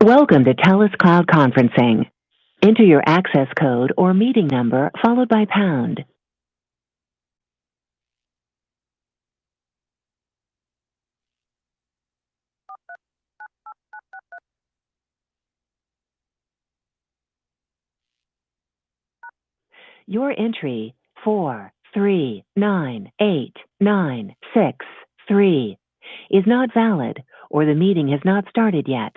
Welcome to TELUS Cloud Conferencing. Enter your access code or meeting number followed by pound. Your entry 4398963 is not valid or the meeting has not started yet.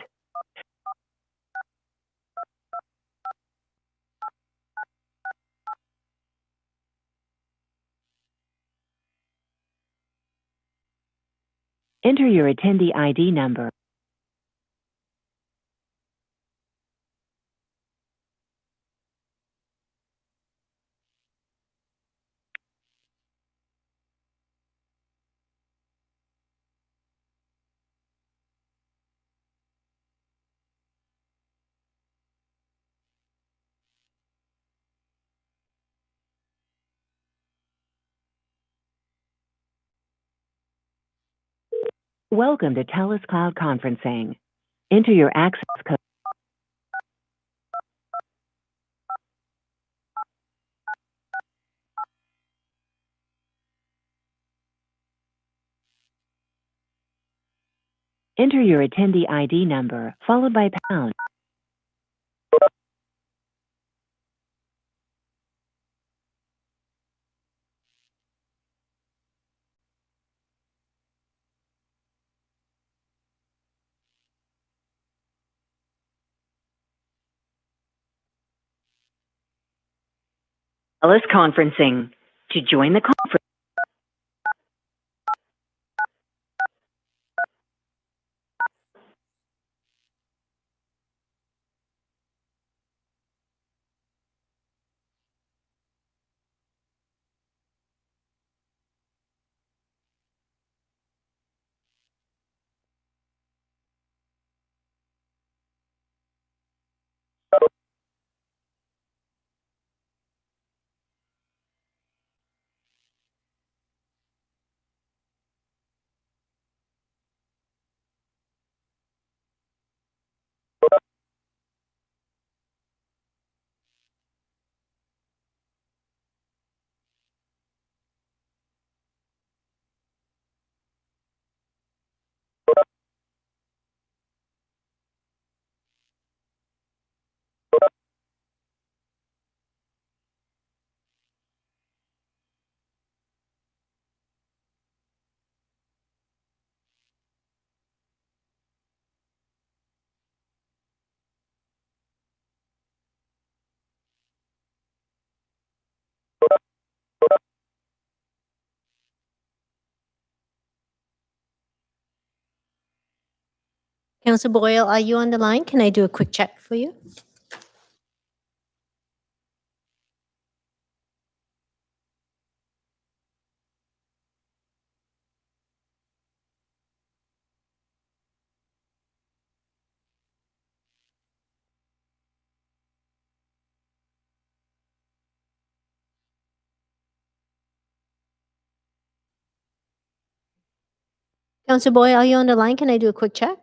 Enter your attendee ID number. Welcome to TELUS Cloud Conferencing. Enter your access code. Enter your attendee ID number followed by pound. TELUS Conferencing. To join the conference, Council Boyle, are you on the line? Can I do a quick check for you? Council Boyle, are you on the line? Can I do a quick check?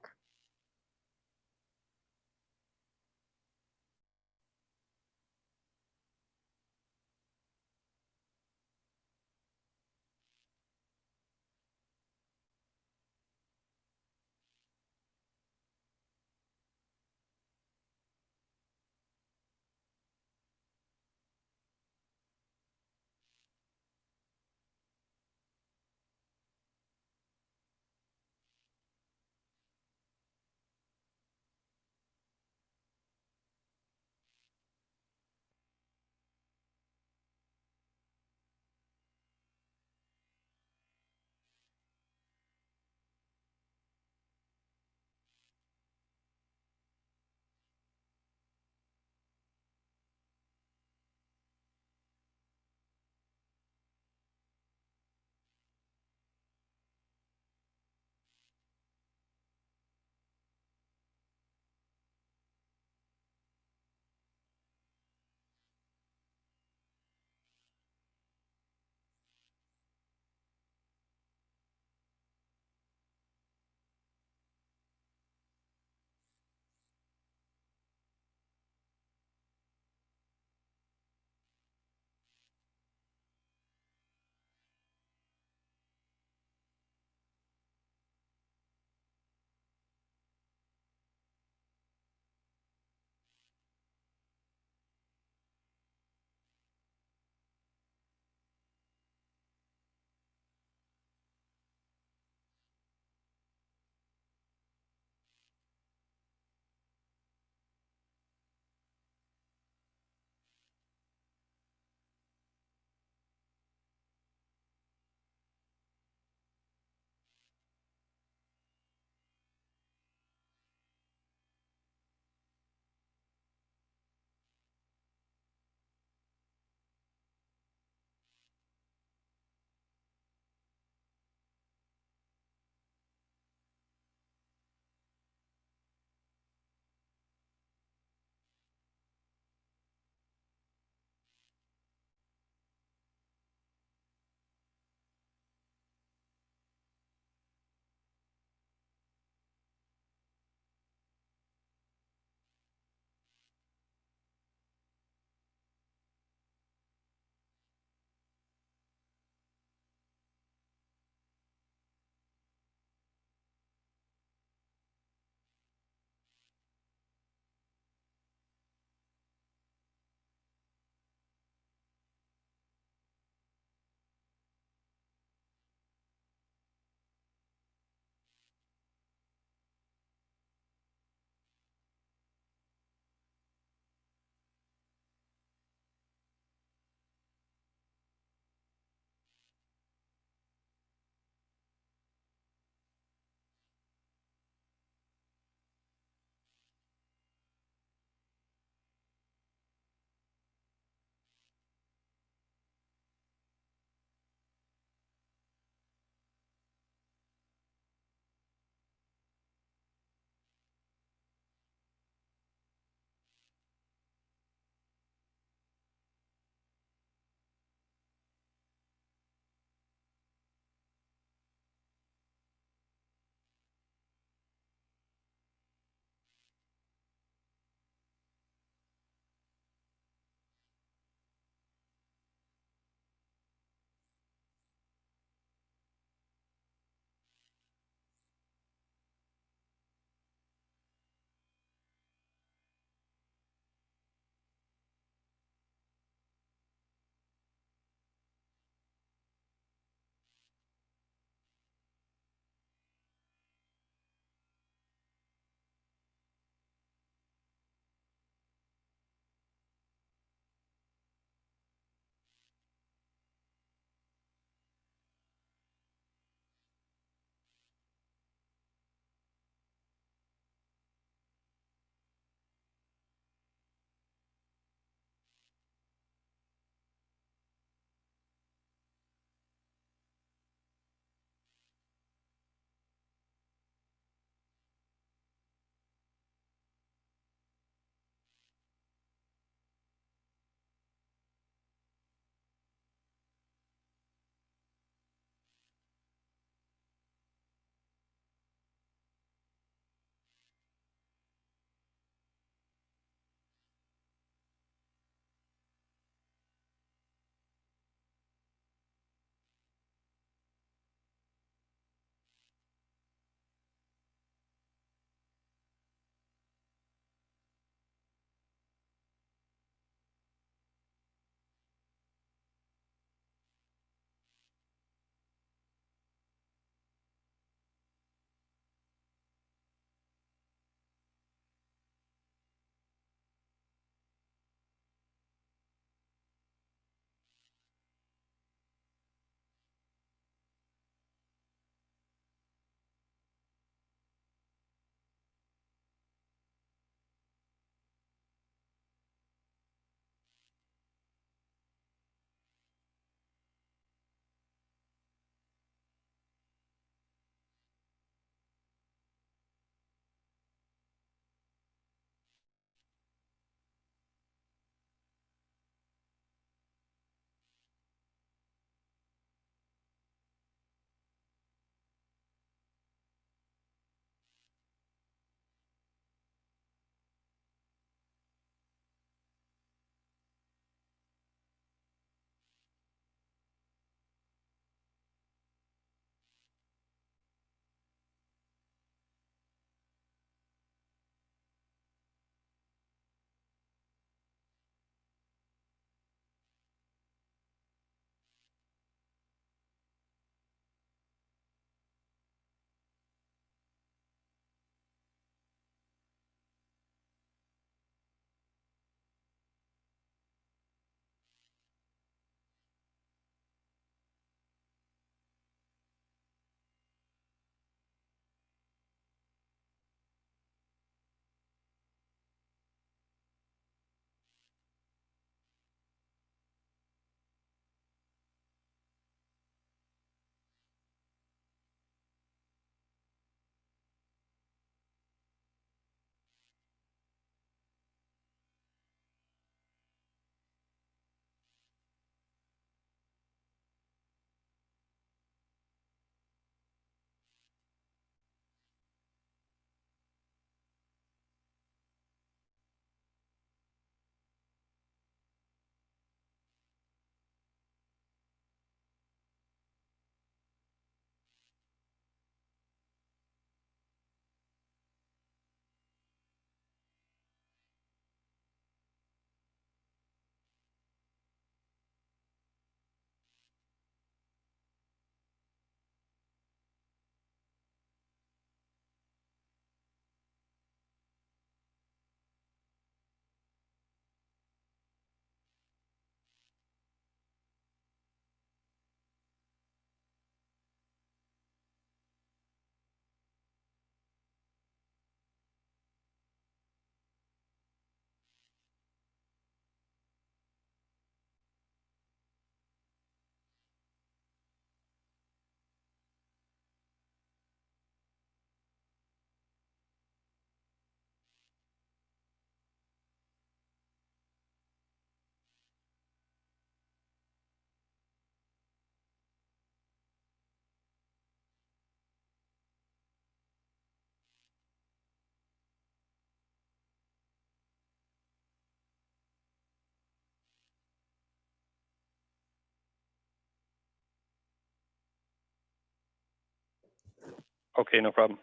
Okay, no problem.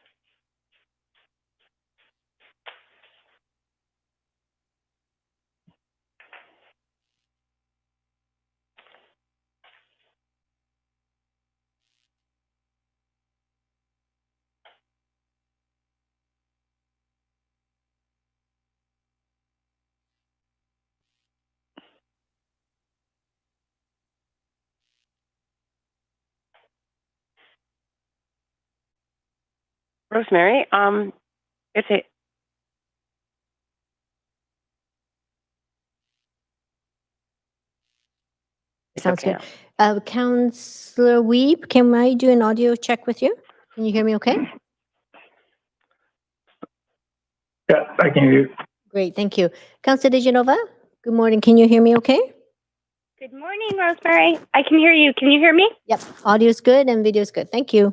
Rosemary, it's a Sounds okay. good. Councillor Weeb, can I do an audio check with you? Can you hear me okay? Yeah, I can hear you. Great, thank you. Councillor De Genova, good morning. Can you hear me okay? Good morning, Rosemary. I can hear you. Can you hear me? Yep, audio is good and video is good. Thank you.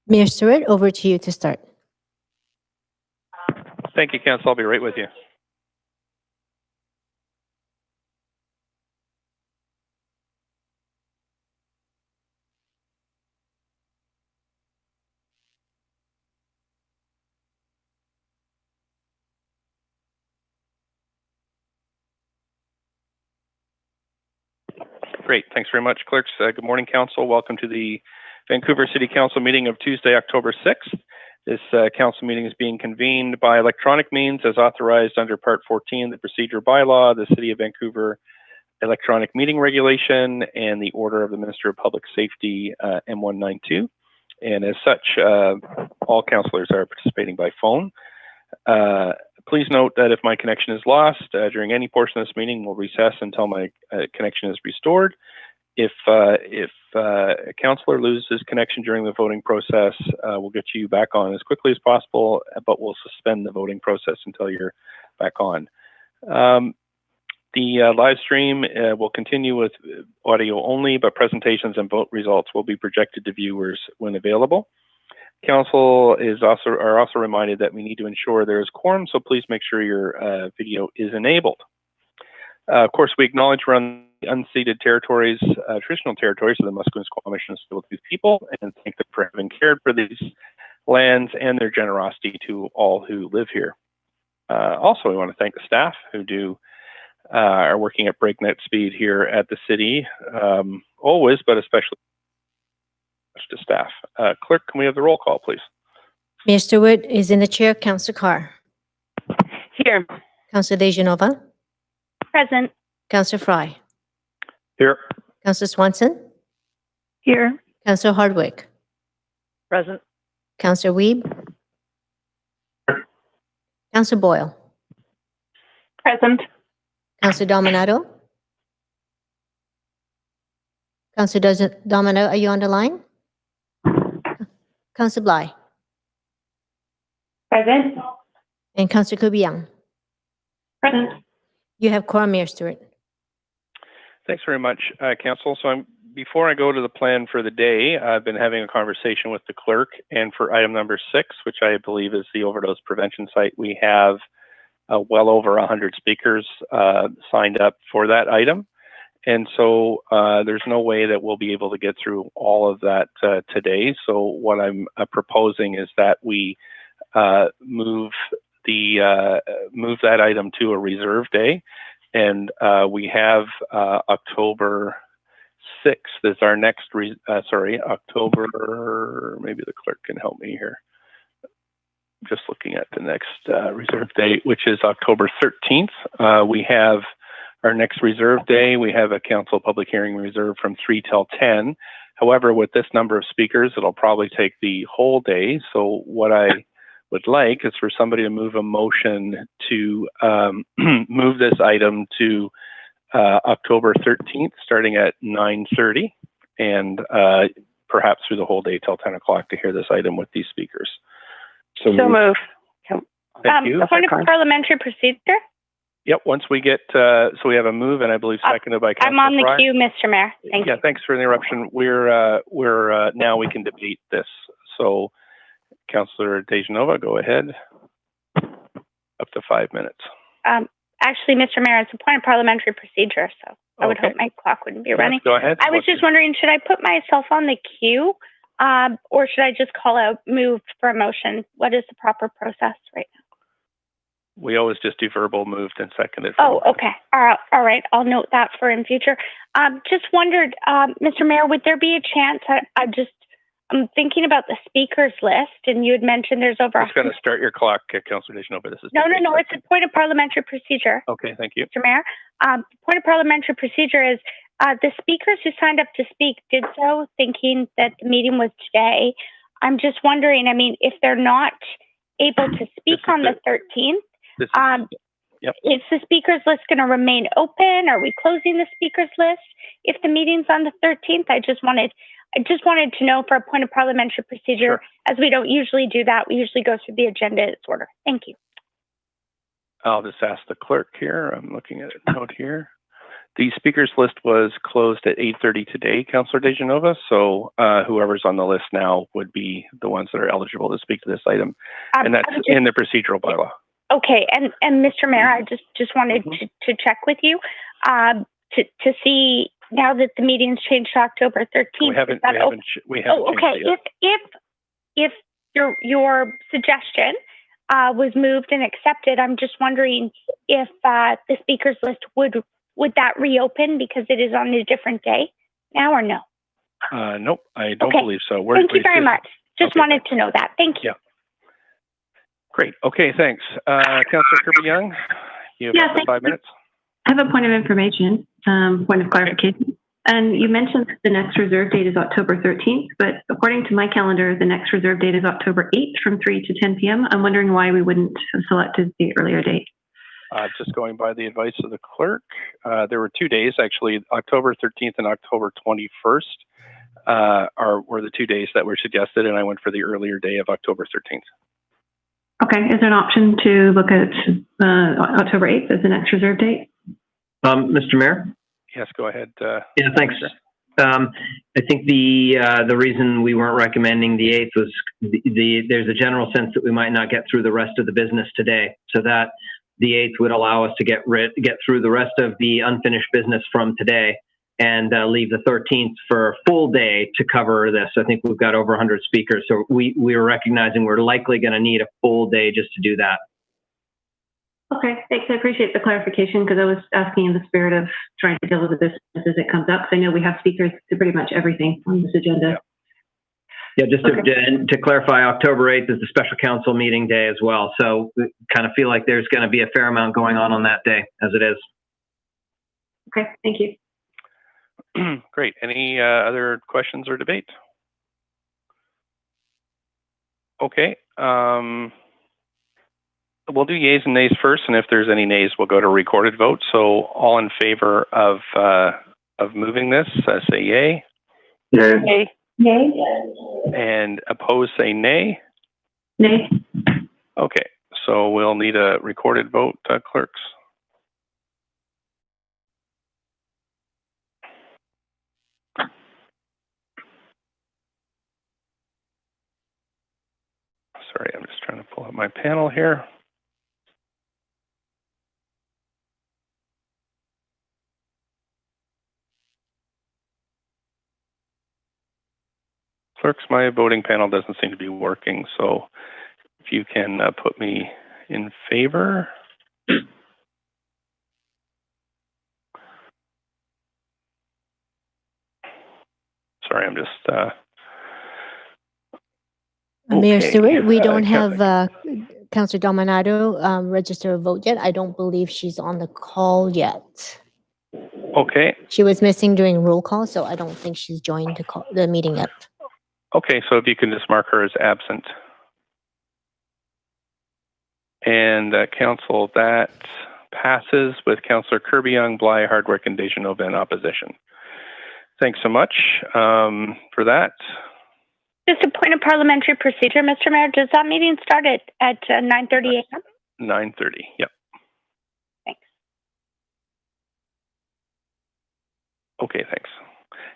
Mayor Stewart, over to you to start. Thank you, Council. I'll be right with you. Great. Thanks very much, clerks. Good morning, Council. Welcome to the Vancouver City Council meeting of Tuesday, October 6th. This council meeting is being convened by electronic means as authorized under Part 14 of the Procedure Bylaw, the City of Vancouver Electronic Meeting Regulation, and the Order of the Minister of Public Safety, M192. And as such, all councillors are participating by phone. Please note that if my connection is lost during any portion of this meeting, we'll recess until my connection is restored. If a councillor loses connection during the voting process, we'll get you back on as quickly as possible, but we'll suspend the voting process until you're back on. The live stream will continue with audio only, but presentations and vote results will be projected to viewers when available. Council are also reminded that we need to ensure there is quorum, so please make sure your video is enabled. Of course, we acknowledge we're on the unceded territories, traditional territories of the Musqueam, Squamish, and Tsleil-Waututh people, and thank them for having cared for these lands and their generosity to all who live here. Also, we want to thank the staff who are working at breakneck speed here at the city, always, but especially to staff. Clerk, can we have the roll call, please? Mayor Stewart is in the chair. Councillor Carr. Here. Councillor De Genova. Present. Councillor Fry. Here. Councillor Swanson. Here. Councillor Hardwick. Present. Councillor Weeb. Councillor Boyle. Present. Councillor Dominato. Councillor Dominato, are you on the line? Councillor Bly. Present. And Councillor Kubiang. Present. You have quorum, Mayor Stewart. Thanks very much, Council. So before I go to the plan for the day, I've been having a conversation with the clerk, and for item number 6, which I believe is the overdose prevention site, we have well over 100 speakers signed up for that item. And so there's no way that we'll be able to get through all of that today. So what I'm proposing is that we move that item to a reserve day. And we have October 6th is our next, October, maybe the clerk can help me here. Just looking at the next reserve date, which is October 13th. We have our next reserve day. We have a council public hearing reserved from 3 till 10. However, with this number of speakers, it'll probably take the whole day. So what I would like is for somebody to move a motion to move this item to October 13th, starting at 9:30, and perhaps through the whole day till 10 o'clock to hear this item with these speakers. So move. Thank you. Point of parliamentary procedure. Yep. Once we get, so we have a move, and I believe seconded by Councillor I'm on the Fry. queue, Mr. Mayor. Thank you. Yeah, thanks for the interruption. We're now we can debate this. So, Councillor Dejanova, go ahead. Up to 5 minutes. Actually, Mr. Mayor, it's a point of parliamentary procedure, so I would hope my clock wouldn't be running. Go ahead. I was just wondering, should I put myself on the queue, or should I just call out move for a motion? What is the proper process right now? We always just do verbal moved and seconded. Oh, okay. All right. I'll note that for in future. Just wondered, Mr. Mayor, would there be a chance? I'm thinking about the speakers list, and you had mentioned there's over. I'm just going to start your clock, Councillor Dejanova. This is No. It's a point of parliamentary procedure. Okay, thank you. Mr. Mayor, point of parliamentary procedure is the speakers who signed up to speak did so thinking that the meeting was today. I'm just wondering, I mean, if they're not able to speak on the 13th, is the speakers list going to remain open? Are we closing the speakers list if the meeting's on the 13th? I just wanted to know for a point of parliamentary procedure, as we don't usually do that. We usually go through the agenda in its order. Thank you. I'll just ask the clerk here. I'm looking at a note here. The speakers list was closed at 8:30 today, Councillor Dejanova. So whoever's on the list now would be the ones that are eligible to speak to this item, and that's in the procedural bylaw. Okay, and Mr. Mayor, I just wanted to check with you to see now that the meeting's changed to October 13th. We haven't. Oh, okay. If your suggestion was moved and accepted, I'm just wondering if the speakers list would that reopen because it is on a different day now, or no? Nope, I don't believe so. Thank you very much. Just wanted to know that. Thank you. Yeah. Great. Okay, thanks. Councillor Kirby-Young, you have 5 minutes. I have a point of information, point of clarification. And you mentioned the next reserve date is October 13th, but according to my calendar, the next reserve date is October 8th from 3 to 10 p.m. I'm wondering why we wouldn't have selected the earlier date. Just going by the advice of the clerk, there were 2 days, actually, October 13th and October 21st were the 2 days that were suggested, and I went for the earlier day of October 13th. Okay, is there an option to look at October 8th as the next reserve date? Mr. Mayor? Yes, go ahead. Yeah, thanks. I think the reason we weren't recommending the 8th was there's a general sense that we might not get through the rest of the business today, so that the 8th would allow us to get through the rest of the unfinished business from today and leave the 13th for a full day to cover this. I think we've got over 100 speakers, so we were recognizing we're likely going to need a full day just to do that. Okay, thanks. I appreciate the clarification because I was asking in the spirit of trying to deal with the business as it comes up. I know we have speakers to pretty much everything on this agenda. Yeah, just to clarify, October 8th is the special council meeting day as well. So we kind of feel like there's going to be a fair amount going on that day, as it is. Okay, thank you. Great. Any other questions or debate? Okay. We'll do yays and nays first, and if there's any nays, we'll go to recorded vote. So all in favor of moving this, say yay. Yay. Yay. And opposed, say nay. Nay. Okay. So we'll need a recorded vote, clerks. Sorry, I'm just trying to pull up my panel here. Clerks, my voting panel doesn't seem to be working, so if you can put me in favor. Sorry, I'm just... Mayor Okay. Stewart, we don't have Councillor Dominato register a vote yet. I don't believe she's on the call yet. Okay. She was missing during roll call, so I don't think she's joined the meeting yet. Okay, so if you can just mark her as absent. And Council, that passes with Councillor Kirby-Yung, Bly, Hardwick, and Dejanova in opposition. Thanks so much for that. Just a point of parliamentary procedure, Mr. Mayor. Does that meeting start at 9:30 a.m.? 9:30, yep. Thanks. Okay, thanks.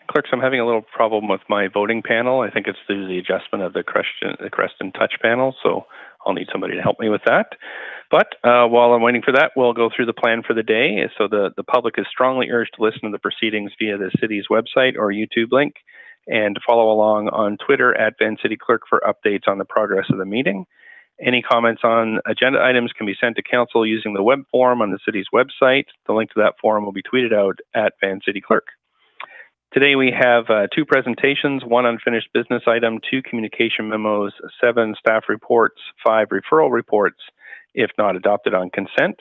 Clerks, I'm having a little problem with my voting panel. I think it's due to the adjustment of the Creston Touch panel, so I'll need somebody to help me with that. But while I'm waiting for that, we'll go through the plan for the day. So the public is strongly urged to listen to the proceedings via the city's website or YouTube link, and to follow along on Twitter at Van City Clerk for updates on the progress of the meeting. Any comments on agenda items can be sent to council using the web form on the city's website. The link to that forum will be tweeted out at Van City Clerk. Today we have 2 presentations, 1 unfinished business item, 2 communication memos, 7 staff reports, 5 referral reports, if not adopted on consent.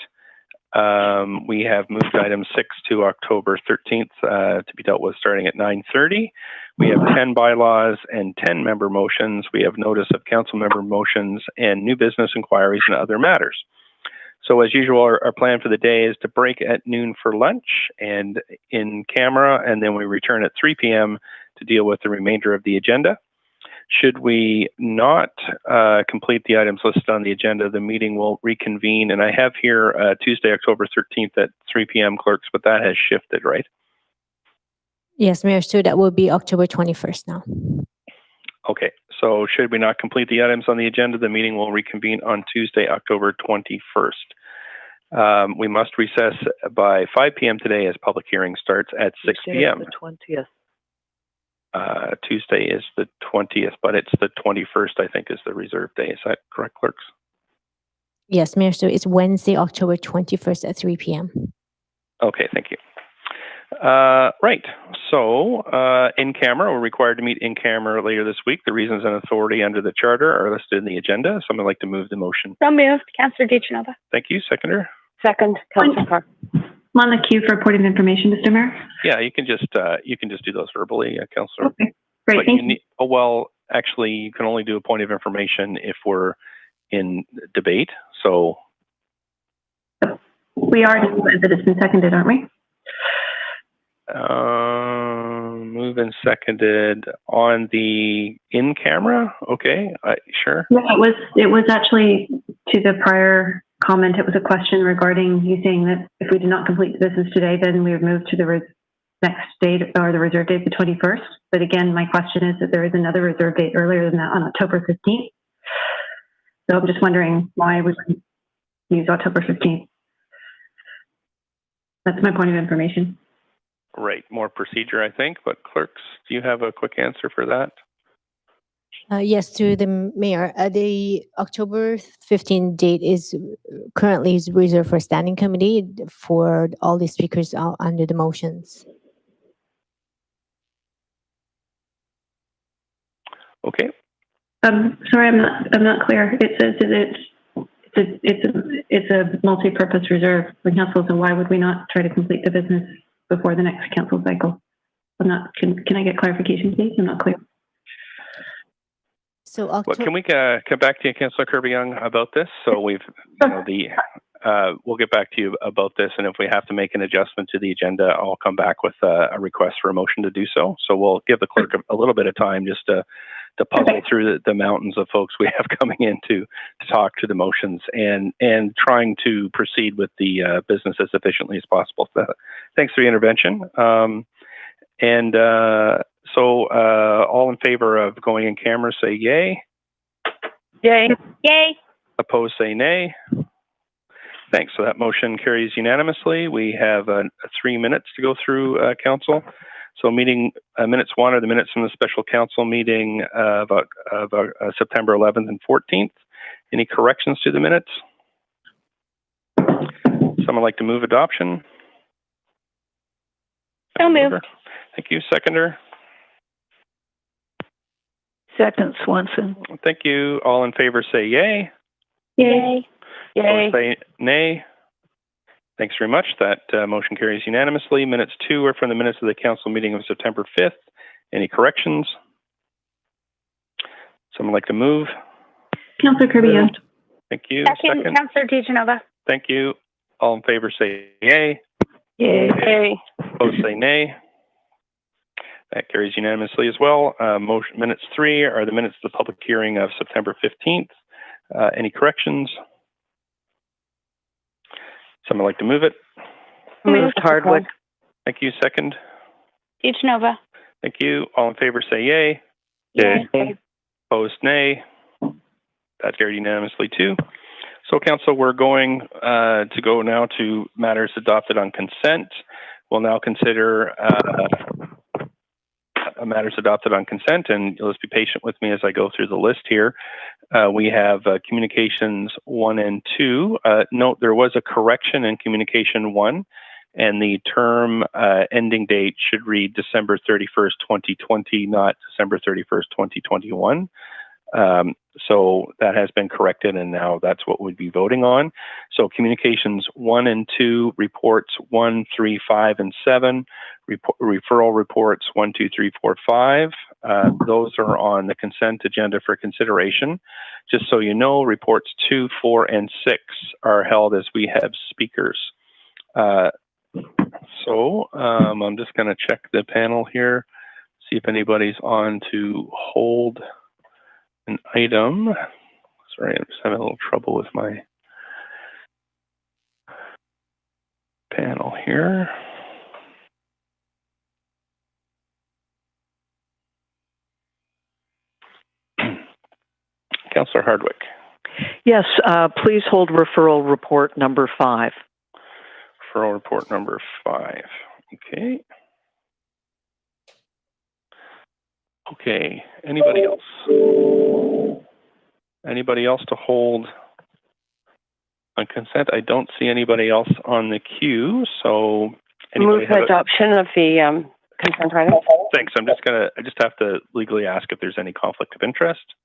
We have moved item 6 to October 13th to be dealt with starting at 9:30. We have 10 bylaws and 10 member motions. We have notice of council member motions and new business inquiries and other matters. So as usual, our plan for the day is to break at noon for lunch and in camera, and then we return at 3 p.m. to deal with the remainder of the agenda. Should we not complete the items listed on the agenda, the meeting will reconvene. And I have here Tuesday, October 13th at 3 p.m. clerks, but that has shifted, right? Yes, Mayor Stu, that will be October 21st now. Okay, so should we not complete the items on the agenda, the meeting will reconvene on Tuesday, October 21st. We must recess by 5 p.m. today as public hearing starts at 6 p.m. The 20th. Tuesday is the 20th, but it's the 21st, I think, is the reserve day. Is that correct, clerks? Yes, Mayor Stu, it's Wednesday, October 21st at 3 p.m. Okay, thank you. Right, so in camera, we're required to meet in camera later this week. The reasons and authority under the charter are listed in the agenda. Someone like to move the motion? So moved, Councillor Dejanova. Thank you. Seconder? Second, Councillor Carr. I'm on the queue for point of information, Mr. Mayor. Yeah, you can just do those verbally, Councillor. Okay, great. But Thank you. oh, well, actually, you can only do a point of information if we're in debate. So We are just that it's been seconded, aren't we? moved and seconded on the in camera. Okay, sure. Yeah, it was actually to the prior comment. It was a question regarding you saying that if we did not complete the business today, then we would move to the next date or the reserve date, the 21st. But again, my question is that there is another reserve date earlier than that on October 15th. So I'm just wondering why we wouldn't use October 15th. That's my point of information. Right, more procedure, I think. But clerks, do you have a quick answer for that? Yes, to the mayor. The October 15th date is currently reserved for standing committee for all the speakers under the motions. Okay. Sorry, I'm not clear. It says that it's a multi-purpose reserve for council. So why would we not try to complete the business before the next council cycle? I'm not. Can I get clarification, please? I'm not clear. So Well, can we come back to you, Councillor Kirby-Yung, about this? So we've, we'll get back to you about this, and if we have to make an adjustment to the agenda, I'll come back with a request for a motion to do so. So we'll give the clerk a little bit of time just to puzzle through the mountains of folks we have coming in to talk to the motions and trying to proceed with the business as efficiently as possible. So, thanks for the intervention. So all in favor of going in camera, say yay. Yay. Yay. Opposed, say nay. Thanks. So that motion carries unanimously. We have 3 minutes to go through, council. So meeting minutes 1 are the minutes from the special council meeting of September 11th and 14th. Any corrections to the minutes? Someone like to move adoption? So moved. Thank you. Seconder? Second, Swanson. Thank you. All in favor say yay. Yay. Yay. Say nay. Thanks very much. That motion carries unanimously. Minutes 2 are from the minutes of the council meeting of September 5th. Any corrections? Someone like to move? Councillor Kirby-Yung. Thank you. Second, Councillor DeGenova. Thank you. All in favor say yay. Yay. Opposed say nay. That carries unanimously as well. Motion minutes 3 are the minutes of the public hearing of September 15th. Any corrections? Someone like to move it? Moved Hardwick. Thank you. Second. DeGenova. Thank you. All in favor say yay. Yay. Opposed nay. That carried unanimously too. So council, we're going to go now to matters adopted on consent. We'll now consider matters adopted on consent, and let's be patient with me as I go through the list here. We have communications 1 and 2. Note there was a correction in communication 1, and the term ending date should read December 31st, 2020, not December 31st, 2021. So that has been corrected, and now that's what we'd be voting on. So communications 1 and 2, reports 1, 3, 5, and 7, referral reports 1, 2, 3, 4, 5. Those are on the consent agenda for consideration. Just so you know, reports 2, 4, and 6 are held as we have speakers. I'm just going to check the panel here, see if anybody's on to hold an item. Sorry, I'm just having a little trouble with my panel here. Councillor Hardwick. Yes, please hold referral report number 5. Referral report number 5. Okay. Okay, anybody else? Anybody else to hold on consent? I don't see anybody else on the queue, so Move adoption of the consent item. Thanks. I just have to legally ask if there's any conflict of interest.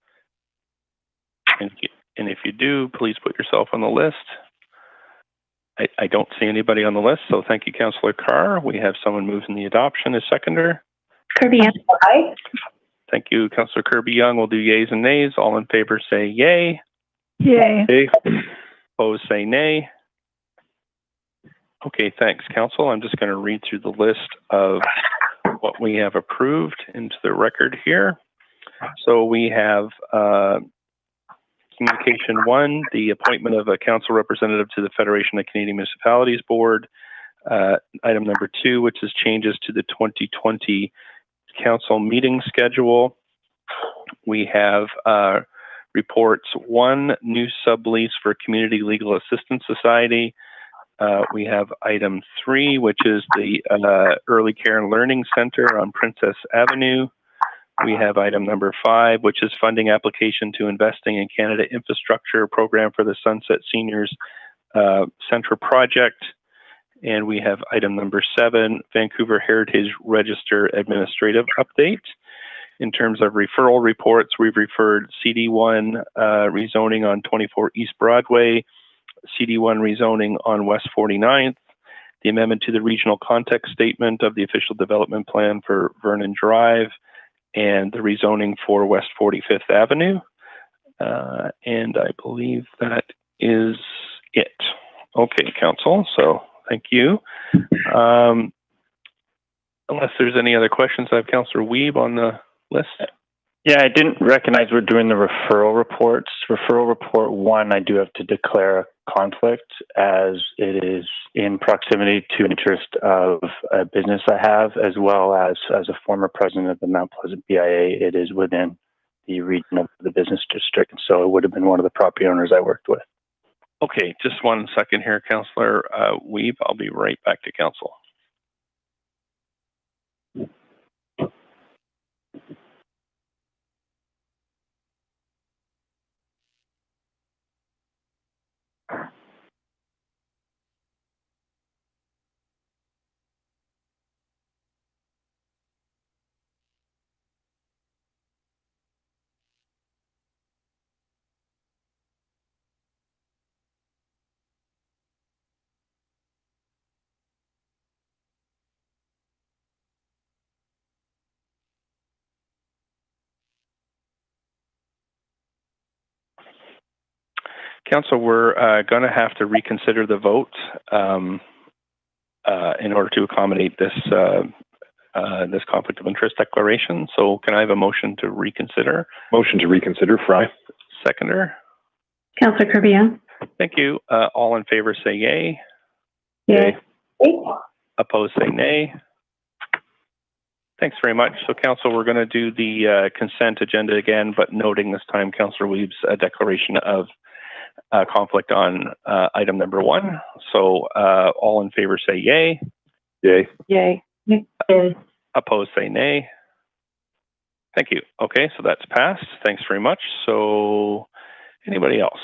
And if you do, please put yourself on the list. I don't see anybody on the list, so thank you, Councillor Carr. We have someone moving the adoption as seconder. Kirby-Yung, aye. Thank you, Councillor Kirby-Yung. We'll do yays and nays. All in favor say yay. Yay. Opposed say nay. Okay, thanks, Council. I'm just going to read through the list of what we have approved into the record here. So we have communication 1, the appointment of a council representative to the Federation of Canadian Municipalities Board. Item number 2, which is changes to the 2020 council meeting schedule. We have reports 1, new sublease for Community Legal Assistance Society. We have item 3, which is the Early Care and Learning Center on Princess Avenue. We have item number 5, which is funding application to Investing in Canada Infrastructure Program for the Sunset Seniors Centre Project. And we have item number 7, Vancouver Heritage Register Administrative Update. In terms of referral reports, we've referred CD1 rezoning on 24 East Broadway, CD1 rezoning on West 49th, the amendment to the regional context statement of the official development plan for Vernon Drive, and the rezoning for West 45th Avenue. And I believe that is it. Okay, Council, so thank you. Unless there's any other questions, I have Councillor Wiebe on the list. Yeah, I didn't recognize we're doing the referral reports. Referral report 1, I do have to declare a conflict as it is in proximity to interest of a business I have, as well as a former president of the Mount Pleasant BIA. It is within the region of the business district, so it would have been one of the property owners I worked with. Okay, just 1 second here, Councillor Wiebe. I'll be right back to Council. Council, we're going to have to reconsider the vote in order to accommodate this this conflict of interest declaration. So can I have a motion to reconsider? Motion to reconsider, Fry. Seconder? Councillor Kirby-Young. Thank you. All in favor say yay. Yay. Opposed say nay. Thanks very much. So, Council, we're going to do the consent agenda again, but noting this time Councillor Weeb's declaration of conflict on item number 1. So, all in favor say yay. Yay. Yay. Opposed say nay. Thank you. Okay, so that's passed. Thanks very much. So, anybody else?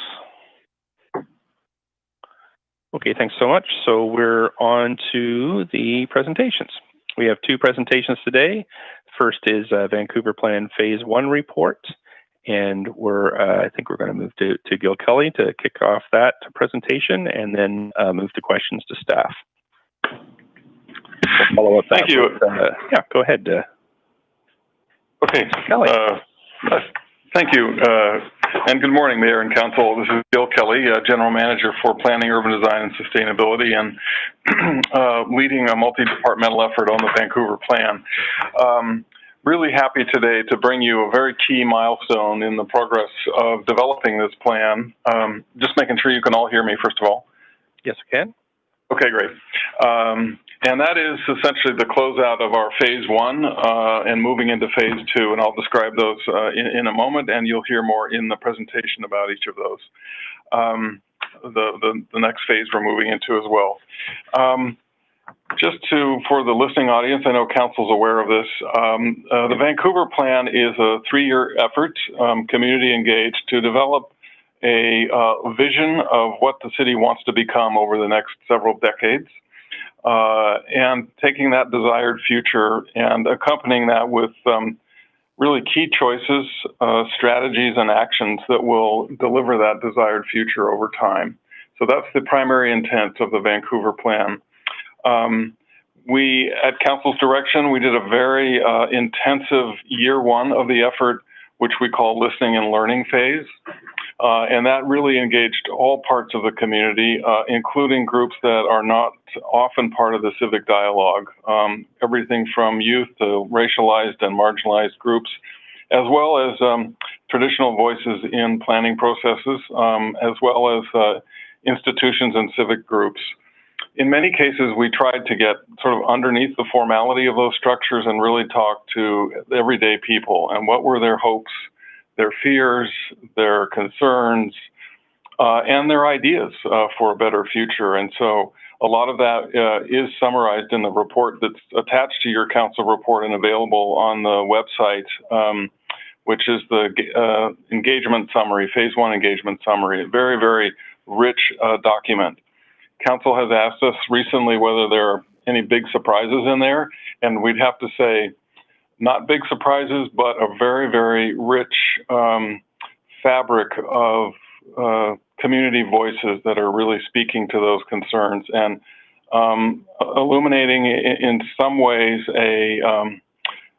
Okay, thanks so much. So we're on to the presentations. We have 2 presentations today. First is Vancouver Plan Phase 1 report, and I think we're going to move to Gil Kelly to kick off that presentation, and then move to questions to staff. We'll follow up. Thank you. Yeah, go ahead. Okay. Kelly. Thank you. And good morning, Mayor and Council. This is Gil Kelly, General Manager for Planning, Urban Design, and Sustainability, and leading a multi-departmental effort on the Vancouver Plan. Really happy today to bring you a very key milestone in the progress of developing this plan. Just making sure you can all hear me, first of all. Yes, I can. Okay, great. And that is essentially the closeout of our Phase 1 and moving into Phase 2, and I'll describe those in a moment, and you'll hear more in the presentation about each of those. The next phase we're moving into as well. For the listening audience, I know Council's aware of this. The Vancouver Plan is a 3-year effort, community engaged, to develop a vision of what the city wants to become over the next several decades, and taking that desired future and accompanying that with really key choices, strategies, and actions that will deliver that desired future over time. So that's the primary intent of the Vancouver Plan. We, at Council's direction, we did a very intensive year 1 of the effort, which we call listening and learning phase. And that really engaged all parts of the community, including groups that are not often part of the civic dialogue. Everything from youth to racialized and marginalized groups, as well as traditional voices in planning processes, as well as institutions and civic groups. In many cases, we tried to get sort of underneath the formality of those structures and really talk to everyday people and what were their hopes, their fears, their concerns, and their ideas for a better future. And so a lot of that is summarized in the report that's attached to your council report and available on the website, which is the engagement summary, Phase 1 engagement summary, a very, very rich document. Council has asked us recently whether there are any big surprises in there, and we'd have to say not big surprises, but a very, very rich fabric of community voices that are really speaking to those concerns and illuminating in some ways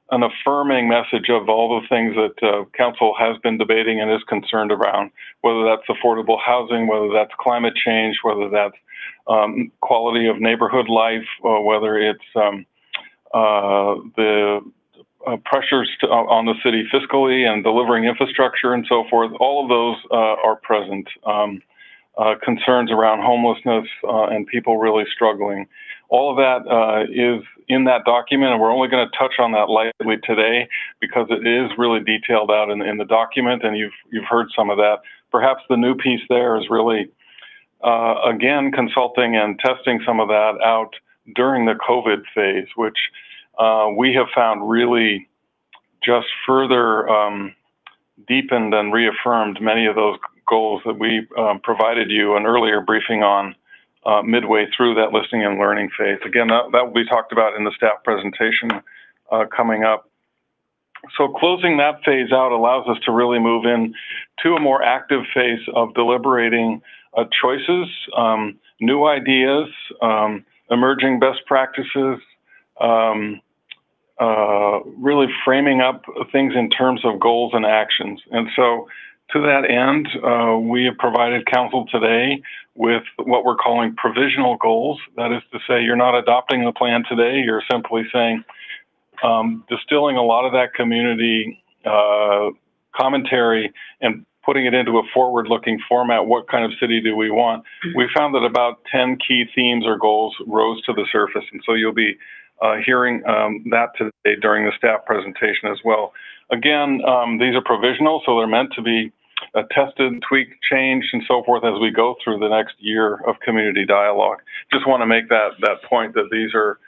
an affirming message of all the things that Council has been debating and is concerned around, whether that's affordable housing, whether that's climate change, whether that's quality of neighborhood life, whether it's the pressures on the city fiscally and delivering infrastructure and so forth. All of those are present. Concerns around homelessness and people really struggling. All of that is in that document, and we're only going to touch on that lightly today because it is really detailed out in the document, and you've heard some of that. Perhaps the new piece there is really, again, consulting and testing some of that out during the COVID phase, which we have found really just further deepened and reaffirmed many of those goals that we provided you an earlier briefing on midway through that listening and learning phase. Again, that will be talked about in the staff presentation coming up. So closing that phase out allows us to really move in to a more active phase of deliberating choices, new ideas, emerging best practices, really framing up things in terms of goals and actions. And so To that end, we have provided council today with what we're calling provisional goals. That is to say, you're not adopting the plan today, you're simply saying, distilling a lot of that community commentary and putting it into a forward-looking format. What kind of city do we want? We found that about 10 key themes or goals rose to the surface, and so you'll be hearing that today during the staff presentation as well. Again, these are provisional, so they're meant to be tested, tweaked, changed, and so forth as we go through the next year of community dialogue. Just want to make that point that these are,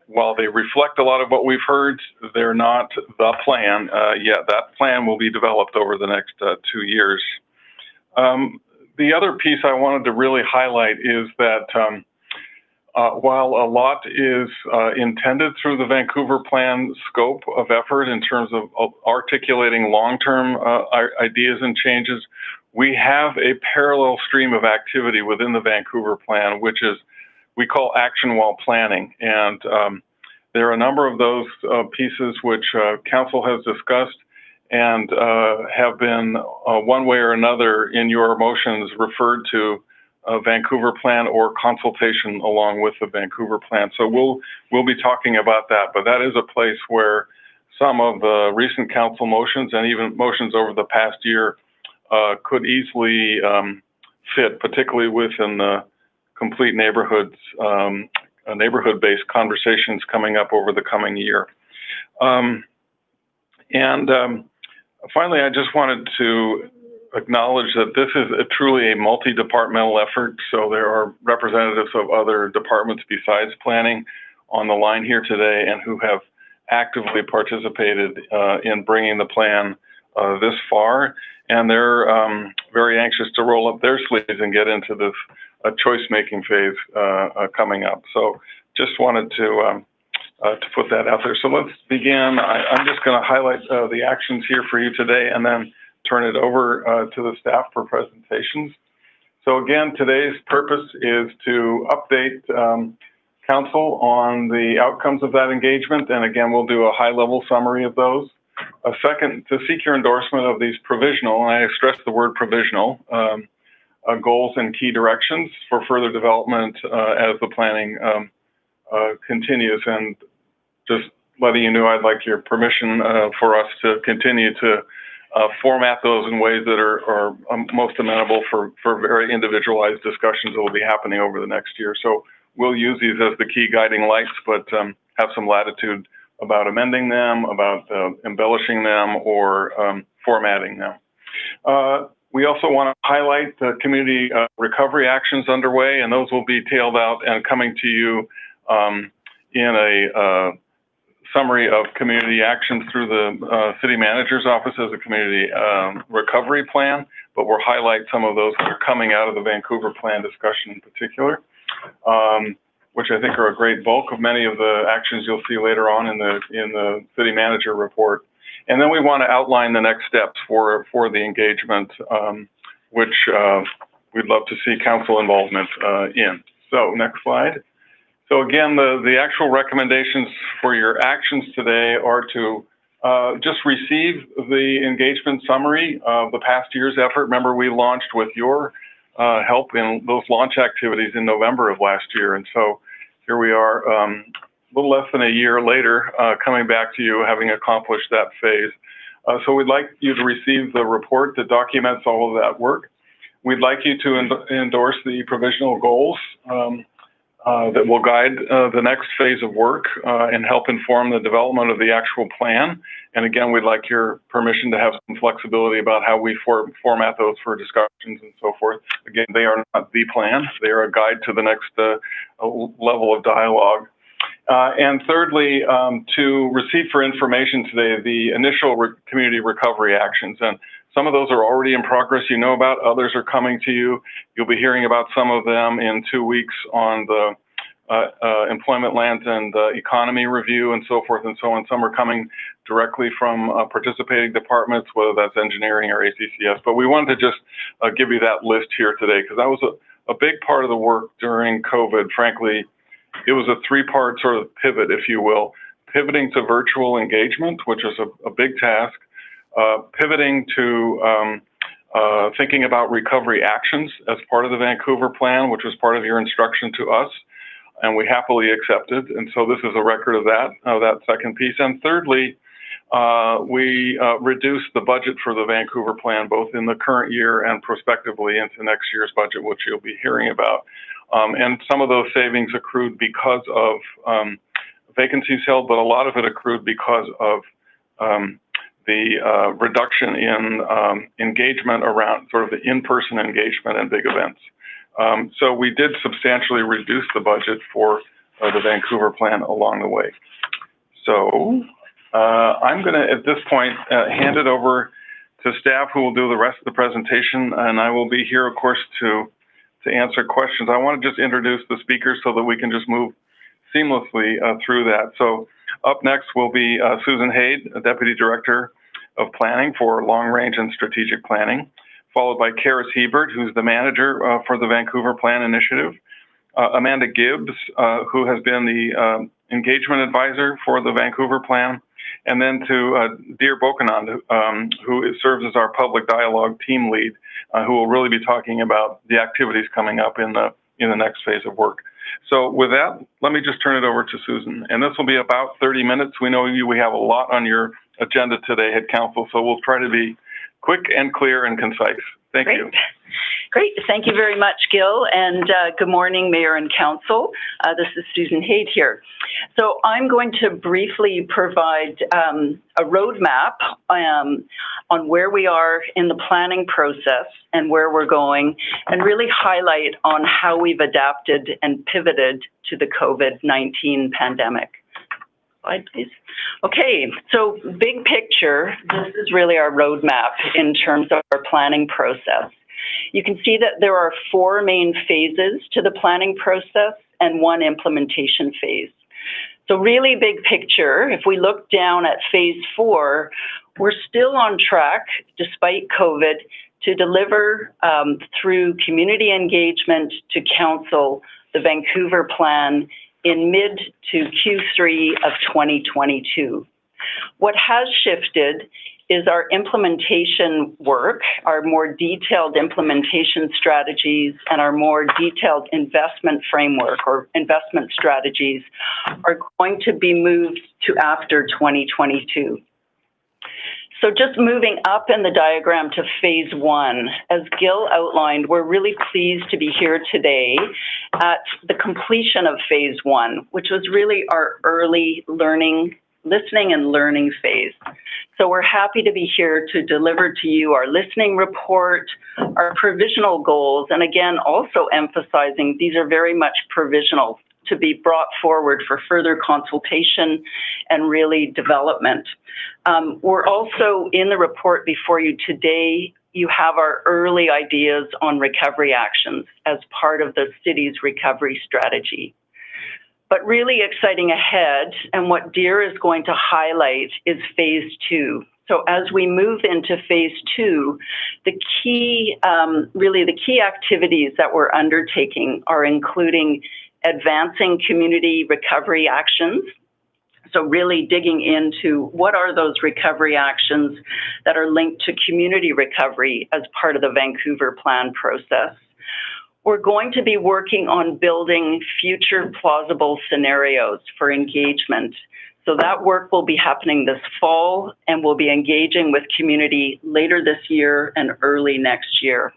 while they reflect a lot of what we've heard, they're not the plan yet. That plan will be developed over the next 2 years. The other piece I wanted to really highlight is that while a lot is intended through the Vancouver Plan scope of effort in terms of articulating long-term ideas and changes, we have a parallel stream of activity within the Vancouver Plan, which is we call action while planning. And there are a number of those pieces which council has discussed and have been one way or another in your motions referred to Vancouver Plan or consultation along with the Vancouver Plan. So we'll be talking about that, but that is a place where some of the recent council motions and even motions over the past year could easily fit, particularly within the complete neighborhoods, neighborhood-based conversations coming up over the coming year. Finally, I just wanted to acknowledge that this is truly a multi-departmental effort. So there are representatives of other departments besides planning on the line here today and who have actively participated in bringing the plan this far. And they're very anxious to roll up their sleeves and get into this choice-making phase coming up. So just wanted to put that out there. So let's begin. I'm just going to highlight the actions here for you today and then turn it over to the staff for presentations. So again, today's purpose is to update council on the outcomes of that engagement. And again, we'll do a high-level summary of those. Second, to seek your endorsement of these provisional, and I stress the word provisional, goals and key directions for further development as the planning continues. And just letting you know, I'd like your permission for us to continue to format those in ways that are most amenable for very individualized discussions that will be happening over the next year. So we'll use these as the key guiding lights, but have some latitude about amending them, about embellishing them, or formatting them. We also want to highlight the community recovery actions underway, and those will be tailed out and coming to you in a summary of community actions through the city manager's office as a community recovery plan, but we'll highlight some of those that are coming out of the Vancouver Plan discussion in particular, which I think are a great bulk of many of the actions you'll see later on in the city manager report. And then we want to outline the next steps for the engagement, which we'd love to see council involvement in. So next slide. So again, the actual recommendations for your actions today are to just receive the engagement summary of the past year's effort. Remember, we launched with your help in those launch activities in November of last year. And so here we are, a little less than a year later, coming back to you, having accomplished that phase. So we'd like you to receive the report that documents all of that work. We'd like you to endorse the provisional goals that will guide the next phase of work and help inform the development of the actual plan. And again, we'd like your permission to have some flexibility about how we format those for discussions and so forth. Again, they are not the plan. They are a guide to the next level of dialogue. And thirdly, to receive for information today, the initial community recovery actions. And some of those are already in progress, you know about. Others are coming to you. You'll be hearing about some of them in 2 weeks on the employment, land, and economy review and so forth and so on. Some are coming directly from participating departments, whether that's engineering or ACCS. But we wanted to just give you that list here today, because that was a big part of the work during COVID. Frankly, it was a 3-part sort of pivot, if you will, pivoting to virtual engagement, which is a big task, pivoting to thinking about recovery actions as part of the Vancouver plan, which was part of your instruction to us, and we happily accepted. And so this is a record of that second piece. And thirdly, we reduced the budget for the Vancouver plan, both in the current year and prospectively into next year's budget, which you'll be hearing about. And some of those savings accrued because of vacancies held, but a lot of it accrued because of the reduction in engagement around sort of the in-person engagement and big events. So we did substantially reduce the budget for the Vancouver plan along the way. So I'm going to, at this point, hand it over to staff who will do the rest of the presentation, and I will be here, of course, to answer questions. I want to just introduce the speakers so that we can just move seamlessly through that. So up next will be Susan Haid, Deputy Director of Planning for Long Range and Strategic Planning, followed by Karis Hebert, who's the Manager for the Vancouver Plan Initiative, Amanda Gibbs, who has been the Engagement Advisor for the Vancouver Plan, and then to Dear Bokanand, who serves as our Public Dialogue Team Lead, who will really be talking about the activities coming up in the next phase of work. So with that, let me just turn it over to Susan. And this will be about 30 minutes. We know we have a lot on your agenda today at Council, so we'll try to be quick and clear and concise. Thank you. Great. Thank you very much, Gil. And good morning, Mayor and Council. This is Susan Haid here. So I'm going to briefly provide a roadmap on where we are in the planning process and where we're going, and really highlight on how we've adapted and pivoted to the COVID-19 pandemic. Slide, please. Okay, so big picture, this is really our roadmap in terms of our planning process. You can see that there are 4 main phases to the planning process and 1 implementation phase. So really big picture, if we look down at phase 4, we're still on track, despite COVID, to deliver through community engagement to Council the Vancouver Plan in mid to Q3 of 2022. What has shifted is our implementation work, our more detailed implementation strategies, and our more detailed investment framework or investment strategies are going to be moved to after 2022. So just moving up in the diagram to phase 1, as Gil outlined, we're really pleased to be here today at the completion of phase 1, which was really our early listening and learning phase. So we're happy to be here to deliver to you our listening report, our provisional goals, and again, also emphasizing these are very much provisional to be brought forward for further consultation and really development. We're also in the report before you today, you have our early ideas on recovery actions as part of the city's recovery strategy. But really exciting ahead, and what Dear is going to highlight is phase 2. So as we move into phase 2, the key activities that we're undertaking are including advancing community recovery actions. So really digging into what are those recovery actions that are linked to community recovery as part of the Vancouver Plan process. We're going to be working on building future plausible scenarios for engagement. So that work will be happening this fall, and we'll be engaging with community later this year and early next year.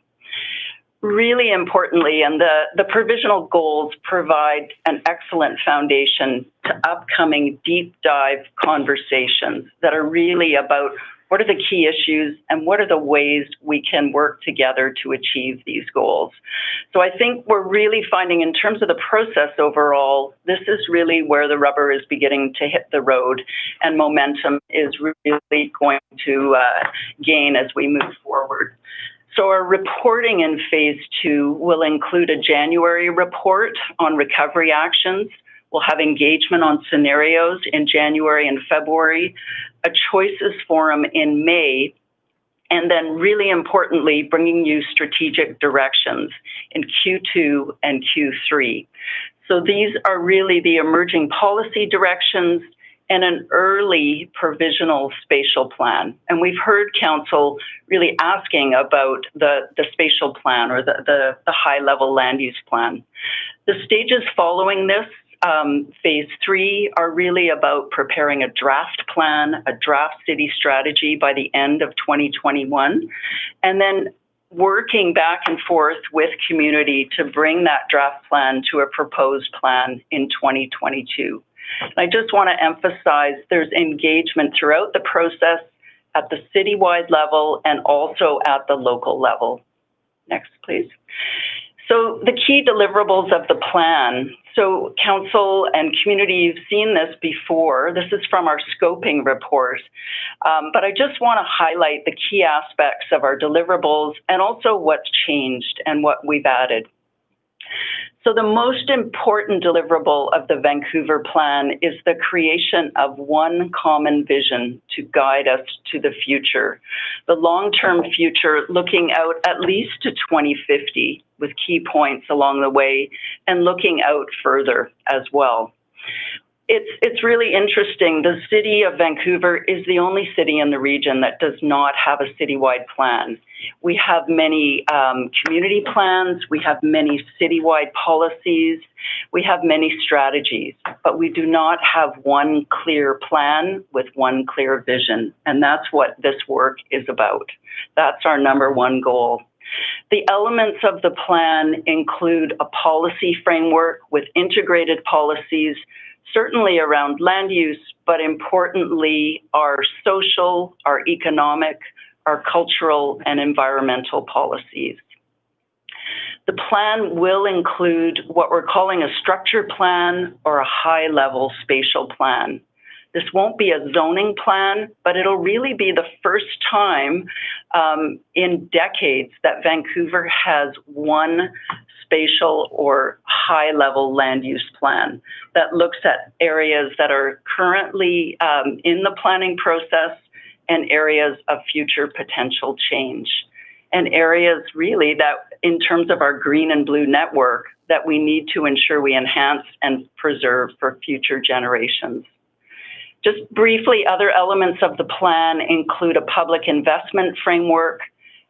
Really importantly, and the provisional goals provide an excellent foundation to upcoming deep dive conversations that are really about what are the key issues and what are the ways we can work together to achieve these goals. So I think we're really finding, in terms of the process overall, this is really where the rubber is beginning to hit the road, and momentum is really going to gain as we move forward. So our reporting in phase 2 will include a January report on recovery actions. We'll have engagement on scenarios in January and February, a choices forum in May, and then really importantly, bringing you strategic directions in Q2 and Q3. So these are really the emerging policy directions and an early provisional spatial plan. And we've heard council really asking about the spatial plan or the high-level land use plan. The stages following this, phase 3, are really about preparing a draft plan, a draft city strategy by the end of 2021, and then working back and forth with community to bring that draft plan to a proposed plan in 2022. And I just want to emphasize there's engagement throughout the process at the citywide level and also at the local level. Next, please. So the key deliverables of the plan. So council and community, you've seen this before. This is from our scoping report. But I just want to highlight the key aspects of our deliverables and also what's changed and what we've added. So the most important deliverable of the Vancouver plan is the creation of one common vision to guide us to the future, the long-term future looking out at least to 2050 with key points along the way and looking out further as well. It's really interesting. The city of Vancouver is the only city in the region that does not have a citywide plan. We have many community plans, we have many citywide policies, we have many strategies, but we do not have one clear plan with one clear vision. And that's what this work is about. That's our number one goal. The elements of the plan include a policy framework with integrated policies, certainly around land use, but importantly, our social, our economic, our cultural and environmental policies. The plan will include what we're calling a structure plan or a high-level spatial plan. This won't be a zoning plan, but it'll really be the first time in decades that Vancouver has one spatial or high-level land use plan that looks at areas that are currently in the planning process and areas of future potential change, and areas really that in terms of our green and blue network that we need to ensure we enhance and preserve for future generations. Just briefly, other elements of the plan include a public investment framework,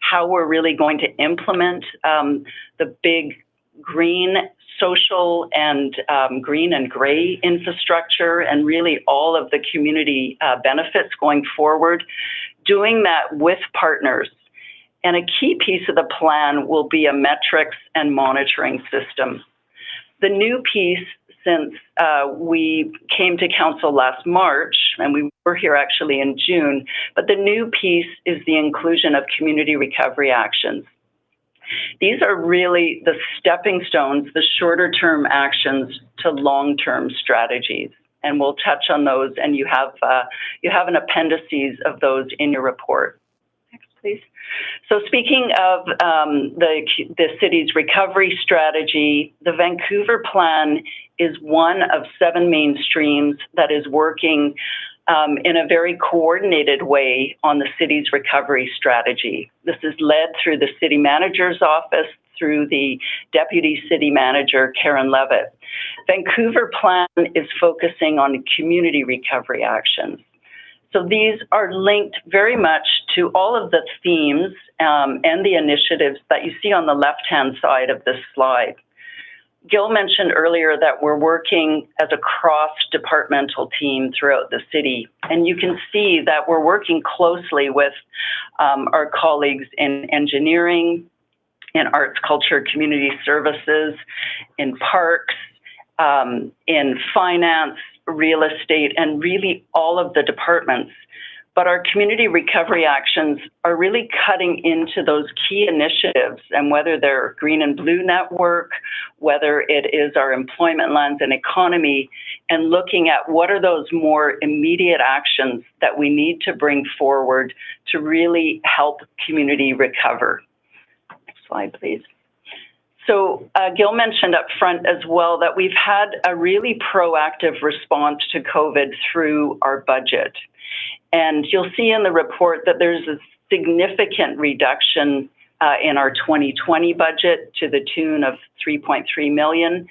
how we're really going to implement the big green, social, and green and gray infrastructure, and really all of the community benefits going forward, doing that with partners. And a key piece of the plan will be a metrics and monitoring system. The new piece, since we came to council last March, and we were here actually in June, but the new piece is the inclusion of community recovery actions. These are really the stepping stones, the shorter term actions to long-term strategies. And we'll touch on those, and you have an appendices of those in your report. Next, please. So speaking of the city's recovery strategy, the Vancouver plan is one of 7 main streams that is working in a very coordinated way on the city's recovery strategy. This is led through the city manager's office, through the deputy city manager, Karen Levitt. Vancouver plan is focusing on community recovery actions. So these are linked very much to all of the themes and the initiatives that you see on the left-hand side of this slide. Gil mentioned earlier that we're working as a cross-departmental team throughout the city, and you can see that we're working closely with our colleagues in engineering, in arts, culture, community services, in parks, in finance, real estate, and really all of the departments. But our community recovery actions are really cutting into those key initiatives, and whether they're green and blue network, whether it is our employment lands and economy, and looking at what are those more immediate actions that we need to bring forward to really help community recover. Next slide, please. So Gil mentioned up front as well that we've had a really proactive response to COVID through our budget. And you'll see in the report that there's a significant reduction in our 2020 budget to the tune of $3.3 million.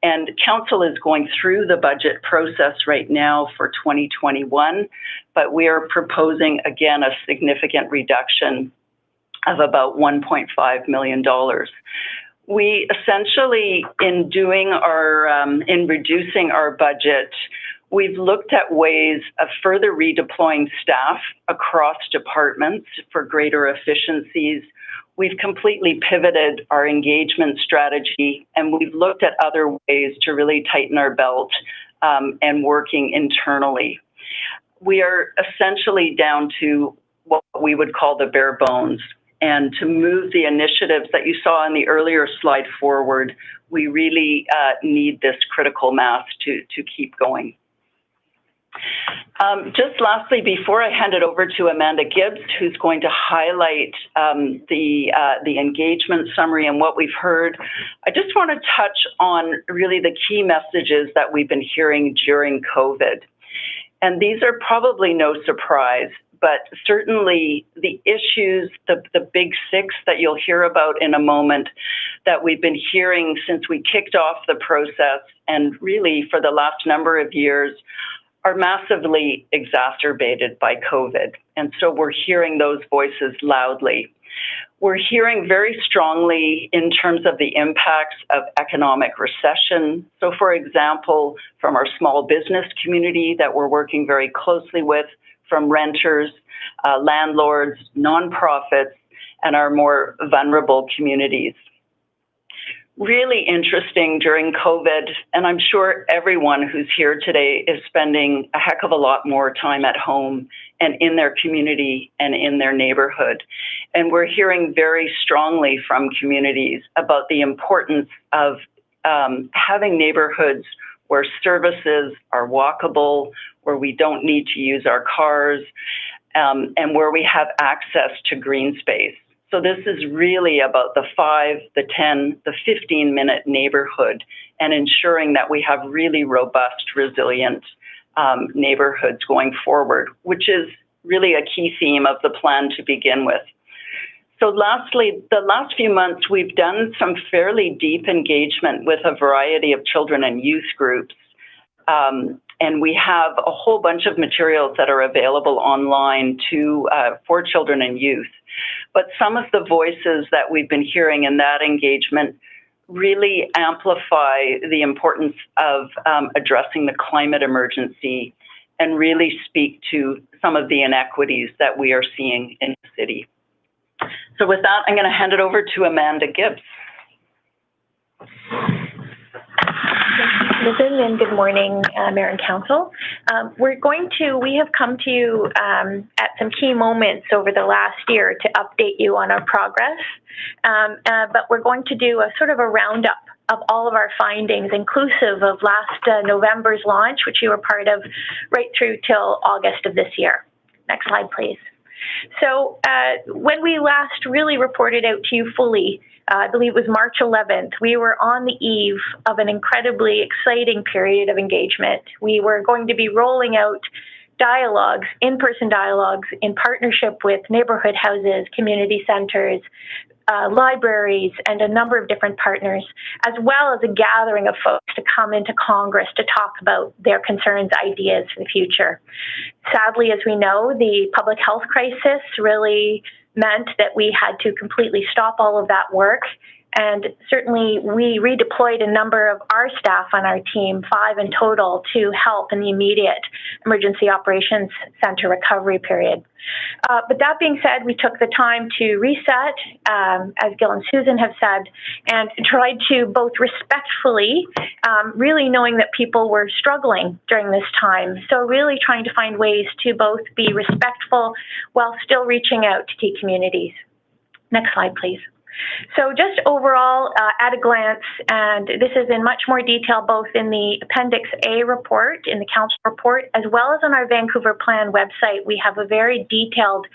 And council is going through the budget process right now for 2021, but we are proposing, again, a significant reduction of about $1.5 million. We essentially, in reducing our budget, we've looked at ways of further redeploying staff across departments for greater efficiencies. We've completely pivoted our engagement strategy, and we've looked at other ways to really tighten our belt and working internally. We are essentially down to what we would call the bare bones. And to move the initiatives that you saw in the earlier slide forward, we really need this critical mass to keep going. Just lastly, before I hand it over to Amanda Gibbs, who's going to highlight the engagement summary and what we've heard, I just want to touch on really the key messages that we've been hearing during COVID. And these are probably no surprise, but certainly the issues, the big six that you'll hear about in a moment that we've been hearing since we kicked off the process and really for the last number of years are massively exacerbated by COVID. And so we're hearing those voices loudly. We're hearing very strongly in terms of the impacts of economic recession. So for example, from our small business community that we're working very closely with, from renters, landlords, nonprofits, and our more vulnerable communities. Really interesting during COVID, and I'm sure everyone who's here today is spending a heck of a lot more time at home and in their community and in their neighborhood. And we're hearing very strongly from communities about the importance of having neighborhoods where services are walkable, where we don't need to use our cars, and where we have access to green space. So this is really about the 5, the 10, the 15-minute neighborhood and ensuring that we have really robust, resilient neighborhoods going forward, which is really a key theme of the plan to begin with. So lastly, the last few months, we've done some fairly deep engagement with a variety of children and youth groups. And we have a whole bunch of materials that are available online for children and youth. But some of the voices that we've been hearing in that engagement really amplify the importance of addressing the climate emergency and really speak to some of the inequities that we are seeing in the city. So with that, I'm going to hand it over to Amanda Gibbs. And good morning, Mayor and Council. We have come to you at some key moments over the last year to update you on our progress, but we're going to do a sort of a roundup of all of our findings, inclusive of last November's launch, which you were part of, right through till August of this year. Next slide, please. So when we last really reported out to you fully, I believe it was March 11th, we were on the eve of an incredibly exciting period of engagement. We were going to be rolling out dialogues, in-person dialogues, in partnership with neighborhood houses, community centers, libraries, and a number of different partners, as well as a gathering of folks to come into Congress to talk about their concerns, ideas for the future. Sadly, as we know, the public health crisis really meant that we had to completely stop all of that work. And certainly we redeployed a number of our staff on our team, 5 in total, to help in the immediate Emergency Operations Center recovery period. But that being said, we took the time to reset, as Gil and Susan have said, and tried to both respectfully, really knowing that people were struggling during this time. So really trying to find ways to both be respectful while still reaching out to key communities. Next slide, please. So just overall, at a glance, and this is in much more detail both in the Appendix A report, in the Council report, as well as on our Vancouver Plan website. We have a very detailed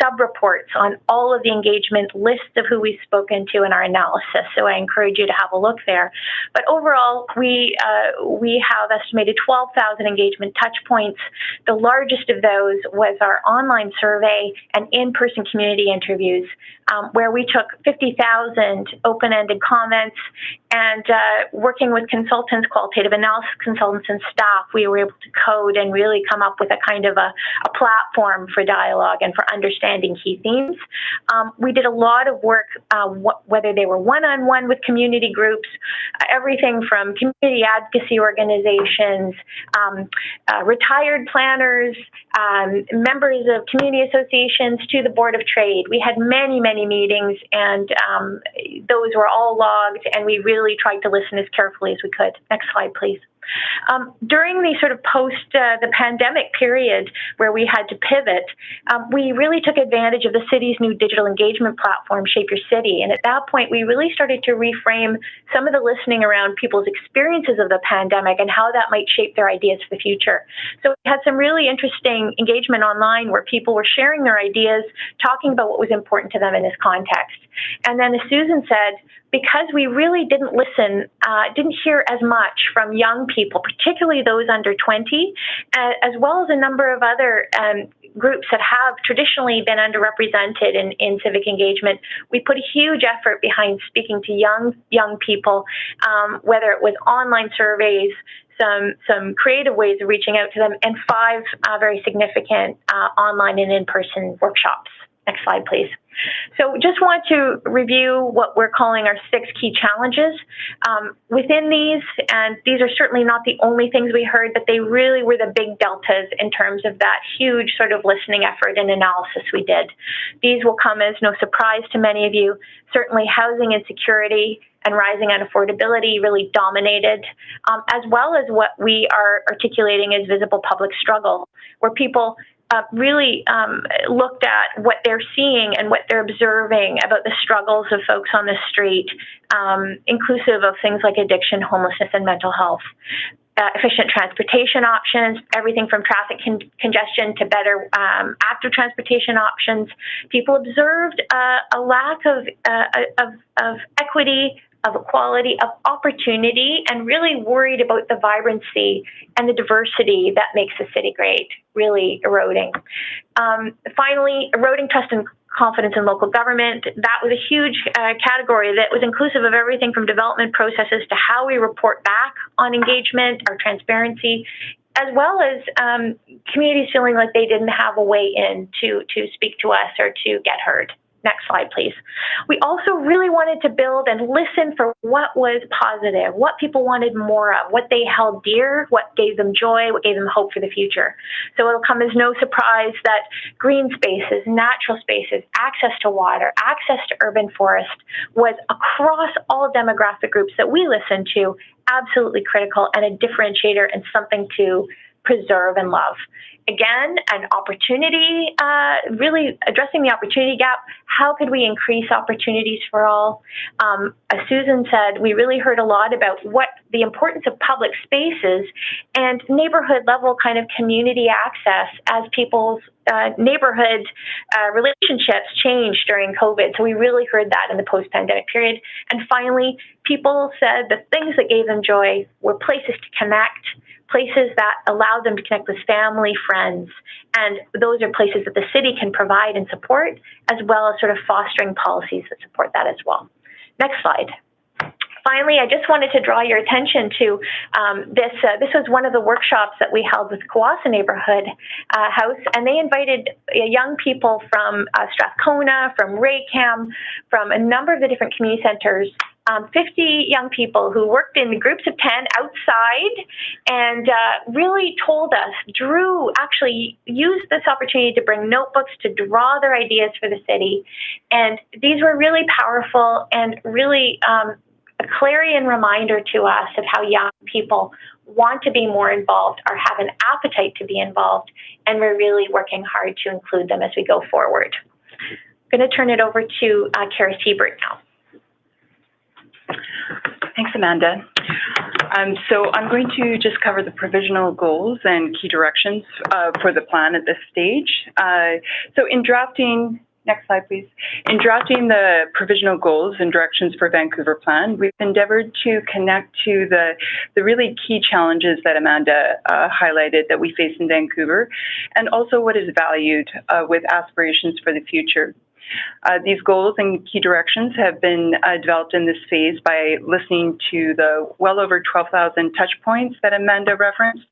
sub-reports on all of the engagement, lists of who we've spoken to in our analysis. So I encourage you to have a look there. But overall, we have estimated 12,000 engagement touch points. The largest of those was our online survey and in-person community interviews, where we took 50,000 open-ended comments, and working with consultants, qualitative analysis consultants and staff, we were able to code and really come up with a kind of a platform for dialogue and for understanding key themes. We did a lot of work, whether they were one-on-one with community groups, everything from community advocacy organizations, retired planners, members of community associations, to the Board of Trade. We had many, many meetings, and those were all logged, and we really tried to listen as carefully as we could. Next slide, please. During the sort of post the pandemic period where we had to pivot, we really took advantage of the city's new digital engagement platform, Shape Your City. And at that point, we really started to reframe some of the listening around people's experiences of the pandemic and how that might shape their ideas for the future. So we had some really interesting engagement online where people were sharing their ideas, talking about what was important to them in this context. And then, as Susan said, because we really didn't listen, didn't hear as much from young people, particularly those under 20, as well as a number of other groups that have traditionally been underrepresented in civic engagement, we put a huge effort behind speaking to young people, whether it was online surveys, some creative ways of reaching out to them, and 5 very significant online and in-person workshops. Next slide, please. So just want to review what we're calling our 6 key challenges. Within these, and these are certainly not the only things we heard, but they really were the big deltas in terms of that huge sort of listening effort and analysis we did. These will come as no surprise to many of you. Certainly housing insecurity and rising unaffordability really dominated, as well as what we are articulating as visible public struggle, where people really looked at what they're seeing and what they're observing about the struggles of folks on the street, inclusive of things like addiction, homelessness, and mental health. Efficient transportation options, everything from traffic congestion to better active transportation options. People observed a lack of equity, of equality, of opportunity, and really worried about the vibrancy and the diversity that makes the city great, really eroding. Finally, eroding trust and confidence in local government. That was a huge category that was inclusive of everything from development processes to how we report back on engagement, our transparency, as well as communities feeling like they didn't have a way in to speak to us or to get heard. Next slide, please. We also really wanted to build and listen for what was positive, what people wanted more of, what they held dear, what gave them joy, what gave them hope for the future. So it'll come as no surprise that green spaces, natural spaces, access to water, access to urban forest was across all demographic groups that we listened to absolutely critical and a differentiator and something to preserve and love. Again, an opportunity, really addressing the opportunity gap. How could we increase opportunities for all? As Susan said, we really heard a lot about what the importance of public spaces and neighborhood level kind of community access as people's neighborhood relationships changed during COVID. So we really heard that in the post-pandemic period. And finally, people said the things that gave them joy were places to connect, places that allow them to connect with family, friends, and those are places that the city can provide and support, as well as sort of fostering policies that support that as well. Next slide. Finally, I just wanted to draw your attention to this was one of the workshops that we held with Kawasa Neighborhood House, and they invited young people from Strathcona, from Raycam, from a number of the different community centers, 50 young people who worked in groups of 10 outside and really told us, actually used this opportunity to bring notebooks to draw their ideas for the city. And these were really powerful and really a clarion reminder to us of how young people want to be more involved or have an appetite to be involved, and we're really working hard to include them as we go forward. going to turn it over to Kara Siebert now. Thanks, Amanda. So I'm going to just cover the provisional goals and key directions for the plan at this stage. So in drafting, next slide, please. In drafting the provisional goals and directions for Vancouver Plan, we've endeavored to connect to the really key challenges that Amanda highlighted that we face in Vancouver, and also what is valued with aspirations for the future. These goals and key directions have been developed in this phase by listening to the well over 12,000 touch points that Amanda referenced,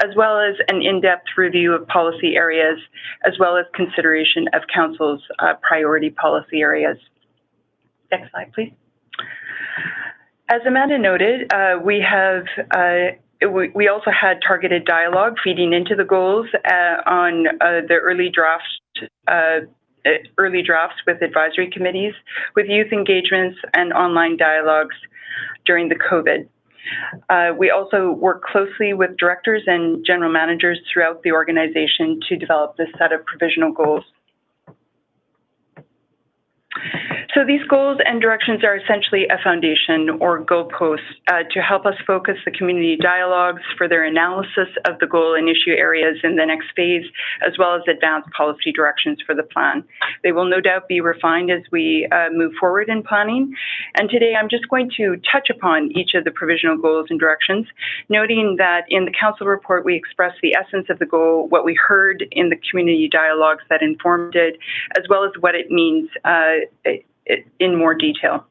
as well as an in-depth review of policy areas, as well as consideration of Council's priority policy areas. Next slide, please. As Amanda noted, we also had targeted dialogue feeding into the goals on the early drafts with advisory committees, with youth engagements and online dialogues during the COVID. We also work closely with directors and general managers throughout the organization to develop this set of provisional goals. So these goals and directions are essentially a foundation or goalpost to help us focus the community dialogues for their analysis of the goal and issue areas in the next phase, as well as advanced policy directions for the plan. They will no doubt be refined as we move forward in planning. And today I'm just going to touch upon each of the provisional goals and directions, noting that in the Council report we expressed the essence of the goal, what we heard in the community dialogues that informed it, as well as what it means in more detail.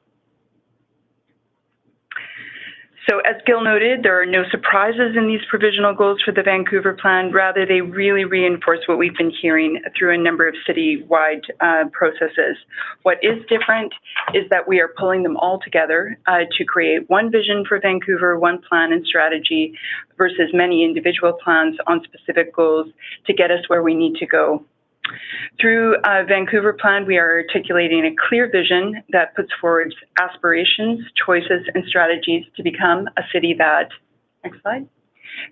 So as Gil noted, there are no surprises in these provisional goals for the Vancouver Plan. Rather, they really reinforce what we've been hearing through a number of city-wide processes. What is different is that we are pulling them all together to create one vision for Vancouver, one plan and strategy, versus many individual plans on specific goals to get us where we need to go. Through Vancouver Plan, we are articulating a clear vision that puts forward aspirations, choices, and strategies to become a city that, next slide,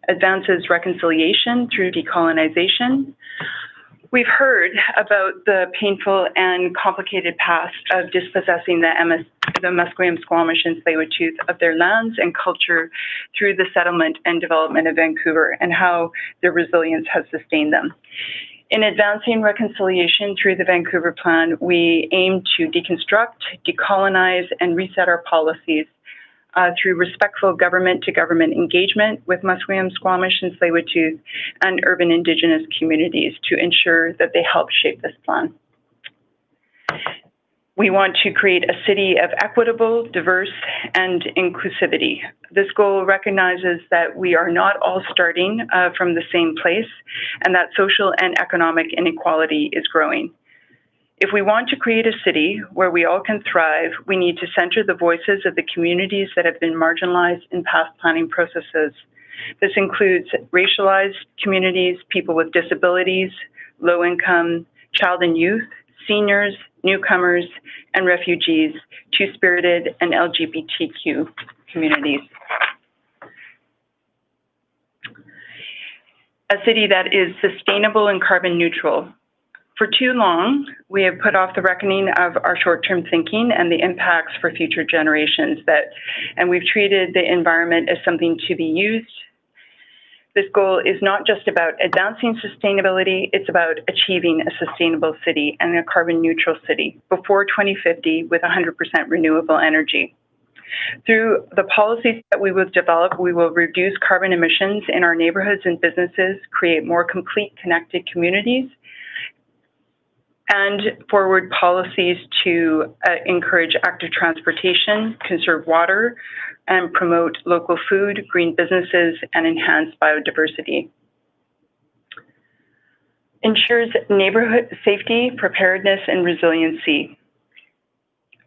advances reconciliation through decolonization. We've heard about the painful and complicated past of dispossessing the Musqueam, Squamish, and Tsleil-Waututh of their lands and culture through the settlement and development of Vancouver, and how their resilience has sustained them. In advancing reconciliation through the Vancouver Plan, we aim to deconstruct, decolonize, and reset our policies through respectful government-to-government engagement with Musqueam, Squamish, and Tsleil-Waututh and urban Indigenous communities to ensure that they help shape this plan. We want to create a city of equitable, diverse, and inclusivity. This goal recognizes that we are not all starting from the same place, and that social and economic inequality is growing. If we want to create a city where we all can thrive, we need to center the voices of the communities that have been marginalized in past planning processes. This includes racialized communities, people with disabilities, low income, child and youth, seniors, newcomers, and refugees, two-spirited, and LGBTQ communities. A city that is sustainable and carbon neutral. For too long, we have put off the reckoning of our short-term thinking and the impacts for future generations, and we've treated the environment as something to be used. This goal is not just about advancing sustainability, it's about achieving a sustainable city and a carbon neutral city before 2050 with 100% renewable energy. Through the policies that we will develop, we will reduce carbon emissions in our neighborhoods and businesses, create more complete connected communities, and forward policies to encourage active transportation, conserve water, and promote local food, green businesses, and enhance biodiversity. Ensures neighborhood safety, preparedness, and resiliency.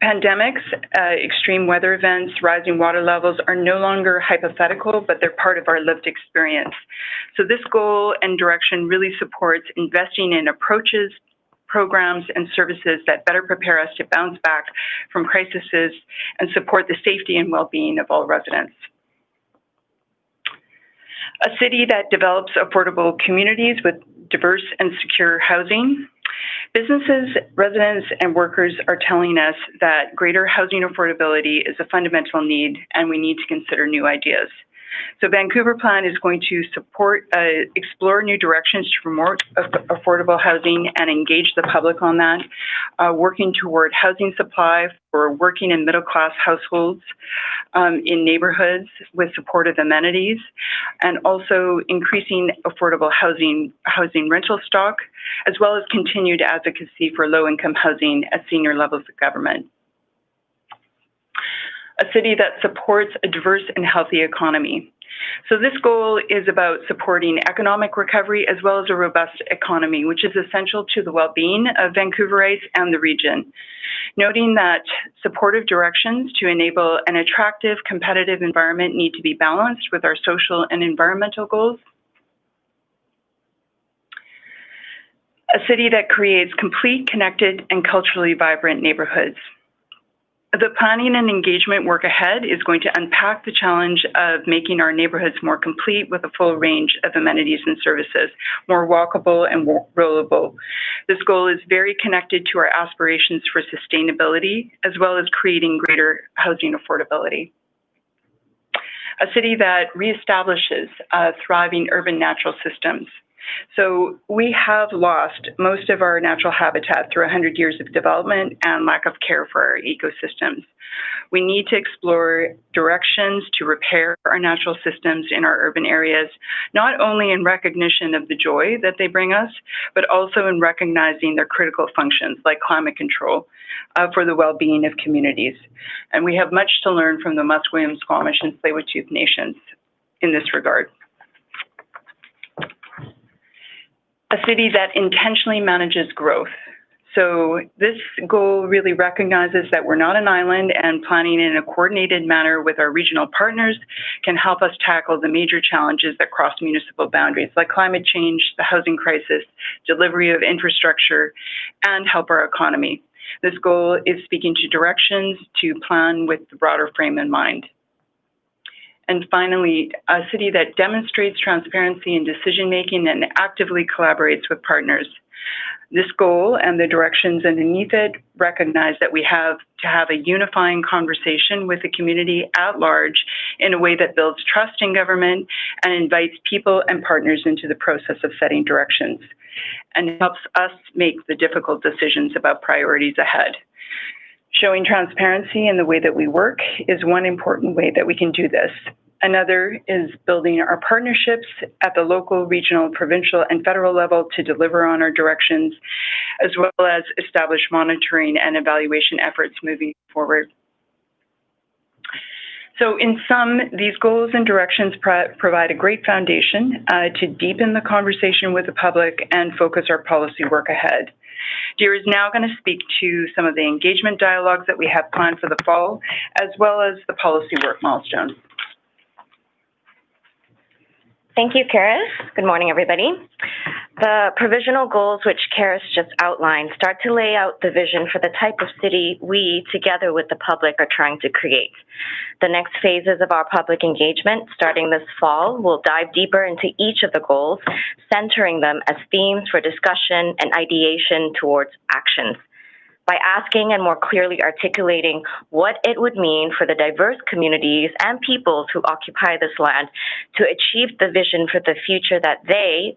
Pandemics, extreme weather events, rising water levels are no longer hypothetical, but they're part of our lived experience. So this goal and direction really supports investing in approaches, programs, and services that better prepare us to bounce back from crises and support the safety and well-being of all residents. A city that develops affordable communities with diverse and secure housing. Businesses, residents, and workers are telling us that greater housing affordability is a fundamental need, and we need to consider new ideas. So Vancouver Plan is going to explore new directions to promote affordable housing and engage the public on that, working toward housing supply for working and middle-class households in neighborhoods with supportive amenities, and also increasing affordable housing rental stock, as well as continued advocacy for low-income housing at senior levels of government. A city that supports a diverse and healthy economy. So this goal is about supporting economic recovery as well as a robust economy, which is essential to the well-being of Vancouverites and the region. Noting that supportive directions to enable an attractive, competitive environment need to be balanced with our social and environmental goals. A city that creates complete, connected, and culturally vibrant neighborhoods. The planning and engagement work ahead is going to unpack the challenge of making our neighborhoods more complete with a full range of amenities and services, more walkable and rollable. This goal is very connected to our aspirations for sustainability, as well as creating greater housing affordability. A city that reestablishes thriving urban natural systems. So we have lost most of our natural habitat through 100 years of development and lack of care for our ecosystems. We need to explore directions to repair our natural systems in our urban areas, not only in recognition of the joy that they bring us, but also in recognizing their critical functions like climate control for the well-being of communities. And we have much to learn from the Musqueam, Squamish, and Tsleil-Waututh nations in this regard. A city that intentionally manages growth. So this goal really recognizes that we're not an island, and planning in a coordinated manner with our regional partners can help us tackle the major challenges that cross municipal boundaries, like climate change, the housing crisis, delivery of infrastructure, and help our economy. This goal is speaking to directions to plan with the broader frame in mind. And finally, a city that demonstrates transparency in decision-making and actively collaborates with partners. This goal and the directions underneath it recognize that we have to have a unifying conversation with the community at large in a way that builds trust in government and invites people and partners into the process of setting directions, and helps us make the difficult decisions about priorities ahead. Showing transparency in the way that we work is one important way that we can do this. Another is building our partnerships at the local, regional, provincial, and federal level to deliver on our directions, as well as establish monitoring and evaluation efforts moving forward. So in sum, these goals and directions provide a great foundation to deepen the conversation with the public and focus our policy work ahead. Dear is now going to speak to some of the engagement dialogues that we have planned for the fall, as well as the policy work milestones. Thank you, Karis. Good morning, everybody. The provisional goals, which Karis just outlined, start to lay out the vision for the type of city we, together with the public, are trying to create. The next phases of our public engagement, starting this fall, will dive deeper into each of the goals, centering them as themes for discussion and ideation towards actions. By asking and more clearly articulating what it would mean for the diverse communities and peoples who occupy this land to achieve the vision for the future that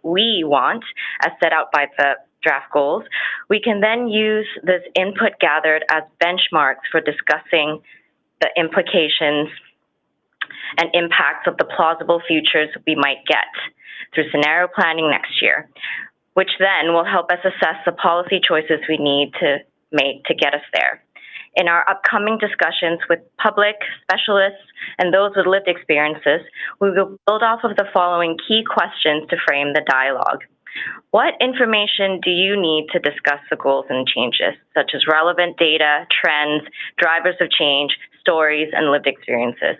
we want, as set out by the draft goals, we can then use this input gathered as benchmarks for discussing the implications and impacts of the plausible futures we might get through scenario planning next year, which then will help us assess the policy choices we need to make to get us there. In our upcoming discussions with public, specialists, and those with lived experiences, we will build off of the following key questions to frame the dialogue. What information do you need to discuss the goals and changes, such as relevant data, trends, drivers of change, stories, and lived experiences?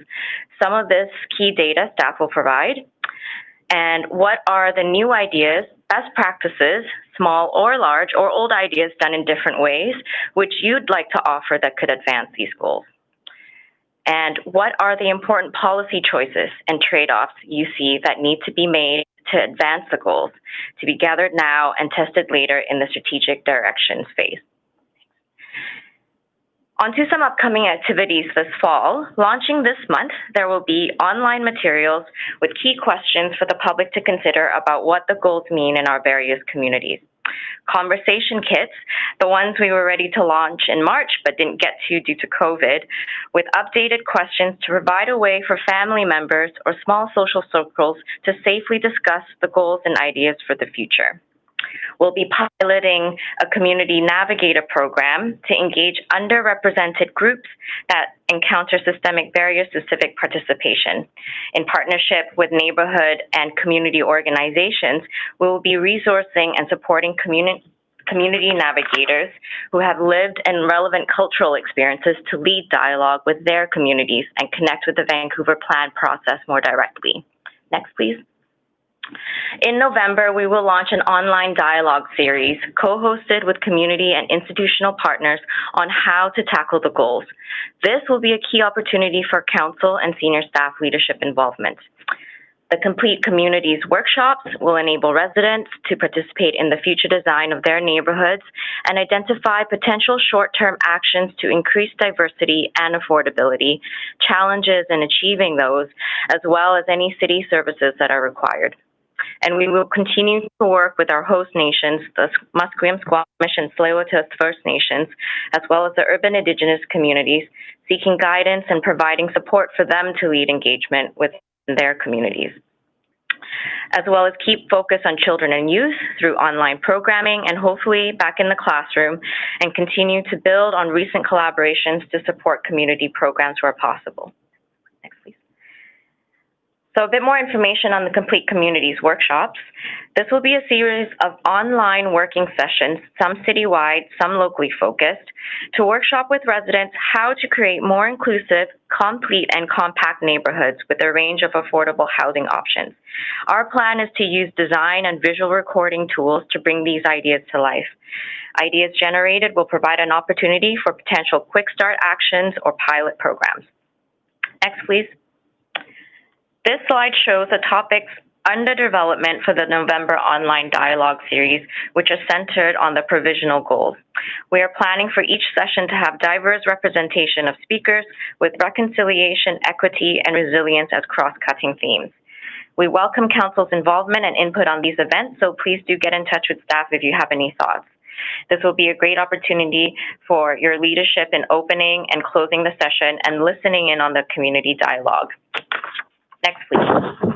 Some of this key data staff will provide. And what are the new ideas, best practices, small or large, or old ideas done in different ways, which you'd like to offer that could advance these goals? And what are the important policy choices and trade-offs you see that need to be made to advance the goals, to be gathered now and tested later in the strategic directions phase. On to some upcoming activities this fall. Launching this month, there will be online materials with key questions for the public to consider about what the goals mean in our various communities. Conversation kits, the ones we were ready to launch in March but didn't get to due to COVID, with updated questions to provide a way for family members or small social circles to safely discuss the goals and ideas for the future. We'll be piloting a community navigator program to engage underrepresented groups that encounter systemic barriers to civic participation. In partnership with neighborhood and community organizations, we will be resourcing and supporting community navigators who have lived and relevant cultural experiences to lead dialogue with their communities and connect with the Vancouver Plan process more directly. Next, please. In November, we will launch an online dialogue series co-hosted with community and institutional partners on how to tackle the goals. This will be a key opportunity for council and senior staff leadership involvement. The Complete Communities workshops will enable residents to participate in the future design of their neighborhoods and identify potential short-term actions to increase diversity and affordability, challenges in achieving those, as well as any city services that are required. And we will continue to work with our host nations, the Musqueam, Squamish, and Tsleil-Waututh First Nations, as well as the urban Indigenous communities, seeking guidance and providing support for them to lead engagement with their communities, as well as keep focus on children and youth through online programming and hopefully back in the classroom, and continue to build on recent collaborations to support community programs where possible. Next, please. So a bit more information on the Complete Communities workshops. This will be a series of online working sessions, some citywide, some locally focused, to workshop with residents how to create more inclusive, complete, and compact neighborhoods with a range of affordable housing options. Our plan is to use design and visual recording tools to bring these ideas to life. Ideas generated will provide an opportunity for potential quick start actions or pilot programs. Next, please. This slide shows the topics under development for the November online dialogue series, which are centered on the provisional goals. We are planning for each session to have diverse representation of speakers with reconciliation, equity, and resilience as cross-cutting themes. We welcome Council's involvement and input on these events, so please do get in touch with staff if you have any thoughts. This will be a great opportunity for your leadership in opening and closing the session and listening in on the community dialogue. Next, please.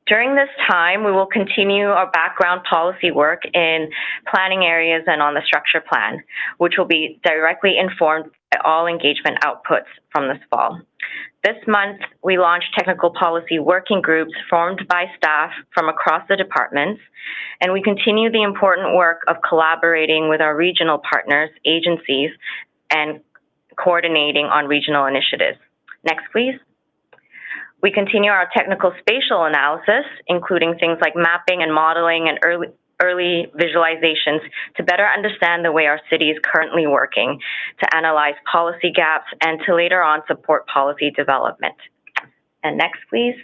During this time, we will continue our background policy work in planning areas and on the structure plan, which will be directly informed by all engagement outputs from this fall. This month, we launched technical policy working groups formed by staff from across the departments, and we continue the important work of collaborating with our regional partners, agencies, and coordinating on regional initiatives. Next, please. We continue our technical spatial analysis, including things like mapping and modeling and early visualizations to better understand the way our city is currently working, to analyze policy gaps, and to later on support policy development. And next, please.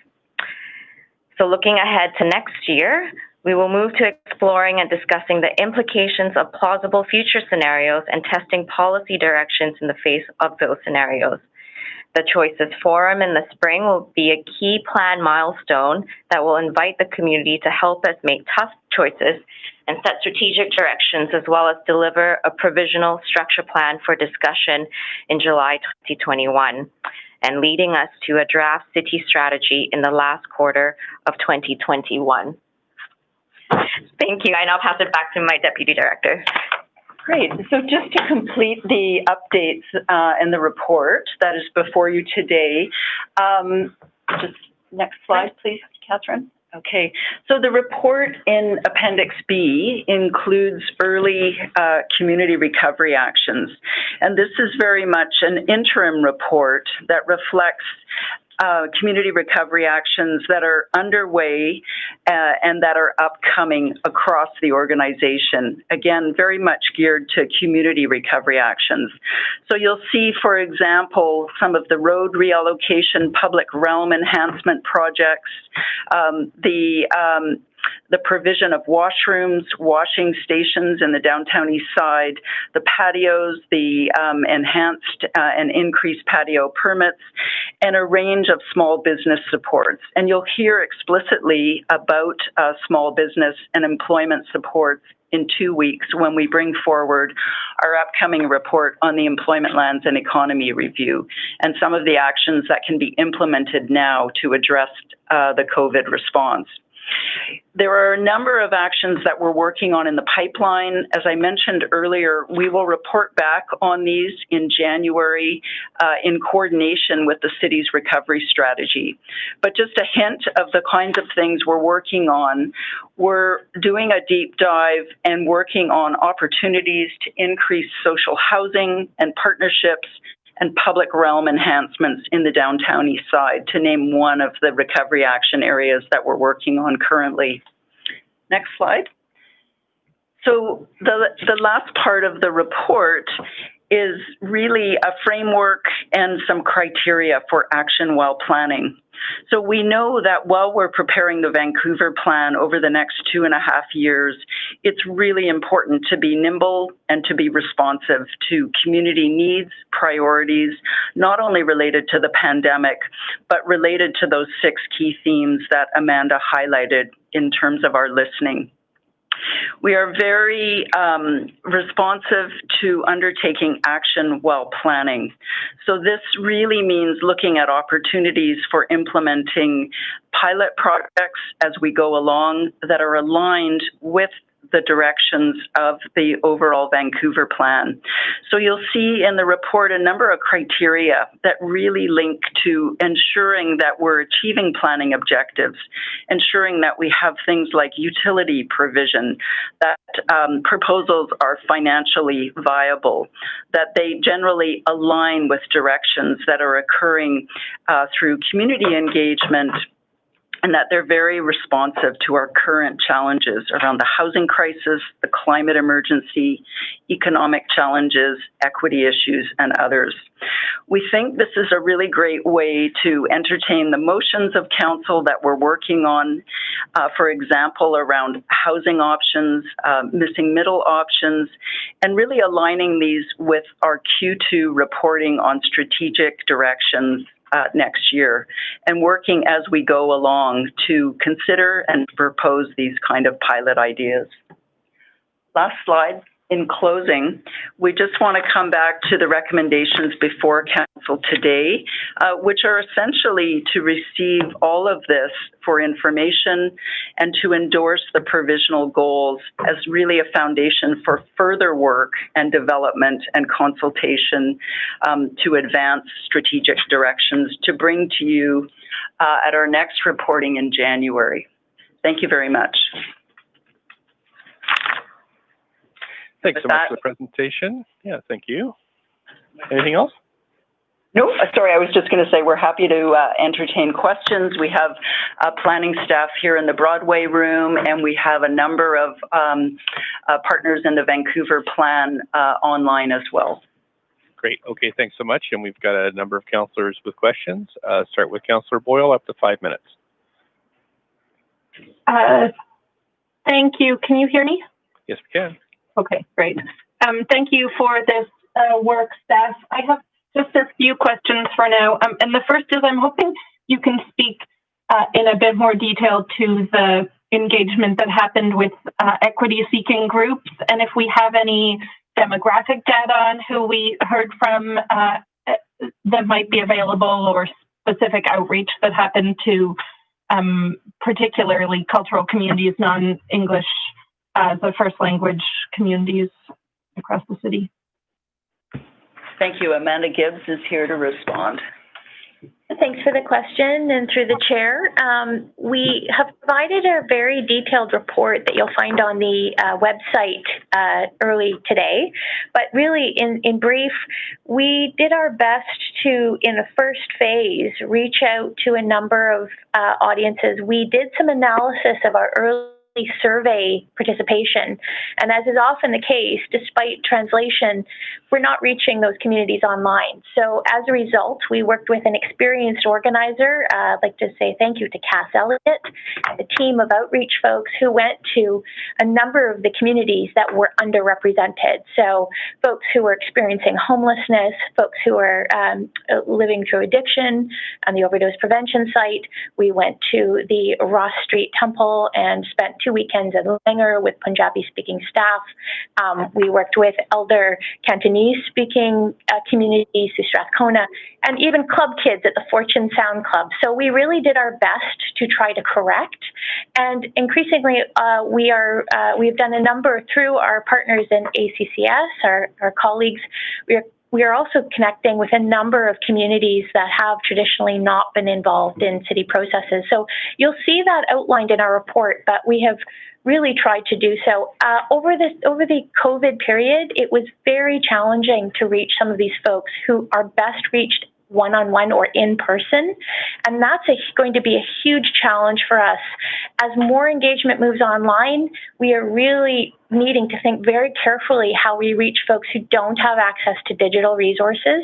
So looking ahead to next year, we will move to exploring and discussing the implications of plausible future scenarios and testing policy directions in the face of those scenarios. The Choices Forum in the spring will be a key plan milestone that will invite the community to help us make tough choices and set strategic directions, as well as deliver a provisional structure plan for discussion in July 2021, and leading us to a draft city strategy in the last quarter of 2021. Thank you. I now pass it back to my Deputy Director. Great. So just to complete the updates and the report that is before you today, just next slide, please, Catherine. Okay. So the report in Appendix B includes early community recovery actions. And this is very much an interim report that reflects community recovery actions that are underway and that are upcoming across the organization. Again, very much geared to community recovery actions. So you'll see, for example, some of the road reallocation, public realm enhancement projects, the provision of washrooms, washing stations in the downtown east side, the patios, the enhanced and increased patio permits, and a range of small business supports. And you'll hear explicitly about small business and employment supports in 2 weeks when we bring forward our upcoming report on the Employment Lands and Economy Review and some of the actions that can be implemented now to address the COVID response. There are a number of actions that we're working on in the pipeline. As I mentioned earlier, we will report back on these in January in coordination with the city's recovery strategy. But just a hint of the kinds of things we're working on. We're doing a deep dive and working on opportunities to increase social housing and partnerships and public realm enhancements in the downtown east side, to name one of the recovery action areas that we're working on currently. Next slide. So the last part of the report is really a framework and some criteria for action while planning. So we know that while we're preparing the Vancouver plan over the next 2.5 years, it's really important to be nimble and to be responsive to community needs, priorities, not only related to the pandemic, but related to those 6 key themes that Amanda highlighted in terms of our listening. We are very responsive to undertaking action while planning. So this really means looking at opportunities for implementing pilot projects as we go along that are aligned with the directions of the overall Vancouver plan. So you'll see in the report a number of criteria that really link to ensuring that we're achieving planning objectives, ensuring that we have things like utility provision, that proposals are financially viable, that they generally align with directions that are occurring through community engagement, and that they're very responsive to our current challenges around the housing crisis, the climate emergency, economic challenges, equity issues, and others. We think this is a really great way to entertain the motions of council that we're working on, for example, around housing options, missing middle options, and really aligning these with our Q2 reporting on strategic directions next year, and working as we go along to consider and propose these kind of pilot ideas. Last slide. In closing, we just want to come back to the recommendations before council today, which are essentially to receive all of this for information and to endorse the provisional goals as really a foundation for further work and development and consultation to advance strategic directions to bring to you at our next reporting in January. Thank you very much. Thanks so much for the presentation. Yeah, thank you. Anything else? No, sorry, I was just going to say we're happy to entertain questions. We have planning staff here in the Broadway room, and we have a number of partners in the Vancouver plan online as well. Great. Okay, thanks so much. And we've got a number of councillors with questions. Start with Councillor Boyle, up to 5 minutes. Thank you. Can you hear me? Yes, we can. Okay, great. Thank you for this work, staff. I have just a few questions for now. And the first is I'm hoping you can speak in a bit more detail to the engagement that happened with equity-seeking groups, and if we have any demographic data on who we heard from that might be available, or specific outreach that happened to particularly cultural communities, non-English as a first language communities across the city. Thank you. Amanda Gibbs is here to respond. Thanks for the question, and through the chair. We have provided a very detailed report that you'll find on the website early today. But really, in brief, we did our best to, in the first phase, reach out to a number of audiences. We did some analysis of our early survey participation. And as is often the case, despite translation, we're not reaching those communities online. So as a result, we worked with an experienced organizer. I'd like to say thank you to Cass Elliott and a team of outreach folks who went to a number of the communities that were underrepresented. So folks who were experiencing homelessness, folks who are living through addiction on the overdose prevention site. We went to the Ross Street Temple and spent 2 weekends in Langer with Punjabi-speaking staff. We worked with elder Cantonese-speaking communities through Strathcona, and even club kids at the Fortune Sound Club. So we really did our best to try to correct. And increasingly, we've done a number through our partners in ACCS, our colleagues. We are also connecting with a number of communities that have traditionally not been involved in city processes. So you'll see that outlined in our report, but we have really tried to do so. Over the COVID period, it was very challenging to reach some of these folks who are best reached one-on-one or in person. And that's going to be a huge challenge for us. As more engagement moves online, we are really needing to think very carefully how we reach folks who don't have access to digital resources.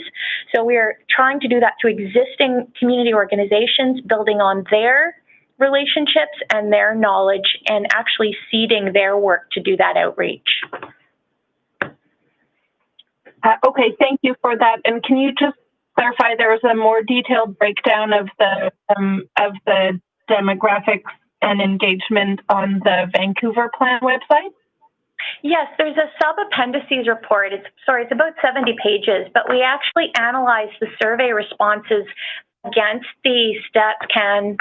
So we are trying to do that through existing community organizations, building on their relationships and their knowledge, and actually seeding their work to do that outreach. Okay, thank you for that. And can you just clarify, there was a more detailed breakdown of the demographics and engagement on the Vancouver Plan website? Yes, there's a sub-appendices report. It's about 70 pages, but we actually analyzed the survey responses against the StatsCan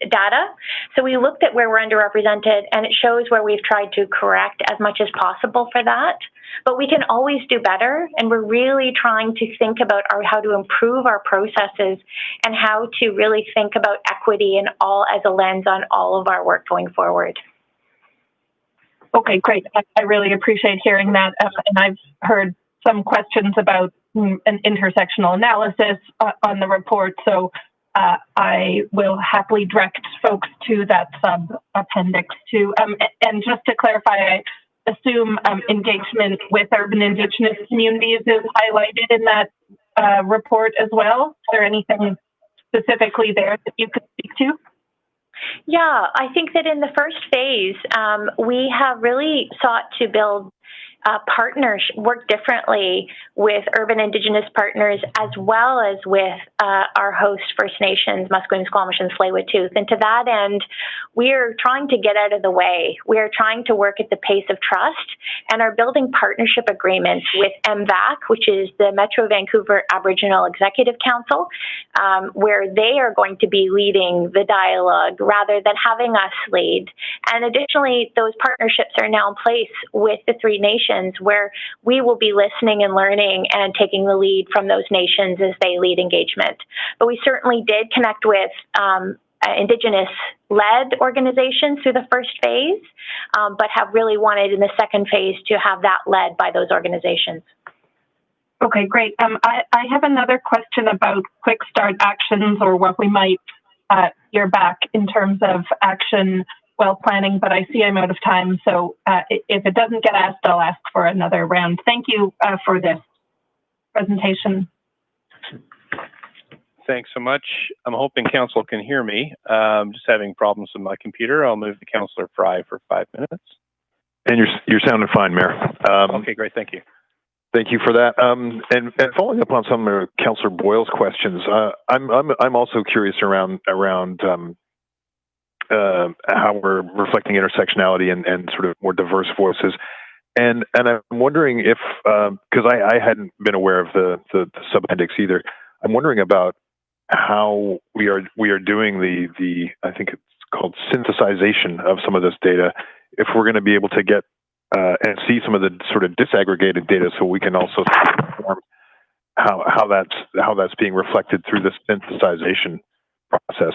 data. So we looked at where we're underrepresented, and it shows where we've tried to correct as much as possible for that. But we can always do better, and we're really trying to think about how to improve our processes and how to really think about equity and all as a lens on all of our work going forward. Okay, great. I really appreciate hearing that. And I've heard some questions about an intersectional analysis on the report. So I will happily direct folks to that sub-appendix too. And just to clarify, I assume engagement with urban Indigenous communities is highlighted in that report as well. Is there anything specifically there that you could speak to? Yeah, I think that in the first phase, we have really sought to build partners, work differently with urban Indigenous partners, as well as with our host First Nations, Musqueam, Squamish, and Tsleil-Waututh. And to that end, we are trying to get out of the way. We are trying to work at the pace of trust and are building partnership agreements with MVAC, which is the Metro Vancouver Aboriginal Executive Council, where they are going to be leading the dialogue rather than having us lead. And additionally, those partnerships are now in place with the three nations, where we will be listening and learning and taking the lead from those nations as they lead engagement. But we certainly did connect with Indigenous-led organizations through the first phase, but have really wanted in the second phase to have that led by those organizations. Okay, great. I have another question about quick start actions, or what we might hear back in terms of action well planning, but I see I'm out of time. So if it doesn't get asked, I'll ask for another round. Thank you for this presentation. Thanks so much. I'm hoping council can hear me. Just having problems with my computer. I'll move to Councillor Fry for 5 minutes. And you're sounding fine, Mayor. Okay, great. Thank you. Thank you for that. And following up on some of Councillor Boyle's questions, I'm also curious around how we're reflecting intersectionality and sort of more diverse voices. And I'm wondering if, because I hadn't been aware of the sub-appendix either, I'm wondering about how we are doing the I think it's called synthesization of some of this data, if we're going to be able to get and see some of the sort of disaggregated data, so we can also inform how that's being reflected through the synthesization process.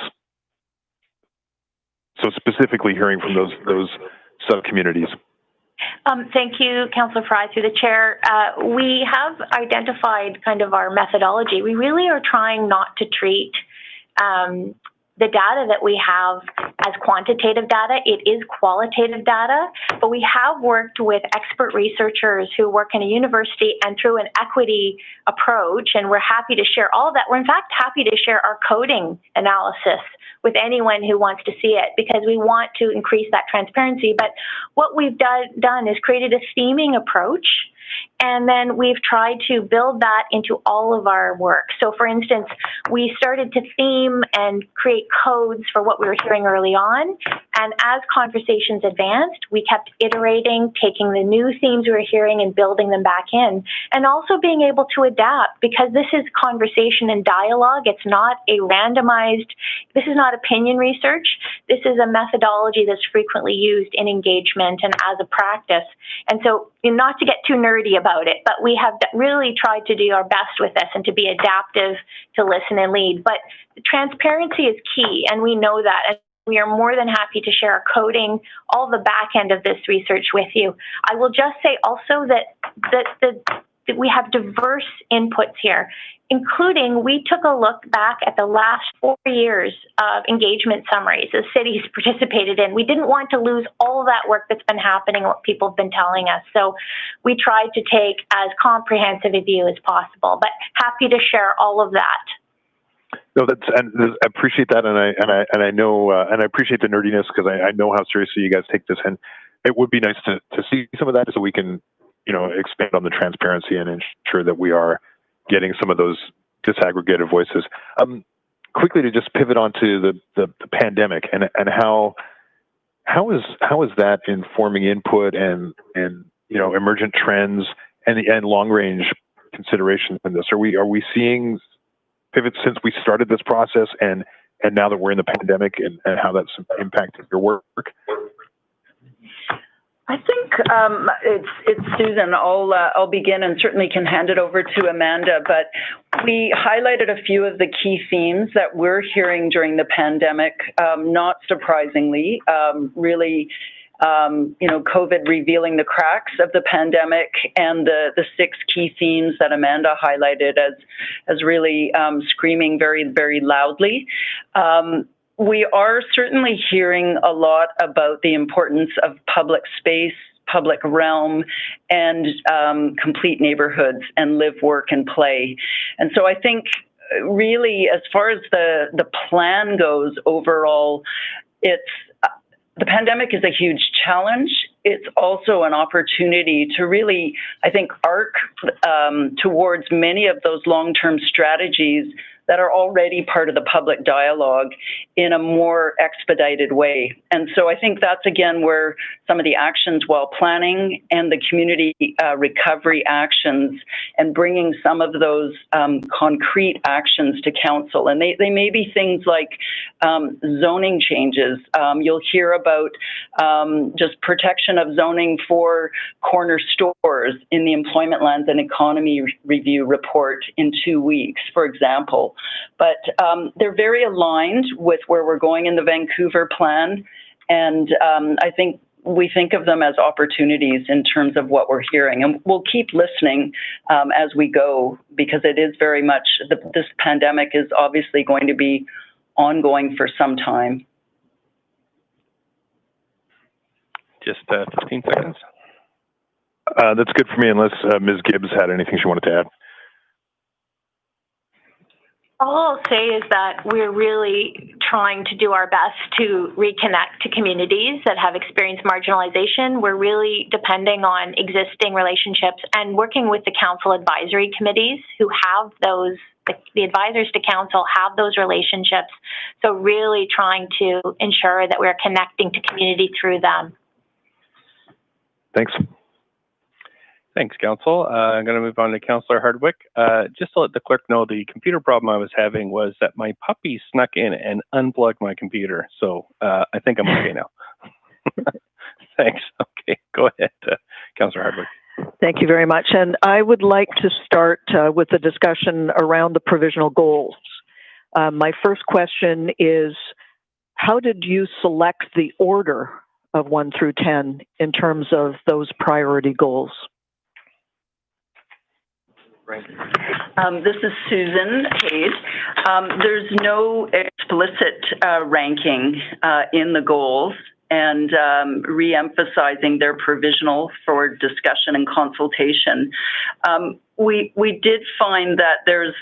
So specifically hearing from those sub-communities. Thank you, Councillor Fry, through the chair. We have identified kind of our methodology. We really are trying not to treat the data that we have as quantitative data. It is qualitative data, but we have worked with expert researchers who work in a university and through an equity approach, and we're happy to share all of that. We're in fact happy to share our coding analysis with anyone who wants to see it, because we want to increase that transparency. But what we've done is created a theming approach, and then we've tried to build that into all of our work. So for instance, we started to theme and create codes for what we were hearing early on. And as conversations advanced, we kept iterating, taking the new themes we were hearing and building them back in, and also being able to adapt, because this is conversation and dialogue. It's not a randomized, this is not opinion research. This is a methodology that's frequently used in engagement and as a practice. And so, not to get too nerdy about it, but we have really tried to do our best with this and to be adaptive, to listen and lead. But transparency is key, and we know that. And we are more than happy to share our coding, all the back end of this research with you. I will just say also that we have diverse inputs here, including we took a look back at the last 4 years of engagement summaries the cities participated in. We didn't want to lose all that work that's been happening, what people have been telling us. So we tried to take as comprehensive a view as possible, but happy to share all of that. No, I appreciate that, and I know, and I appreciate the nerdiness, because I know how seriously you guys take this, and it would be nice to see some of that so we can, expand on the transparency and ensure that we are getting some of those disaggregated voices. Quickly, to just pivot onto the pandemic and how is that informing input and emergent trends and long range considerations in this? Are we seeing pivots since we started this process and now that we're in the pandemic, and how that's impacted your work? I think it's Susan. I'll begin and certainly can hand it over to Amanda. But we highlighted a few of the key themes that we're hearing during the pandemic. Not surprisingly, really, COVID revealing the cracks of the pandemic, and the 6 key themes that Amanda highlighted as really screaming very, very loudly. We are certainly hearing a lot about the importance of public space, public realm, and complete neighborhoods, and live, work, and play. And so I think really, as far as the plan goes overall, the pandemic is a huge challenge. It's also an opportunity to really, I think, arc towards many of those long-term strategies that are already part of the public dialogue in a more expedited way. And so I think that's, again, where some of the actions while planning and the community recovery actions and bringing some of those concrete actions to council. And they may be things like zoning changes. You'll hear about just protection of zoning for corner stores in the Employment Lands and Economy Review report in 2 weeks, for example. But they're very aligned with where we're going in the Vancouver plan. And I think we think of them as opportunities in terms of what we're hearing. And we'll keep listening as we go, because it is very much, this pandemic is obviously going to be ongoing for some time. Just 15 seconds. That's good for me, unless Ms. Gibbs had anything she wanted to add. All I'll say is that we're really trying to do our best to reconnect to communities that have experienced marginalization. We're really depending on existing relationships and working with the council advisory committees who have those, the advisors to council have those relationships. So really trying to ensure that we're connecting to community through them. Thanks. Thanks, Council. I'm going to move on to Councillor Hardwick. Just to let the clerk know, the computer problem I was having was that my puppy snuck in and unplugged my computer. So I think I'm okay now. Thanks. Okay, go ahead, Councillor Hardwick. Thank you very much. And I would like to start with the discussion around the provisional goals. My first question is, how did you select the order of 1 through 10 in terms of those priority goals? This is Susan Hayes. There's no explicit ranking in the goals, and re-emphasizing their provisional for discussion and consultation. We did find that there's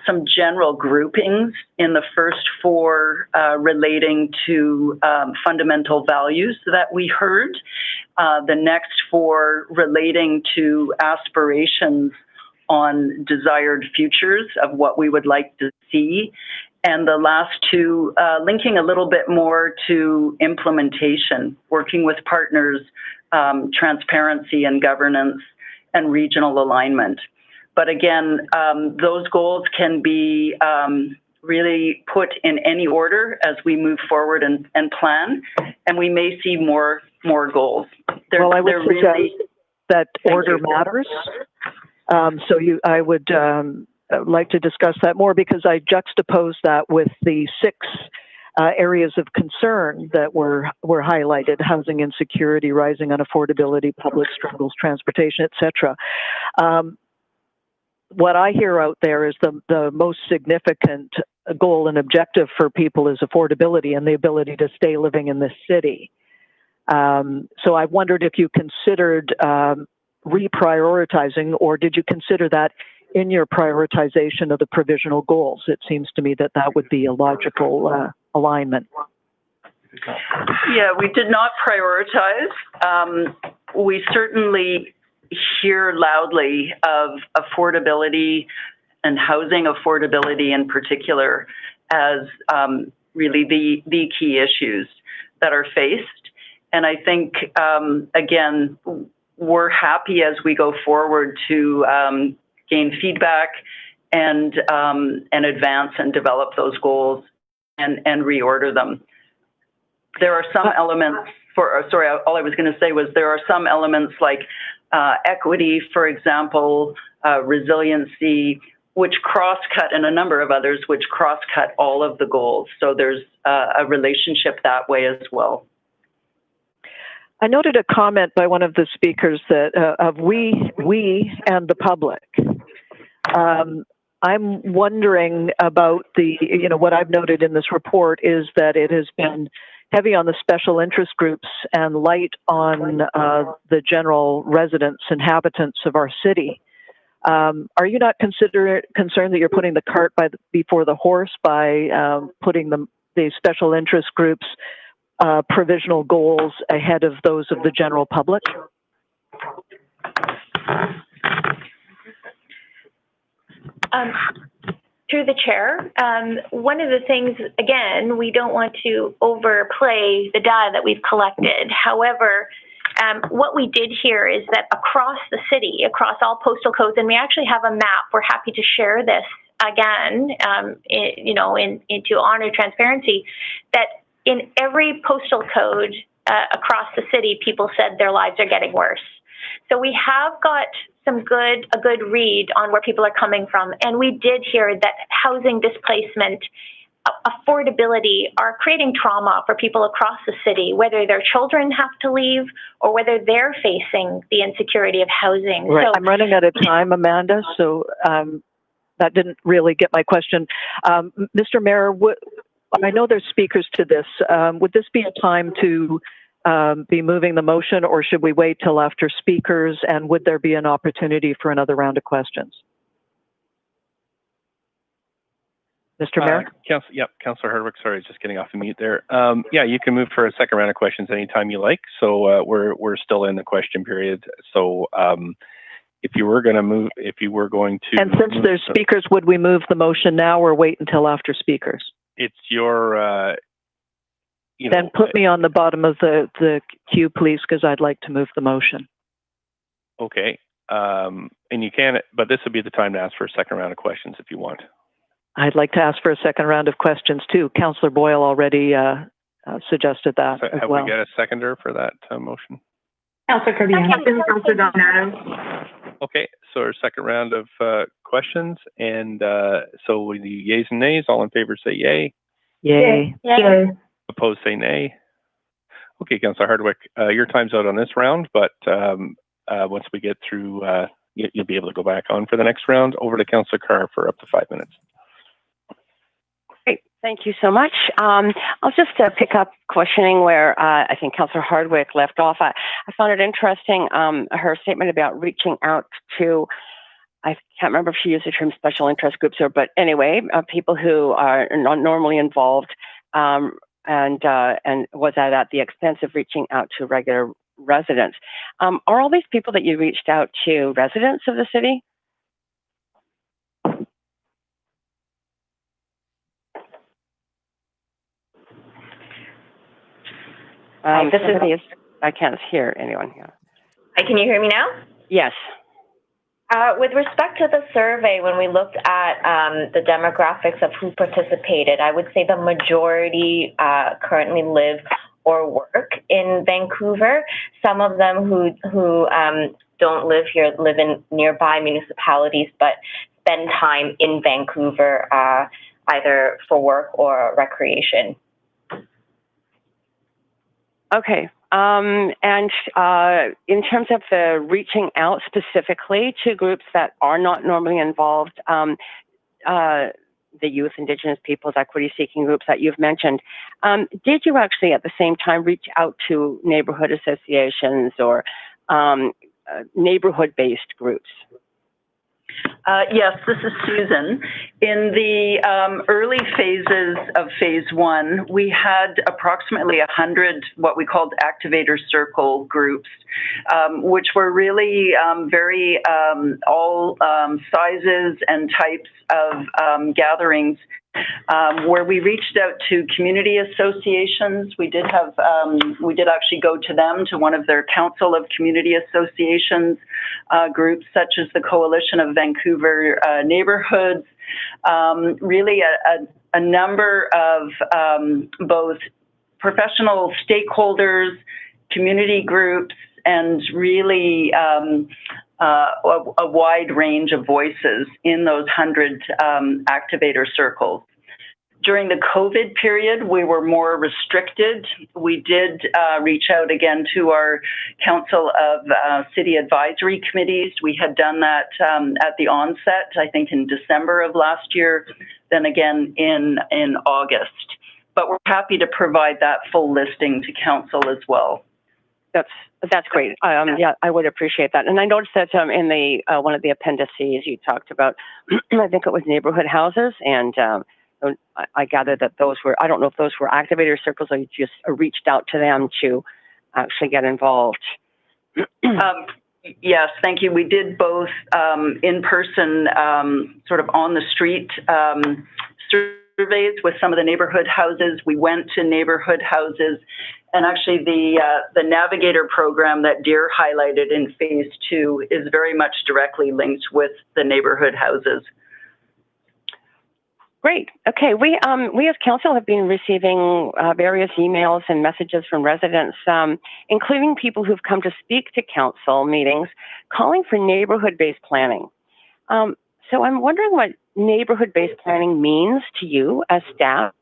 some general groupings in the first 4 relating to fundamental values that we heard. The next 4 relating to aspirations on desired futures of what we would like to see. And the last 2 linking a little bit more to implementation, working with partners, transparency and governance, and regional alignment. But again, those goals can be really put in any order as we move forward and plan, and we may see more goals. Well, I would suggest that order matters. I would like to discuss that more, because I juxtapose that with the 6 areas of concern that were highlighted: housing insecurity, rising unaffordability, public struggles, transportation, etc. What I hear out there is the most significant goal and objective for people is affordability and the ability to stay living in this city. So I wondered if you considered reprioritizing, or did you consider that in your prioritization of the provisional goals? It seems to me that that would be a logical alignment. Yeah, we did not prioritize. We certainly hear loudly of affordability and housing affordability in particular as really the key issues that are faced. And I think, again, we're happy as we go forward to gain feedback and advance and develop those goals and reorder them. There are some elements all I was going to say was there are some elements like equity, for example, resiliency, which cross-cut, and a number of others which cross-cut all of the goals. So there's a relationship that way as well. I noted a comment by one of the speakers that of we and the public. I'm wondering about what I've noted in this report is that it has been heavy on the special interest groups and light on the general residents, inhabitants of our city. Are you not concerned that you're putting the cart before the horse by putting the special interest groups' provisional goals ahead of those of the general public? Through the chair, one of the things, again, we don't want to overplay the data that we've collected. However, what we did here is that across the city, across all postal codes, and we actually have a map, we're happy to share this again, to honor transparency, that in every postal code across the city, people said their lives are getting worse. So we have got a good read on where people are coming from. And we did hear that housing displacement, affordability are creating trauma for people across the city, whether their children have to leave or whether they're facing the insecurity of housing. Right. So, I'm running out of time, Amanda, so that didn't really get my question. Mr. Mayor, I know there's speakers to this. Would this be a time to be moving the motion, or should we wait till after speakers? And would there be an opportunity for another round of questions? Mr. Mayor? Councillor Hardwick, sorry, just getting off the mute there. You can move for a second round of questions anytime you like. So we're still in the question period. So if you were going to... And since there's speakers, would we move the motion now or wait until after speakers? It's your... Then put me on the bottom of the queue, please, because I'd like to move the motion. Okay. And you can, but this would be the time to ask for a second round of questions if you want. I'd like to ask for a second round of questions, too. Councillor Boyle already suggested that as well. Have we got a seconder for that motion? Councillor Kirby Anderson, Councillor Donato. Okay, so our second round of questions, and so with the yeas and nays, all in favor say yay. Yay. Yay. Opposed say nay. Okay, Councillor Hardwick, your time's out on this round, but once we get through, you'll be able to go back on for the next round. Over to Councillor Carr for up to 5 minutes. Great, thank you so much. I'll just pick up questioning where I think Councillor Hardwick left off. I found it interesting, her statement about reaching out to, I can't remember if she used the term special interest groups, but anyway, people who are not normally involved, and was that at the expense of reaching out to regular residents? Are all these people that you reached out to residents of the city? I can't hear anyone here. Hi, can you hear me now? Yes. With respect to the survey, when we looked at the demographics of who participated, I would say the majority currently live or work in Vancouver. Some of them who don't live here live in nearby municipalities, but spend time in Vancouver either for work or recreation. Okay. And in terms of the reaching out specifically to groups that are not normally involved, the youth, Indigenous peoples, equity-seeking groups that you've mentioned, did you actually at the same time reach out to neighborhood associations or neighborhood-based groups? Yes, this is Susan. In the early phases of phase one, we had approximately 100 what we called activator circle groups, which were really very all sizes and types of gatherings, where we reached out to community associations. We did actually go to them, to one of their Council of Community Associations groups, such as the Coalition of Vancouver Neighborhoods, really a number of both professional stakeholders, community groups, and really a wide range of voices in those 100 activator circles. During the COVID period, we were more restricted. We did reach out again to our Council of City Advisory Committees. We had done that at the onset, I think in December of last year, then again in August. But we're happy to provide that full listing to Council as well. That's great. Yeah, I would appreciate that. And I noticed that in the one of the appendices you talked about, I think it was neighborhood houses, and I gather that those were, I don't know if those were activator circles or you just reached out to them to actually get involved. Yes, thank you. We did both in-person, sort of on the street surveys with some of the neighborhood houses. We went to neighborhood houses, and actually the Navigator program that Dear highlighted in phase 2 is very much directly linked with the neighborhood houses. Great. Okay, we as council have been receiving various emails and messages from residents, including people who've come to speak to council meetings, calling for neighborhood-based planning. So I'm wondering what neighborhood-based planning means to you as staff,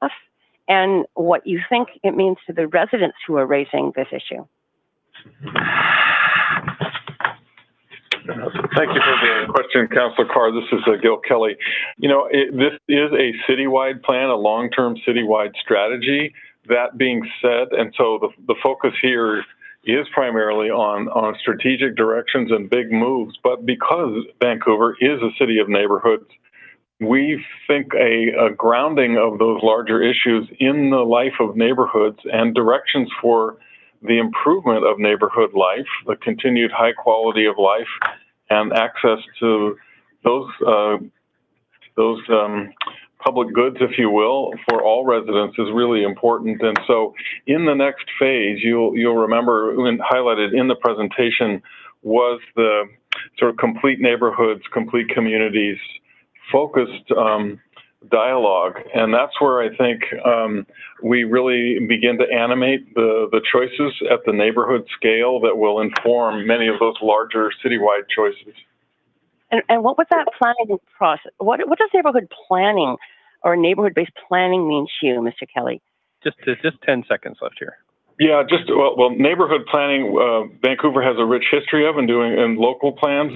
and what you think it means to the residents who are raising this issue. Thank you for the question, Councillor Carr. This is Gil Kelly. You know, this is a citywide plan, a long-term citywide strategy. That being said, and so the focus here is primarily on strategic directions and big moves, but because Vancouver is a city of neighborhoods, we think a grounding of those larger issues in the life of neighborhoods and directions for the improvement of neighborhood life, the continued high quality of life, and access to those public goods, if you will, for all residents is really important. And so in the next phase, you'll remember, and highlighted in the presentation, was the sort of complete neighborhoods, complete communities, focused dialogue. And that's where I think we really begin to animate the choices at the neighborhood scale that will inform many of those larger citywide choices. And what was that planning process? What does neighborhood planning or neighborhood-based planning mean to you, Mr. Kelly? Just 10 seconds left here. Yeah, well, neighborhood planning, Vancouver has a rich history of in local plans.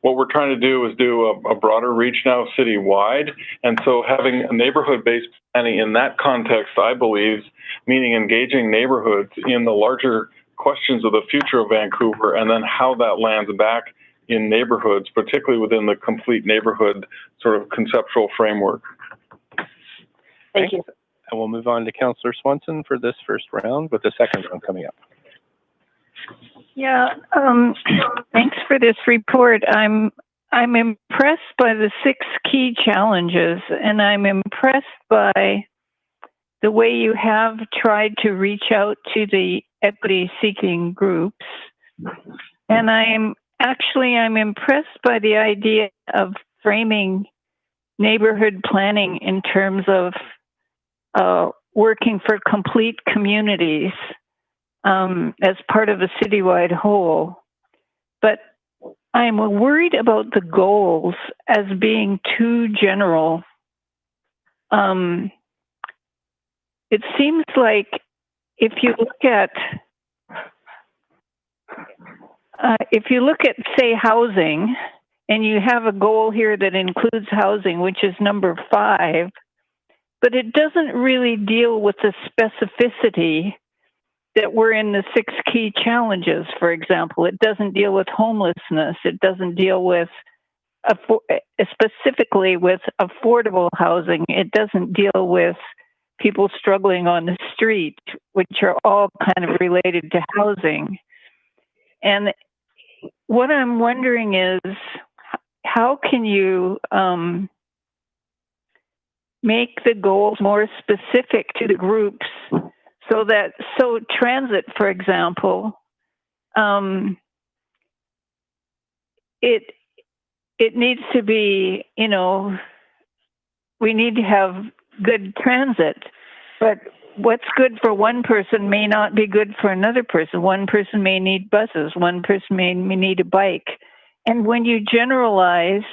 What we're trying to do is do a broader reach now citywide. And so having a neighborhood-based planning in that context, I believe, meaning engaging neighborhoods in the larger questions of the future of Vancouver and then how that lands back in neighborhoods, particularly within the complete neighborhood sort of conceptual framework. Thank you. And we'll move on to Councillor Swanson for this first round, with the second round coming up. Yeah, thanks for this report. I'm impressed by the 6 key challenges, and I'm impressed by the way you have tried to reach out to the equity-seeking groups. And I'm impressed by the idea of framing neighborhood planning in terms of working for complete communities as part of a citywide whole. But I'm worried about the goals as being too general. It seems like if you look at say housing, and you have a goal here that includes housing, which is number 5, but it doesn't really deal with the specificity that were in the 6 key challenges, for example. It doesn't deal with homelessness. It doesn't deal with specifically with affordable housing. It doesn't deal with people struggling on the street, which are all kind of related to housing. And what I'm wondering is, how can you make the goals more specific to the groups so transit, for example, it needs to be, we need to have good transit, but what's good for one person may not be good for another person. One person may need buses, one person may need a bike. And when you generalize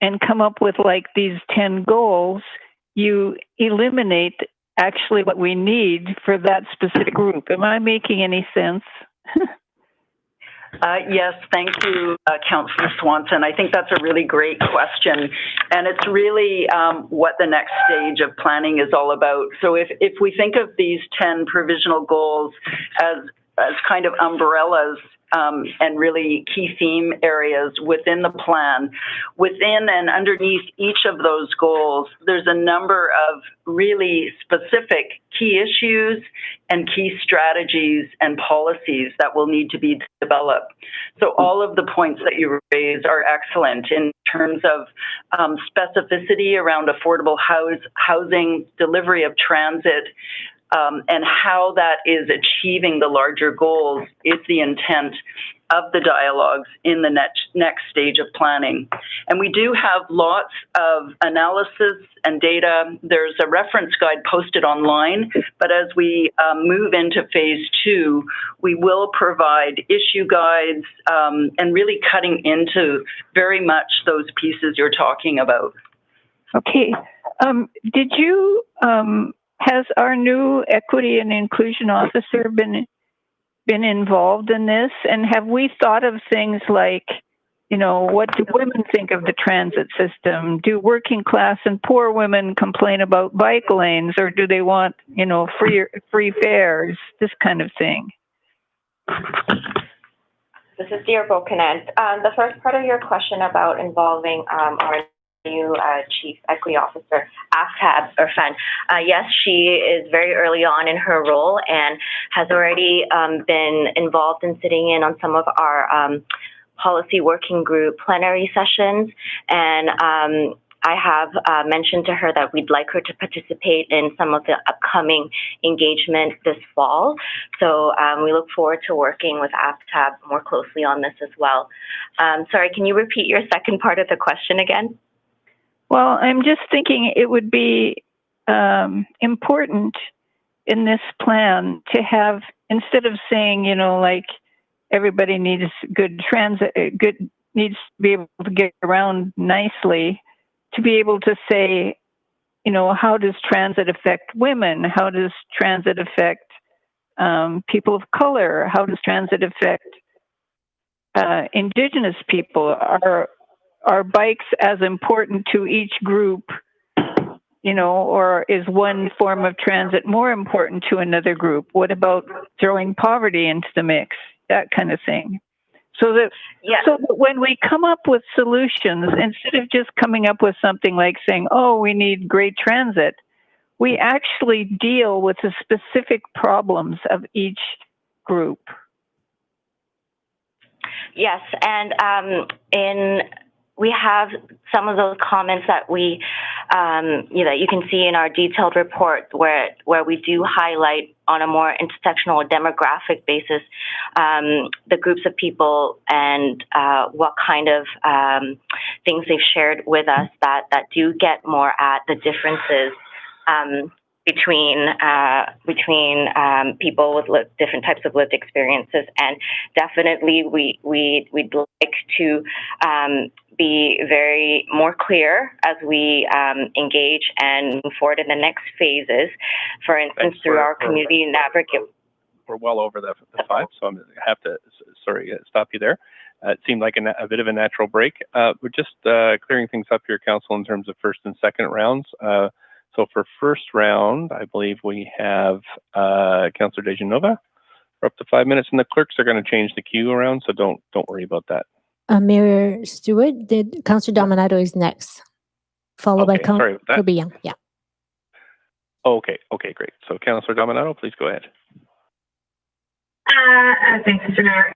and come up with like these 10 goals, you eliminate actually what we need for that specific group. Am I making any sense? Yes, thank you, Councillor Swanson. I think that's a really great question, and it's really what the next stage of planning is all about. So if we think of these 10 provisional goals as kind of umbrellas and really key theme areas within the plan, within and underneath each of those goals, there's a number of really specific key issues and key strategies and policies that will need to be developed. So all of the points that you raise are excellent in terms of specificity around affordable housing, delivery of transit, and how that is achieving the larger goals is the intent of the dialogues in the next stage of planning. And we do have lots of analysis and data. There's a reference guide posted online, but as we move into phase 2, we will provide issue guides and really cutting into very much those pieces you're talking about. Okay. Did you... has our new equity and inclusion officer been involved in this? And have we thought of things like, what do women think of the transit system? Do working class and poor women complain about bike lanes, or do they want, free fares, this kind of thing? This is Dear Bokanen. The first part of your question about involving our new Chief Equity Officer, Aftab Irfan. Yes, she is very early on in her role and has already been involved in sitting in on some of our policy working group plenary sessions. And I have mentioned to her that we'd like her to participate in some of the upcoming engagement this fall. So we look forward to working with Aftab more closely on this as well. Sorry, can you repeat your second part of the question again? Well, I'm just thinking it would be important in this plan to have, instead of saying, you know, like everybody needs good transit, needs to be able to get around nicely, to be able to say, you know, how does transit affect women? How does transit affect people of color? How does transit affect Indigenous people? Are bikes as important to each group, you know, or is one form of transit more important to another group? What about throwing poverty into the mix? That kind of thing. So that when we come up with solutions, instead of just coming up with something like saying, oh, we need great transit, we actually deal with the specific problems of each group. Yes, and we have some of those comments that we, you can see in our detailed report where we do highlight on a more intersectional demographic basis the groups of people and what kind of things they've shared with us that do get more at the differences between people with different types of lived experiences. And definitely we'd like to be very more clear as we engage and move forward in the next phases. For instance, through our community and advocate. We're well over the 5, so I'm going to have to, stop you there. It seemed like a bit of a natural break. We're just clearing things up here, Council, in terms of first and second rounds. So for first round, I believe we have Councillor Dejanova for up to 5 minutes, and the clerks are going to change the queue around, so don't worry about that. Mayor Stewart, Councillor Dominato is next, followed by Councillor Young. Yeah. Okay, great. So Councillor Dominato, please go ahead. Thanks, Mr. Mayor.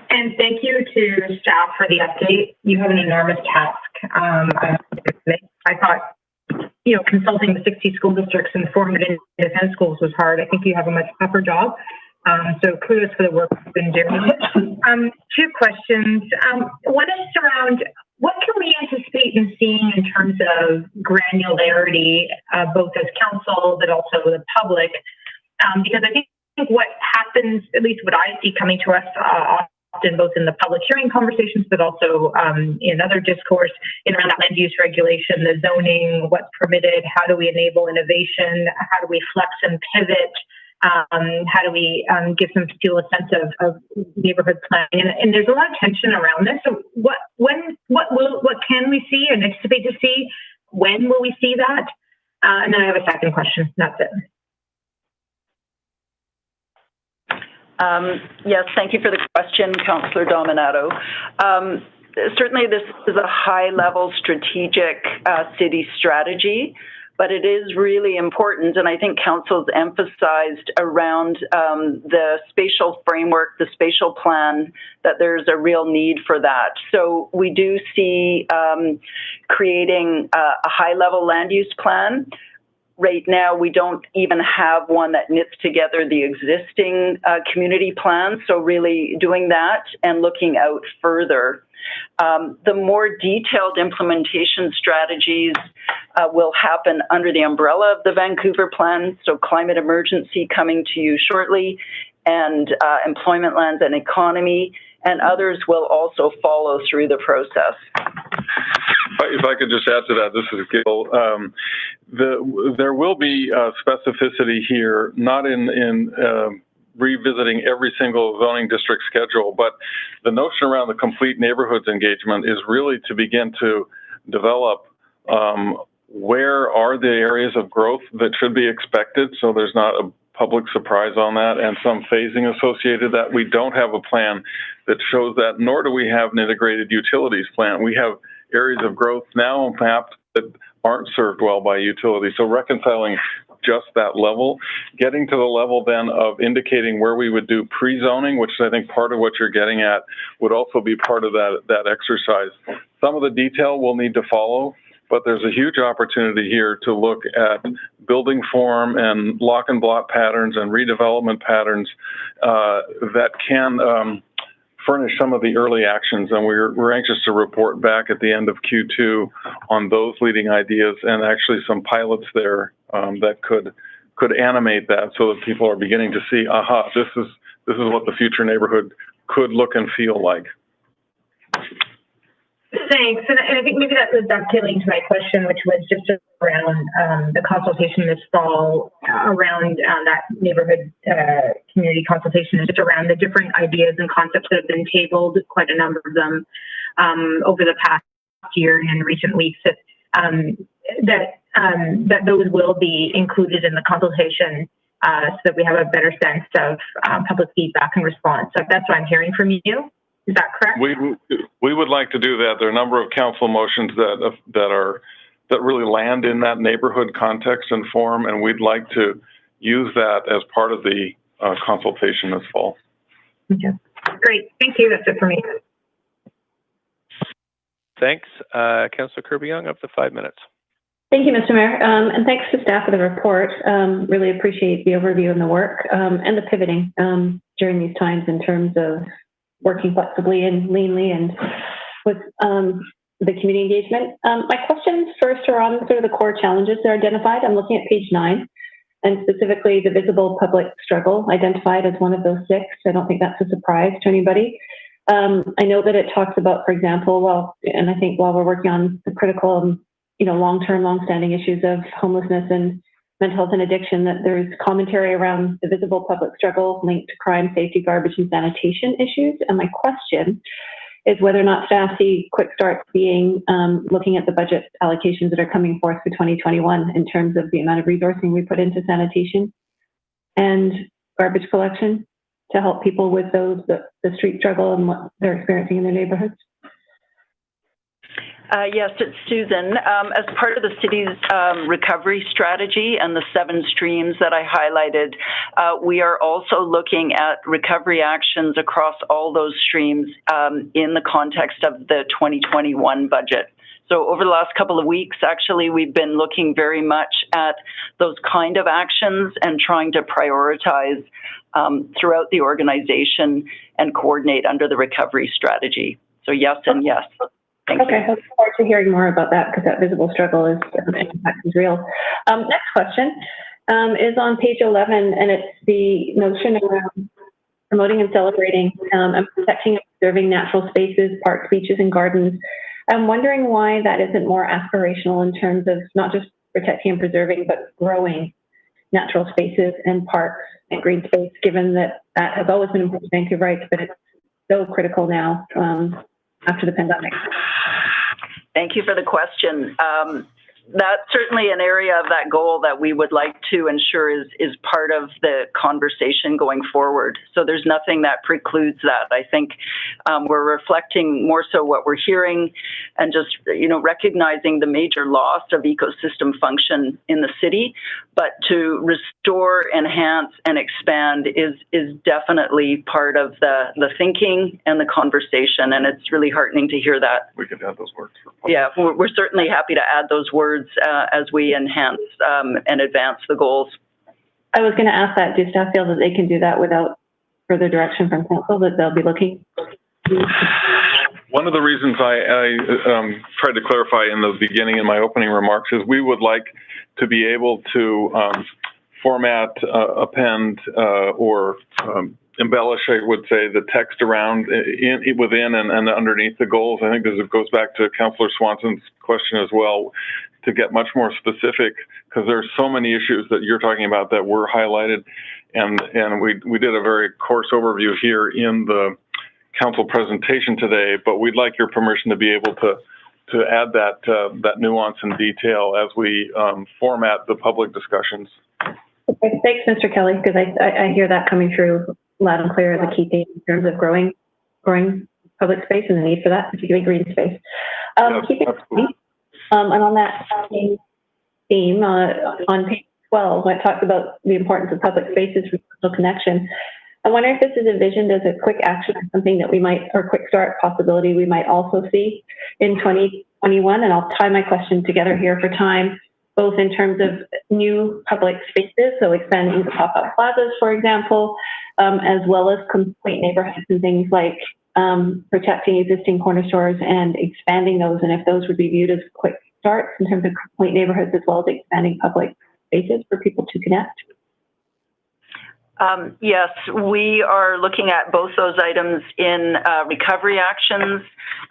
And thank you to staff for the update. You have an enormous task. I thought, consulting the 60 school districts and 400 independent schools was hard. I think you have a much tougher job. So kudos for the work you've been doing. 2 questions. One is around what can we anticipate in seeing in terms of granularity, both as council, but also the public? Because I think what happens, at least what I see coming to us often, both in the public hearing conversations, but also in other discourse around that land use regulation, the zoning, what's permitted, how do we enable innovation, how do we flex and pivot, how do we give some people a sense of neighborhood planning, and there's a lot of tension around this. So what can we see and anticipate to see? When will we see that? And then I have a second question. That's it. Yes, thank you for the question, Councillor Dominato. Certainly this is a high-level strategic city strategy, but it is really important, and I think Council's emphasized around the spatial framework, the spatial plan, that there's a real need for that. So we do see creating a high-level land use plan. Right now, we don't even have one that knits together the existing community plan. So really doing that and looking out further. The more detailed implementation strategies will happen under the umbrella of the Vancouver plan. So climate emergency coming to you shortly, and employment, lands and economy, and others will also follow through the process. If I could just add to that, this is Gil. There will be specificity here, not in revisiting every single zoning district schedule, but the notion around the complete neighborhoods engagement is really to begin to develop where are the areas of growth that should be expected, so there's not a public surprise on that, and some phasing associated that. We don't have a plan that shows that, nor do we have an integrated utilities plan. We have areas of growth now mapped that aren't served well by utilities. So reconciling just that level, getting to the level then of indicating where we would do pre-zoning, which I think part of what you're getting at would also be part of that exercise. Some of the detail we'll need to follow, but there's a huge opportunity here to look at building form and lock and block patterns and redevelopment patterns that can furnish some of the early actions, and we're anxious to report back at the end of Q2 on those leading ideas and actually some pilots there that could animate that, so that people are beginning to see, aha, this is what the future neighborhood could look and feel like. Thanks. And I think maybe that was dovetailing to my question, which was just around the consultation this fall around that neighborhood community consultation, and just around the different ideas and concepts that have been tabled, quite a number of them over the past year and in recent weeks, that those will be included in the consultation so that we have a better sense of public feedback and response. So that's what I'm hearing from you. Is that correct? We would like to do that. There are a number of council motions that really land in that neighborhood context and form, and we'd like to use that as part of the consultation this fall. Okay. Great. Thank you. That's it for me. Thanks. Councillor Kirby-Yung, up to 5 minutes. Thank you, Mr. Mayor, and thanks to staff for the report. Really appreciate the overview and the work and the pivoting during these times in terms of working flexibly and leanly and with the community engagement. My questions first are on sort of the core challenges that are identified. I'm looking at page 9, and specifically the visible public struggle identified as one of those 6. I don't think that's a surprise to anybody. I know that it talks about, for example, and I think while we're working on the critical, long-term, long-standing issues of homelessness and mental health and addiction, that there's commentary around the visible public struggle linked to crime, safety, garbage, and sanitation issues. And my question is whether or not staff see quick starts being looking at the budget allocations that are coming forth for 2021 in terms of the amount of resourcing we put into sanitation and garbage collection to help people with the street struggle and what they're experiencing in their neighborhoods. Yes, it's Susan. As part of the city's recovery strategy and the 7 streams that I highlighted, we are also looking at recovery actions across all those streams in the context of the 2021 budget. So over the last couple of weeks, actually, we've been looking very much at those kind of actions and trying to prioritize throughout the organization and coordinate under the recovery strategy. So yes and yes. Thank you. I look forward to hearing more about that, because that visible struggle is real. Next question is on page 11, and it's the notion around promoting and celebrating and protecting and preserving natural spaces, parks, beaches, and gardens. I'm wondering why that isn't more aspirational in terms of not just protecting and preserving, but growing natural spaces and parks and green space, given that that has always been important to Vancouver rights, but it's so critical now after the pandemic. Thank you for the question. That's certainly an area of that goal that we would like to ensure is part of the conversation going forward. So there's nothing that precludes that. I think we're reflecting more so what we're hearing and just, recognizing the major loss of ecosystem function in the city. But to restore, enhance, and expand is definitely part of the thinking and the conversation. And it's really heartening to hear that. We could add those words. Yeah, we're certainly happy to add those words as we enhance and advance the goals. I was going to ask that. Do staff feel that they can do that without further direction from council, that they'll be looking? One of the reasons I tried to clarify in the beginning in my opening remarks is we would like to be able to format, append, or embellish, I would say, the text around within and underneath the goals. I think this goes back to Councillor Swanson's question as well, to get much more specific, because there's so many issues that you're talking about that were highlighted, and we did a very coarse overview here in the council presentation today, but we'd like your permission to be able to add that nuance and detail as we format the public discussions. Okay, thanks, Mr. Kelly, because I hear that coming through loud and clear as a key theme in terms of growing public space and the need for that, particularly green space. Keeping and on that same theme, on page 12, when it talks about the importance of public spaces for social connection, I wonder if this is envisioned as a quick action or something that we might, or quick start possibility we might also see in 2021. And I'll tie my question together here for time, both in terms of new public spaces, so expanding the pop-up plazas, for example, as well as complete neighborhoods and things like protecting existing corner stores and expanding those, and if those would be viewed as quick starts in terms of complete neighborhoods as well as expanding public spaces for people to connect? Yes, we are looking at both those items in recovery actions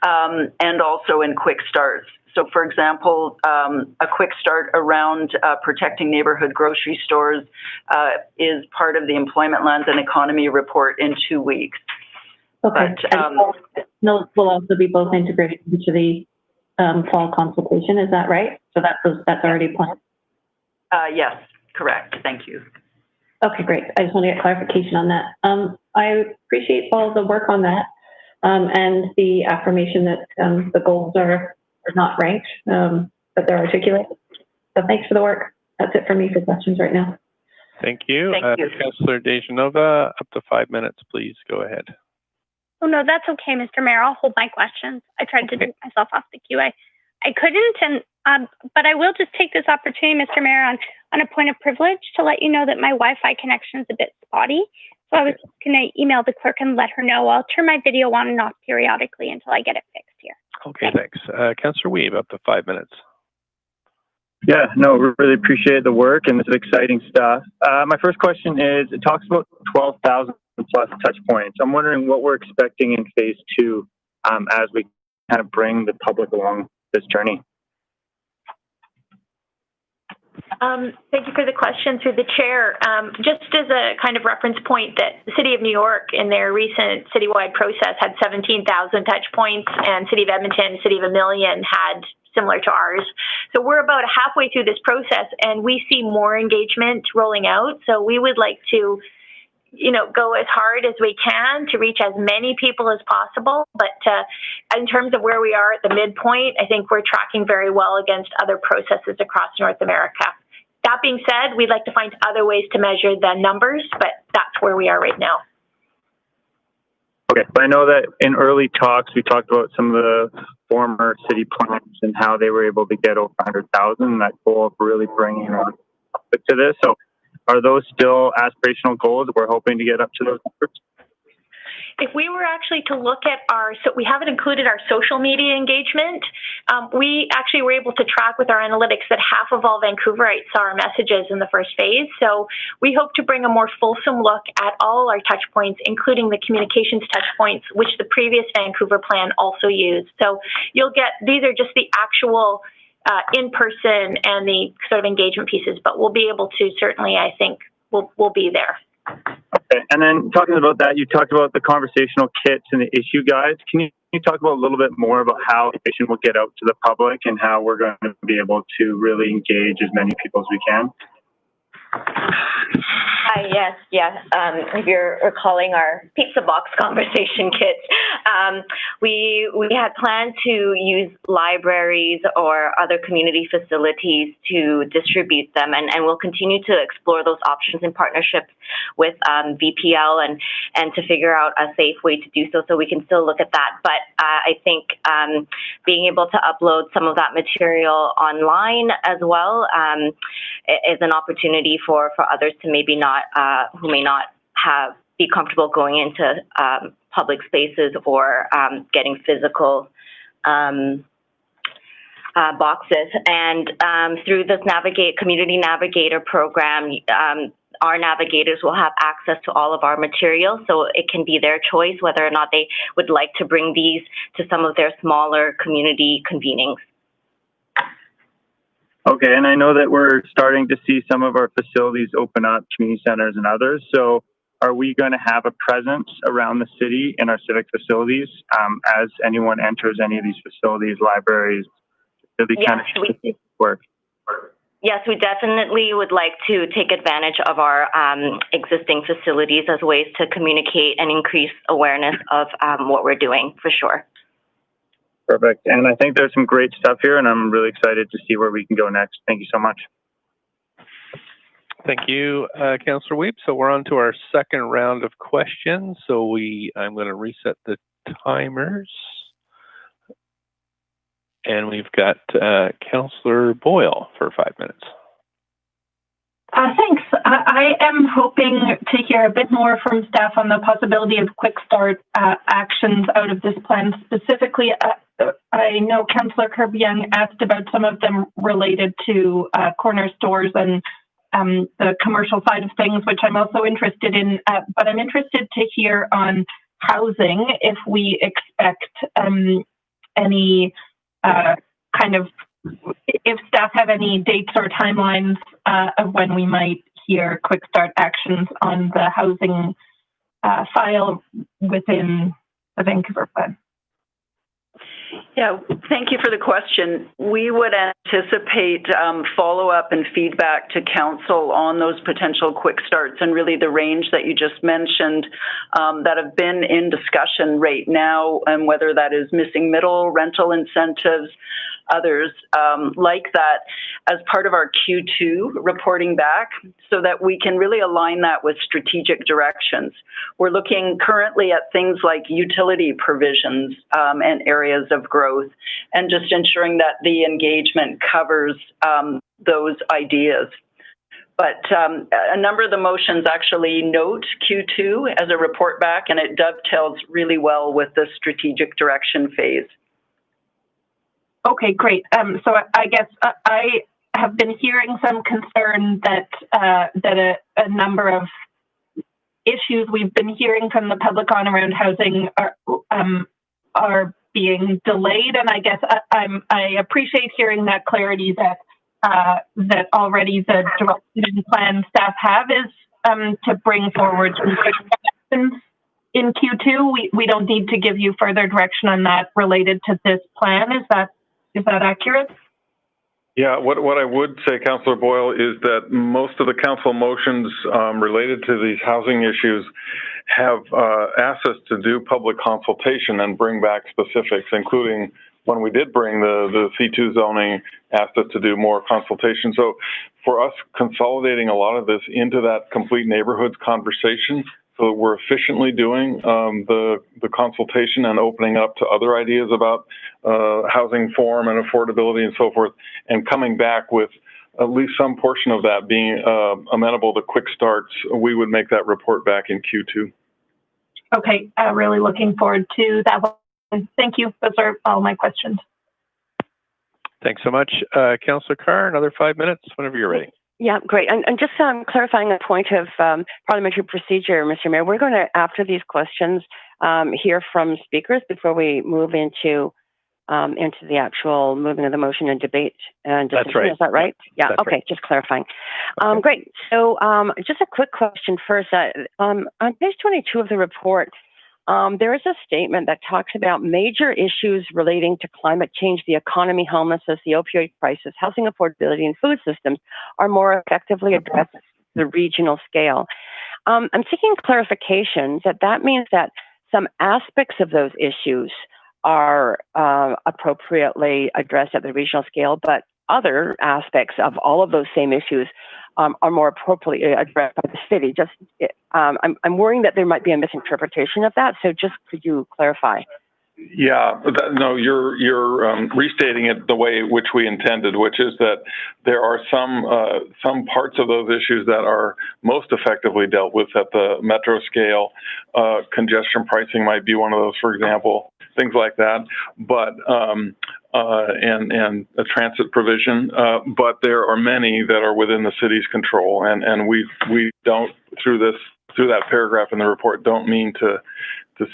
and also in quick starts. So, for example, a quick start around protecting neighborhood grocery stores is part of the Employment, Lands and Economy report in 2 weeks. Okay. But, those will also be both integrated into the fall consultation, is that right? So that's already planned? Yes, correct. Thank you. Okay, great. I just want to get clarification on that. I appreciate all the work on that and the affirmation that the goals are not ranked, but they're articulated. So thanks for the work. That's it for me for questions right now. Thank you. Thank you. Councillor Dejanova, up to 5 minutes, please. Go ahead. Oh, no, that's okay, Mr. Mayor. I'll hold my questions. I tried to take myself off the queue. I couldn't, but I will just take this opportunity, Mr. Mayor, on a point of privilege to let you know that my Wi-Fi connection is a bit spotty. So I was going to email the clerk and let her know. I'll turn my video on and off periodically until I get it fixed here. Okay, thanks. Councillor Weeb, up to 5 minutes. Yeah, no, we really appreciate the work and this is exciting stuff. My first question is, it talks about 12,000 plus touch points. I'm wondering what we're expecting in phase 2 as we kind of bring the public along this journey. Thank you for the question through the chair. Just as a kind of reference point, that the City of New York in their recent citywide process had 17,000 touch points, and City of Edmonton, City of a Million had similar to ours. So we're about halfway through this process and we see more engagement rolling out. So we would like to, go as hard as we can to reach as many people as possible. But in terms of where we are at the midpoint, I think we're tracking very well against other processes across North America. That being said, we'd like to find other ways to measure the numbers, but that's where we are right now. Okay, but I know that in early talks, we talked about some of the former city plans and how they were able to get over 100,000, that goal of really bringing on to this. So are those still aspirational goals? We're hoping to get up to those numbers? If we were actually to look at so we haven't included our social media engagement. We actually were able to track with our analytics that half of all Vancouverites saw our messages in the first phase. So we hope to bring a more fulsome look at all our touch points, including the communications touch points, which the previous Vancouver plan also used. So these are just the actual in-person and the sort of engagement pieces, but we'll be able to certainly, I think, we'll be there. Okay, and then talking about that, you talked about the conversational kits and the issue guides. Can you talk about a little bit more about how information will get out to the public and how we're going to be able to really engage as many people as we can? Yes. If you're recalling our pizza box conversation kits, we had planned to use libraries or other community facilities to distribute them, and we'll continue to explore those options in partnership with VPL and to figure out a safe way to do so we can still look at that. But I think being able to upload some of that material online as well is an opportunity for others to maybe not, who may not be comfortable going into public spaces or getting physical boxes. And through this Community Navigator program, our navigators will have access to all of our materials, so it can be their choice whether or not they would like to bring these to some of their smaller community convenings. Okay, and I know that we're starting to see some of our facilities open up, community centers and others. So are we going to have a presence around the city in our civic facilities as anyone enters any of these facilities, libraries, really kind of work? Yes, we definitely would like to take advantage of our existing facilities as ways to communicate and increase awareness of what we're doing, for sure. Perfect. And I think there's some great stuff here, and I'm really excited to see where we can go next. Thank you so much. Thank you, Councillor Weep. So we're on to our second round of questions. So I'm going to reset the timers. And we've got Councillor Boyle for 5 minutes. Thanks. I am hoping to hear a bit more from staff on the possibility of quick start actions out of this plan. Specifically, I know Councillor Kirby-Yung asked about some of them related to corner stores and the commercial side of things, which I'm also interested in, but I'm interested to hear on housing, if we expect any kind of, if staff have any dates or timelines of when we might hear quick start actions on the housing file within the Vancouver plan. Yeah, thank you for the question. We would anticipate follow-up and feedback to council on those potential quick starts and really the range that you just mentioned that have been in discussion right now, and whether that is missing middle, rental incentives, others like that, as part of our Q2 reporting back, so that we can really align that with strategic directions. We're looking currently at things like utility provisions and areas of growth, and just ensuring that the engagement covers those ideas. But a number of the motions actually note Q2 as a report back, and it dovetails really well with the strategic direction phase. Okay, great. So I guess I have been hearing some concern that a number of issues we've been hearing from the public on around housing are being delayed, and I guess I appreciate hearing that clarity that that already the direction plan staff have is to bring forward some quick actions in Q2. We don't need to give you further direction on that related to this plan. Is that accurate? Yeah, what I would say, Councillor Boyle, is that most of the council motions related to these housing issues have asked us to do public consultation and bring back specifics, including when we did bring the C2 zoning, asked us to do more consultation. So for us, consolidating a lot of this into that complete neighborhoods conversation, so that we're efficiently doing the consultation and opening up to other ideas about housing form and affordability and so forth, and coming back with at least some portion of that being amenable to quick starts, we would make that report back in Q2. Okay, really looking forward to that one. Thank you. Those are all my questions. Thanks so much. Councillor Carr, another 5 minutes whenever you're ready. Yeah, great. And just clarifying a point of parliamentary procedure, Mr. Mayor, we're going to, after these questions, hear from speakers before we move into the actual moving of the motion and debate. And that's right. Is that right? Yeah. That's okay. Right. Just clarifying. Great. So just a quick question first. On page 22 of the report, there is a statement that talks about major issues relating to climate change, the economy, homelessness, the opioid crisis, housing affordability, and food systems are more effectively addressed at the regional scale. I'm seeking clarification that means that some aspects of those issues are appropriately addressed at the regional scale, but other aspects of all of those same issues are more appropriately addressed by the city. Just, I'm worrying that there might be a misinterpretation of that. So just could you clarify? Yeah, no, you're restating it the way which we intended, which is that there are some parts of those issues that are most effectively dealt with at the metro scale. Congestion pricing might be one of those, for example, things like that. But and a transit provision, but there are many that are within the city's control, and we don't through that paragraph in the report don't mean to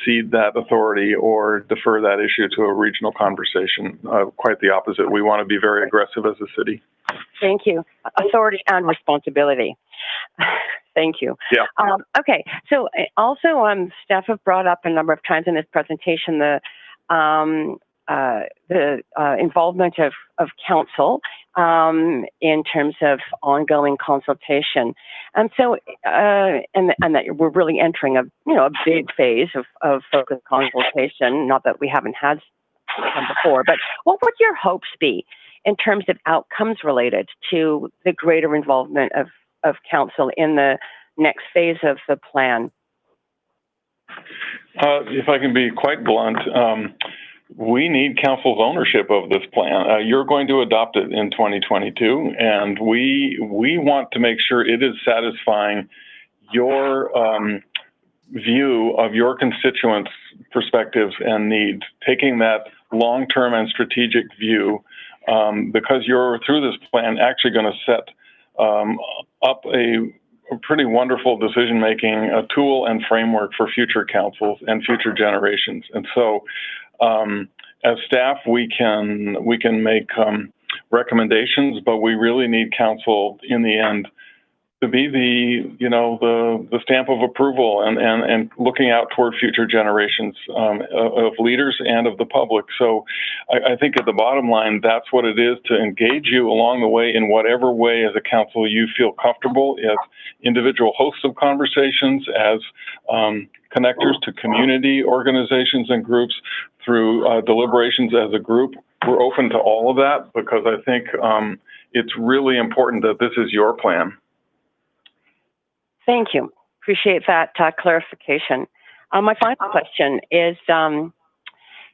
cede that authority or defer that issue to a regional conversation. Quite the opposite. We want to be very aggressive as a city. Thank you. Authority and responsibility. Thank you. Yeah. Okay. So also, staff have brought up a number of times in this presentation the involvement of council in terms of ongoing consultation, and so and that we're really entering a big phase of focused consultation. Not that we haven't had some before, but what would your hopes be in terms of outcomes related to the greater involvement of council in the next phase of the plan? If I can be quite blunt, we need council's ownership of this plan. You're going to adopt it in 2022, and we want to make sure it is satisfying your view of your constituents' perspectives and needs, taking that long-term and strategic view, because you're, through this plan, actually going to set up a pretty wonderful decision-making tool and framework for future councils and future generations. And so, as staff, we can make recommendations, but we really need council in the end to be the stamp of approval and looking out toward future generations of leaders and of the public. So I think at the bottom line, that's what it is, to engage you along the way in whatever way as a council you feel comfortable, as individual hosts of conversations, as connectors to community organizations and groups, through deliberations as a group. We're open to all of that, because I think it's really important that this is your plan. Thank you. Appreciate that clarification. My final question is, and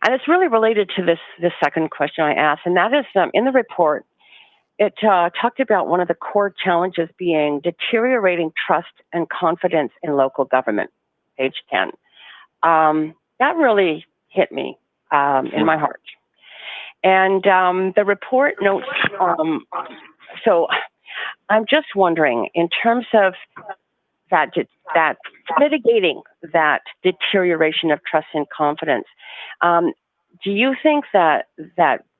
it's really related to this second question I asked, and that is, in the report, it talked about one of the core challenges being deteriorating trust and confidence in local government, page 10. That really hit me in my heart. And the report notes, so I'm just wondering, in terms of that mitigating that deterioration of trust and confidence, do you think that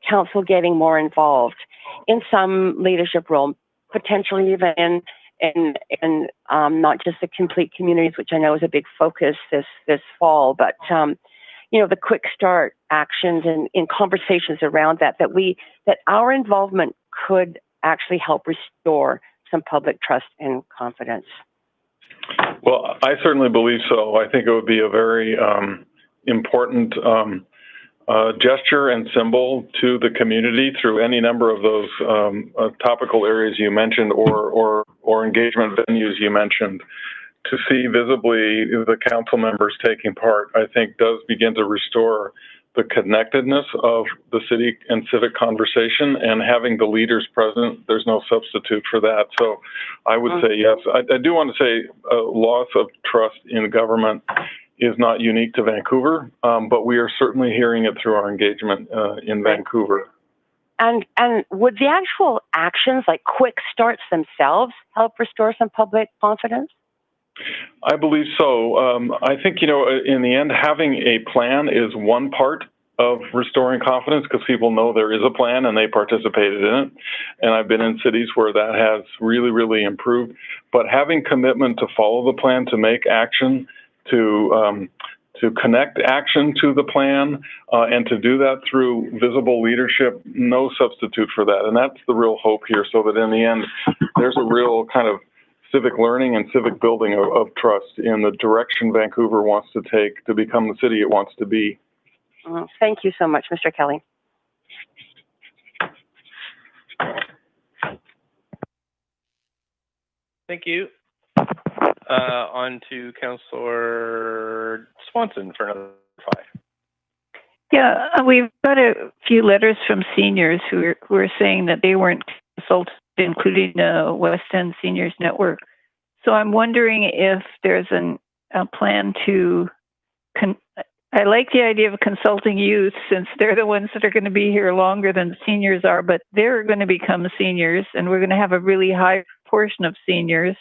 council getting more involved in some leadership role, potentially even in not just the complete communities, which I know is a big focus this fall, but the quick start actions and in conversations around that our involvement could actually help restore some public trust and confidence? Well, I certainly believe so. I think it would be a very important gesture and symbol to the community through any number of those topical areas you mentioned, or engagement venues you mentioned. To see visibly the council members taking part, I think, does begin to restore the connectedness of the city and civic conversation, and having the leaders present, there's no substitute for that. So I would say yes. I do want to say loss of trust in government is not unique to Vancouver, but we are certainly hearing it through our engagement in Vancouver. And would the actual actions, like quick starts themselves, help restore some public confidence? I believe so. I think, in the end, having a plan is one part of restoring confidence, because people know there is a plan and they participated in it. And I've been in cities where that has really, really improved. But having commitment to follow the plan, to make action, to connect action to the plan, and to do that through visible leadership, no substitute for that. And that's the real hope here, so that in the end, there's a real kind of civic learning and civic building of trust in the direction Vancouver wants to take to become the city it wants to be. Thank you so much, Mr. Kelly. Thank you. On to Councillor Swanson for another 5. Yeah, we've got a few letters from seniors who are saying that they weren't consulted, including the West End Seniors Network. So I'm wondering if there's a plan to, I like the idea of consulting youth, since they're the ones that are going to be here longer than the seniors are, but they're going to become seniors, and we're going to have a really high portion of seniors.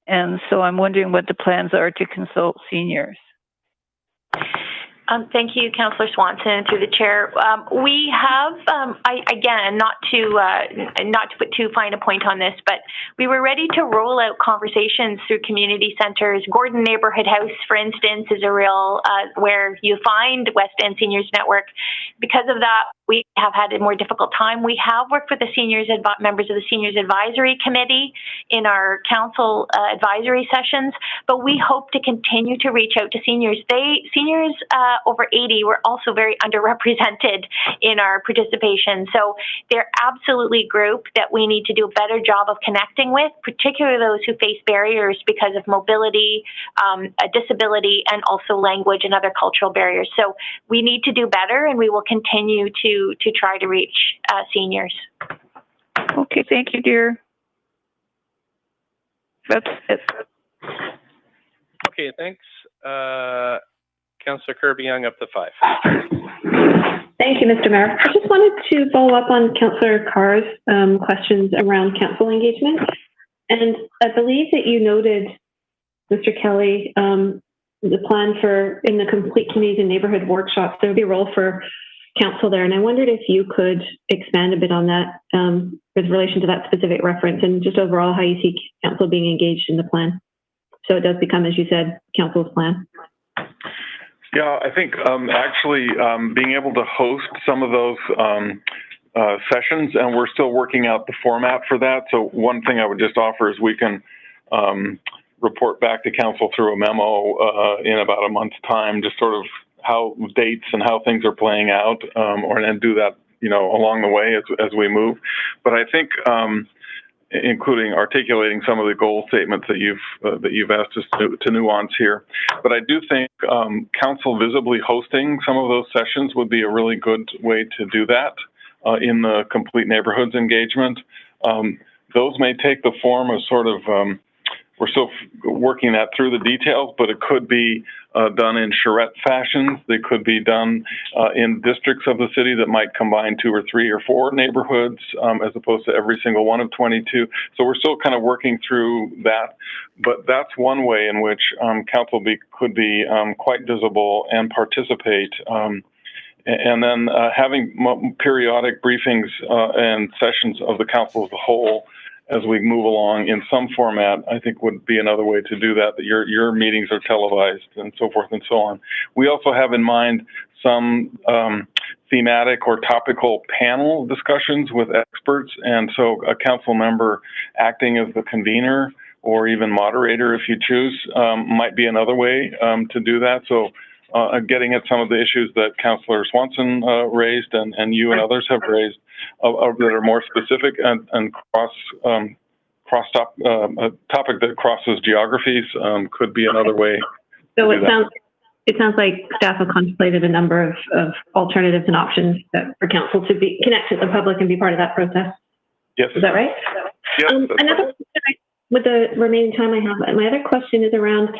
And so I'm wondering what the plans are to consult seniors. Thank you, Councillor Swanson, through the chair. We have, again, not to put too fine a point on this, but we were ready to roll out conversations through community centres. Gordon Neighbourhood House, for instance, is a real where you find West End Seniors Network. Because of that, we have had a more difficult time. We have worked with the members of the Seniors Advisory Committee in our council advisory sessions, but we hope to continue to reach out to seniors. Seniors over 80 were also very underrepresented in our participation. So they're absolutely a group that we need to do a better job of connecting with, particularly those who face barriers because of mobility, a disability, and also language and other cultural barriers. So we need to do better, and we will continue to try to reach seniors. Okay, thank you, dear. That's it. Okay, thanks. Councillor Kirby-Yung, up to 5. Thank you, Mr. Mayor. I just wanted to follow up on Councillor Carr's questions around council engagement. And I believe that you noted, Mr. Kelly, the plan for in the Complete Communities and Neighborhood workshops, there would be a role for council there. And I wondered if you could expand a bit on that with relation to that specific reference and just overall how you see council being engaged in the plan. So it does become, as you said, council's plan. Yeah, I think actually being able to host some of those sessions, and we're still working out the format for that. So one thing I would just offer is we can report back to council through a memo in about a month's time, just sort of how dates and how things are playing out, and do that, along the way as we move. But I think, including articulating some of the goal statements that you've asked us to nuance here. But I do think council visibly hosting some of those sessions would be a really good way to do that in the Complete Neighborhoods engagement. Those may take the form of sort of, we're still working that through the details, but it could be done in charrette fashions. They could be done in districts of the city that might combine 2 or 3 or 4 neighborhoods as opposed to every single one of 22. So we're still kind of working through that. But that's one way in which council could be quite visible and participate. And then having periodic briefings and sessions of the council as a whole as we move along in some format, I think would be another way to do that your meetings are televised and so forth and so on. We also have in mind some thematic or topical panel discussions with experts. And so a council member acting as the convener or even moderator, if you choose, might be another way to do that. So getting at some of the issues that Councillor Swanson raised and you and others have raised that are more specific and a topic that crosses geographies could be another way. So it sounds like staff have contemplated a number of alternatives and options for council to be connected to the public and be part of that process. Yes. Is that right? Yes. With the remaining time I have, my other question is around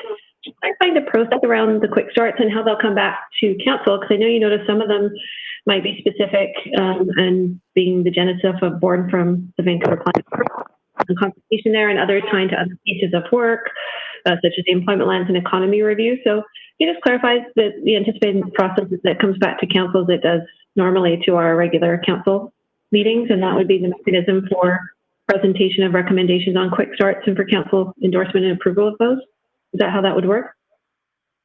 clarifying the process around the quick starts and how they'll come back to council, because I know you noticed some of them might be specific and being the genesis of born from the Vancouver Climate and consultation there, and others tying to other pieces of work, such as the employment lands and economy review. So can you just clarify the anticipated process that comes back to council as it does normally to our regular council meetings, and that would be the mechanism for presentation of recommendations on quick starts and for council endorsement and approval of those? Is that how that would work?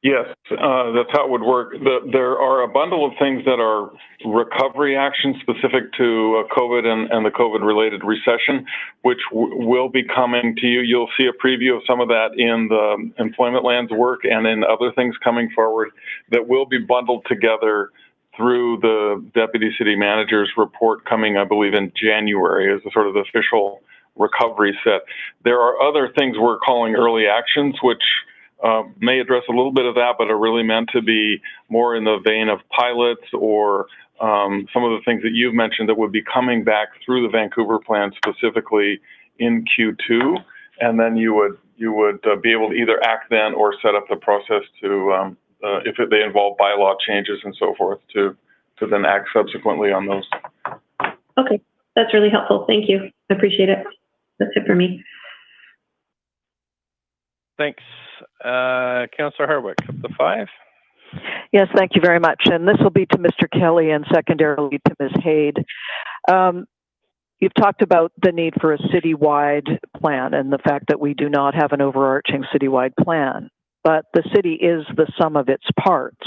Yes, that's how it would work. There are a bundle of things that are recovery actions specific to COVID and the COVID-related recession, which will be coming to you. You'll see a preview of some of that in the employment lands work and in other things coming forward that will be bundled together through the Deputy City Manager's report coming, I believe, in January as a sort of the official recovery set. There are other things we're calling early actions, which may address a little bit of that, but are really meant to be more in the vein of pilots or some of the things that you've mentioned that would be coming back through the Vancouver plan specifically in Q2. And then you would be able to either act then or set up the process to, if they involve bylaw changes and so forth, to then act subsequently on those. Okay, that's really helpful. Thank you. I appreciate it. That's it for me. Thanks. Councillor Hardwick, up to 5. Yes, thank you very much. And this will be to Mr. Kelly and secondarily to Ms. Haid. You've talked about the need for a citywide plan and the fact that we do not have an overarching citywide plan. But the city is the sum of its parts.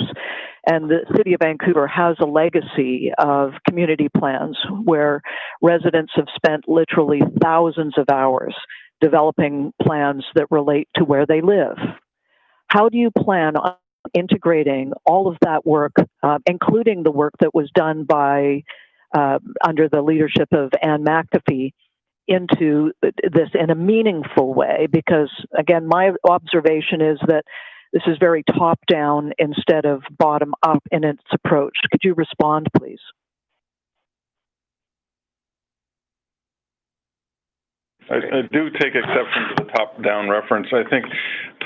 And the city of Vancouver has a legacy of community plans where residents have spent literally thousands of hours developing plans that relate to where they live. How do you plan on integrating all of that work, including the work that was done by under the leadership of Anne McAfee, into this in a meaningful way. Because again, my observation is that this is very top-down instead of bottom-up in its approach. Could you respond, please? I do take exception to the top-down reference. I think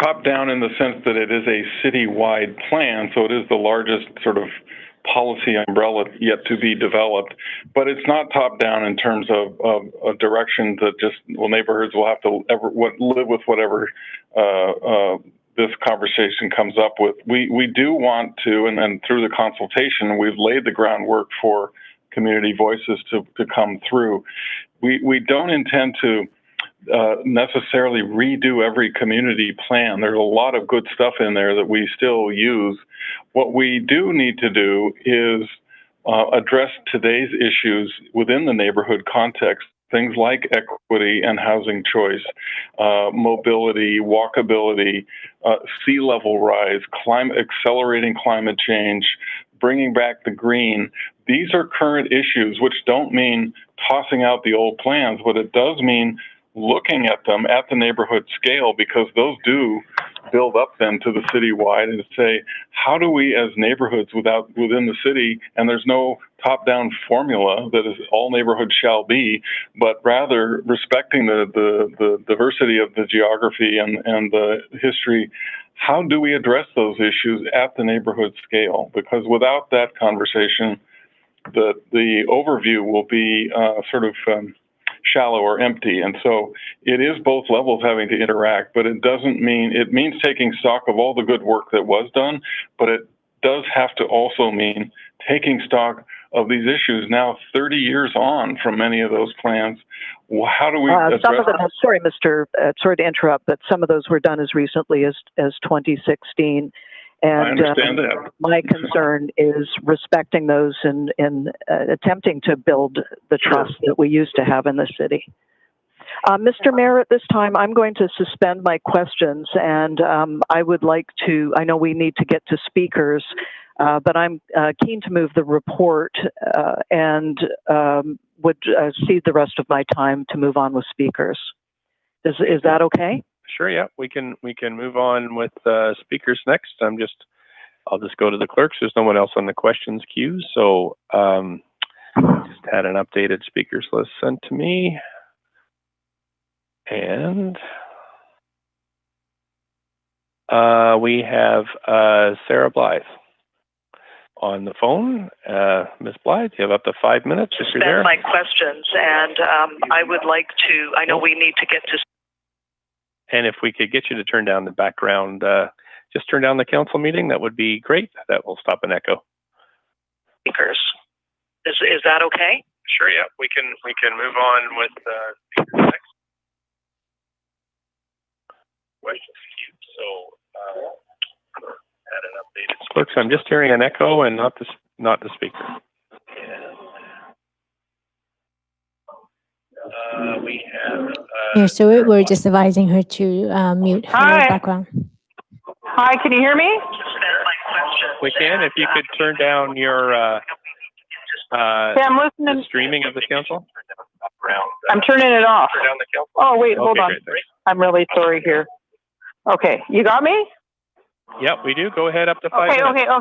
top-down in the sense that it is a city-wide plan, so it is the largest sort of policy umbrella yet to be developed, but it's not top-down in terms of a direction that just, well, neighborhoods will have to live with whatever this conversation comes up with. We do want to, and through the consultation, we've laid the groundwork for community voices to come through. We don't intend to necessarily redo every community plan. There's a lot of good stuff in there that we still use. What we do need to do is address today's issues within the neighborhood context, things like equity and housing choice, mobility, walkability, sea level rise, accelerating climate change, bringing back the green. These are current issues, which don't mean tossing out the old plans, but it does mean looking at them at the neighborhood scale, because those do build up then to the citywide, and say, how do we as neighborhoods within the city, and there's no top-down formula that is all neighborhoods shall be, but rather respecting the diversity of the geography and the history, how do we address those issues at the neighborhood scale? Because without that conversation, the overview will be shallow or empty. And so it is both levels having to interact, but it means taking stock of all the good work that was done, but it does have to also mean taking stock of these issues now 30 years on from many of those plans. How do we address some of them? Sorry, sorry to interrupt, but some of those were done as recently as 2016. And I understand that. My concern is respecting those and attempting to build the trust that we used to have in the city. Mr. Mayor, at this time, I'm going to suspend my questions, and I would like to, I know we need to get to speakers, but I'm keen to move the report and would cede the rest of my time to move on with speakers. Is that okay? Sure, yeah, we can move on with speakers next. I'll just go to the clerks. There's no one else on the questions queue, so just had an updated speakers list sent to me, and we have Sarah Blythe on the phone. Ms. Blythe, you have up to 5 minutes if you're there. My questions, and I would like to. I know we need to get to. And if we could get you to turn down the background, just turn down the council meeting, that would be great. That will stop an echo. Speakers. Is that okay? Sure, yeah. We can move on with speakers next. Questions queued. So add an updated. Clerks, I'm just hearing an echo and not the speaker. We have. Yeah, so we're just advising her to mute her background. Hi, can you hear me? We can. If you could turn down your I'm listening. The streaming of the council. I'm turning it off. Turn down the council. Oh, wait, hold on. Great, I'm really sorry here. Okay, you got me? Yep, we do. Go ahead, up to 5 minutes.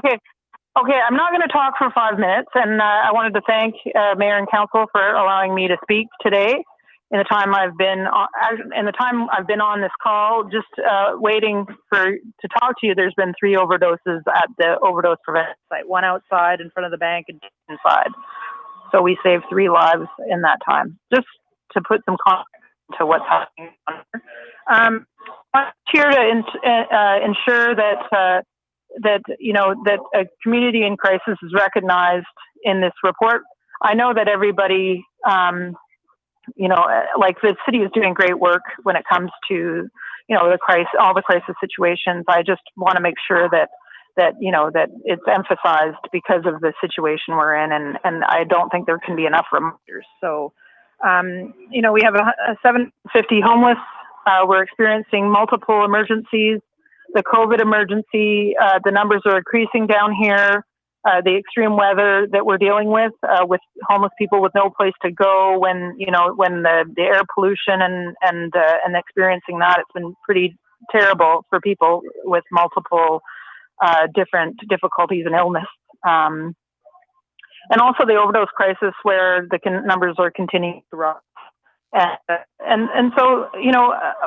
Okay, I'm not going to talk for 5 minutes, and I wanted to thank Mayor and Council for allowing me to speak today. In the time I've been on this call, just waiting to talk to you, there's been 3 overdoses at the overdose prevention site, 1 outside in front of the bank and 2 inside. So we saved 3 lives in that time. Just to put some context to what's happening. I'm here to ensure that that a community in crisis is recognized in this report. I know that everybody, like the city is doing great work when it comes to, all the crisis situations. I just want to make sure that it's emphasized because of the situation we're in, and I don't think there can be enough reminders. So, we have a 750 homeless. We're experiencing multiple emergencies the COVID emergency, the numbers are increasing down here. The extreme weather that we're dealing with homeless people with no place to go when the air pollution and experiencing that, it's been pretty terrible for people with multiple different difficulties and illness. And also the overdose crisis where the numbers are continuing to rise. And so,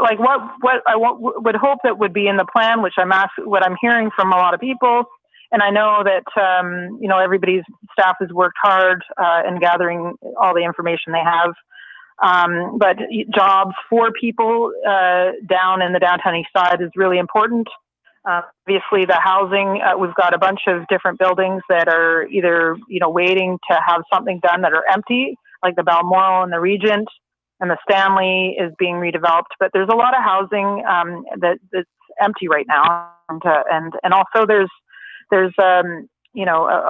like what I would hope that would be in the plan, which what I'm hearing from a lot of people, and I know that, everybody's staff has worked hard in gathering all the information they have. But jobs for people down in the downtown east side is really important. Obviously, the housing, we've got a bunch of different buildings that are either, waiting to have something done that are empty, like the Balmoral and the Regent, and the Stanley is being redeveloped. But there's a lot of housing that's empty right now, and also there's a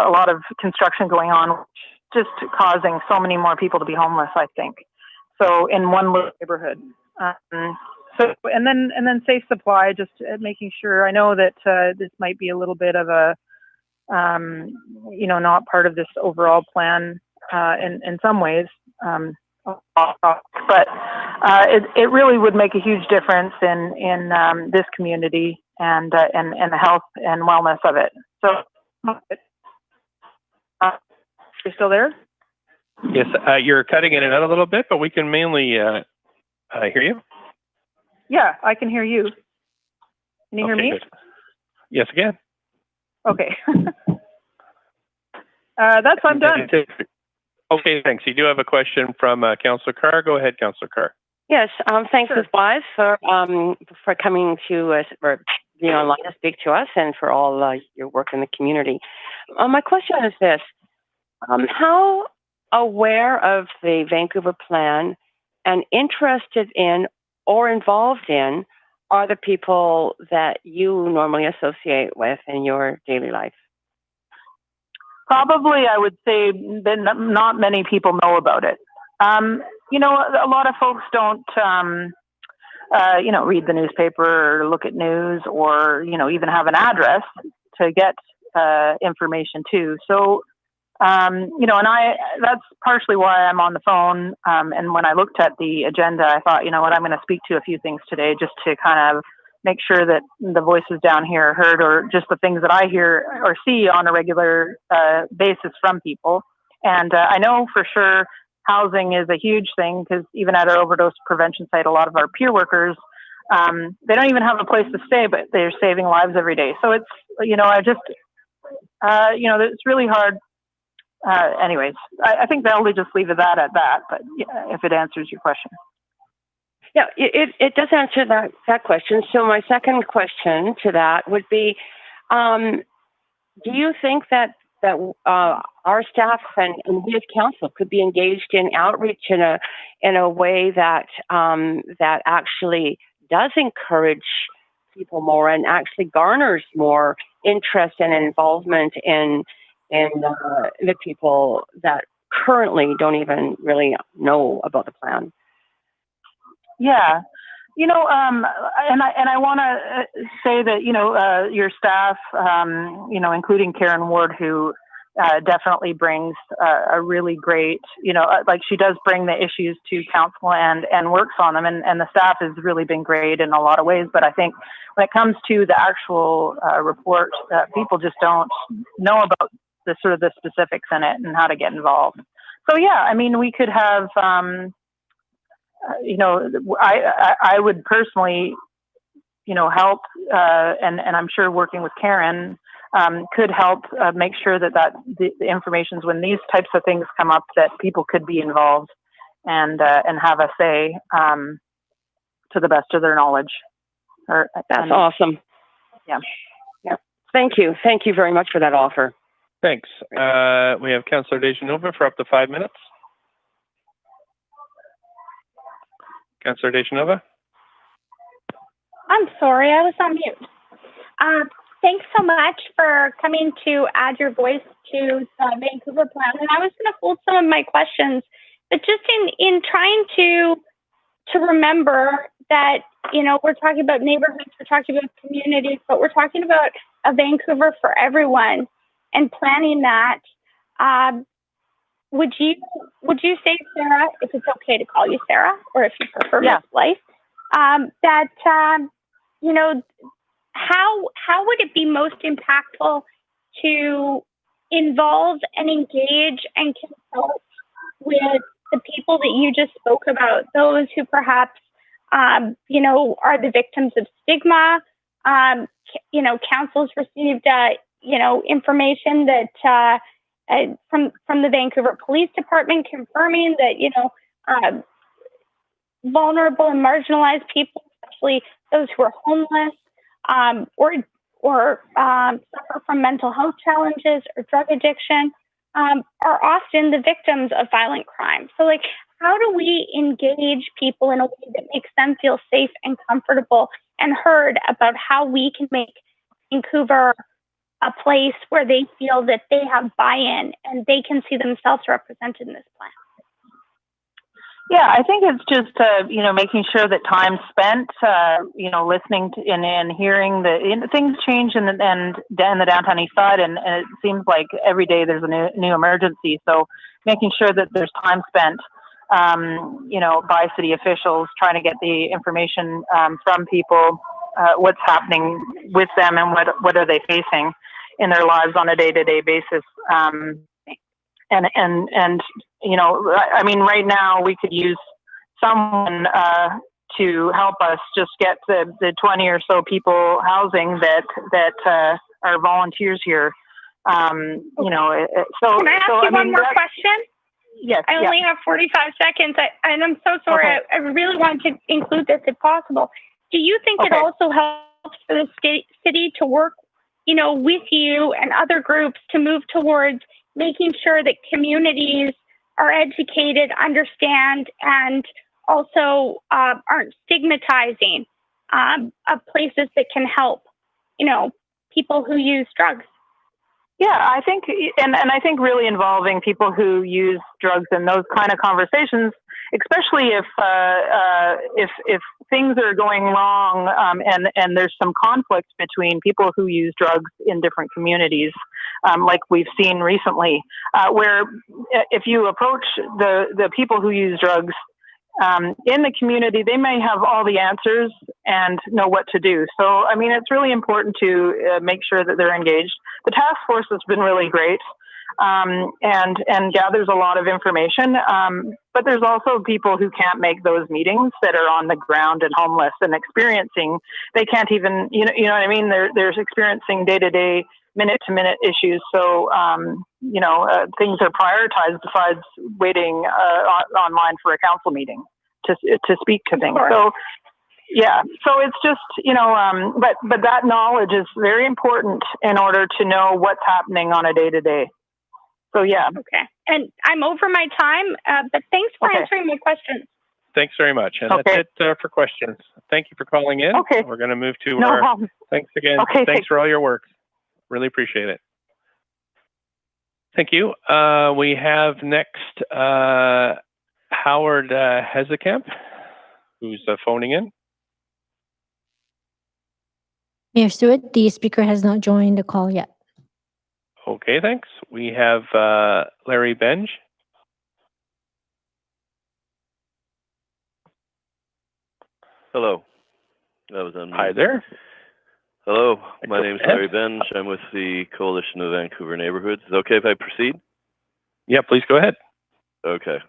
lot of construction going on, just causing so many more people to be homeless, I think. So in one little neighborhood. And then safe supply, just making sure. I know that this might be a little bit of a, not part of this overall plan in some ways, but it really would make a huge difference in this community and the health and wellness of it. So, you're still there? Yes, you're cutting in and out a little bit, but we can mainly hear you. Yeah, I can hear you. Can you hear me? Good. Yes, again. Okay. I'm done. Okay, thanks. You do have a question from Councillor Carr. Go ahead, Councillor Carr. Yes, thanks, Ms. Blythe, for coming to us, or being online to speak to us, and for all your work in the community. My question is this: how aware of the Vancouver plan and interested in or involved in are the people that you normally associate with in your daily life? Probably, I would say that not many people know about it. A lot of folks don't, read the newspaper or look at news or, even have an address to get information to. So, that's partially why I'm on the phone. And when I looked at the agenda, I thought, I'm going to speak to a few things today just to kind of make sure that the voices down here are heard, or just the things that I hear or see on a regular basis from people. And I know for sure housing is a huge thing, because even at our overdose prevention site, a lot of our peer workers, they don't even have a place to stay, but they're saving lives every day. So it's, it's really hard. Anyways, I think they'll just leave it at that, but if it answers your question. Yeah, it does answer that question. So my second question to that would be, do you think that our staff and we as council could be engaged in outreach in a way that that actually does encourage people more and actually garners more interest and involvement in the people that currently don't even really know about the plan? Yeah, and I want to say that your staff, including Karen Ward, who definitely brings a really great, like she does bring the issues to council and works on them, and the staff has really been great in a lot of ways. But I think when it comes to the actual report, people just don't know about the sort of the specifics in it and how to get involved. So yeah, I mean, we could have. I would personally, help, and I'm sure working with Karen could help make sure that the information, when these types of things come up, that people could be involved and have a say to the best of their knowledge. That's awesome. Yeah. Thank you very much for that offer. Thanks. We have Councillor Dejanova for up to 5 minutes. Councillor Dejanova? I'm sorry, I was on mute. Thanks so much for coming to add your voice to the Vancouver plan. And I was going to hold some of my questions, but just in trying to remember that we're talking about neighborhoods, we're talking about communities, but we're talking about a Vancouver for everyone and planning that. Would you say, Sarah, if it's okay to call you Sarah, or if you prefer Miss Blythe, that how would it be most impactful to involve and engage and consult with the people that you just spoke about, those who perhaps are the victims of stigma? Council's received information that from the Vancouver Police Department confirming that vulnerable and marginalized people, especially those who are homeless or suffer from mental health challenges or drug addiction, are often the victims of violent crime. So, how do we engage people in a way that makes them feel safe and comfortable and heard about how we can make Vancouver a place where they feel that they have buy-in and they can see themselves represented in this plan? Yeah, I think it's just, making sure that time spent, listening to and hearing things change in the downtown east side, and it seems like every day there's a new emergency. So making sure that there's time spent, by city officials trying to get the information from people, what's happening with them and what are they facing in their lives on a day-to-day basis. Right now we could use someone to help us just get the 20 or so people housing that are volunteers here. So can I ask you one more question? Yes. I only have 45 seconds, and I'm so sorry. Okay. I really want to include this if possible. Do you think it also helps for the city to work, with you and other groups to move towards making sure that communities are educated, understand, and also aren't stigmatizing of places that can help, people who use drugs? Yeah, I think, and I think really involving people who use drugs in those kind of conversations, especially if things are going wrong and there's some conflict between people who use drugs in different communities, like we've seen recently, where if you approach the people who use drugs in the community, they may have all the answers and know what to do. So, it's really important to make sure that they're engaged. The task force has been really great and gathers a lot of information. But there's also people who can't make those meetings that are on the ground and homeless and experiencing. They can't even, you know what I mean? They're experiencing day-to-day, minute-to-minute issues. So, things are prioritized besides waiting online for a council meeting to speak to things. So, yeah. So it's just, but that knowledge is very important in order to know what's happening on a day-to-day. So, yeah. Okay. And I'm over my time, but thanks for answering my questions. Thanks very much. And that's it for questions. Thank you for calling in. Okay. We're going to move to No our... problem. Thanks again. Okay, Thanks for all your work. Really appreciate it. Thank you. We have next Howard Hezekamp, who's phoning in. Mayor Stewart, the speaker has not joined the call yet. Okay, thanks. We have Larry Benge. Hello. That was on me. Hi there. Hello, my name is Larry Benge. I'm with the Coalition of Vancouver Neighborhoods. Is it okay if I proceed? Yeah, please go ahead. Okay.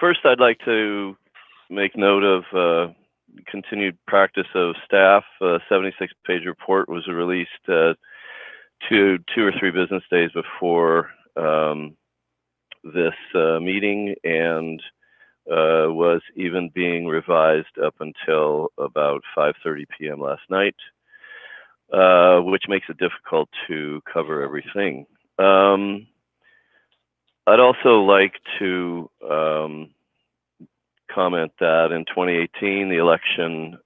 First, I'd like to make note of continued practice of staff. A 76-page report was released 2 or 3 business days before this meeting, and was even being revised up until about 5:30 p.m. last night, which makes it difficult to cover everything. I'd also like to comment that in 2018, the election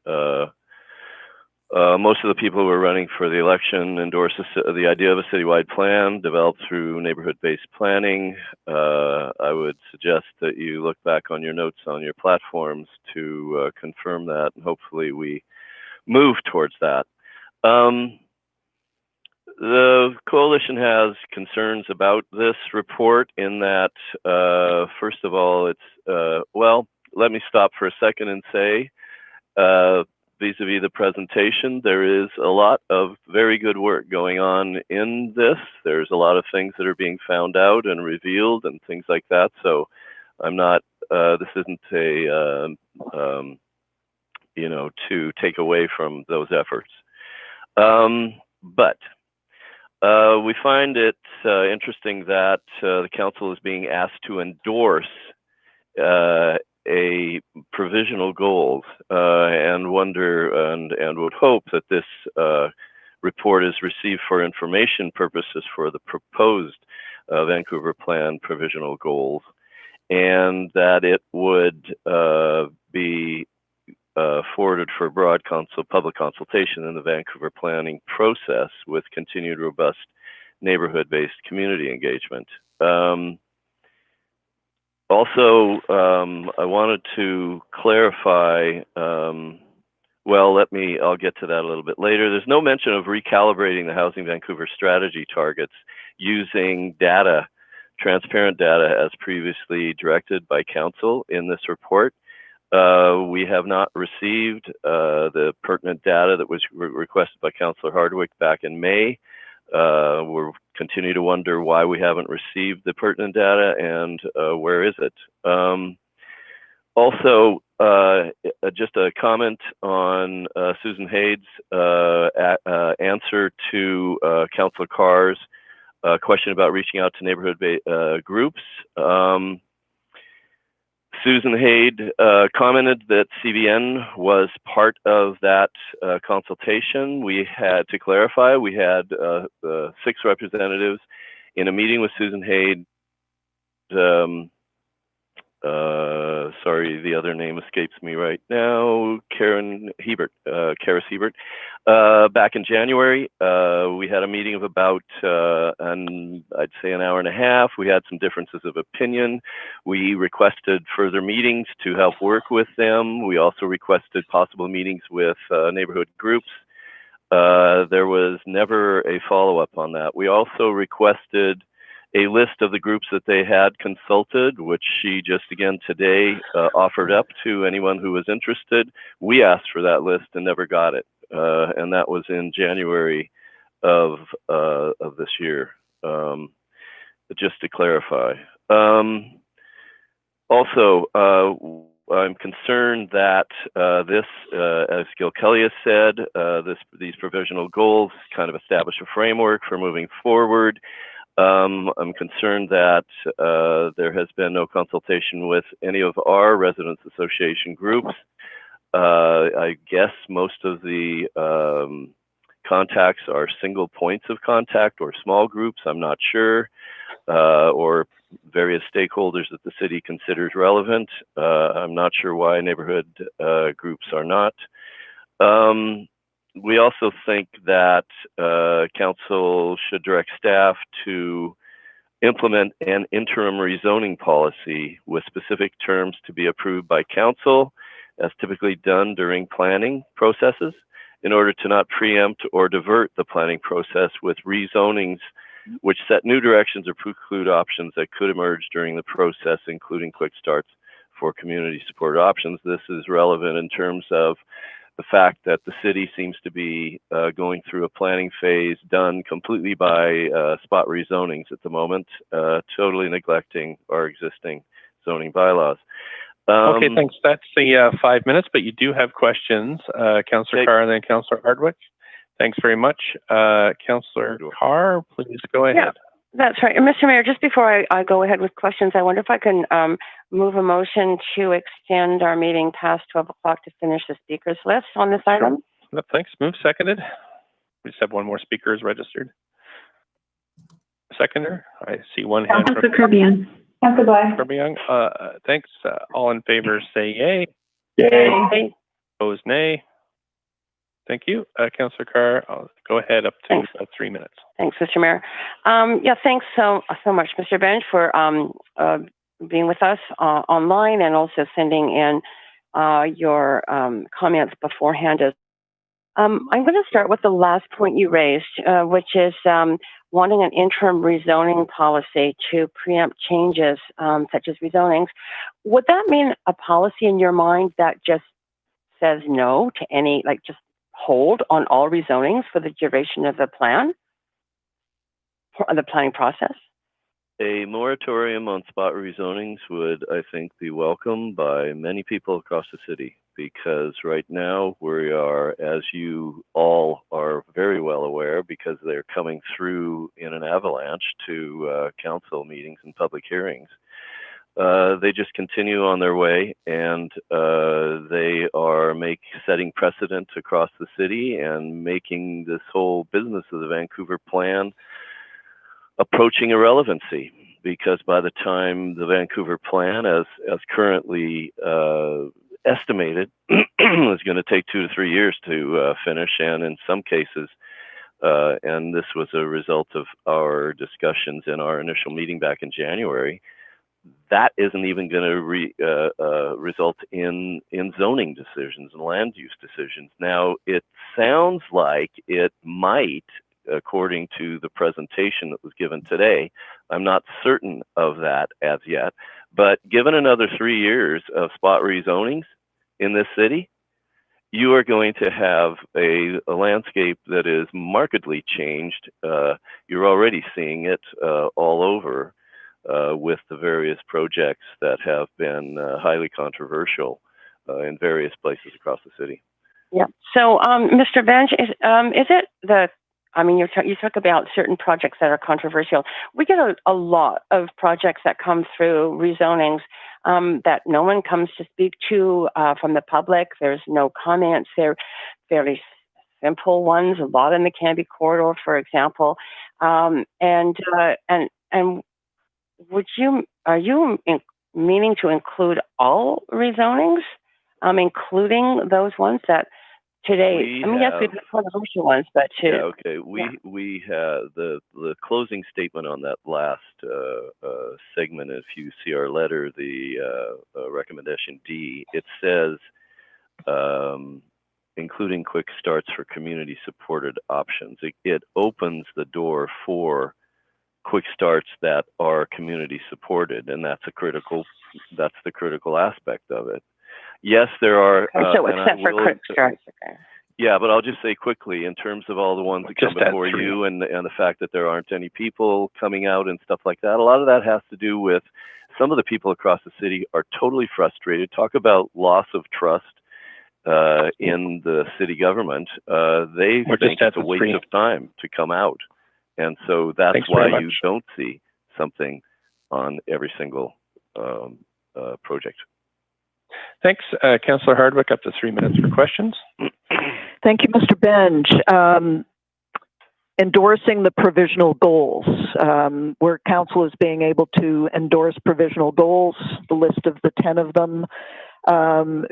Most of the people who are running for the election endorse the idea of a citywide plan developed through neighborhood-based planning. I would suggest that you look back on your notes on your platforms to confirm that, and hopefully we move towards that. The coalition has concerns about this report in that, first of all, it's, well, let me stop for a second and say, vis-a-vis the presentation, there is a lot of very good work going on in this. There's a lot of things that are being found out and revealed and things like that. So I'm not, this isn't a, you know, to take away from those efforts. But we find it interesting that the council is being asked to endorse a provisional goals and wonder and would hope that this report is received for information purposes for the proposed Vancouver Plan provisional goals, and that it would be forwarded for broad public consultation in the Vancouver planning process with continued robust neighborhood-based community engagement. Also, I wanted to clarify, well, I'll get to that a little bit later. There's no mention of recalibrating the Housing Vancouver strategy targets using data, transparent data as previously directed by council in this report. We have not received the pertinent data that was requested by Councillor Hardwick back in May. We're continue to wonder why we haven't received the pertinent data and where is it. Also, just a comment on Susan Hayde's answer to Councillor Carr's question about reaching out to neighborhood groups. Susan Hayde commented that CVN was part of that consultation. We had, to clarify, we had 6 representatives in a meeting with Susan Hayde. Sorry, the other name escapes me right now. Karis Hebert. Back in January, we had a meeting of about, I'd say an hour and a half. We had some differences of opinion. We requested further meetings to help work with them. We also requested possible meetings with neighborhood groups. There was never a follow-up on that. We also requested a list of the groups that they had consulted, which she just again today offered up to anyone who was interested. We asked for that list and never got it, and that was in January of this year. Just to clarify. Also, I'm concerned that this, as Gil Kelly has said, these provisional goals kind of establish a framework for moving forward. I'm concerned that there has been no consultation with any of our residents association groups. I guess most of the contacts are single points of contact or small groups, I'm not sure, or various stakeholders that the city considers relevant. I'm not sure why neighborhood groups are not. We also think that council should direct staff to implement an interim rezoning policy with specific terms to be approved by council, as typically done during planning processes, in order to not preempt or divert the planning process with rezonings which set new directions or preclude options that could emerge during the process, including quick starts for community supported options. This is relevant in terms of the fact that the city seems to be going through a planning phase done completely by spot rezonings at the moment, totally neglecting our existing zoning bylaws. Okay, thanks. That's the 5 minutes, but you do have questions. Councillor Carr and then Councillor Hardwick. Thanks very much. Councillor Carr, please go ahead. Yeah, that's right. And Mr. Mayor, just before I go ahead with questions, I wonder if I can move a motion to extend our meeting past 12 o'clock to finish the speakers list on this item. Sure. Thanks. Move seconded. We just have one more speaker is registered. Seconder. I see one hand. Councillor Kirby-Yung. Councillor Kirby-Yung. Thanks. All in favor say yay. Yay. Opposed nay. Thank you. Councillor Carr, I'll go ahead up to 3 minutes. Thanks, Mr. Mayor. Thanks so much, Mr. Bench, for being with us online and also sending in your comments beforehand. I'm going to start with the last point you raised, which is wanting an interim rezoning policy to preempt changes such as rezonings. Would that mean a policy in your mind that just says no to any, like just hold on all rezonings for the duration of the plan, the planning process? A moratorium on spot rezonings would, I think, be welcome by many people across the city, because right now we are, as you all are very well aware, because they're coming through in an avalanche to council meetings and public hearings. They just continue on their way, and they are setting precedent across the city and making this whole business of the Vancouver plan approaching irrelevancy, because by the time the Vancouver plan, as currently estimated, is going to take 2 to 3 years to finish, and in some cases, and this was a result of our discussions in our initial meeting back in January, that isn't even going to result in zoning decisions and land use decisions. Now, it sounds like it might, according to the presentation that was given today. I'm not certain of that as yet, but given another 3 years of spot rezonings in this city, you are going to have a landscape that is markedly changed. You're already seeing it all over with the various projects that have been highly controversial in various places across the city. Yeah. So, Mr. Bench, is it the, I mean, you talk about certain projects that are controversial. We get a lot of projects that come through rezonings that no one comes to speak to from the public. There's no comments. They're fairly simple ones, a lot in the Canby corridor, for example. And are you meaning to include all rezonings, including those ones that today, yes, we've got controversial ones, but too. Yeah, okay. We have the closing statement on that last segment. If you see our letter, the recommendation D, it says, including quick starts for community supported options. It opens the door for quick starts that are community supported, and that's the critical aspect of it. Yes, there are. So except for quick starts. Okay. Yeah, but I'll just say quickly, in terms of all the ones that come before you and the fact that there aren't any people coming out and stuff like that, a lot of that has to do with some of the people across the city are totally frustrated. Talk about loss of trust in the city government. They think it's a waste of time to come out. And so that's why you don't see something on every single project. Thanks. Councillor Hardwick, up to 3 minutes for questions. Thank you, Mr. Benj. Endorsing the provisional goals, where council is being able to endorse provisional goals, the list of the 10 of them,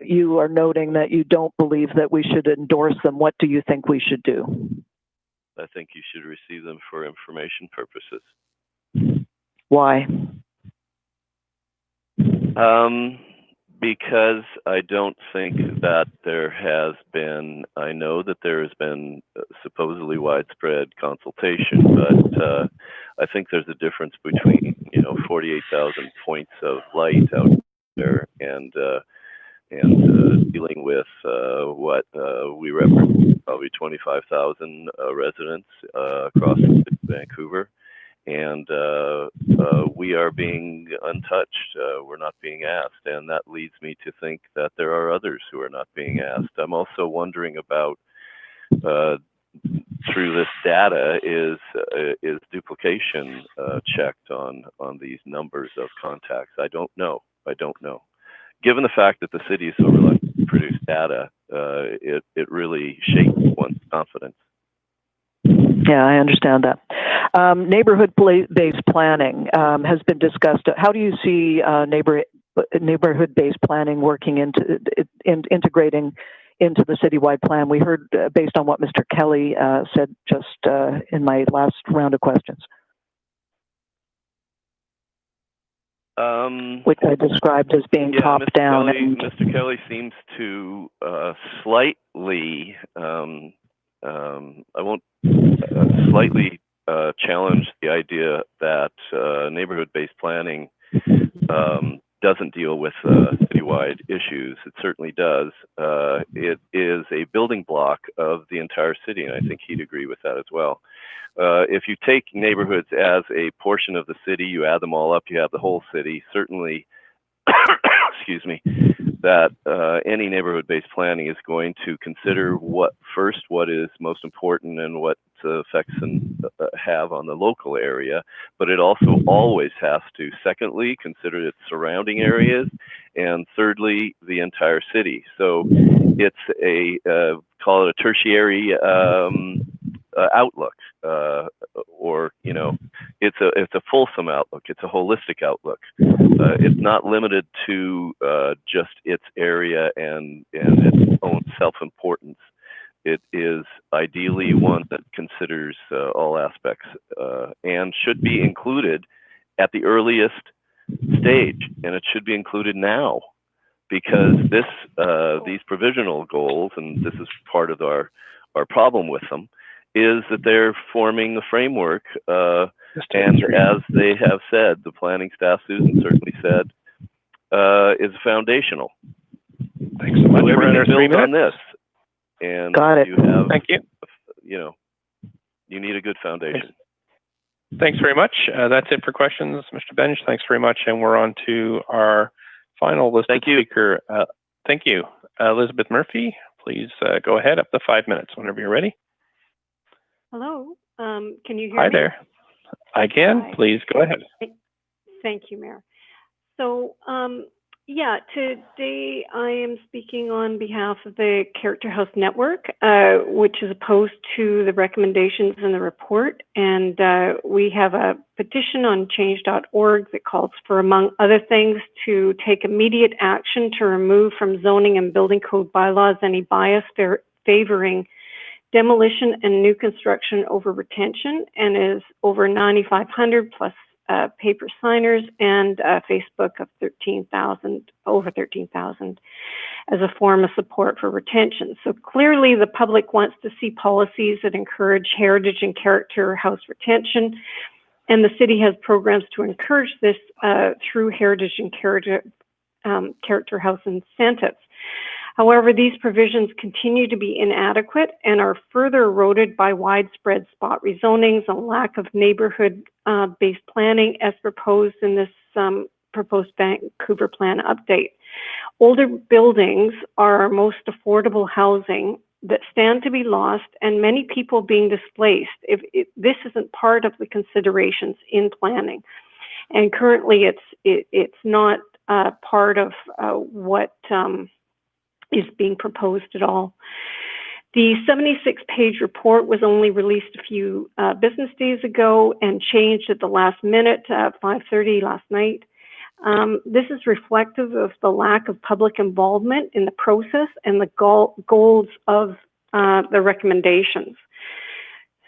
you are noting that you don't believe that we should endorse them. What do you think we should do? I think you should receive them for information purposes. Why? Because I don't think that there has been, I know that there has been supposedly widespread consultation, but I think there's a difference between, 48,000 points of light out there and dealing with what we represent, probably 25,000 residents across the city of Vancouver. And we are being untouched. We're not being asked. And that leads me to think that there are others who are not being asked. I'm also wondering about, through this data, is duplication checked on these numbers of contacts? I don't know. Given the fact that the city is so reluctant to produce data, it really shakes one's confidence. Yeah, I understand that. Neighborhood-based planning has been discussed. How do you see neighborhood-based planning working into integrating into the citywide plan. We heard, based on what Mr. Kelly said just in my last round of questions, which I described as being top down. Mr. Kelly seems to slightly, I won't slightly challenge the idea that neighborhood-based planning doesn't deal with citywide issues. It certainly does. It is a building block of the entire city, and I think he'd agree with that as well. If you take neighborhoods as a portion of the city, you add them all up, you have the whole city. Certainly, excuse me, that any neighborhood-based planning is going to consider what is most important and what effects and have on the local area, but it also always has to, secondly, consider its surrounding areas, and thirdly, the entire city. So it's a, call it a tertiary outlook, or, you know, it's a fulsome outlook. It's a holistic outlook. It's not limited to just its area and its own self-importance. It is ideally one that considers all aspects and should be included at the earliest stage, and it should be included now, because these provisional goals, and this is part of our problem with them, is that they're forming the framework, and as they have said, the planning staff, Susan certainly said, is foundational. Thanks so much. So We're under 3 minutes on this. And got it. You have, thank you. You know, you need a good foundation. Thanks very much. That's it for questions, Mr. Benj. Thanks very much. And we're on to our final listed speaker. Thank you. Elizabeth Murphy, please go ahead, up to 5 minutes whenever you're ready. Hello. Can you hear me? Hi there. I can. Hi. Please go ahead. Thank you, Mayor. So, yeah, today I am speaking on behalf of the Character House Network, which is opposed to the recommendations in the report. And we have a petition on change.org that calls for, among other things, to take immediate action to remove from zoning and building code bylaws any bias favoring demolition and new construction over retention, and is over 9,500 plus paper signers and Facebook of 13,000, over 13,000 as a form of support for retention. So clearly the public wants to see policies that encourage heritage and character house retention, and the city has programs to encourage this through heritage and character house incentives. However, these provisions continue to be inadequate and are further eroded by widespread spot rezonings and lack of neighborhood-based planning as proposed in this proposed Vancouver Plan update. Older buildings are our most affordable housing that stand to be lost, and many people being displaced if this isn't part of the considerations in planning. And currently it's not part of what is being proposed at all. The 76-page report was only released a few business days ago and changed at the last minute at 5:30 last night. This is reflective of the lack of public involvement in the process and the goals of the recommendations.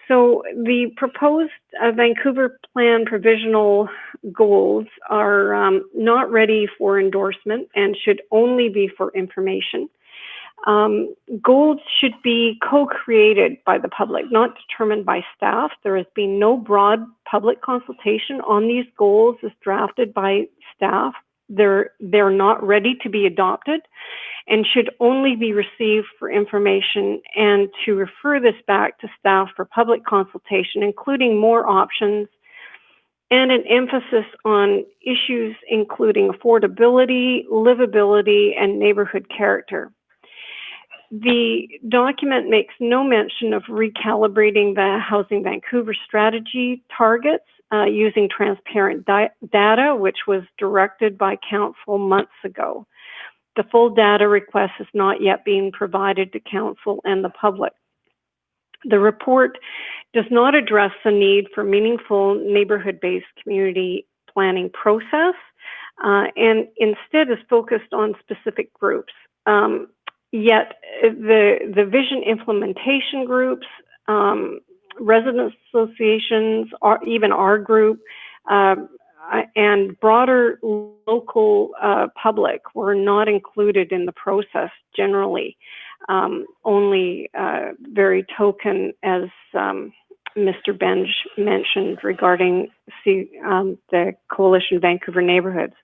So the proposed Vancouver Plan provisional goals are not ready for endorsement and should only be for information. Goals should be co-created by the public, not determined by staff. There has been no broad public consultation on these goals as drafted by staff. They're not ready to be adopted and should only be received for information, and to refer this back to staff for public consultation, including more options and an emphasis on issues including affordability, livability, and neighborhood character. The document makes no mention of recalibrating the Housing Vancouver strategy targets using transparent data, which was directed by Council months ago. The full data request is not yet being provided to Council and the public. The report does not address the need for meaningful neighborhood-based community planning process, and instead is focused on specific groups. yet the vision implementation groups, resident associations, or even our group, and broader local public were not included in the process generally. Only very token, as Mr. Benj mentioned regarding the Coalition Vancouver Neighborhoods.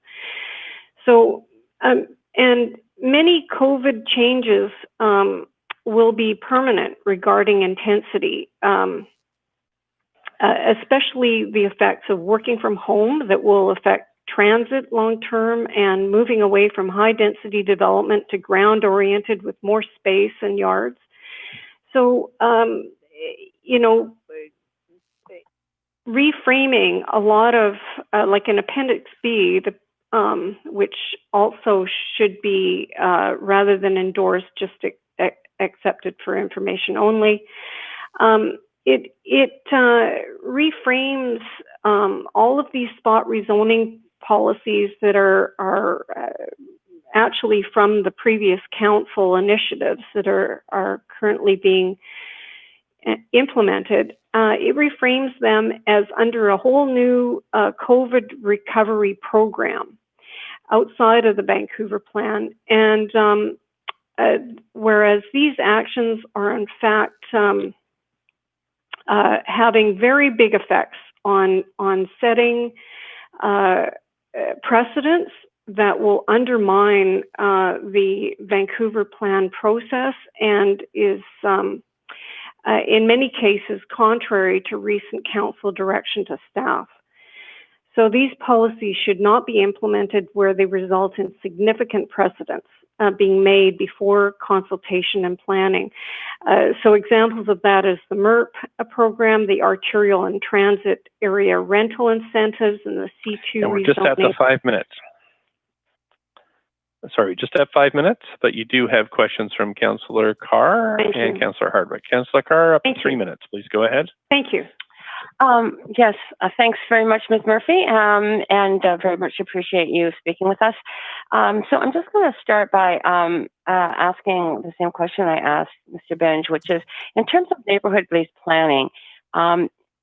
So, and many COVID changes will be permanent regarding intensity, especially the effects of working from home that will affect transit long-term and moving away from high-density development to ground-oriented with more space and yards. So, you know, reframing a lot of, like in Appendix B, which also should be, rather than endorsed, just accepted for information only. It reframes all of these spot rezoning policies that are actually from the previous council initiatives that are currently being implemented. It reframes them as under a whole new COVID recovery program outside of the Vancouver plan. And whereas these actions are in fact having very big effects on setting precedents that will undermine the Vancouver plan process and is in many cases contrary to recent council direction to staff. So these policies should not be implemented where they result in significant precedents being made before consultation and planning. So examples of that is the MERP program, the arterial and transit area rental incentives, and the C2 And we're just at the 5 minutes. Sorry, just at 5 minutes, but you do have questions from Councillor Carr and Councillor Hardwick. Councillor Carr, up to 3 minutes. Please go ahead. Thank you. Yes, thanks very much, Ms. Murphy, and very much appreciate you speaking with us. So I'm just going to start by asking the same question I asked Mr. Benj, which is, in terms of neighborhood-based planning,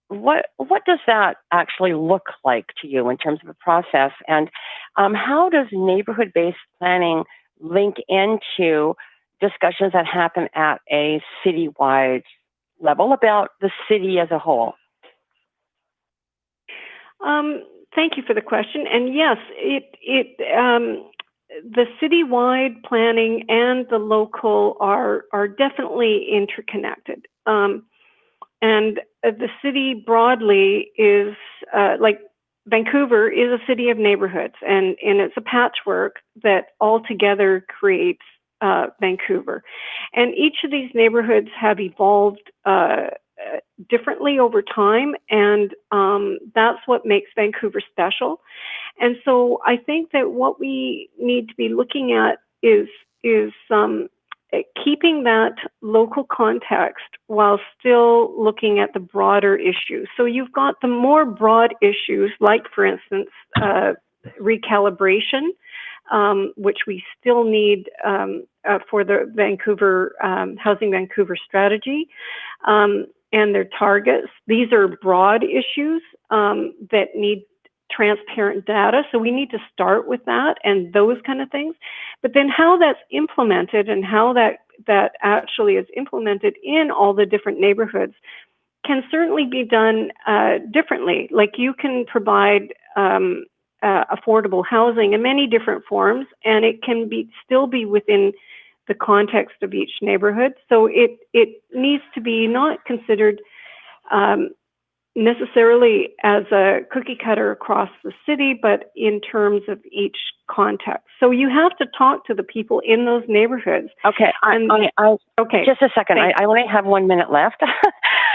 what does that actually look like to you in terms of a process, and how does neighborhood-based planning link into discussions that happen at a citywide level about the city as a whole? Thank you for the question. And yes, the citywide planning and the local are definitely interconnected. And the city broadly is, like Vancouver is a city of neighborhoods, and it's a patchwork that altogether creates Vancouver. And each of these neighborhoods have evolved differently over time, and that's what makes Vancouver special. And so I think that what we need to be looking at is keeping that local context while still looking at the broader issues. So you've got the more broad issues, like for instance, recalibration, which we still need for the Vancouver Housing Vancouver strategy. And their targets. These are broad issues that need transparent data. So we need to start with that and those kind of things. But then how that's implemented and how that actually is implemented in all the different neighborhoods can certainly be done differently. Like you can provide affordable housing in many different forms, and it can still be within the context of each neighborhood. So it needs to be not considered necessarily as a cookie cutter across the city, but in terms of each context. So you have to talk to the people in those neighborhoods. Okay, okay. Just a second. I only have 1 minute left.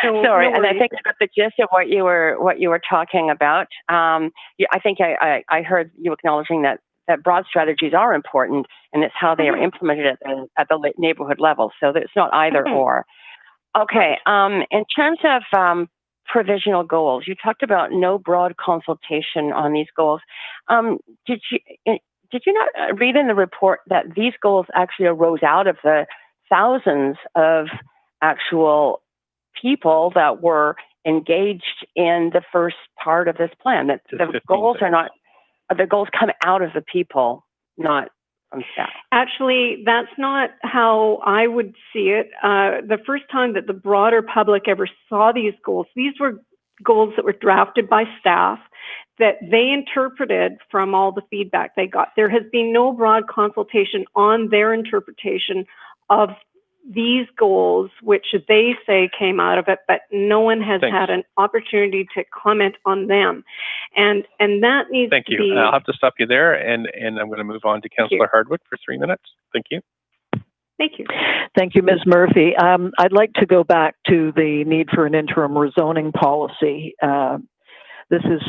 Sorry, no and I think I got the gist of what you were talking about. I think I heard you acknowledging that broad strategies are important, and it's how they are implemented at the neighborhood level. So that it's not either or. Okay. In terms of provisional goals, you talked about no broad consultation on these goals. Did did you not read in the report that these goals actually arose out of the thousands of actual people that were engaged in the first part of this plan? That the goals are not, the goals come out of the people, not from staff. Actually, that's not how I would see it. The first time that the broader public ever saw these were goals that were drafted by staff that they interpreted from all the feedback they got. There has been no broad consultation on their interpretation of these goals, which they say came out of it, but no one has had an opportunity to comment on them. And that needs Thank to you. be... I'll have to stop you there, and I'm going to move on to Councillor Hardwick for 3 minutes. Thank you. Thank you. Thank you, Ms. Murphy. I'd like to go back to the need for an interim rezoning policy. This is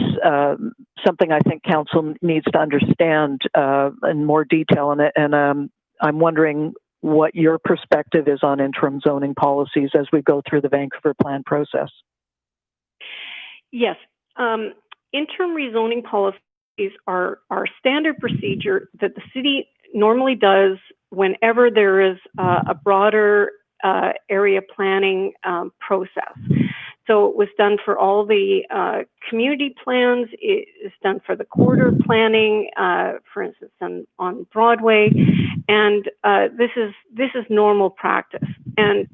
something I think council needs to understand in more detail, and I'm wondering what your perspective is on interim zoning policies as we go through the Vancouver Plan process. Yes. Interim rezoning policies are standard procedure that the city normally does whenever there is a broader area planning process. So it was done for all the community plans. It is done for the corridor planning, for instance, on Broadway, and this is normal practice. And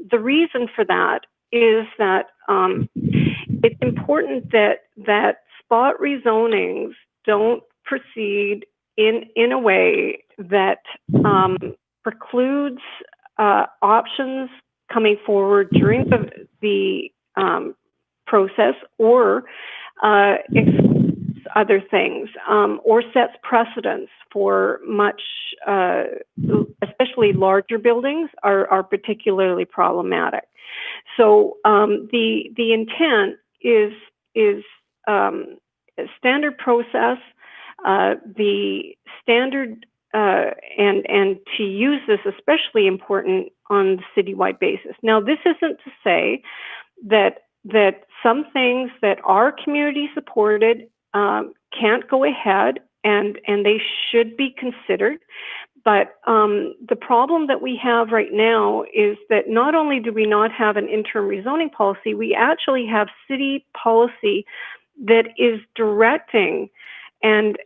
the reason for that is that it's important that spot rezonings don't proceed in a way that precludes options coming forward during the process, or excludes other things, or sets precedents for much, especially larger buildings are particularly problematic. So the intent is a standard process. The standard and to use this especially important on the citywide basis. Now, this isn't to say that some things that are community supported can't go ahead, and they should be considered. But the problem that we have right now is that not only do we not have an interim rezoning policy, we actually have city policy that is directing and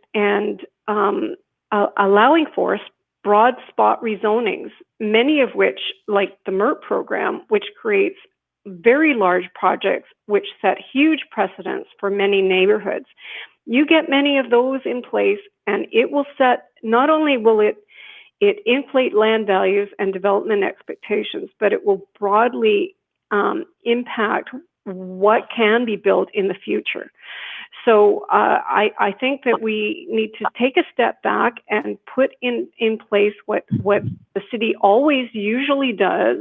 allowing for broad spot rezonings, many of which, like the MERP program, which creates very large projects which set huge precedents for many neighborhoods. You get many of those in place, and it will set, not only will it inflate land values and development expectations, but it will broadly impact what can be built in the future. So I think that we need to take a step back and put in place what the city always usually does,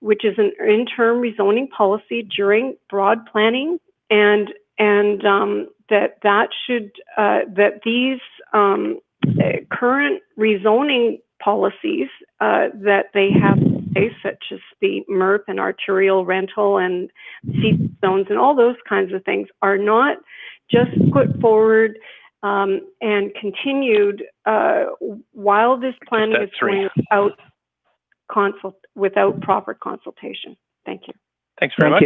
which is an interim rezoning policy during broad planning, and that these current rezoning policies that they have in place, such as the MERP and arterial rental and seat zones and all those kinds of things, are not just put forward and continued while this planning is going without proper consultation. Thank you. Thanks very much.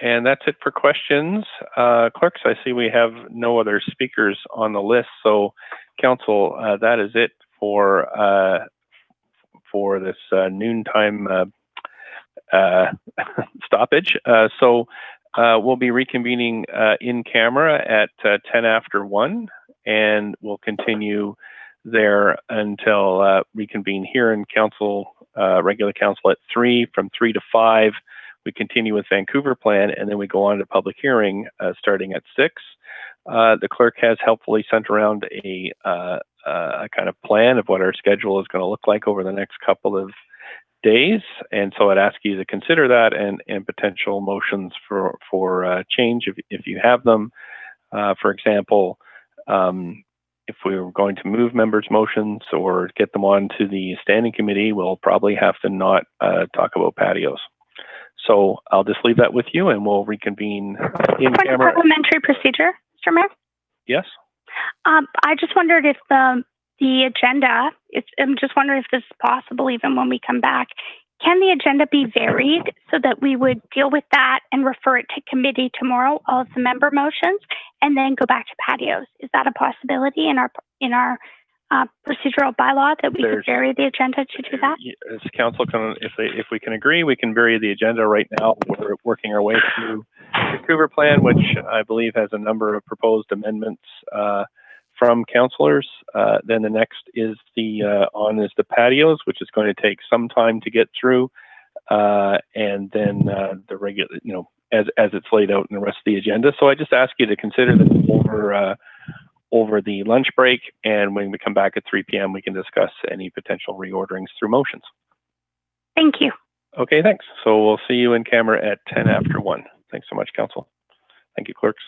And that's it for questions. Clerks, I see we have no other speakers on the list. So, Council, that is it for this noontime stoppage. So we'll be reconvening in camera at 10 after 1, and we'll continue there until reconvene here in council, regular council at 3, from 3 to 5. We continue with Vancouver Plan, and then we go on to public hearing starting at 6. The clerk has helpfully sent around a kind of plan of what our schedule is going to look like over the next couple of days, and so I'd ask you to consider that and potential motions for change if you have them. For example, if we were going to move members' motions or get them onto the standing committee, we'll probably have to not talk about patios. So I'll just leave that with you, and we'll reconvene in camera. Parliamentary procedure, Mr. Mayor? Yes. I just wondered if the agenda, I'm just wondering if this is possible even when we come back. Can the agenda be varied so that we would deal with that and refer it to committee tomorrow, all of the member motions, and then go back to patios? Is that a possibility in our procedural bylaw that we could vary the agenda to do that? As council can, if we can agree, we can vary the agenda right now. We're working our way through the Vancouver plan, which I believe has a number of proposed amendments from councillors. Then the next is the patios, which is going to take some time to get through, and then the regular, as it's laid out in the rest of the agenda. So I just ask you to consider this over the lunch break, and when we come back at 3 p.m., we can discuss any potential reorderings through motions. Thank you. Okay, thanks. So we'll see you in camera at 10 after 1. Thanks so much, council. Thank you, clerks.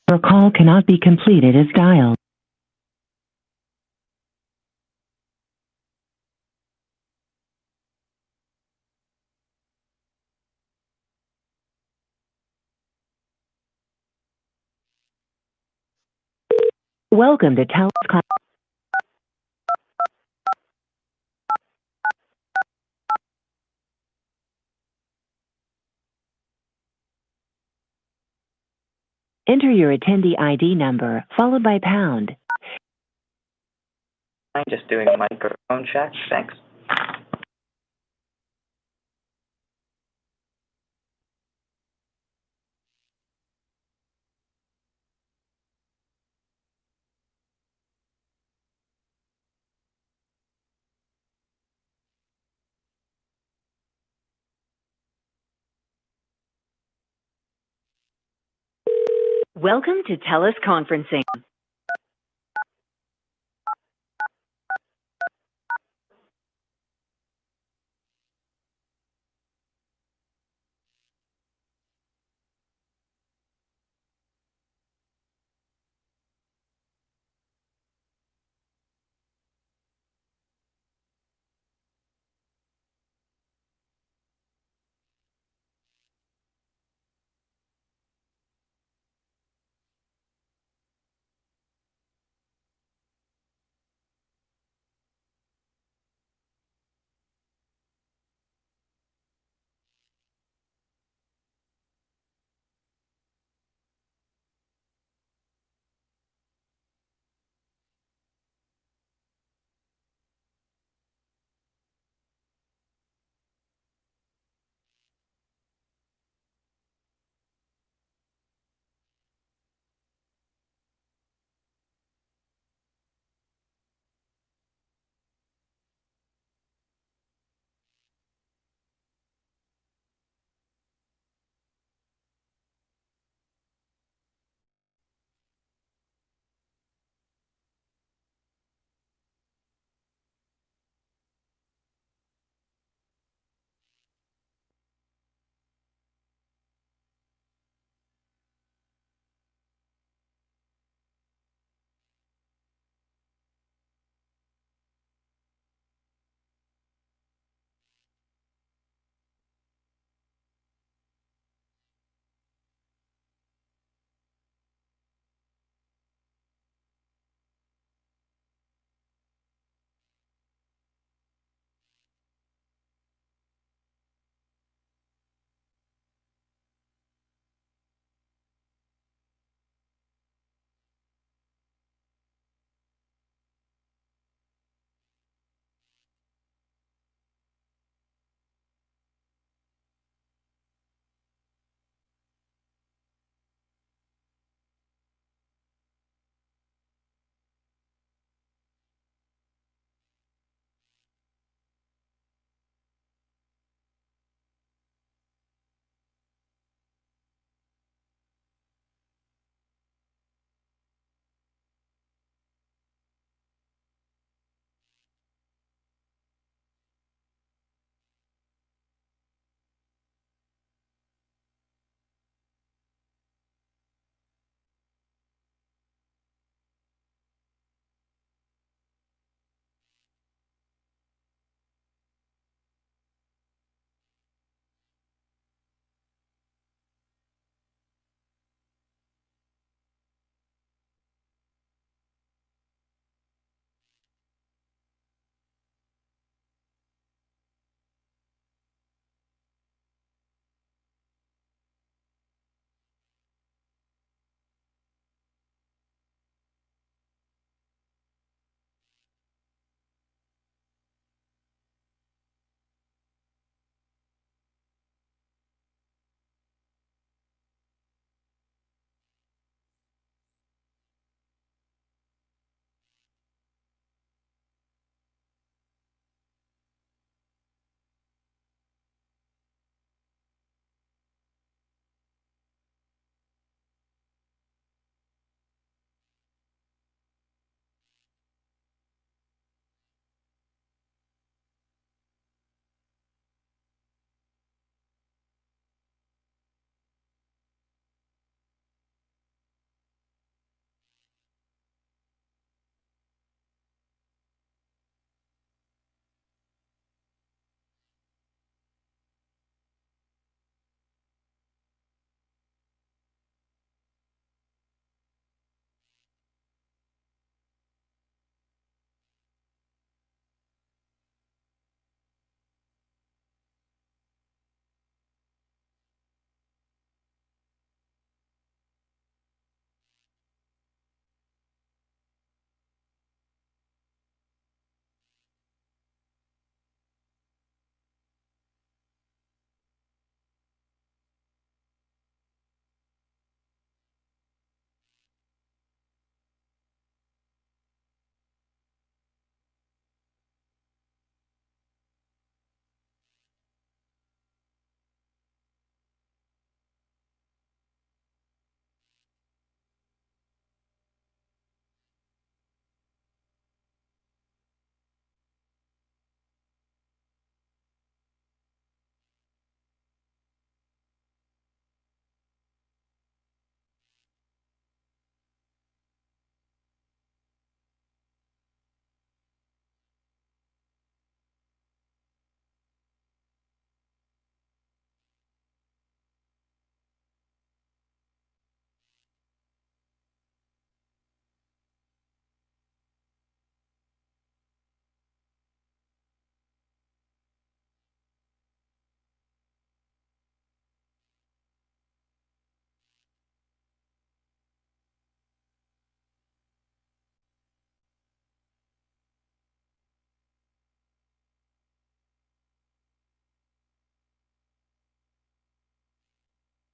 Your call cannot be completed as dialed. Welcome to TELUS. Enter your attendee ID number, followed by pound. I'm just doing a microphone check. Thanks. Welcome to TELUS Conferencing.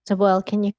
So, well, can you?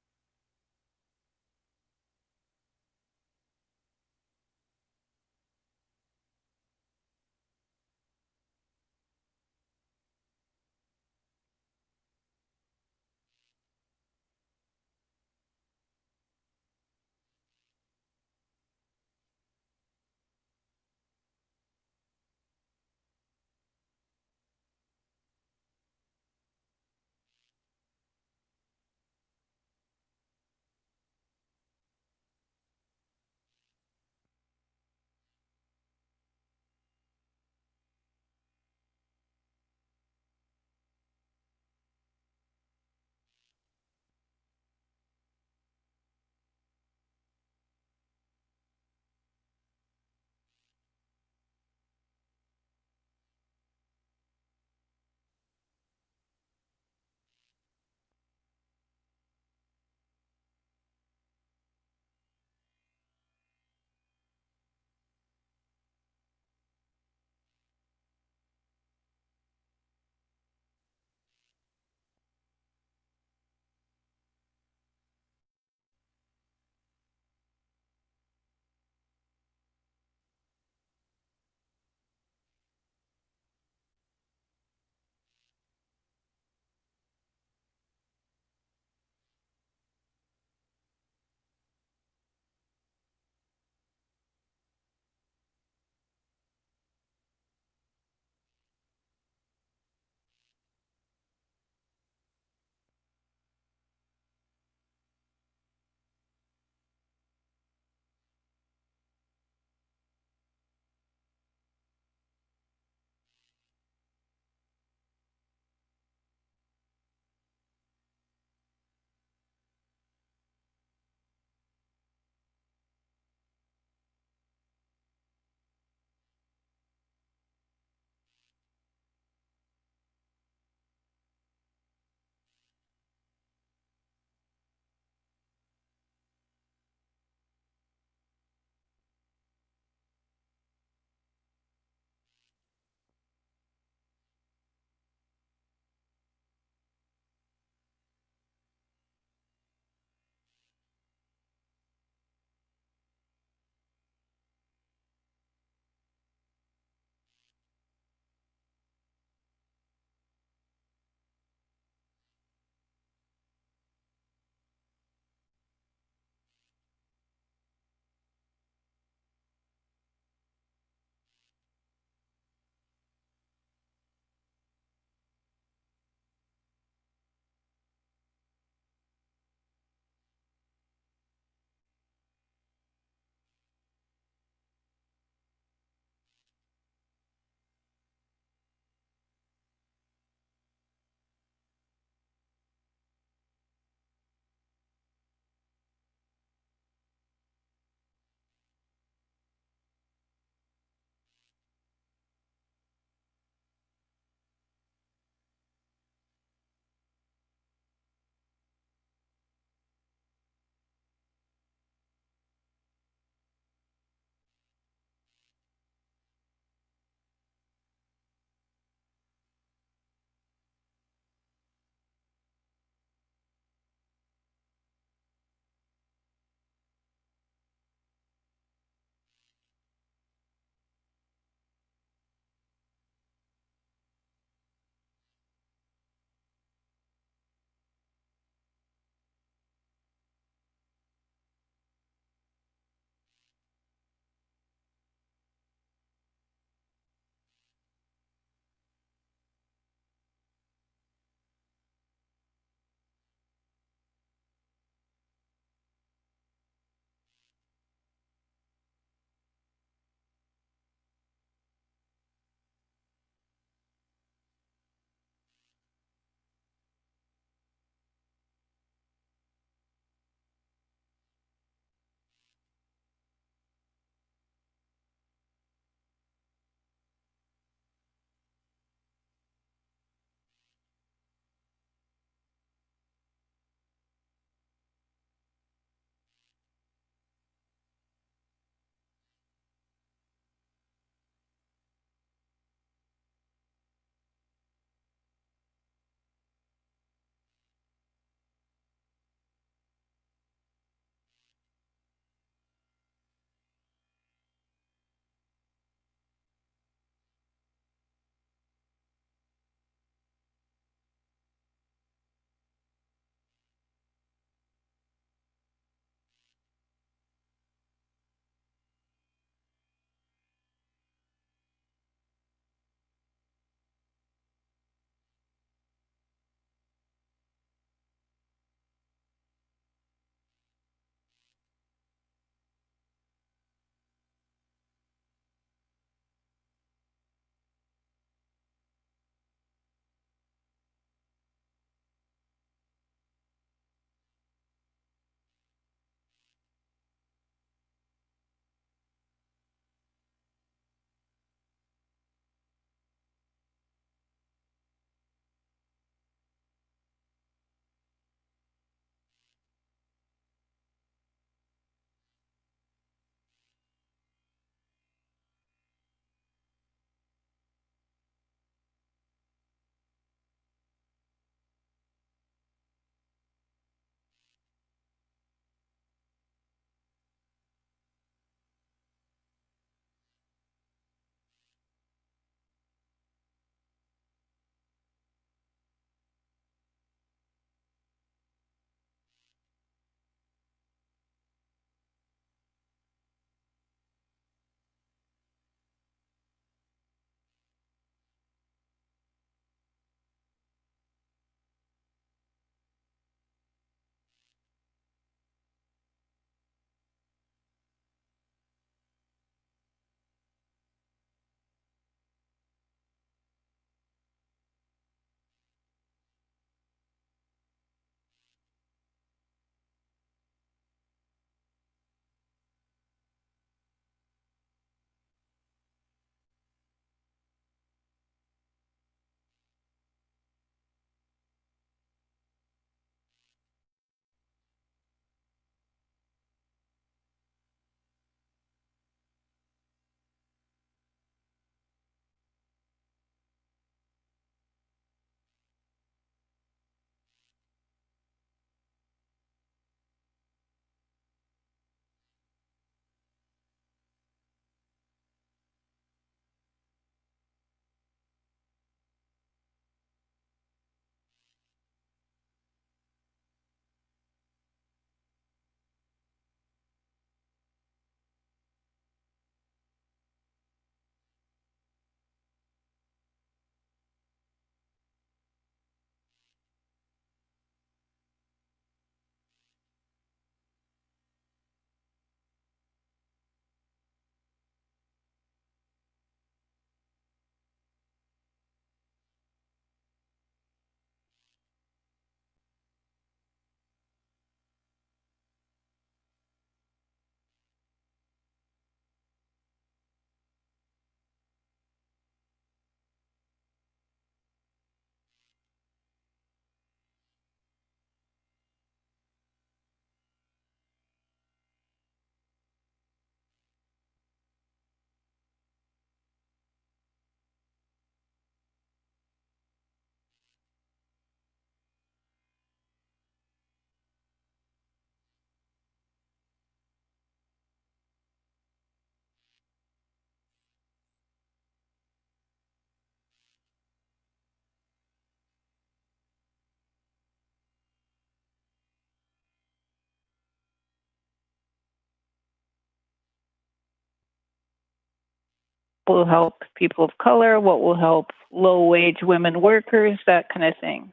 will help people of color, what will help low-wage women workers, that kind of thing.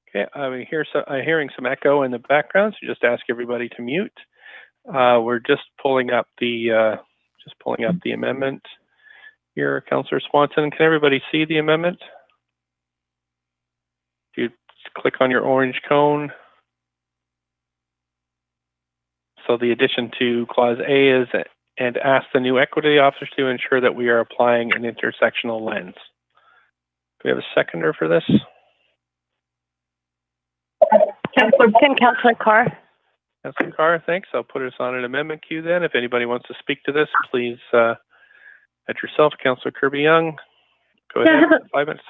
Okay, I'm hearing some echo in the background, so just ask everybody to mute. We're just pulling up the amendment here, Councillor Swanson. Can everybody see the amendment? Do you click on your orange cone? So the addition to Clause A is, and ask the new equity officers to ensure that we are applying an intersectional lens. Do we have a seconder for this? Councillor Carr. Councillor Carr, thanks. I'll put us on an amendment queue then. If anybody wants to speak to this, please at yourself. Councillor Kirby-Yung, go ahead. 5 minutes.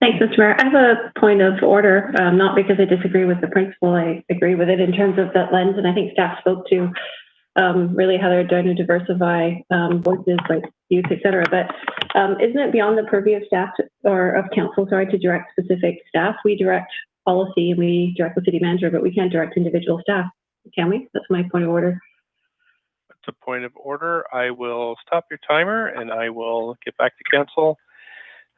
Thanks, Mr. Mayor. I have a point of order, not because I disagree with the principle. I agree with it in terms of that lens, and I think staff spoke to really how they're trying to diversify voices like youth, et cetera. But isn't it beyond the purview of staff or of council, to direct specific staff? We direct policy and we direct the city manager, but we can't direct individual staff, can we? That's my point of order. That's a point of order. I will stop your timer and I will get back to council.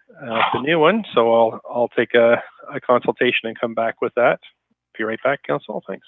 The new one, so I'll take a consultation and come back with that. Be right back, council. Thanks.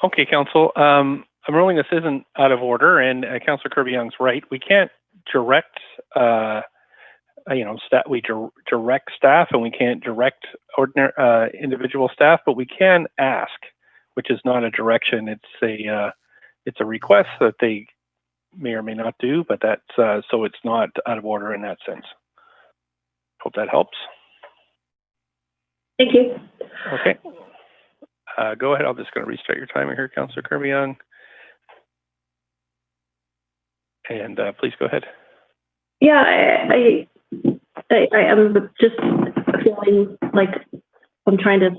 Okay, council. I'm ruling this isn't out of order, and Councillor Kirby-Young's right. We can't direct, we direct staff, and we can't direct ordinary individual staff, but we can ask, which is not a direction. It's a request that they may or may not do, but that's so it's not out of order in that sense. Hope that helps. Thank you. Okay. Go ahead. I'm just going to restart your timer here, Councillor Kirby-Yung. And please go ahead. Yeah, I am just feeling like I'm trying to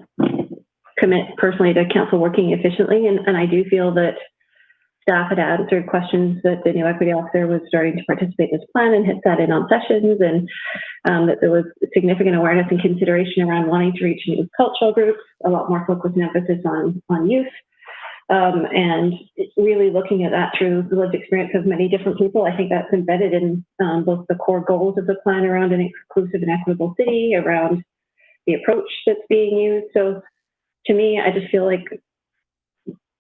commit personally to council working efficiently, and I do feel that staff had answered questions that the new equity officer was starting to participate in this plan and had sat in on sessions, and that there was significant awareness and consideration around wanting to reach new cultural groups, a lot more focus and emphasis on youth, and really looking at that through the lived experience of many different people. I think that's embedded in both the core goals of the plan around an inclusive and equitable city, around the approach that's being used. So to me, I just feel like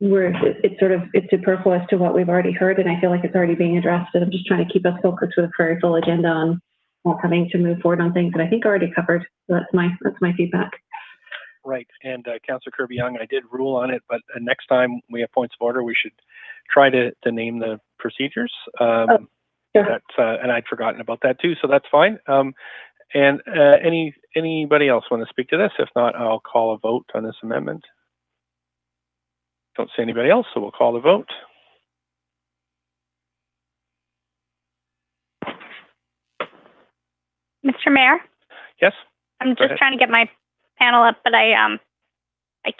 it's superfluous to what we've already heard, and I feel like it's already being addressed. And I'm just trying to keep us focused with a very full agenda on not having to move forward on things that I think are already covered. So that's my feedback. Right, and Councillor Kirby-Yung, I did rule on it, but next time we have points of order, we should try to name the procedures. Sure. That's and I'd forgotten about that too, so that's fine. And anybody else want to speak to this? If not, I'll call a vote on this amendment. Don't see anybody else, so we'll call the vote. Mr. Mayor? Yes? I'm just trying to get my panel up, but I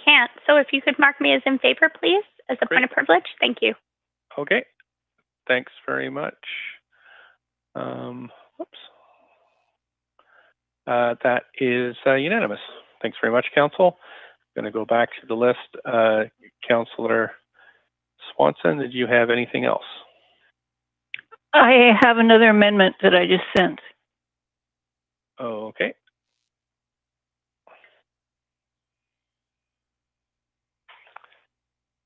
can't. So if you could mark me as in favor, please, as a point of privilege. Thank you. Okay. Thanks very much. Whoops. That is unanimous. Thanks very much, Council. I'm going to go back to the list. Councillor Swanson, did you have anything else? I have another amendment that I just sent. Oh, okay.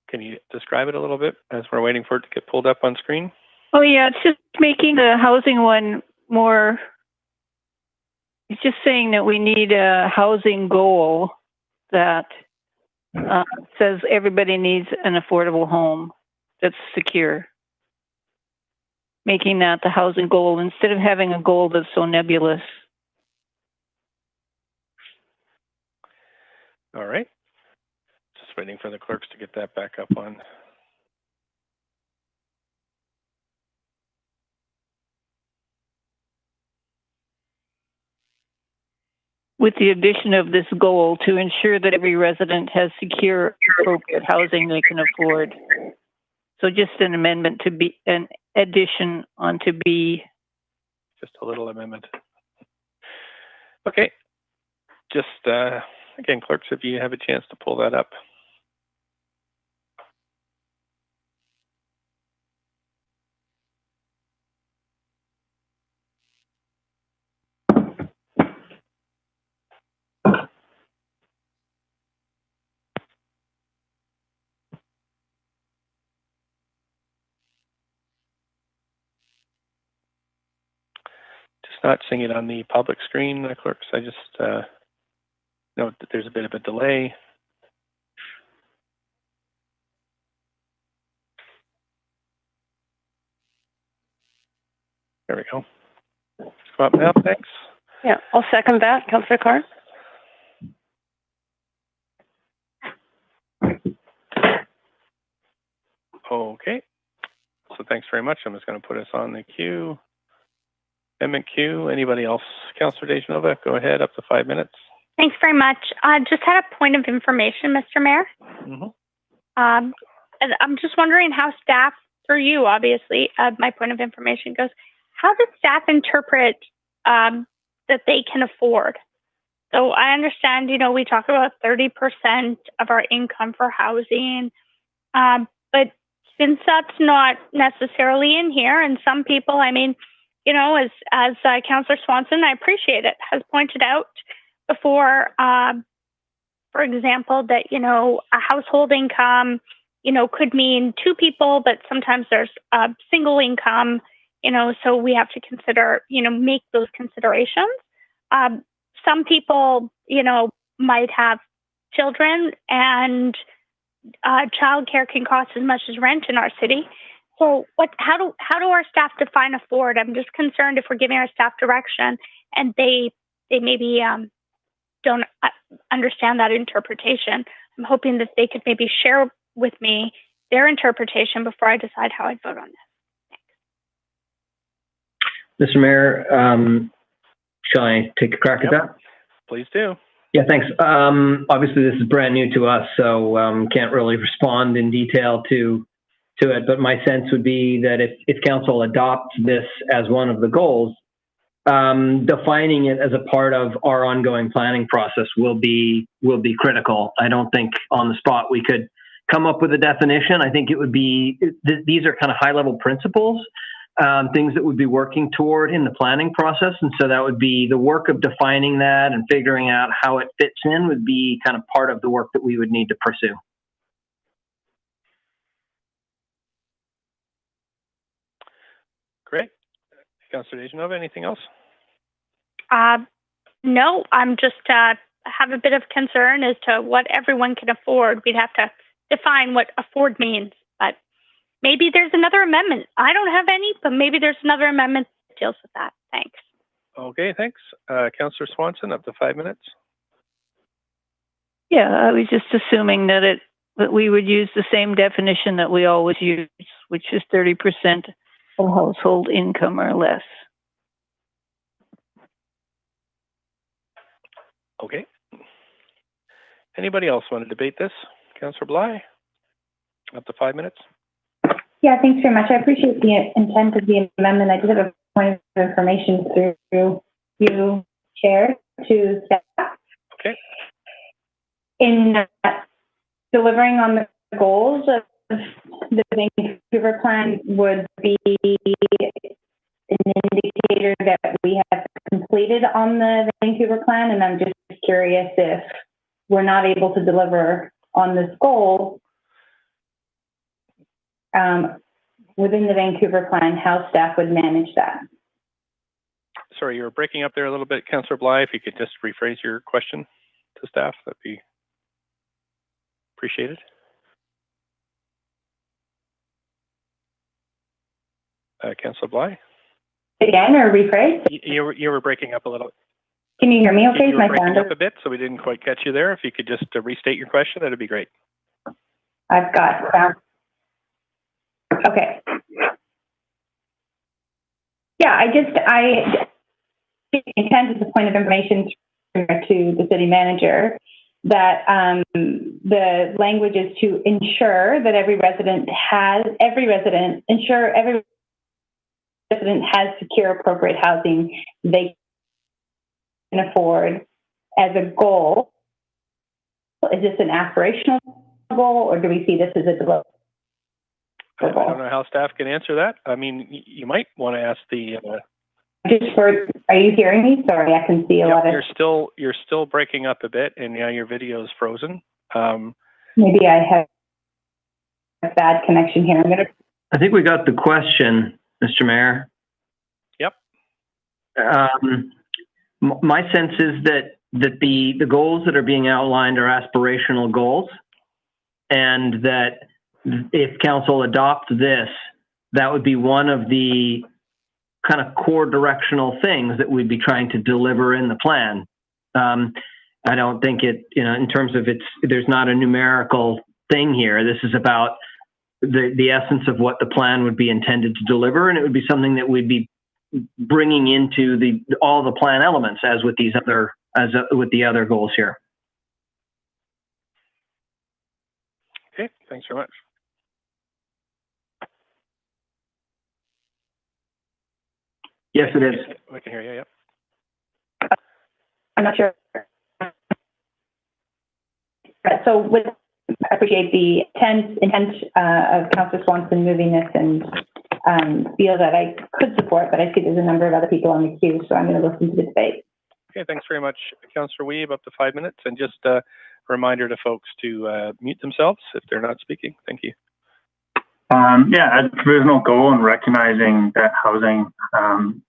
Can you describe it a little bit as we're waiting for it to get pulled up on screen? Oh yeah, it's just making the housing one more. It's just saying that we need a housing goal that says everybody needs an affordable home that's secure. Making that the housing goal instead of having a goal that's so nebulous. All right. Just waiting for the clerks to get that back up on. With the addition of this goal to ensure that every resident has secure, appropriate housing they can afford. So just an amendment to be an addition onto B. Just a little amendment. Okay. Just again, clerks, if you have a chance to pull that up. Not seeing it on the public screen, clerks. I just note that there's a bit of a delay. There we go. Come up now, thanks. Yeah, I'll second that, Councillor Carr. Okay. So thanks very much. I'm just going to put us on the queue. Amendment Q. Anybody else? Councillor Dejanova, go ahead, up to 5 minutes. Thanks very much. Just had a point of information, Mr. Mayor. And I'm just wondering how staff, for you, obviously, my point of information goes, how does staff interpret that they can afford? So I understand, we talk about 30% of our income for housing, but since that's not necessarily in here, and some people, as Councillor Swanson, I appreciate it, has pointed out before, for example, that, a household income, could mean two people, but sometimes there's a single income, so we have to consider, make those considerations. Some people, might have children, and childcare can cost as much as rent in our city. So how do our staff define afford? I'm just concerned if we're giving our staff direction and they maybe don't understand that interpretation. I'm hoping that they could maybe share with me their interpretation before I decide how I'd vote on this. Mr. Mayor, shall I take a crack at that? Please do. Yeah, thanks. Obviously, this is brand new to us, so can't really respond in detail to it. But my sense would be that if council adopts this as one of the goals, defining it as a part of our ongoing planning process will be critical. I don't think on the spot we could come up with a definition. I think it would be, these are kind of high level principles, things that would be working toward in the planning process. And so that would be the work of defining that and figuring out how it fits in would be kind of part of the work that we would need to pursue. Great. Councillor Dejanova, anything else? No, I'm just have a bit of concern as to what everyone can afford. We'd have to define what afford means, but maybe there's another amendment. I don't have any, but maybe there's another amendment that deals with that. Thanks. Okay, thanks. Councillor Swanson, up to 5 minutes. Yeah, I was just assuming that we would use the same definition that we always use, which is 30% of household income or less. Okay. Anybody else want to debate this? Councillor Bly, up to 5 minutes. Yeah, thanks very much. I appreciate the intent of the amendment. I did have a point of information through you, Chair, to staff. Okay. In delivering on the goals of the Vancouver plan would be an indicator that we have completed on the Vancouver plan, and I'm just curious if we're not able to deliver on this goal within the Vancouver plan, how staff would manage that. Sorry, you were breaking up there a little bit, Councillor Bly. If you could just rephrase your question to staff, that'd be appreciated. Councillor Bly? Again, or rephrase? You were breaking up a little. Can you hear me okay? You were My breaking sound up a bit, so we didn't quite catch you there. If you could just restate your question, that'd be great. I've got sound. Okay. Yeah, I intend as a point of information to the city manager that the language is to ensure that every resident has secure, appropriate housing they can afford as a goal. Is this an aspirational goal, or do we see this as a deliverable? I don't know how staff can answer that. I mean, you might want to ask the. Are you hearing me? Sorry, I can see a lot of. You're still breaking up a bit, and yeah, your video is frozen. Maybe I have a bad connection here. I think we got the question, Mr. Mayor. Yep. My sense is that the goals that are being outlined are aspirational goals, and that if council adopts this, that would be one of the kind of core directional things that we'd be trying to deliver in the plan. I don't think in terms of there's not a numerical thing here. This is about the essence of what the plan would be intended to deliver, and it would be something that we'd be bringing into all the plan elements as with the other goals here. Okay, thanks very much. Yes, it is. We can hear you, yep. I'm not sure. So I appreciate the intent of Councillor Swanson moving this, and feel that I could support, but I see there's a number of other people on the queue, so I'm going to listen to the debate. Okay, thanks very much, Councillor Weeb, up to 5 minutes. And just a reminder to folks to mute themselves if they're not speaking. Thank you. Yeah, as a provisional goal and recognizing that housing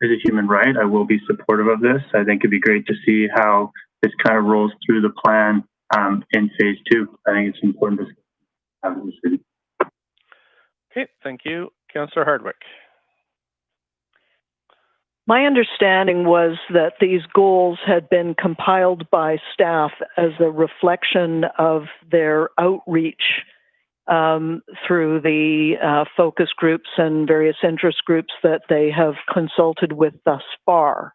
is a human right, I will be supportive of this. I think it'd be great to see how this kind of rolls through the plan in phase 2. I think it's important to have in the city. Okay, thank you. Councillor Hardwick. My understanding was that these goals had been compiled by staff as a reflection of their outreach through the focus groups and various interest groups that they have consulted with thus far.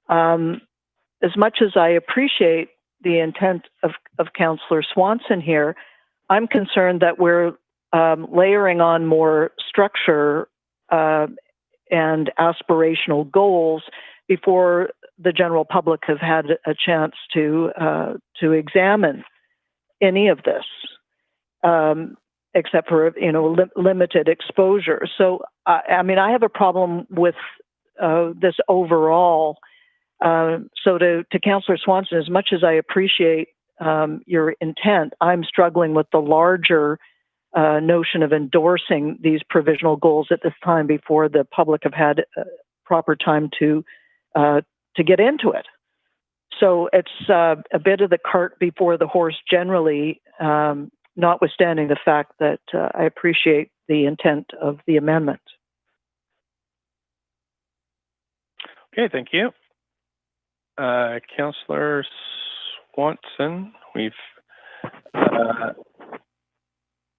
As much as I appreciate the intent of Councillor Swanson here, I'm concerned that we're layering on more structure and aspirational goals before the general public have had a chance to examine any of this. Except for limited exposure. So I mean, I have a problem with this overall. So to Councillor Swanson, as much as I appreciate your intent, I'm struggling with the larger notion of endorsing these provisional goals at this time before the public have had proper time to get into it. So it's a bit of the cart before the horse generally, notwithstanding the fact that I appreciate the intent of the amendment. Okay, thank you. Councillor Swanson, we've,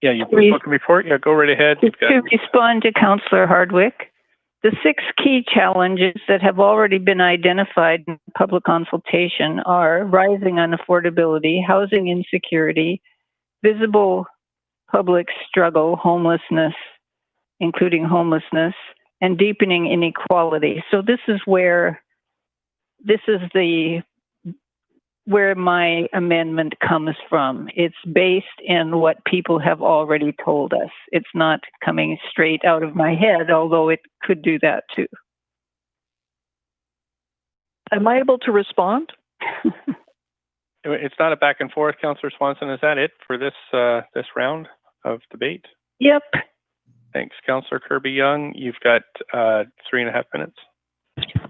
you've been spoken before. Yeah, go right ahead. To respond to Councillor Hardwick, the 6 key challenges that have already been identified in public consultation are rising unaffordability, housing insecurity, visible public struggle, homelessness, including homelessness, and deepening inequality. So this is where my amendment comes from. It's based in what people have already told us. It's not coming straight out of my head, although it could do that too. Am I able to respond? It's not a back and forth, Councillor Swanson. Is that it for this this round of debate? Yep. Thanks, Councillor Kirby-Yung. You've got 3.5 minutes.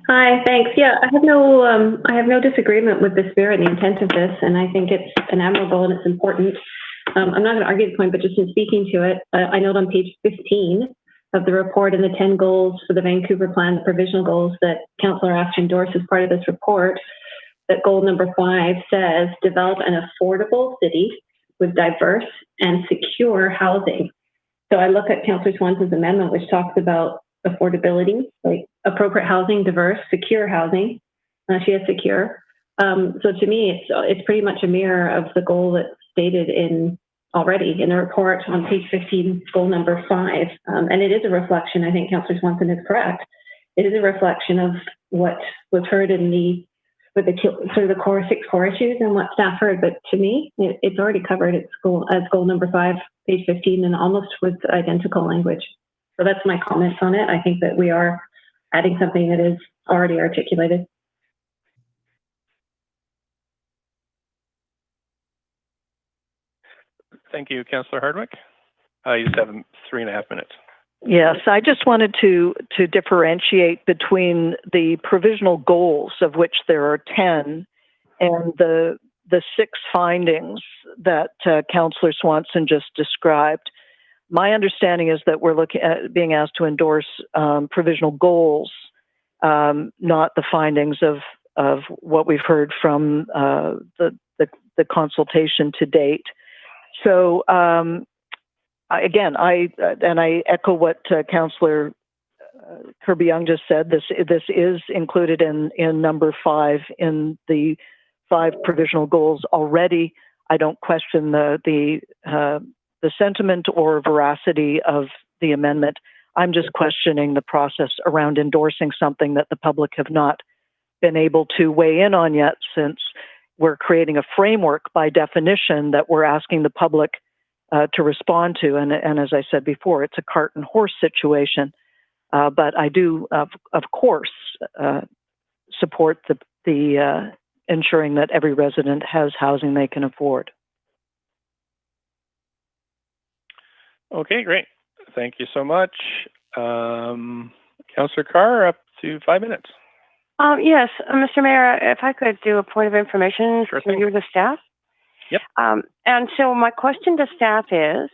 Hi, thanks. Yeah, I have no disagreement with the spirit and the intent of this, and I think it's an admirable and it's important. I'm not going to argue the point, but just in speaking to it, I note on page 15 of the report and the 10 goals for the Vancouver Plan, the provisional goals that Councillor asked to endorse as part of this report, that goal number 5 says, develop an affordable city with diverse and secure housing. So I look at Councillor Swanson's amendment, which talks about affordability, like appropriate housing, diverse, secure housing. She has secure. So to me, it's pretty much a mirror of the goal that's stated already in the report on page 15, goal number 5. And it is a reflection. I think Councillor Swanson is correct. It is a reflection of what was heard in the core 6 core issues and what staff heard. But to me, it's already covered as goal number 5, page 15, and almost with identical language. So that's my comments on it. I think that we are adding something that is already articulated. Thank you, Councillor Hardwick. You just have 3.5 minutes. Yes, I just wanted to differentiate between the provisional goals, of which there are 10, and the 6 findings that Councillor Swanson just described. My understanding is that we're looking at being asked to endorse provisional goals, not the findings of what we've heard from the consultation to date. So again, I echo what Councillor Kirby-Yung just said. This is included in number 5 in the 5 provisional goals already. I don't question the sentiment or veracity of the amendment. I'm just questioning the process around endorsing something that the public have not been able to weigh in on yet, since we're creating a framework by definition that we're asking the public to respond to. And as I said before, it's a cart and horse situation. But I do, of course, support the ensuring that every resident has housing they can afford. Okay, great. Thank you so much. Councillor Carr, up to 5 minutes. Yes, Mr. Mayor, if I could do a point of information for you, the staff. Yep. And so my question to staff is,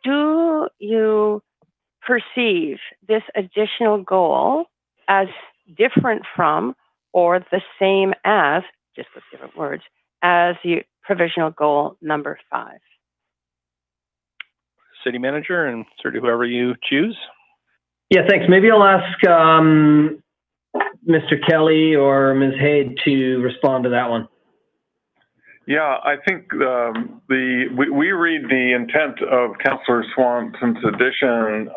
do you perceive this additional goal as different from or the same as, just with different words, as the provisional goal number 5? City Manager, and sort of whoever you choose. Yeah, thanks. Maybe I'll ask Mr. Kelly or Ms. Haid to respond to that one. Yeah, I think we read the intent of Councillor Swanson's addition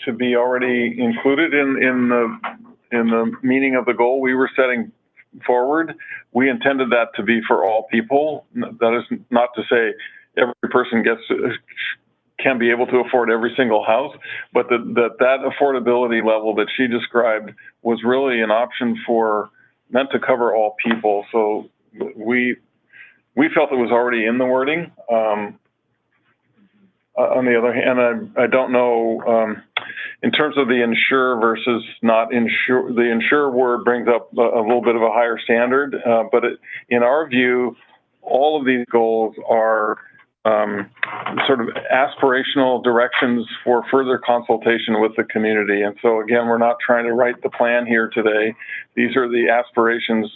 to be already included in the meaning of the goal we were setting forward. We intended that to be for all people. That is not to say every person can be able to afford every single house, but that affordability level that she described was really an option meant to cover all people. So we felt it was already in the wording. on the other hand, I don't know, in terms of the insure versus not insure, the insure word brings up a little bit of a higher standard, but in our view, all of these goals are sort of aspirational directions for further consultation with the community. And so again, we're not trying to write the plan here today. These are the aspirations,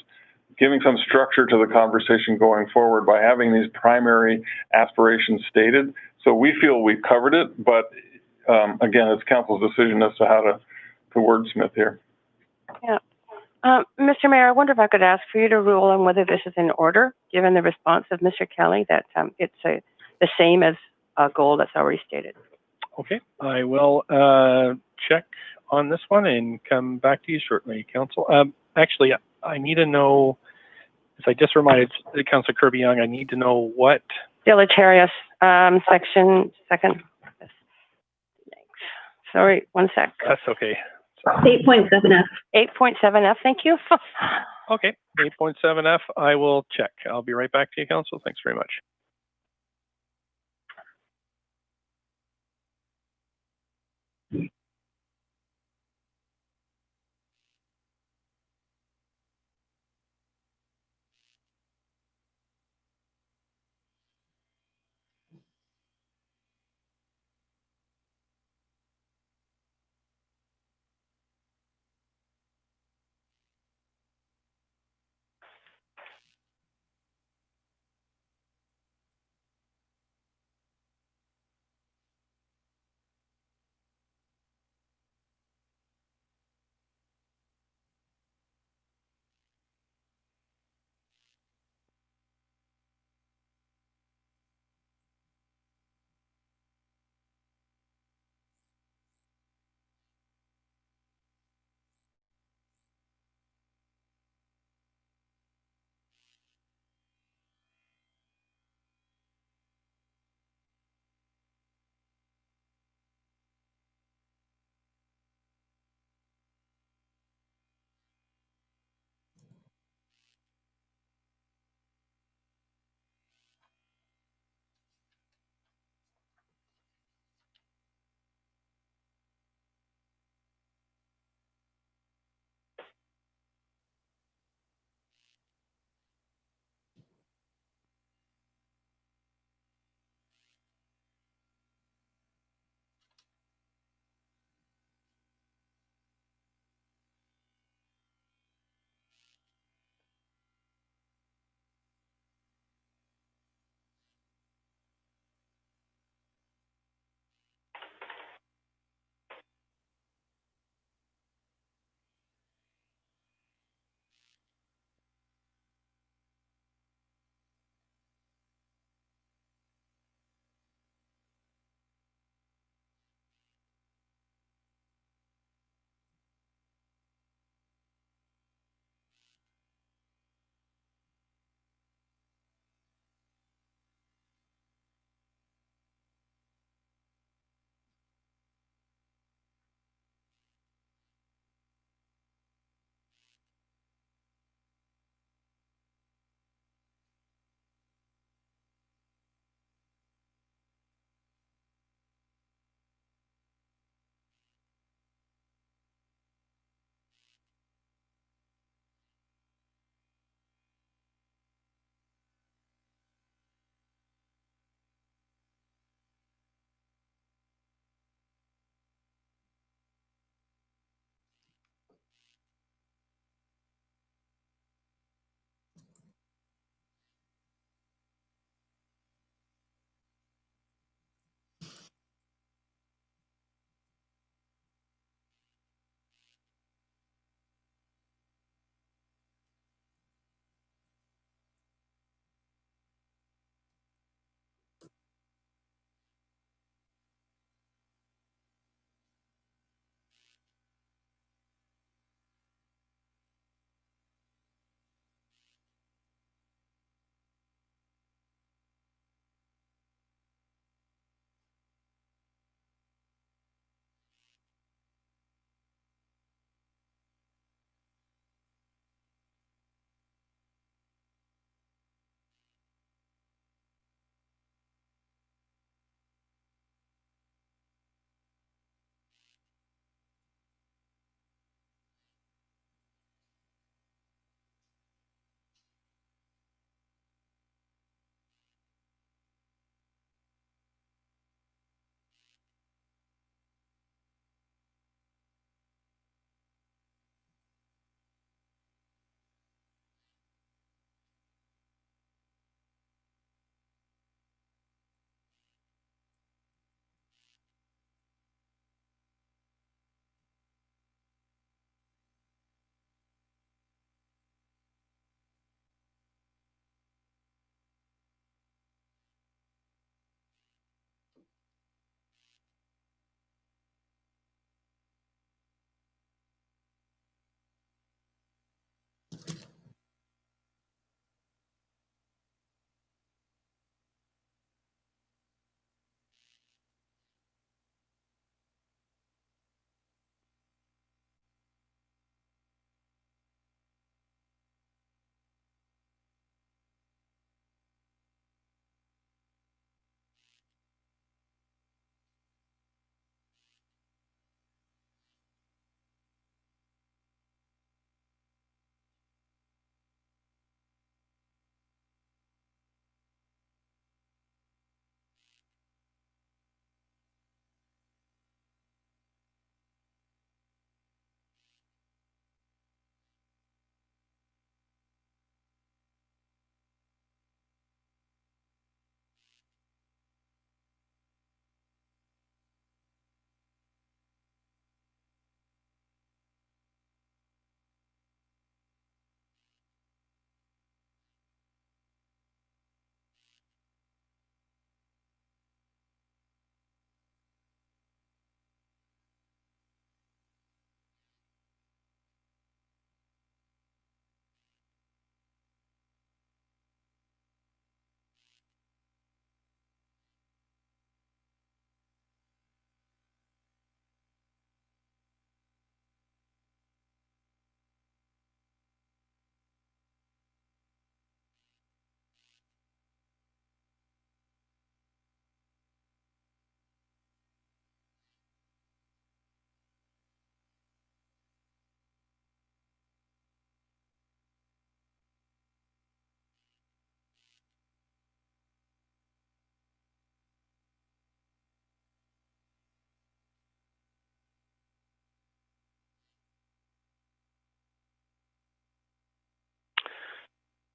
giving some structure to the conversation going forward by having these primary aspirations stated. So we feel we've covered it, but again, it's council's decision as to how to wordsmith here. Yeah. Mr. Mayor, I wonder if I could ask for you to rule on whether this is in order, given the response of Mr. Kelly, that it's the same as a goal that's already stated. Okay, I will check on this one and come back to you shortly, Council. Actually, I need to know, as I just reminded Councilor Kirby-Yung, I need to know what... Deleterious, section second. Sorry, one sec. That's okay. 8.7F. 8.7F, thank you. Okay, 8.7F, I will check. I'll be right back to you, Council. Thanks very much.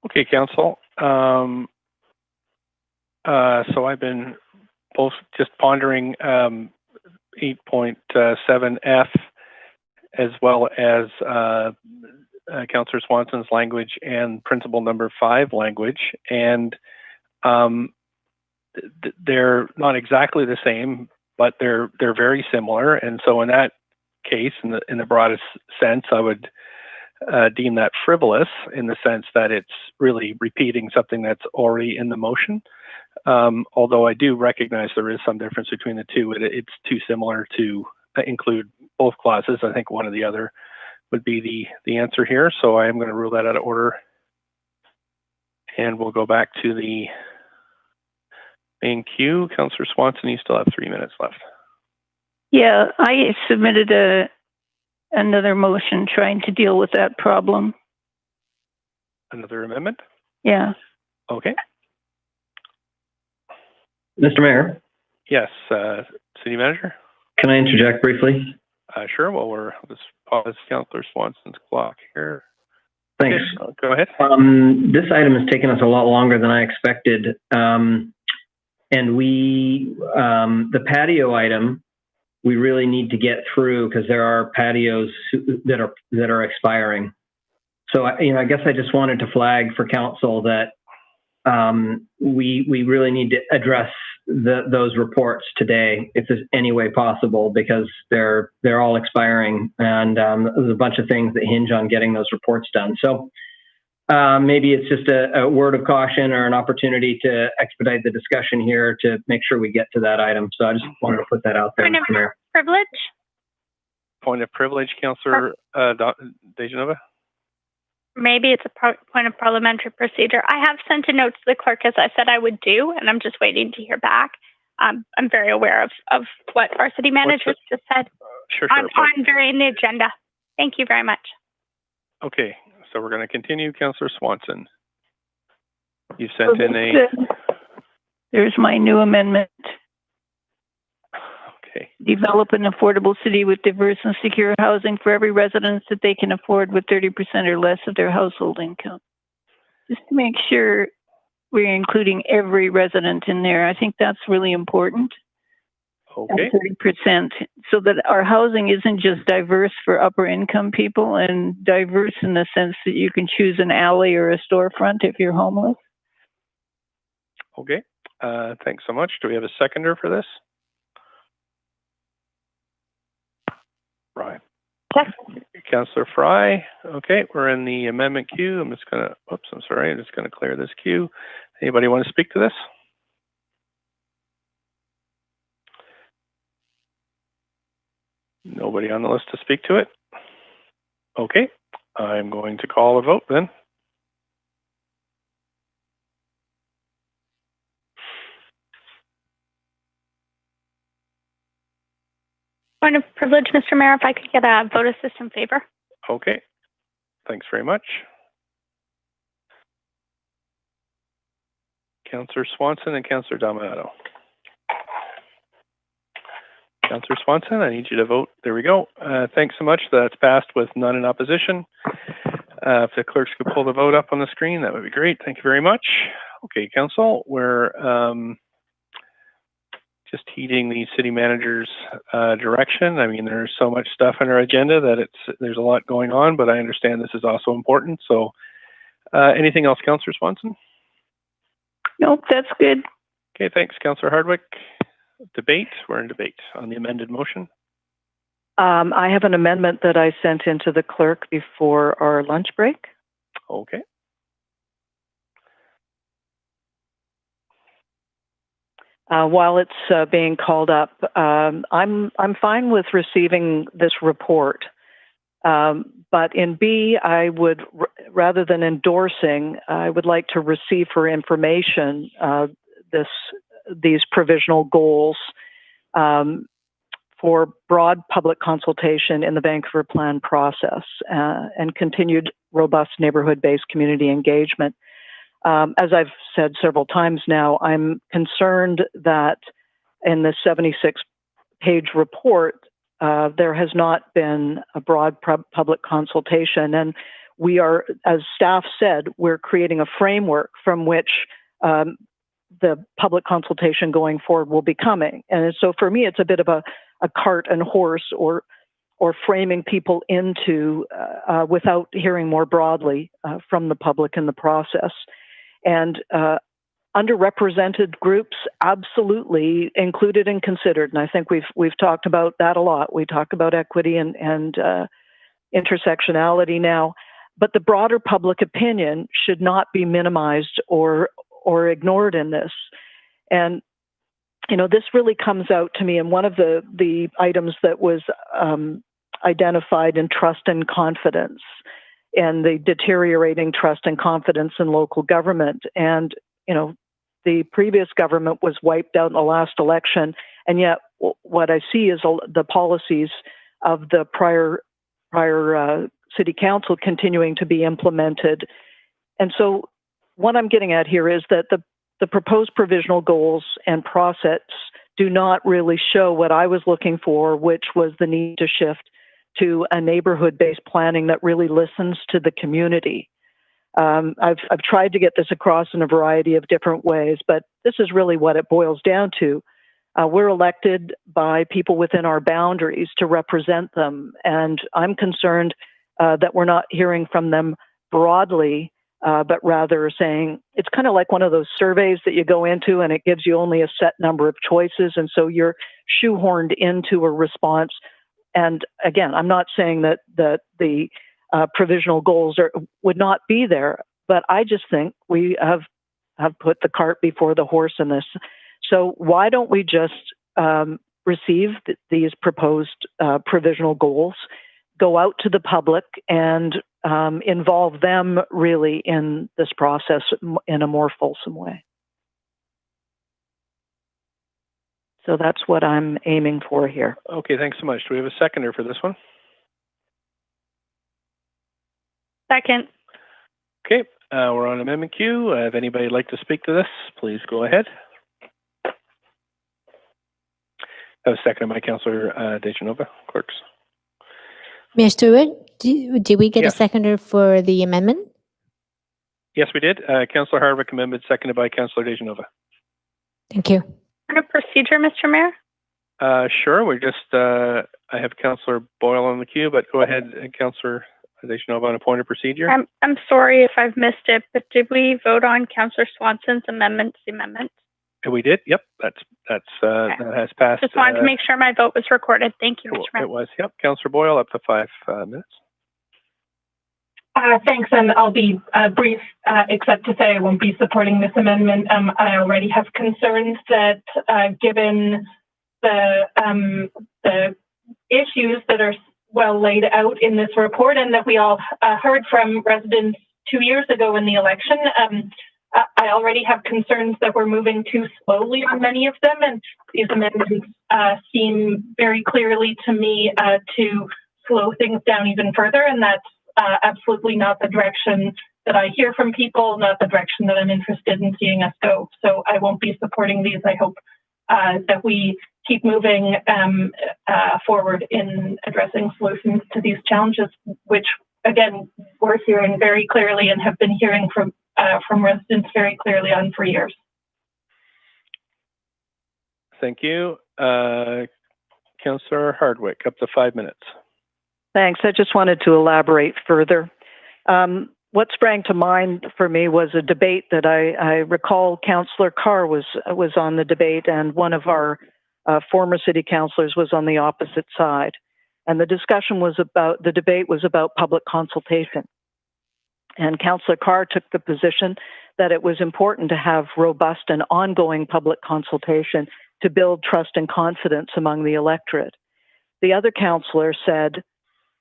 Okay, Council. So I've been both just pondering 8.7F as well as Councillor Swanson's language and principle number 5 language, and they're not exactly the same, but they're very similar. And so in that case, in the broadest sense, I would deem that frivolous in the sense that it's really repeating something that's already in the motion. Although I do recognize there is some difference between the two. It's too similar to include both clauses. I think one or the other would be the answer here. So I am going to rule that out of order. And we'll go back to the main queue. Councillor Swanson, you still have 3 minutes left. Yeah, I submitted another motion trying to deal with that problem. Another amendment? Yeah. Okay. Mr. Mayor? Yes, City Manager? Can I interject briefly? Sure. Well, we'll just pause Councillor Swanson's clock here. Thanks. Okay, go ahead. This item has taken us a lot longer than I expected. And the patio item, we really need to get through because there are patios that are expiring. So, I guess I just wanted to flag for council that we really need to address those reports today, if there's any way possible, because they're all expiring, and there's a bunch of things that hinge on getting those reports done. So maybe it's just a word of caution or an opportunity to expedite the discussion here to make sure we get to that item. So I just wanted to put that out there. Point of privilege. Point of privilege, Councillor Dejanova. Maybe it's a point of parliamentary procedure. I have sent a note to the clerk, as I said I would do, and I'm just waiting to hear back. I'm very aware of what our city manager just said. Sure. On during the agenda. Thank you very much. Okay, so we're going to continue. Councillor Swanson, you sent in a... There's my new amendment. Okay. Develop an affordable city with diverse and secure housing for every residence that they can afford with 30% or less of their household income. Just to make sure we're including every resident in there. I think that's really important. Okay. 30%, so that our housing isn't just diverse for upper income people and diverse in the sense that you can choose an alley or a storefront if you're homeless. Okay. Thanks so much. Do we have a seconder for this? Fry. Councillor Fry. Okay, we're in the amendment queue. I'm just going to, I'm just going to clear this queue. Anybody want to speak to this? Nobody on the list to speak to it? Okay, I'm going to call a vote then. Point of privilege, Mr. Mayor, if I could get a vote assist in favor. Okay, thanks very much. Councillor Swanson and Councillor D'Amato. Councillor Swanson, I need you to vote. There we go. Thanks so much. That's passed with none in opposition. If the clerks could pull the vote up on the screen, that would be great. Thank you very much. Okay, Council, we're just heeding the city manager's direction. I mean, there's so much stuff on our agenda that there's a lot going on, but I understand this is also important. So anything else, Councillor Swanson? Nope, that's good. Okay, thanks, Councillor Hardwick. Debate, we're in debate on the amended motion. I have an amendment that I sent into the clerk before our lunch break. Okay. While it's being called up, I'm fine with receiving this report. But in B, I would, rather than endorsing, I would like to receive for information these provisional goals for broad public consultation in the Vancouver Plan process and continued robust neighborhood-based community engagement. As I've said several times now, I'm concerned that in the 76-page report, there has not been a broad public consultation. And we are, as staff said, we're creating a framework from which the public consultation going forward will be coming. And so for me, it's a bit of a cart and horse, or framing people into without hearing more broadly from the public in the process. And underrepresented groups, absolutely included and considered. And I think we've talked about that a lot. We talk about equity and intersectionality now, but the broader public opinion should not be minimized or ignored in this. And this really comes out to me in one of the items that was identified in trust and confidence, and the deteriorating trust and confidence in local government. And the previous government was wiped out in the last election, and yet what I see is the policies of the prior city council continuing to be implemented. And so what I'm getting at here is that the proposed provisional goals and process do not really show what I was looking for, which was the need to shift to a neighborhood-based planning that really listens to the community. I've tried to get this across in a variety of different ways, but this is really what it boils down to. We're elected by people within our boundaries to represent them, and I'm concerned that we're not hearing from them broadly, but rather saying, it's kind of like one of those surveys that you go into and it gives you only a set number of choices, and so you're shoehorned into a response. And again, I'm not saying that the provisional goals would not be there, but I just think we have put the cart before the horse in this. So why don't we just receive these proposed provisional goals, go out to the public, and involve them really in this process in a more fulsome way? So that's what I'm aiming for here. Okay, thanks so much. Do we have a seconder for this one? Second. Okay, we're on amendment queue. If anybody would like to speak to this, please go ahead. That was seconded by Councillor DeGenova. Clerks. Mayor Stewart, did we get a seconder for the amendment? Yes, we did. Councillor Hardwick, amendment seconded by Councillor DeGenova. Thank you. Point of procedure, Mr. Mayor? Sure. We're just, I have Councillor Boyle on the queue, but go ahead, Councillor DeGenova, on a point of procedure. I'm sorry if I've missed it, but did we vote on Councillor Swanson's amendment to the amendment? We did. Yep. That has passed. Just wanted to make sure my vote was recorded. Thank you, Mr. Mayor. It was. Yep. Councillor Boyle, up to 5 minutes. Thanks, and I'll be brief, except to say I won't be supporting this amendment. I already have concerns that given the issues that are well laid out in this report, and that we all heard from residents 2 years ago in the election, I already have concerns that we're moving too slowly on many of them, and these amendments seem very clearly to me to slow things down even further, and that's absolutely not the direction that I hear from people, not the direction that I'm interested in seeing us go. So I won't be supporting these. I hope that we keep moving forward in addressing solutions to these challenges, which, again, we're hearing very clearly and have been hearing from residents very clearly on for years. Thank you. Councillor Hardwick, up to 5 minutes. Thanks. I just wanted to elaborate further. What sprang to mind for me was a debate that I recall Councillor Carr was on the debate, and one of our former city councillors was on the opposite side. And the debate was about public consultation. And Councillor Carr took the position that it was important to have robust and ongoing public consultation to build trust and confidence among the electorate. The other councillor said,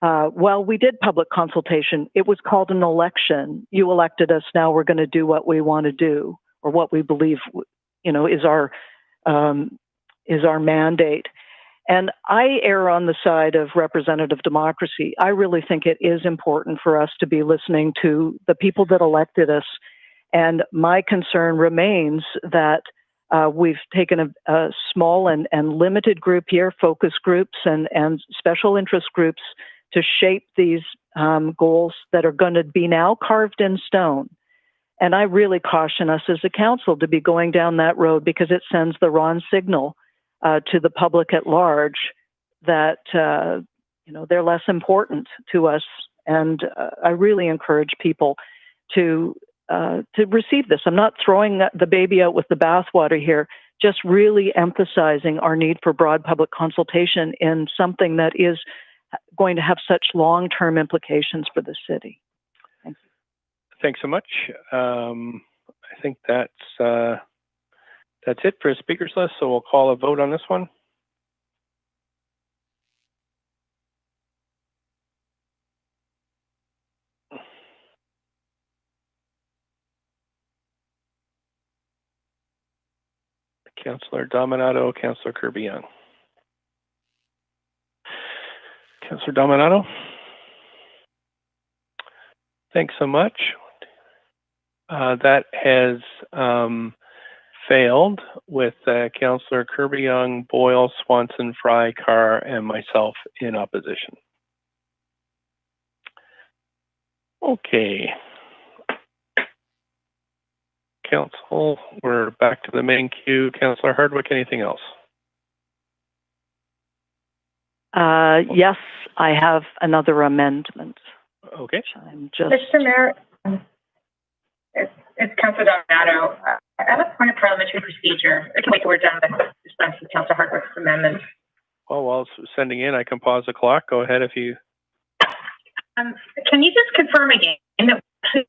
well, we did public consultation. It was called an election. You elected us. Now we're going to do what we want to do, or what we believe, is our mandate. And I err on the side of representative democracy. I really think it is important for us to be listening to the people that elected us. And my concern remains that we've taken a small and limited group here, focus groups and special interest groups, to shape these goals that are going to be now carved in stone. And I really caution us as a council to be going down that road because it sends the wrong signal to the public at large that they're less important to us. And I really encourage people to receive this. I'm not throwing the baby out with the bathwater here, just really emphasizing our need for broad public consultation in something that is going to have such long-term implications for the city. Thank you. Thanks so much. I think that's it for a speakers list. So we'll call a vote on this one. Councillor Dominato, Councillor Kirby-Yung. Councillor Dominato. Thanks so much. That has failed with Councillor Kirby-Yung, Boyle, Swanson, Fry, Carr, and myself in opposition. Okay. Council, we're back to the main queue. Councillor Hardwick, anything else? Yes, I have another amendment. Okay. I'm just... Mr. Mayor, it's Councillor Dominato. I have a point of parliamentary procedure. I can wait till we're done with response to Councillor Hardwick's amendment. Well, while it's sending in, I can pause the clock. Go ahead if you... Can you just confirm again that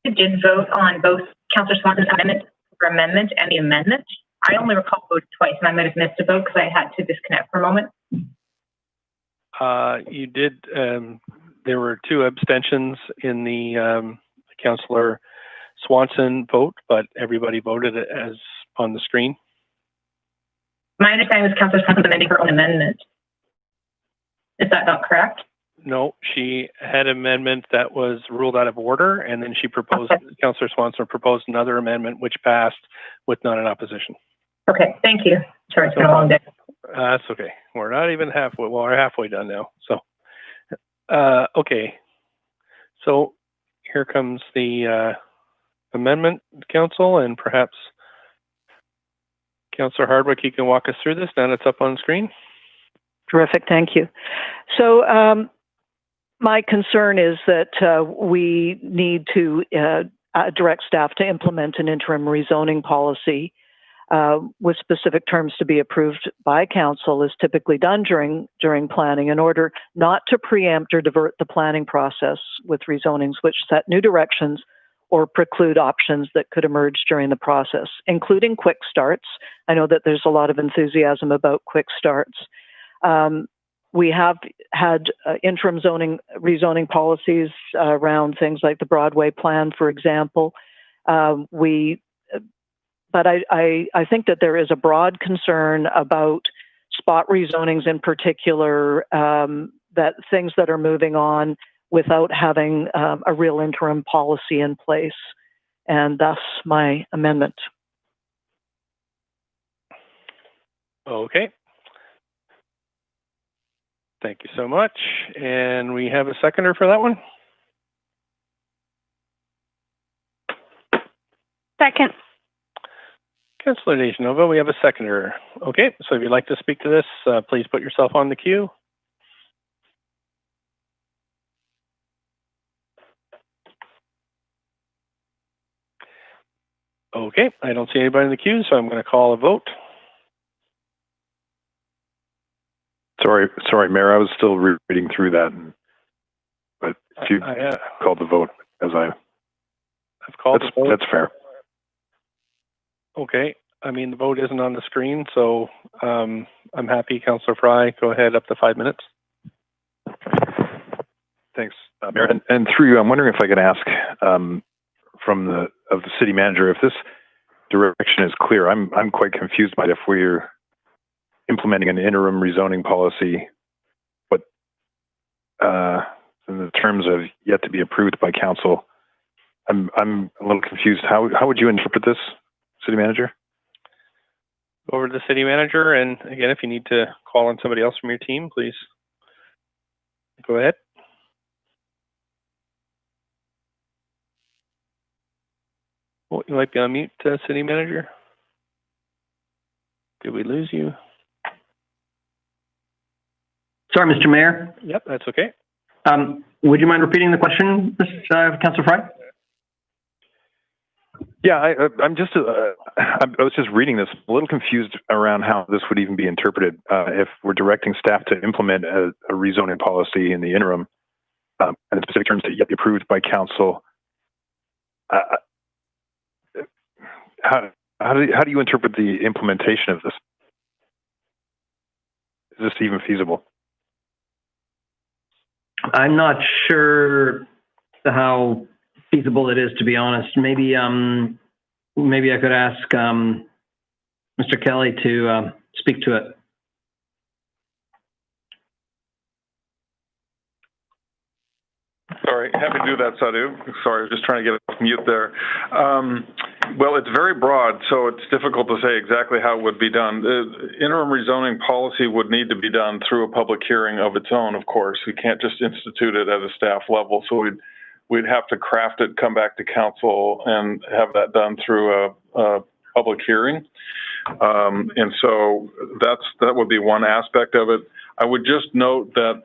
we did vote on both Councillor Swanson's amendment and the amendment? I only recall voting twice, and I might have missed a vote because I had to disconnect for a moment. You did. There were 2 abstentions in the Councillor Swanson vote, but everybody voted as on the screen. My understanding was Councillor Swanson amending her own amendment. Is that not correct? No, she had an amendment that was ruled out of order, and then she proposed, Councillor Swanson proposed another amendment which passed with none in opposition. Okay, thank you. Sorry, it's been a long day. That's okay. We're not even halfway. Well, we're halfway done now. So, okay. So here comes the amendment, Council, and perhaps Councillor Hardwick, you can walk us through this. Now it's up on screen. Terrific, thank you. So my concern is that we need to direct staff to implement an interim rezoning policy with specific terms to be approved by council, as typically done during planning, in order not to preempt or divert the planning process with rezonings which set new directions or preclude options that could emerge during the process, including quick starts. I know that there's a lot of enthusiasm about quick starts. We have had interim rezoning policies around things like the Broadway plan, for example. But I think that there is a broad concern about spot rezonings in particular, that things that are moving on without having a real interim policy in place. And thus my amendment. Okay. Thank you so much. And we have a seconder for that one? Second. Councillor DeGenova, we have a seconder. Okay, so if you'd like to speak to this, please put yourself on the queue. Okay, I don't see anybody in the queue, so I'm going to call a vote. Sorry, Mayor, I was still reading through that, but if you called the vote, I've called the vote. That's fair. Okay, I mean, the vote isn't on the screen, so I'm happy. Councillor Fry, go ahead, up to 5 minutes. Thanks, Mayor. And through you, I'm wondering if I could ask from the city manager if this direction is clear. I'm quite confused by if we're implementing an interim rezoning policy, but in the terms of yet to be approved by council. I'm a little confused. How would you interpret this, city manager? Over to the city manager, and again, if you need to call on somebody else from your team, please go ahead. Oh, you might be on mute, City Manager. Did we lose you? Sorry, Mr. Mayor. Yep, that's okay. Would you mind repeating the question, Councillor Fry? Yeah, I was just reading this, a little confused around how this would even be interpreted if we're directing staff to implement a rezoning policy in the interim, and the specific terms that yet be approved by council. How do you interpret the implementation of this? Is this even feasible? I'm not sure how feasible it is, to be honest. Maybe I could ask Mr. Kelly to speak to it. Sorry, happy to do that, Sadhu. Sorry, I was just trying to get off mute there. Well, it's very broad, so it's difficult to say exactly how it would be done. The interim rezoning policy would need to be done through a public hearing of its own, of course. We can't just institute it at a staff level, so we'd have to craft it, come back to council, and have that done through a public hearing. And so that would be one aspect of it. I would just note that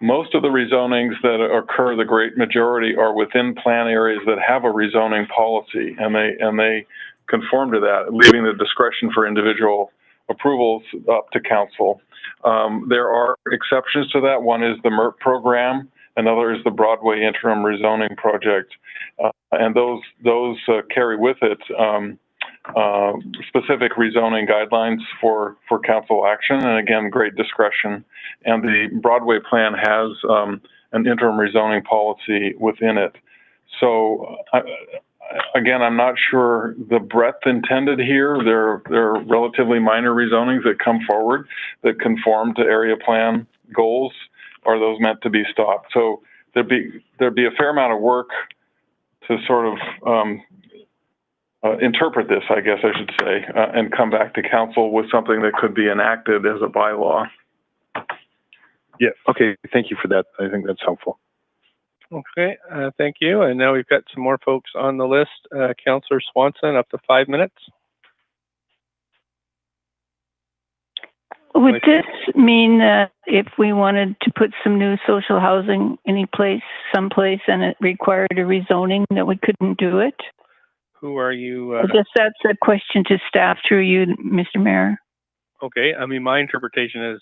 most of the rezonings that occur, the great majority, are within plan areas that have a rezoning policy, and they conform to that, leaving the discretion for individual approvals up to council. There are exceptions to that. One is the MERP program. Another is the Broadway Interim Rezoning Project, and those carry with it specific rezoning guidelines for council action, and again, great discretion. And the Broadway plan has an interim rezoning policy within it. So again, I'm not sure the breadth intended here. There are relatively minor rezonings that come forward that conform to area plan goals. Are those meant to be stopped? So there'd be a fair amount of work to sort of interpret this, I guess I should say, and come back to council with something that could be enacted as a bylaw. Yeah, okay, thank you for that. I think that's helpful. Okay, thank you. And now we've got some more folks on the list. Councillor Swanson, up to 5 minutes. Would this mean that if we wanted to put some new social housing someplace, and it required a rezoning, that we couldn't do it? Who are you? I guess that's a question to staff through you, Mr. Mayor. Okay, I mean, my interpretation is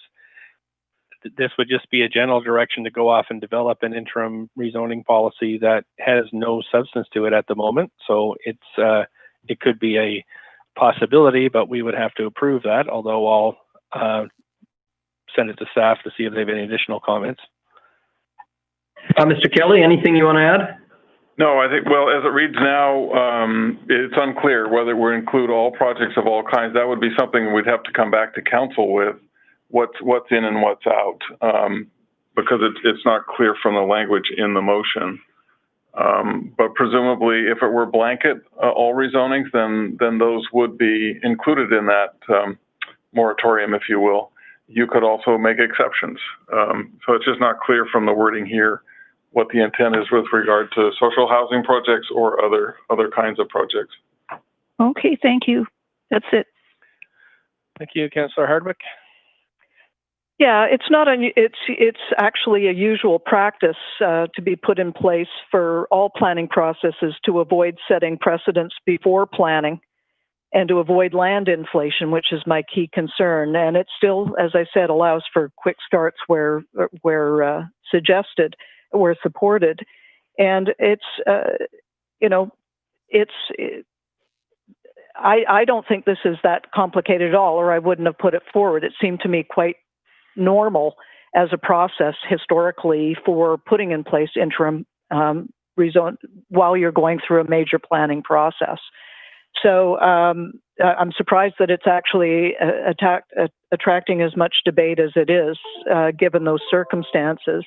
this would just be a general direction to go off and develop an interim rezoning policy that has no substance to it at the moment. So it could be a possibility, but we would have to approve that, although I'll send it to staff to see if they have any additional comments. Mr. Kelly, anything you want to add? No, I think, well, as it reads now, it's unclear whether we include all projects of all kinds. That would be something we'd have to come back to council with, what's in and what's out, because it's not clear from the language in the motion. But presumably, if it were blanket, all rezonings, then those would be included in that moratorium, if you will. You could also make exceptions. So it's just not clear from the wording here what the intent is with regard to social housing projects or other kinds of projects. Okay, thank you. That's it. Thank you, Councillor Hardwick. Yeah, it's actually a usual practice to be put in place for all planning processes to avoid setting precedents before planning and to avoid land inflation, which is my key concern. And it still, as I said, allows for quick starts where suggested, where supported. And I don't think this is that complicated at all, or I wouldn't have put it forward. It seemed to me quite normal as a process historically for putting in place interim rezone while you're going through a major planning process. So I'm surprised that it's actually attracting as much debate as it is, given those circumstances.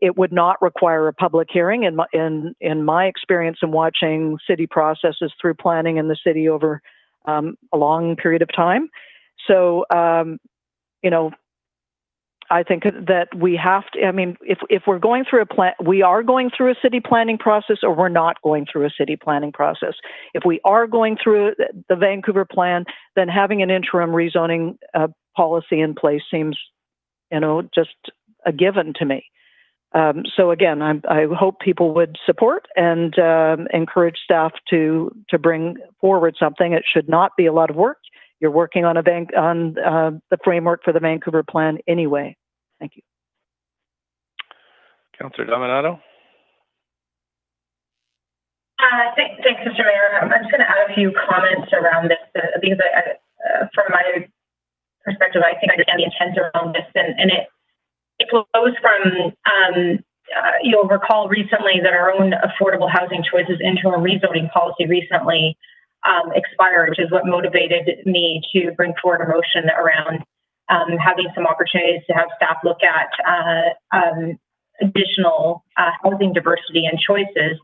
It would not require a public hearing in my experience in watching city processes through planning in the city over a long period of time. So, I think that we have to, I mean, if we're going through a plan, we are going through a city planning process, or we're not going through a city planning process. If we are going through the Vancouver plan, then having an interim rezoning policy in place seems, just a given to me. So again, I hope people would support and encourage staff to bring forward something. It should not be a lot of work. You're working on the framework for the Vancouver plan anyway. Thank you. Councillor Dominato. Thanks, Mr. Mayor. I'm just going to add a few comments around this because from my perspective, I think I understand the intent around this, and it flows from, you'll recall recently that our own affordable housing choices interim rezoning policy recently expired, which is what motivated me to bring forward a motion around having some opportunities to have staff look at additional housing diversity and choices.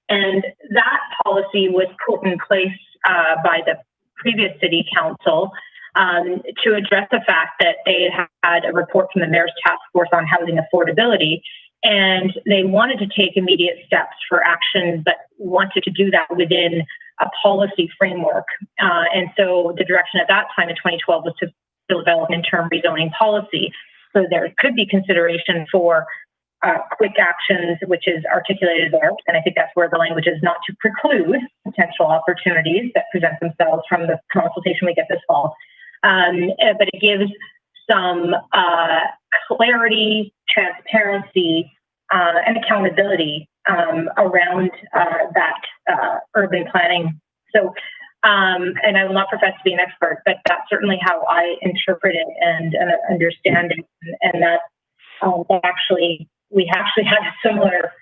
And that policy was put in place by the previous city council to address the fact that they had a report from the Mayor's Task Force on Housing Affordability, and they wanted to take immediate steps for action, but wanted to do that within a policy framework. And so the direction at that time in 2012 was to develop an interim rezoning policy. So there could be consideration for quick actions, which is articulated there. And I think that's where the language is, not to preclude potential opportunities that present themselves from the consultation we get this fall. But it gives some clarity, transparency, and accountability around that urban planning. So, and I will not profess to be an expert, but that's certainly how I interpret it and understand it. And that we actually had a similar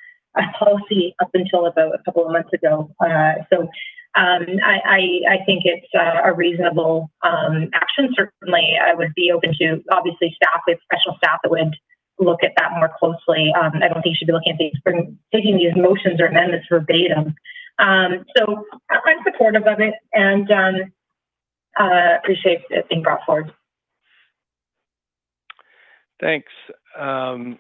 policy up until about a couple of months ago. I think it's a reasonable action. Certainly, I would be open to, obviously, staff with professional staff that would look at that more closely. I don't think you should be looking at taking these motions or amendments verbatim. So I'm supportive of it and appreciate it being brought forward. Thanks. And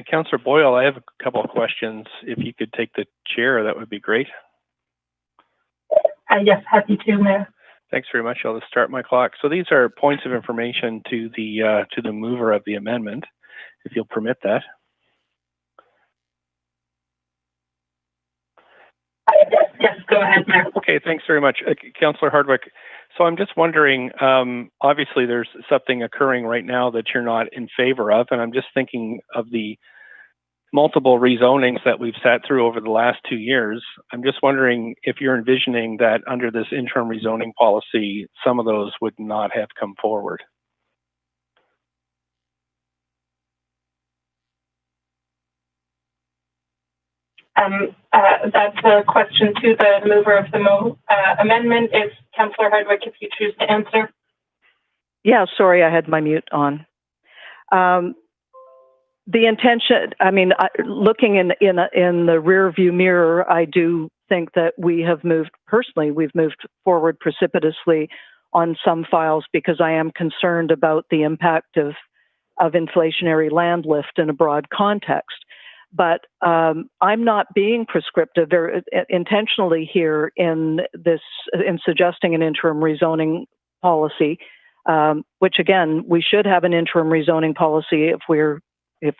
Councillor Boyle, I have a couple of questions. If you could take the chair, that would be great. Yes, happy to, Mayor. Thanks very much. I'll just start my clock. So these are points of information to the mover of the amendment, if you'll permit that. Yes, go ahead, Mayor. Okay, thanks very much. Councillor Hardwick, so I'm just wondering, obviously there's something occurring right now that you're not in favor of, and I'm just thinking of the multiple rezonings that we've sat through over the last 2 years. I'm just wondering if you're envisioning that under this interim rezoning policy, some of those would not have come forward. That's a question to the mover of the amendment. If Councillor Hardwick, if you choose to answer. Yeah, sorry, I had my mute on. The intention, I mean, looking in the rear view mirror, I do think that we've moved forward precipitously on some files because I am concerned about the impact of inflationary land lift in a broad context. But I'm not being prescriptive intentionally here in suggesting an interim rezoning policy, which again, we should have an interim rezoning policy if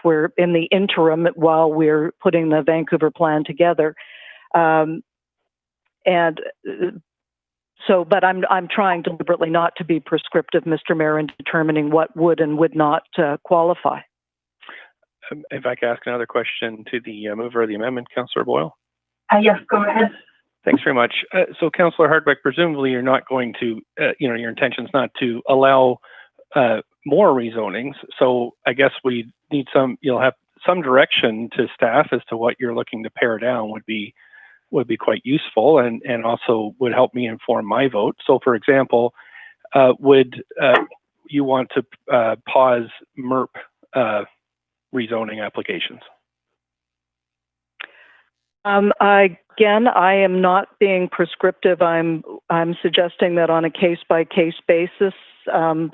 we're in the interim while we're putting the Vancouver plan together. But I'm trying deliberately not to be prescriptive, Mr. Mayor, in determining what would and would not qualify. If I could ask another question to the mover of the amendment, Councillor Boyle. Yes, go ahead. Thanks very much. So, Councillor Hardwick, presumably you're not going to, your intention is not to allow more rezonings. So, I guess we need you'll have some direction to staff as to what you're looking to pare down would be quite useful and also would help me inform my vote. So, for example, would you want to pause MERP rezoning applications? Again, I am not being prescriptive. I'm suggesting that on a case-by-case basis,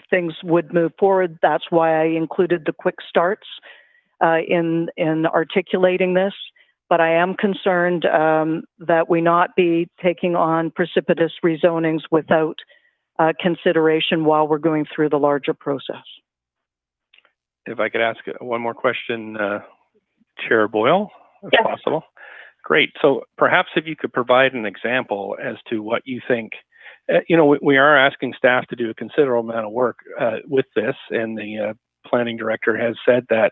things would move forward. That's why I included the quick starts in articulating this. But I am concerned that we not be taking on precipitous rezonings without consideration while we're going through the larger process. If I could ask one more question, Chair Boyle, if possible. Great. So perhaps if you could provide an example as to what you think, we are asking staff to do a considerable amount of work with this, and the planning director has said that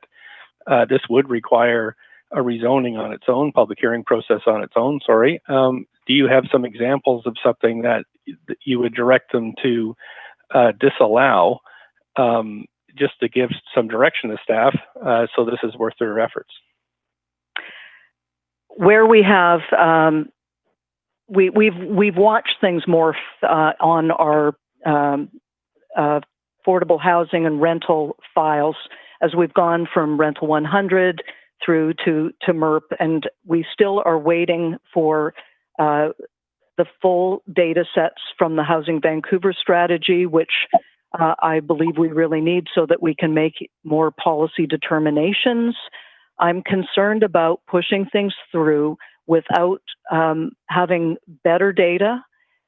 this would require a rezoning on its own, public hearing process on its own, sorry. Do you have some examples of something that you would direct them to disallow, just to give some direction to staff, so this is worth their efforts? Where we have, we've watched things morph on our affordable housing and rental files as we've gone from Rental 100 through to MERP, and we still are waiting for the full data sets from the Housing Vancouver strategy, which I believe we really need so that we can make more policy determinations. I'm concerned about pushing things through without having better data,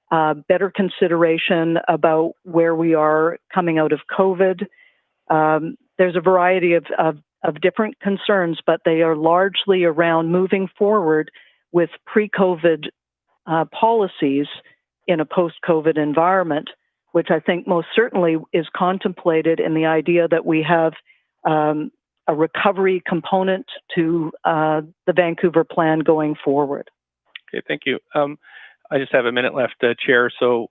better consideration about where we are coming out of COVID. There's a variety of different concerns, but they are largely around moving forward with pre-COVID policies in a post-COVID environment, which I think most certainly is contemplated in the idea that we have a recovery component to the Vancouver plan going forward. Okay, thank you. I just have a minute left, Chair. So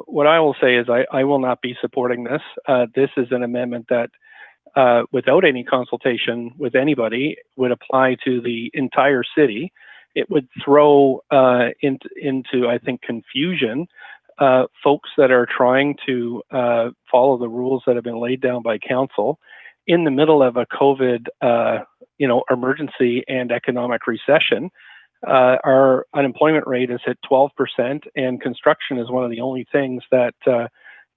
what I will say is I will not be supporting this. This is an amendment that, without any consultation with anybody, would apply to the entire city. It would throw into, I think, confusion folks that are trying to follow the rules that have been laid down by council in the middle of a COVID, emergency and economic recession. Our unemployment rate is at 12%, and construction is one of the only things that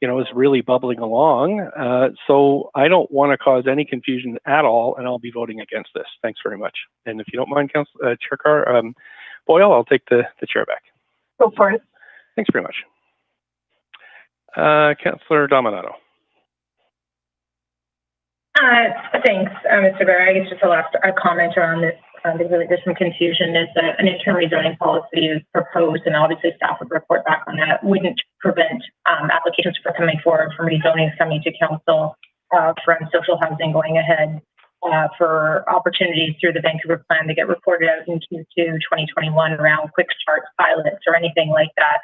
is really bubbling along. So I don't want to cause any confusion at all, and I'll be voting against this. Thanks very much. And if you don't mind, Chair Carr, Boyle, I'll take the chair back. Go for it. Thanks very much. Councillor Dominato. Thanks, Mr. Bear. I guess just a last comment around this. There's some confusion. Is that an interim rezoning policy is proposed, and obviously staff would report back on that. Wouldn't prevent applications for coming forward from rezoning coming to council from social housing going ahead for opportunities through the Vancouver plan to get reported out in Q2 2021 around quick start pilots or anything like that.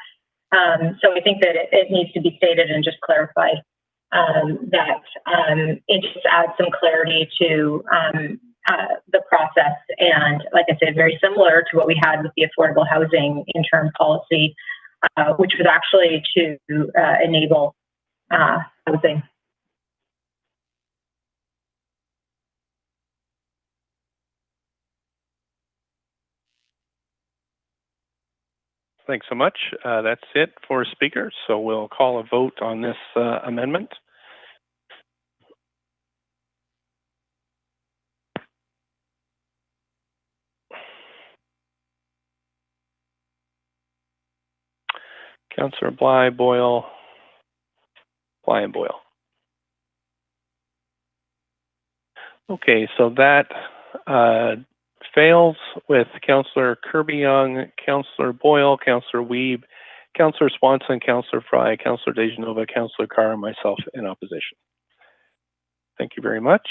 So I think that it needs to be stated and just clarified that it just adds some clarity to the process. And like I said, very similar to what we had with the affordable housing interim policy, which was actually to enable housing. Thanks so much. That's it for speakers. So we'll call a vote on this amendment. Councillor Bly, Boyle, Bly and Boyle. Okay, so that fails with Councillor Kirby-Yung, Councillor Boyle, Councillor Wiebe, Councillor Swanson, Councillor Fry, Councillor Dejanova, Councillor Carr, and myself in opposition. Thank you very much.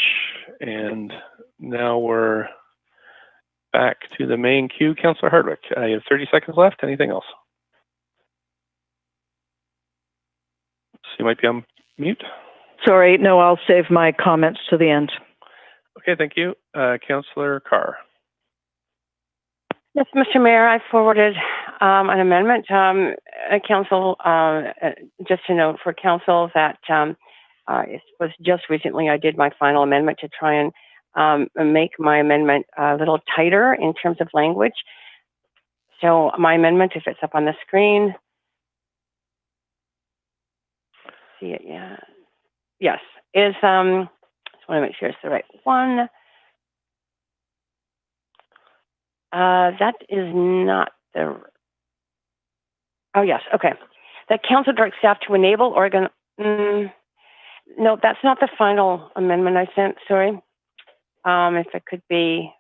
And now we're back to the main queue. Councillor Hardwick, you have 30 seconds left. Anything else? So you might be on mute. Sorry, no, I'll save my comments to the end. Okay, thank you. Councillor Carr. Yes, Mr. Mayor, I forwarded an amendment. Council, just to note for council that it was just recently I did my final amendment to try and make my amendment a little tighter in terms of language. So my amendment, if it's up on the screen, see it yet. Yes, is just want to make sure it's the right one. That is not the. Oh yes, okay. The council directs staff to enable organ. No, that's not the final amendment I sent. Sorry. If it could be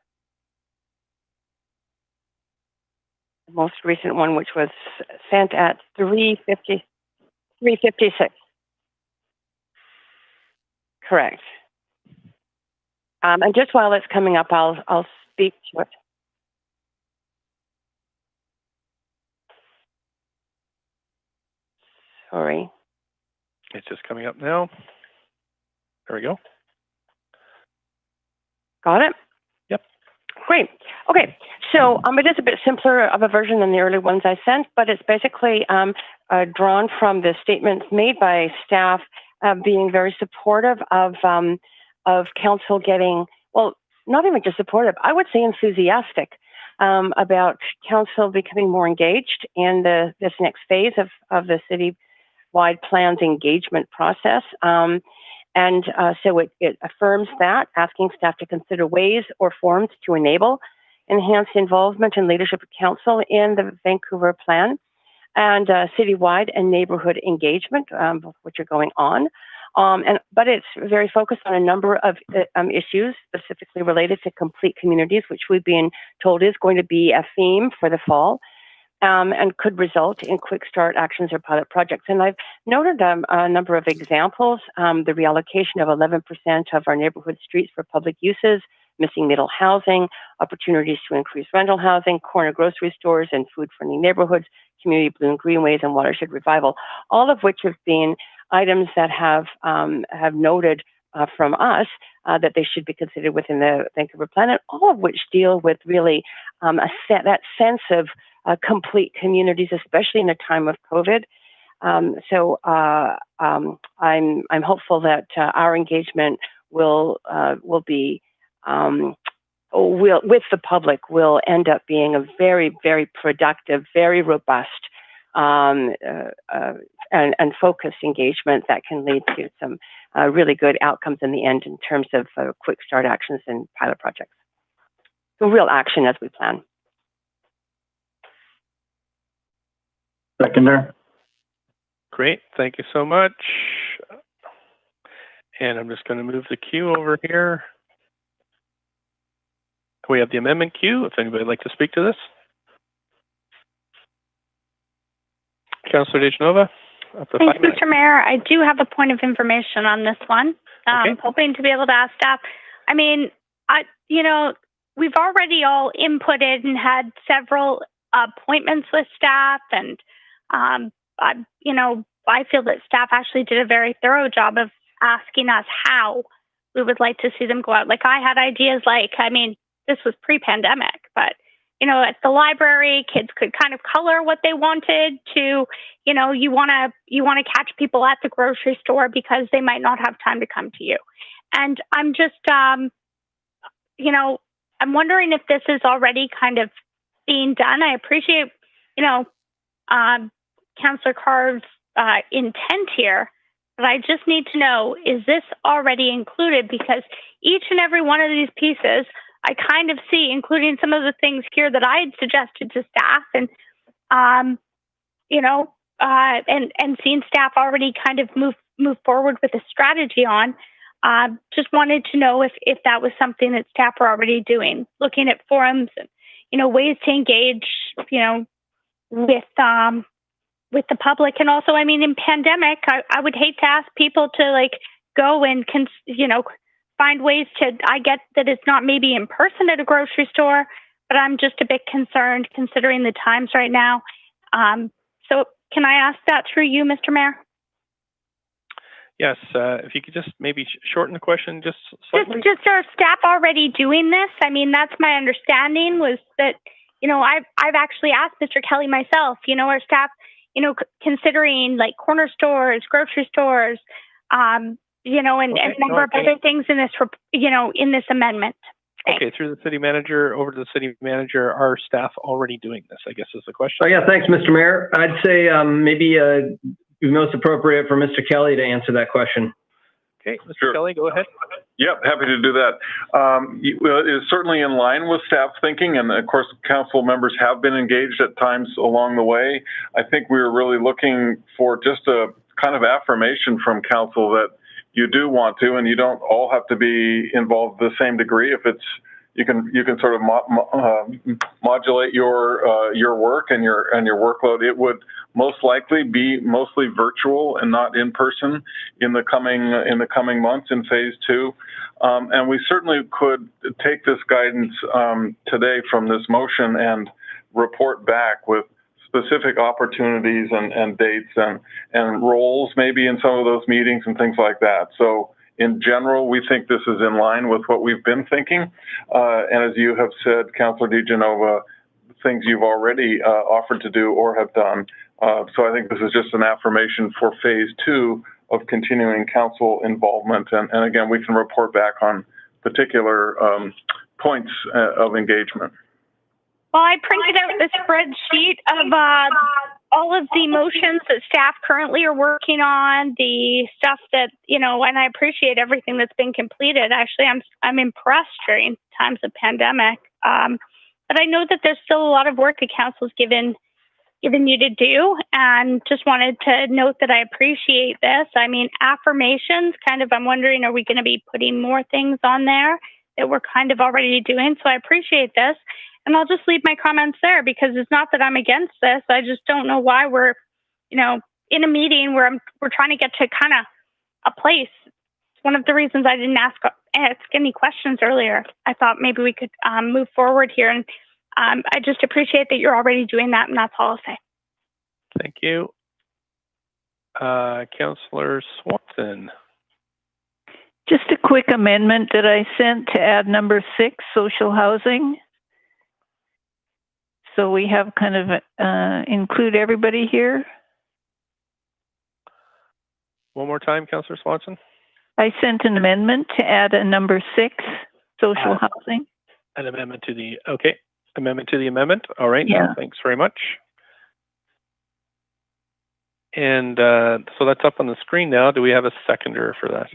the most recent one, which was sent at 3:56. Correct. And just while it's coming up, I'll speak to it. Sorry. It's just coming up now. There we go. Got it? Yep. Great. Okay. So it is a bit simpler of a version than the early ones I sent, but it's basically drawn from the statements made by staff being very supportive of council getting, well, not even just supportive, I would say enthusiastic about council becoming more engaged in this next phase of the city-wide plans engagement process. So it affirms that, asking staff to consider ways or forms to enable enhanced involvement and leadership of council in the Vancouver plan and citywide and neighborhood engagement, which are going on. But it's very focused on a number of issues specifically related to complete communities, which we've been told is going to be a theme for the fall. And could result in quick start actions or pilot projects. And I've noted a number of examples, the reallocation of 11% of our neighborhood streets for public uses, missing middle housing, opportunities to increase rental housing, corner grocery stores and food-friendly neighborhoods, community blue greenways and watershed revival, all of which have been items that have noted from us that they should be considered within the Vancouver plan, and all of which deal with really that sense of complete communities, especially in a time of COVID. So I'm hopeful that our engagement will be with the public will end up being a very, very productive, very robust and focused engagement that can lead to some really good outcomes in the end in terms of quick start actions and pilot projects. So real action as we plan. Seconder. Great, thank you so much. And I'm just going to move the queue over here. We have the amendment queue, if anybody would like to speak to this. Councillor DeGenova. Thanks, Mr. Mayor. I do have a point of information on this one. Okay. Hoping to be able to ask staff. I mean, we've already all inputted and had several appointments with staff, and I feel that staff actually did a very thorough job of asking us how we would like to see them go out. Like, I had ideas this was pre-pandemic, but at the library, kids could kind of color what they wanted to, you want to catch people at the grocery store because they might not have time to come to you. And I'm just, I'm wondering if this is already kind of being done. I appreciate, Councillor Carr's intent here, but I just need to know, is this already included? Because each and every one of these pieces, I kind of see, including some of the things here that I had suggested to staff, and and seeing staff already kind of move forward with a strategy on. Just wanted to know if that was something that staff are already doing, looking at forums and ways to engage with the public. And also, I mean, in pandemic, I would hate to ask people to go and find ways to, I get that it's not maybe in person at a grocery store, but I'm just a bit concerned considering the times right now. So can I ask that through you, Mr. Mayor? Yes, if you could just maybe shorten the question just slightly. Just are staff already doing this? I mean, that's my understanding, was that, I've actually asked Mr. Kelly myself, our staff, considering corner stores, grocery stores, and a number of other things in this, in this amendment. Okay, through the city manager, over to the city manager, are staff already doing this, I guess is the question. Oh, yeah, thanks, Mr. Mayor. I'd say maybe be most appropriate for Mr. Kelly to answer that question. Okay, Mr. Kelly, go ahead. Yep, happy to do that. It is certainly in line with staff thinking, and of course, council members have been engaged at times along the way. I think we were really looking for just a kind of affirmation from council that you do want to, and you don't all have to be involved to the same degree. If it's you can sort of modulate your work and your workload. It would most likely be mostly virtual and not in person in the coming months in phase 2. And we certainly could take this guidance today from this motion and report back with specific opportunities and dates and roles maybe in some of those meetings and things like that. So in general, we think this is in line with what we've been thinking. And as you have said, Councillor DiGenova, things you've already offered to do or have done. So I think this is just an affirmation for phase 2 of continuing council involvement. And again, we can report back on particular points of engagement. Well, I printed out the spreadsheet of all of the motions that staff currently are working on, the stuff that, and I appreciate everything that's been completed. Actually, I'm impressed during times of pandemic. But I know that there's still a lot of work the council's given you to do, and just wanted to note that I appreciate this. I mean, affirmations, I'm wondering, are we going to be putting more things on there that we're kind of already doing? So I appreciate this. And I'll just leave my comments there, because it's not that I'm against this. I just don't know why we're, in a meeting where we're trying to get to kind of a place. It's one of the reasons I didn't ask any questions earlier. I thought maybe we could move forward here. And I just appreciate that you're already doing that. And that's all I'll say. Thank you. Councillor Swanson. Just a quick amendment that I sent to add number 6, social housing. So we have kind of include everybody here. One more time, Councillor Swanson. I sent an amendment to add a number 6, social housing. An amendment to the, amendment to the amendment. All right. Yeah. Thanks very much. And so that's up on the screen now. Do we have a seconder for that?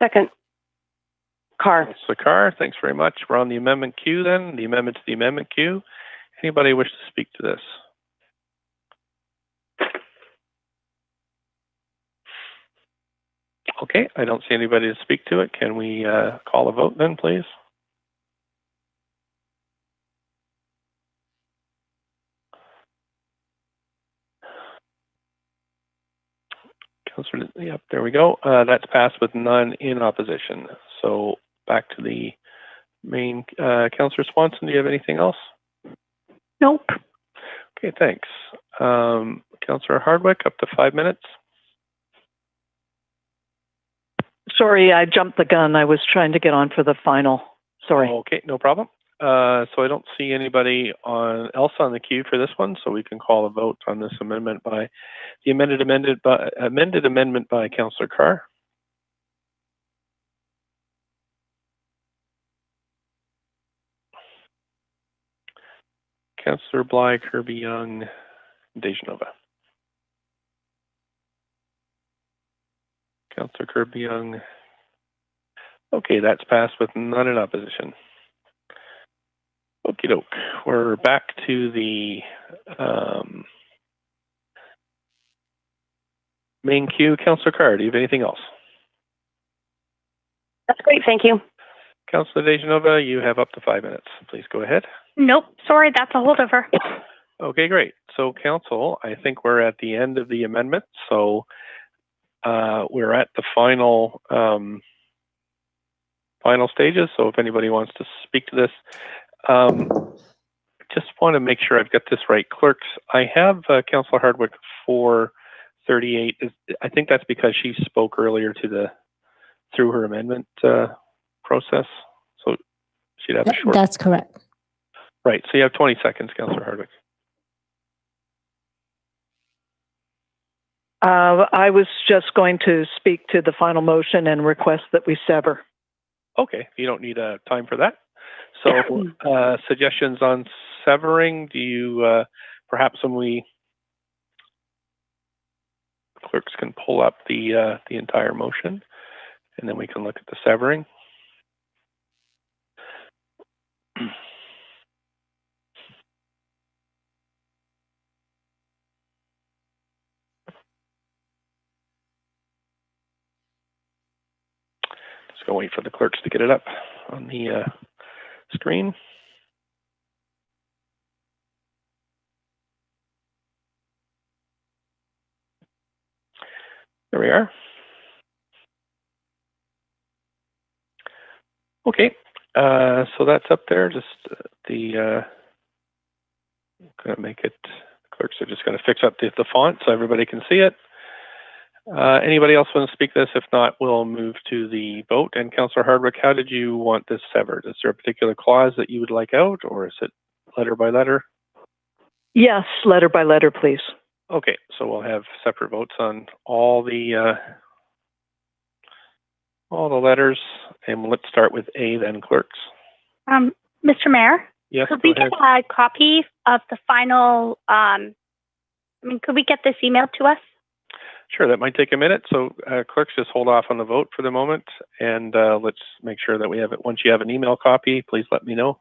Second. Carr. So Carr, thanks very much. We're on the amendment queue then, the amendment to the amendment queue. Anybody wish to speak to this? Okay, I don't see anybody to speak to it. Can we call a vote then, please? Councillor, yep, there we go. That's passed with none in opposition. So back to the main. Councillor Swanson, do you have anything else? Nope. Okay, thanks. Councillor Hardwick, up to 5 minutes. Sorry, I jumped the gun. I was trying to get on for the final. Sorry. Okay, no problem. So I don't see anybody else on the queue for this one, so we can call a vote on this amendment by the amended amendment by Councillor Carr. Councillor Bly, Kirby-Yung, DeGenova. Councillor Kirby-Yung. Okay, that's passed with none in opposition. Okie doke. We're back to the main queue. Councillor Carr, do you have anything else? That's great. Thank you. Councillor DeGenova, you have up to 5 minutes. Please go ahead. Nope. Sorry, that's a holdover. Okay, great. So, Council, I think we're at the end of the amendment. So, we're at the final stages. So, if anybody wants to speak to this, just want to make sure I've got this right. Clerks, I have Councillor Hardwick 438. I think that's because she spoke earlier through her amendment process. So she'd have a short. That's correct. Right. So you have 20 seconds, Councillor Hardwick. I was just going to speak to the final motion and request that we sever. Okay. You don't need time for that. So suggestions on severing, do you perhaps when we clerks can pull up the entire motion, and then we can look at the severing. Just gonna wait for the clerks to get it up on the screen. There we are. Okay, so that's up there. Just gonna make it. Clerks are just gonna fix up the font so everybody can see it. Anybody else want to speak to this? If not, we'll move to the vote. And Councillor Hardwick, how did you want this severed? Is there a particular clause that you would like out, or is it letter by letter? Yes, letter by letter, please. Okay, so we'll have separate votes on all the letters, and let's start with A then, clerks. Mr. Mayor? Yes, could we get a copy of the final, could we get this emailed to us? Sure, that might take a minute. So clerks, just hold off on the vote for the moment, and let's make sure that we have it. Once you have an email copy, please let me know.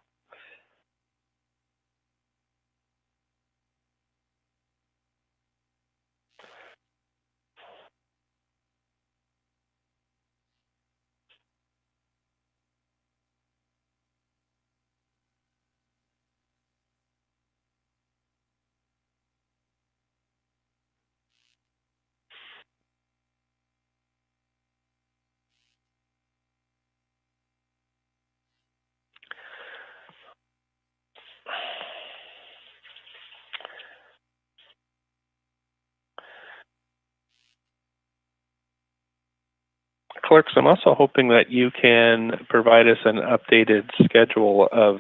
Clerks, I'm also hoping that you can provide us an updated schedule of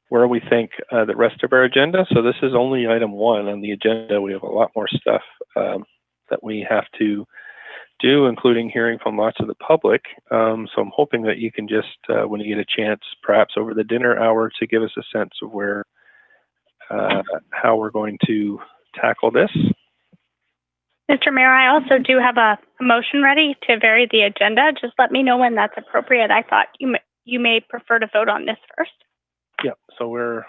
where we think the rest of our agenda. So this is only item 1 on the agenda. We have a lot more stuff that we have to do, including hearing from lots of the public. So I'm hoping that you can just, when you get a chance, perhaps over the dinner hour, to give us a sense of where, how we're going to tackle this. Mr. Mayor, I also do have a motion ready to vary the agenda. Just let me know when that's appropriate. I thought you may prefer to vote on this first. Yeah, so we're...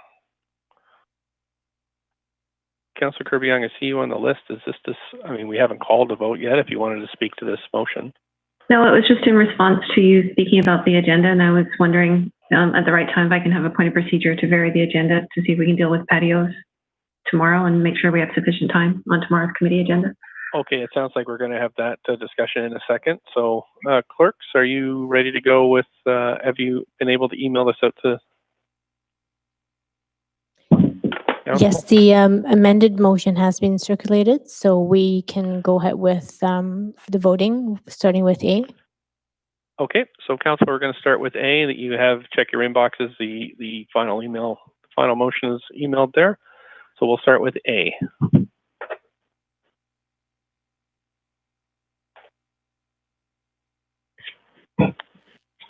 Councillor Kirby-Yung, I see you on the list. Is this, I mean, we haven't called a vote yet if you wanted to speak to this motion. No, it was just in response to you speaking about the agenda, and I was wondering at the right time if I can have a point of procedure to vary the agenda to see if we can deal with patios tomorrow and make sure we have sufficient time on tomorrow's committee agenda. Okay, it sounds like we're going to have that discussion in a second. So, clerks, are you ready to go with, have you been able to email this out to Council? Yes, the amended motion has been circulated, so we can go ahead with the voting, starting with A. Okay, so Council, we're going to start with A, that you have, check your inboxes, the final email, the final motion is emailed there. So we'll start with A.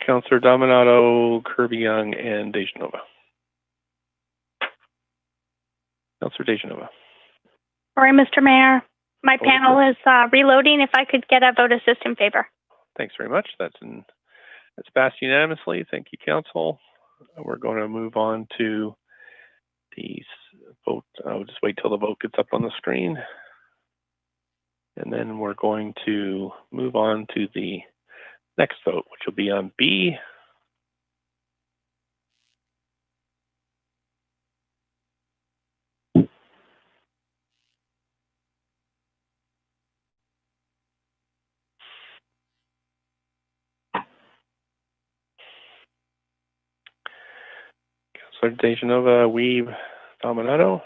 Councillor Dominato, Kirby-Yung, and Dejanova. Councillor Dejanova. Sorry, Mr. Mayor. My panel is reloading. If I could get a vote assist in favor. Thanks very much. That's passed unanimously. Thank you, Council. We're going to move on to the vote. I'll just wait till the vote gets up on the screen. And then we're going to move on to the next vote, which will be on B. Councillor Dejanova, Weave, Dominato.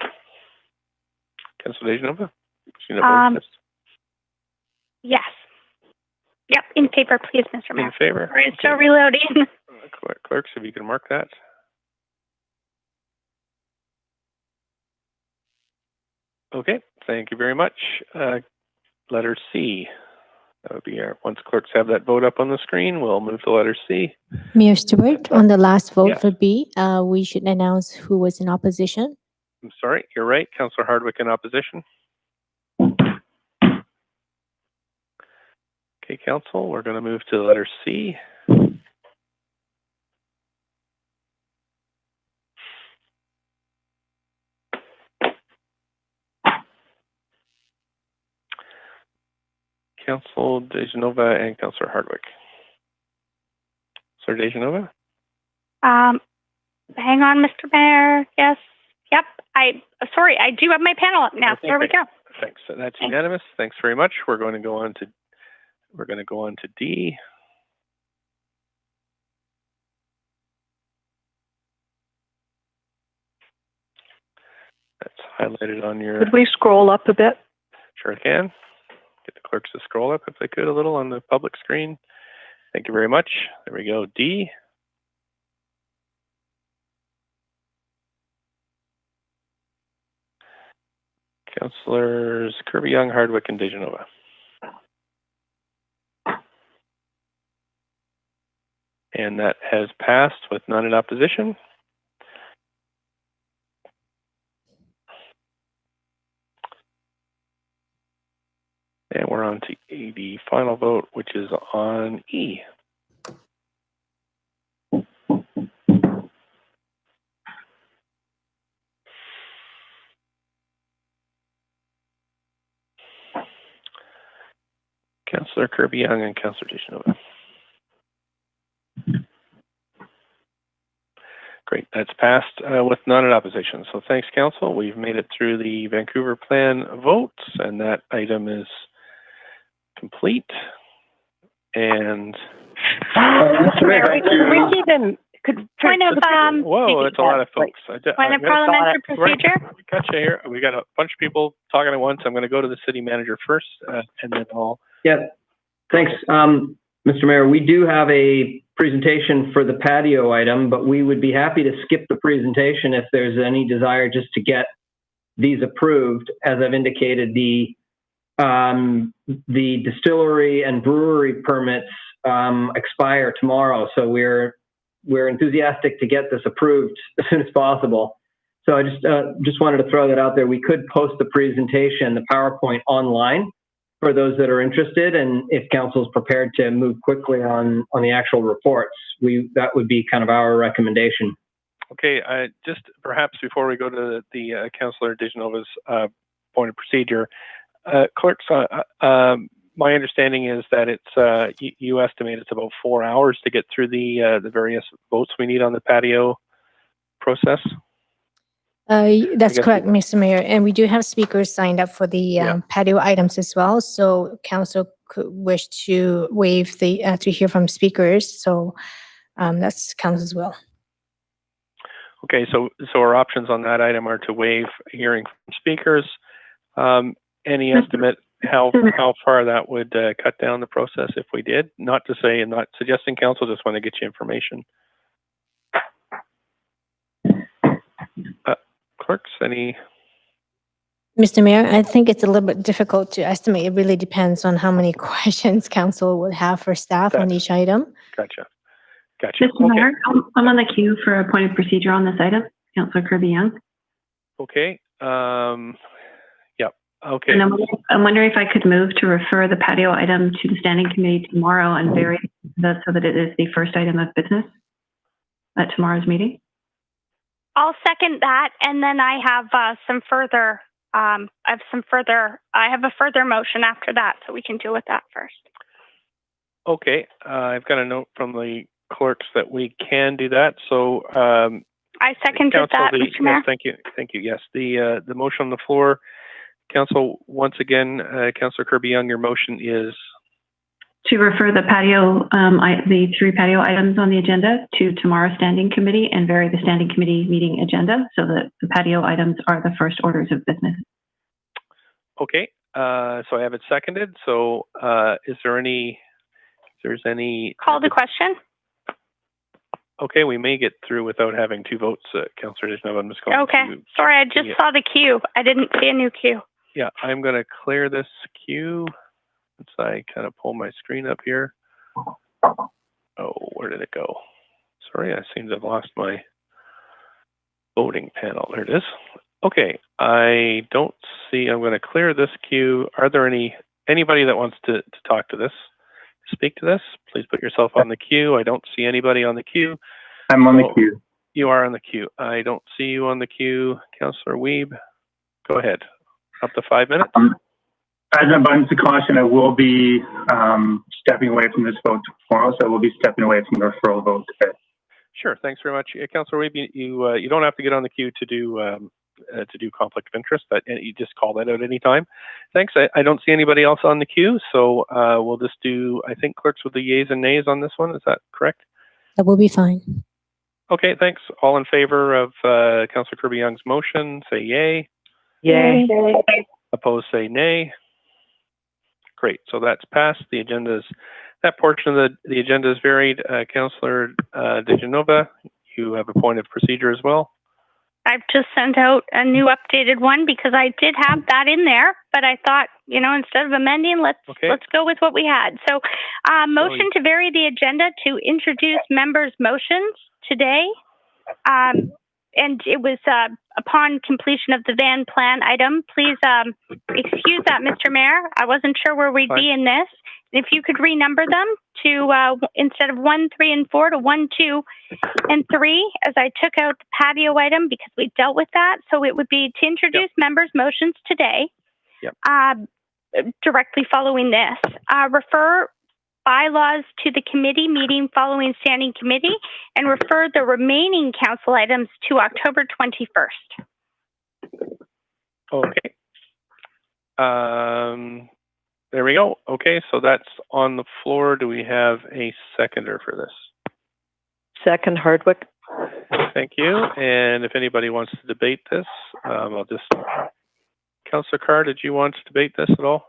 Councillor Dejanova? Yes. Yep, in favor, please, Mr. Mayor. In favor? Sorry, it's still reloading. Clerks, if you can mark that. Okay, thank you very much. Letter C. That would be our, once clerks have that vote up on the screen, we'll move to letter C. Mayor Stewart, on the last vote Yes. for B, we should announce who was in opposition. I'm sorry, you're right. Councillor Hardwick in opposition. Okay, Council, we're going to move to the letter C. Council DeGenova and Councillor Hardwick. Sir DeGenova? Hang on, Mr. Mayor. Yes. Yep. Sorry, I do have my panel up now. There we go. Thanks. That's unanimous. Thanks very much. We're going to go on to D. That's highlighted on your. Could we scroll up a bit? Sure can. Get the clerks to scroll up if they could a little on the public screen. Thank you very much. There we go. D. Councillors Kirby-Yung, Hardwick, and DeGenova. And that has passed with none in opposition. And we're on to the final vote, which is on E. Councillor Kirby-Yung and Councillor DeGenova. Great, that's passed with none in opposition. So thanks, Council. We've made it through the Vancouver Plan votes, and that item is complete. And Point of whoa, that's a lot of folks. Point of parliamentary procedure. We got you here. We got a bunch of people talking at once. I'm going to go to the city manager first, and then I'll. Yeah, thanks, Mr. Mayor. We do have a presentation for the patio item, but we would be happy to skip the presentation if there's any desire just to get these approved. As I've indicated, the distillery and brewery permits expire tomorrow, so we're enthusiastic to get this approved as soon as possible. So I just wanted to throw that out there. We could post the presentation, the PowerPoint, online for those that are interested, and if council is prepared to move quickly on the actual reports, that would be kind of our recommendation. Okay, just perhaps before we go to the Councillor DeGenova's point of procedure, clerks, my understanding is that it's you estimate it's about 4 hours to get through the various votes we need on the patio process. That's correct, Mr. Mayor. And we do have speakers signed up for the patio items as well. So council could wish to waive to hear from speakers. So that's counts as well. Okay, so our options on that item are to waive hearing from speakers. Any estimate how far that would cut down the process if we did? Not to say, and not suggesting, council, just want to get you information. Clerks, any? Mr. Mayor, I think it's a little bit difficult to estimate. It really depends on how many questions council would have for staff on each item. Gotcha. Mr. Mayor, I'm on the queue for a point of procedure on this item. Councillor Kirby-Yung. Okay. Yep. Okay. And I'm wondering if I could move to refer the patio item to the standing committee tomorrow and vary that so that it is the first item of business at tomorrow's meeting. I'll second that, and then I have some further. I have a further motion after that, so we can deal with that first. Okay, I've got a note from the clerks that we can do that. So I seconded that, Mr. Mayor. Yes, thank you. Yes, the motion on the floor, council. Once again, Councillor Kirby-Yung, your motion is to refer the patio, the 3 patio items on the agenda to tomorrow's standing committee and vary the standing committee meeting agenda so that the patio items are the first orders of business. Okay, so I have it seconded. So is there any, if there's any? Call the question. Okay, we may get through without having 2 votes, Councillor DeGenova. I'm just going to, sorry, I just saw the queue. I didn't see a new queue. Yeah, I'm going to clear this queue. Once I kind of pull my screen up here. Oh, where did it go? Sorry, I seem to have lost my voting panel. There it is. Okay, I don't see. I'm going to clear this queue. Are there anybody that wants to talk to this? speak to this, please put yourself on the queue. I don't see anybody on the queue. I'm on the queue. You are on the queue. I don't see you on the queue. Councillor Wiebe, go ahead. Up to 5 minutes. As an abundance of caution, I will be stepping away from this vote tomorrow, so I will be stepping away from the referral vote today. Sure. Thanks very much, Councillor Wiebe. You don't have to get on the queue to do conflict of interest, but you just call that out anytime. Thanks. I don't see anybody else on the queue, so we'll just do, I think, clerks with the yeas and nays on this one. Is that correct? That will be fine. Okay, thanks. All in favor of Councillor Kirby-Young's motion, say yay. Yay. Opposed, say nay. Great. So that's passed. The agenda is, that portion of the agenda is varied. Councillor DeGenova, you have a point of procedure as well. I've just sent out a new updated one because I did have that in there, but I thought, instead of amending, let's go with what we had. So, motion to vary the agenda to introduce members' motions today. And it was upon completion of the van plan item. Please excuse that, Mr. Mayor. I wasn't sure where we'd be in this. If you could renumber them to, instead of 1, 3, and 4 to 1, 2, and 3, as I took out the patio item because we dealt with that. So it would be to introduce members' motions today, directly following this. Refer bylaws to the committee meeting following standing committee, and refer the remaining council items to October 21st. Okay. There we go. Okay, so that's on the floor. Do we have a seconder for this? Second, Hardwick. Thank you. And if anybody wants to debate this, I'll just... Councillor Carr, did you want to debate this at all?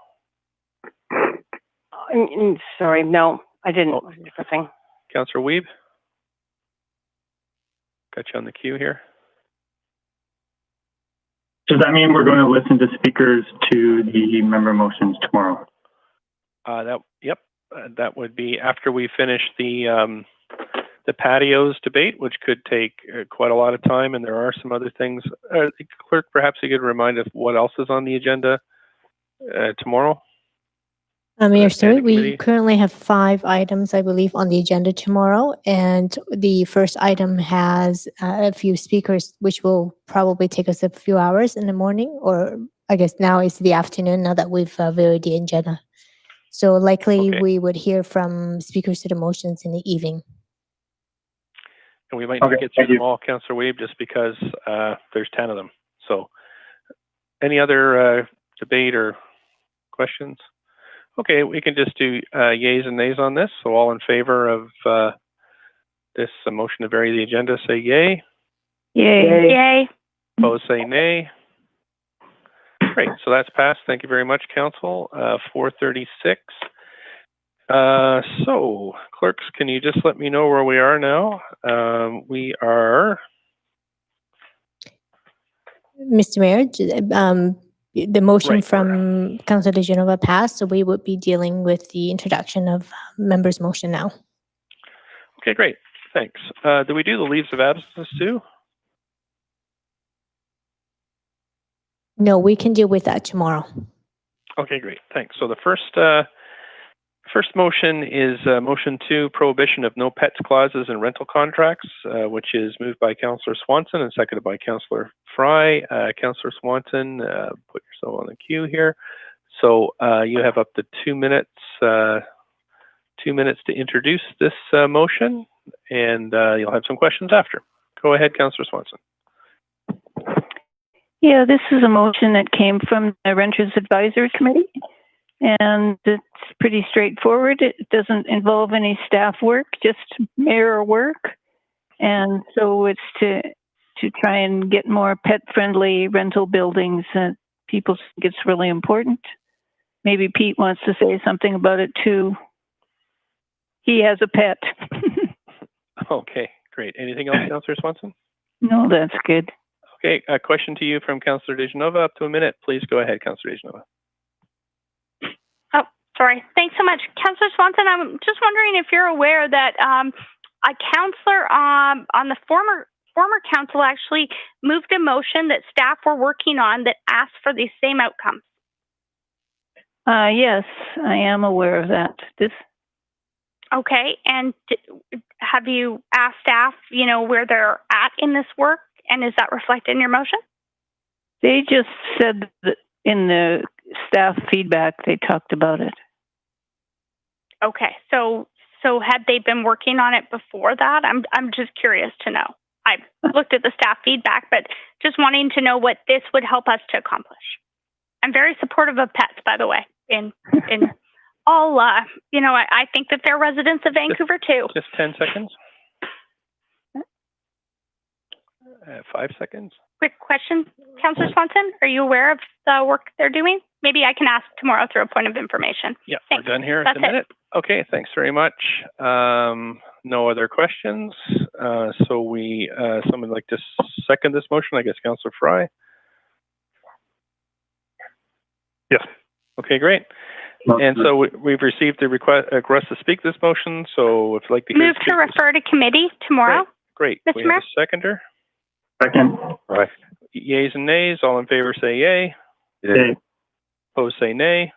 Sorry, no, I didn't. Nothing. Councillor Wiebe? Got you on the queue here. Does that mean we're going to listen to speakers to the member motions tomorrow? That would be after we finish the patios debate, which could take quite a lot of time, and there are some other things. Clerk, perhaps you could remind us what else is on the agenda tomorrow. Mayor Stewart, we currently have 5 items, I believe, on the agenda tomorrow. And the first item has a few speakers, which will probably take us a few hours in the morning, or I guess now it's the afternoon, now that we've varied the agenda. So likely we would hear from speakers to the motions in the evening. And we might not get through them all, Councillor Wiebe, just because there's 10 of them. So any other debate or questions? Okay, we can just do yays and nays on this. So all in favor of this motion to vary the agenda, say yay. Yay. Yay. Opposed, say nay. Great, so that's passed. Thank you very much, Council. 4:36. So, clerks, can you just let me know where we are now? We are... Mr. Mayor, the motion from Councillor DeGenova passed, so we would be dealing with the introduction of members' motion now. Okay, great. Thanks. Do we do the leaves of absence too? No, we can deal with that tomorrow. Okay, great. Thanks. So the first motion is motion 2, prohibition of no pets clauses in rental contracts, which is moved by Councillor Swanson and seconded by Councillor Fry. Councillor Swanson, put yourself on the queue here. So you have up to 2 minutes. 2 minutes to introduce this motion, and you'll have some questions after. Go ahead, Councillor Swanson. Yeah, this is a motion that came from the Renters Advisory Committee, and it's pretty straightforward. It doesn't involve any staff work, just mayor work. And so it's to try and get more pet-friendly rental buildings that people think it's really important. Maybe Pete wants to say something about it too. He has a pet. Okay, great. Anything else, Councillor Swanson? No, that's good. Okay, a question to you from Councillor DeGenova, up to a minute. Please go ahead, Councillor DeGenova. Oh, sorry. Thanks so much. Councillor Swanson, I'm just wondering if you're aware that a councillor on the former council actually moved a motion that staff were working on that asked for the same outcome. Yes, I am aware of that. Okay, and have you asked staff, where they're at in this work, and is that reflected in your motion? They just said that in the staff feedback, they talked about it. Okay, so had they been working on it before that? I'm just curious to know. I looked at the staff feedback, but just wanting to know what this would help us to accomplish. I'm very supportive of pets, by the way, in all, I think that they're residents of Vancouver too. Just 10 seconds. 5 seconds. Quick question, Councillor Swanson. Are you aware of the work they're doing? Maybe I can ask tomorrow through a point of information. Yeah, Thanks. we're done here That's in a minute. Okay, thanks very much. No other questions. So someone would like to second this motion? I guess Councillor Fry. Yes. Okay, great. And so we've received a request to speak this motion. So if you'd like to move to refer to committee tomorrow. Great. Mr. We Mayor? have a seconder. Second. Right. Yeas and nays. All in favor say yay. Yay. Opposed say nay.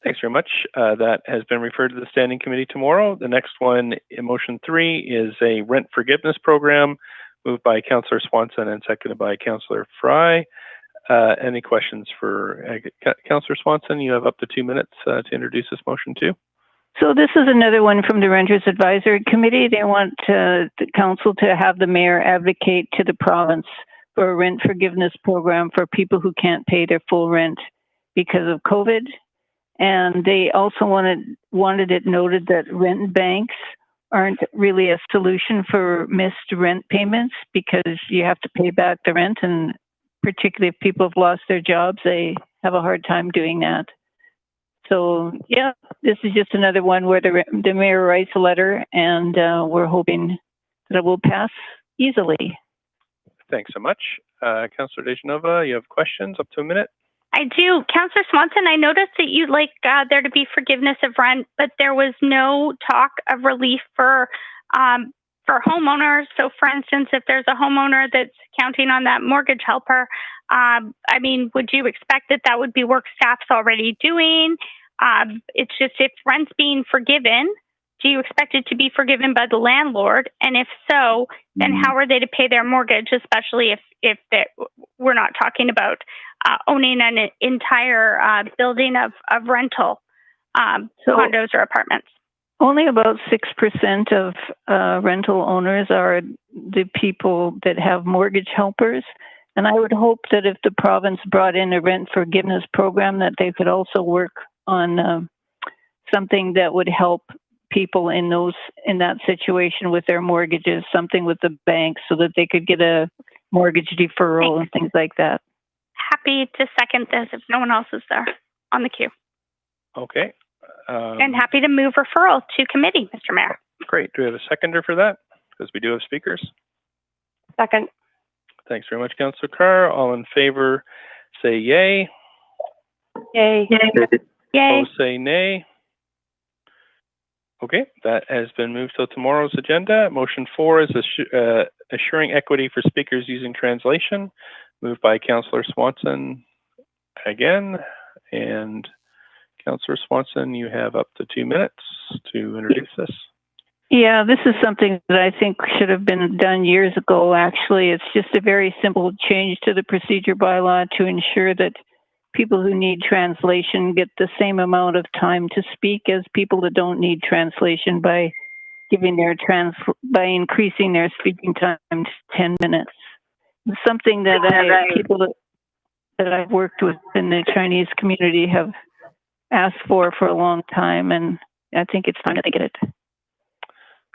Thanks very much. That has been referred to the standing committee tomorrow. The next one, in motion 3, is a rent forgiveness program, moved by Councillor Swanson and seconded by Councillor Fry. Any questions for Councillor Swanson? You have up to 2 minutes to introduce this motion too. So this is another one from the Renters Advisory Committee. They want the council to have the mayor advocate to the province for a rent forgiveness program for people who can't pay their full rent because of COVID. And they also wanted it noted that rent banks aren't really a solution for missed rent payments because you have to pay back the rent, and particularly if people have lost their jobs, they have a hard time doing that. So yeah, this is just another one where the mayor writes a letter, and we're hoping that it will pass easily. Thanks so much. Councillor DeGenova, you have questions up to a minute? I do. Councillor Swanson, I noticed that you'd like there to be forgiveness of rent, but there was no talk of relief for homeowners. So for instance, if there's a homeowner that's counting on that mortgage helper, would you expect that would be work staff's already doing? It's just, if rent's being forgiven, do you expect it to be forgiven by the landlord? And if so, then how are they to pay their mortgage, especially if we're not talking about owning an entire building of rental condos or apartments? Only about 6% of rental owners are the people that have mortgage helpers. And I would hope that if the province brought in a rent forgiveness program, that they could also work on something that would help people in that situation with their mortgages, something with the bank, so that they could get a mortgage deferral and things like that. Happy to second this if no one else is there on the queue. Okay. And happy to move referral to committee, Mr. Mayor. Great. Do we have a seconder for that? Because we do have speakers. Second. Thanks very much, Councillor Carr. All in favor say yay. Yay. Yay. Opposed say nay. Okay, that has been moved to tomorrow's agenda. Motion 4 is assuring equity for speakers using translation, moved by Councillor Swanson again. And Councillor Swanson, you have up to 2 minutes to introduce this. Yeah, this is something that I think should have been done years ago, actually. It's just a very simple change to the procedure bylaw to ensure that people who need translation get the same amount of time to speak as people that don't need translation by by increasing their speaking time to 10 minutes. It's something that people that I've worked with in the Chinese community have asked for a long time, and I think it's time that they get it.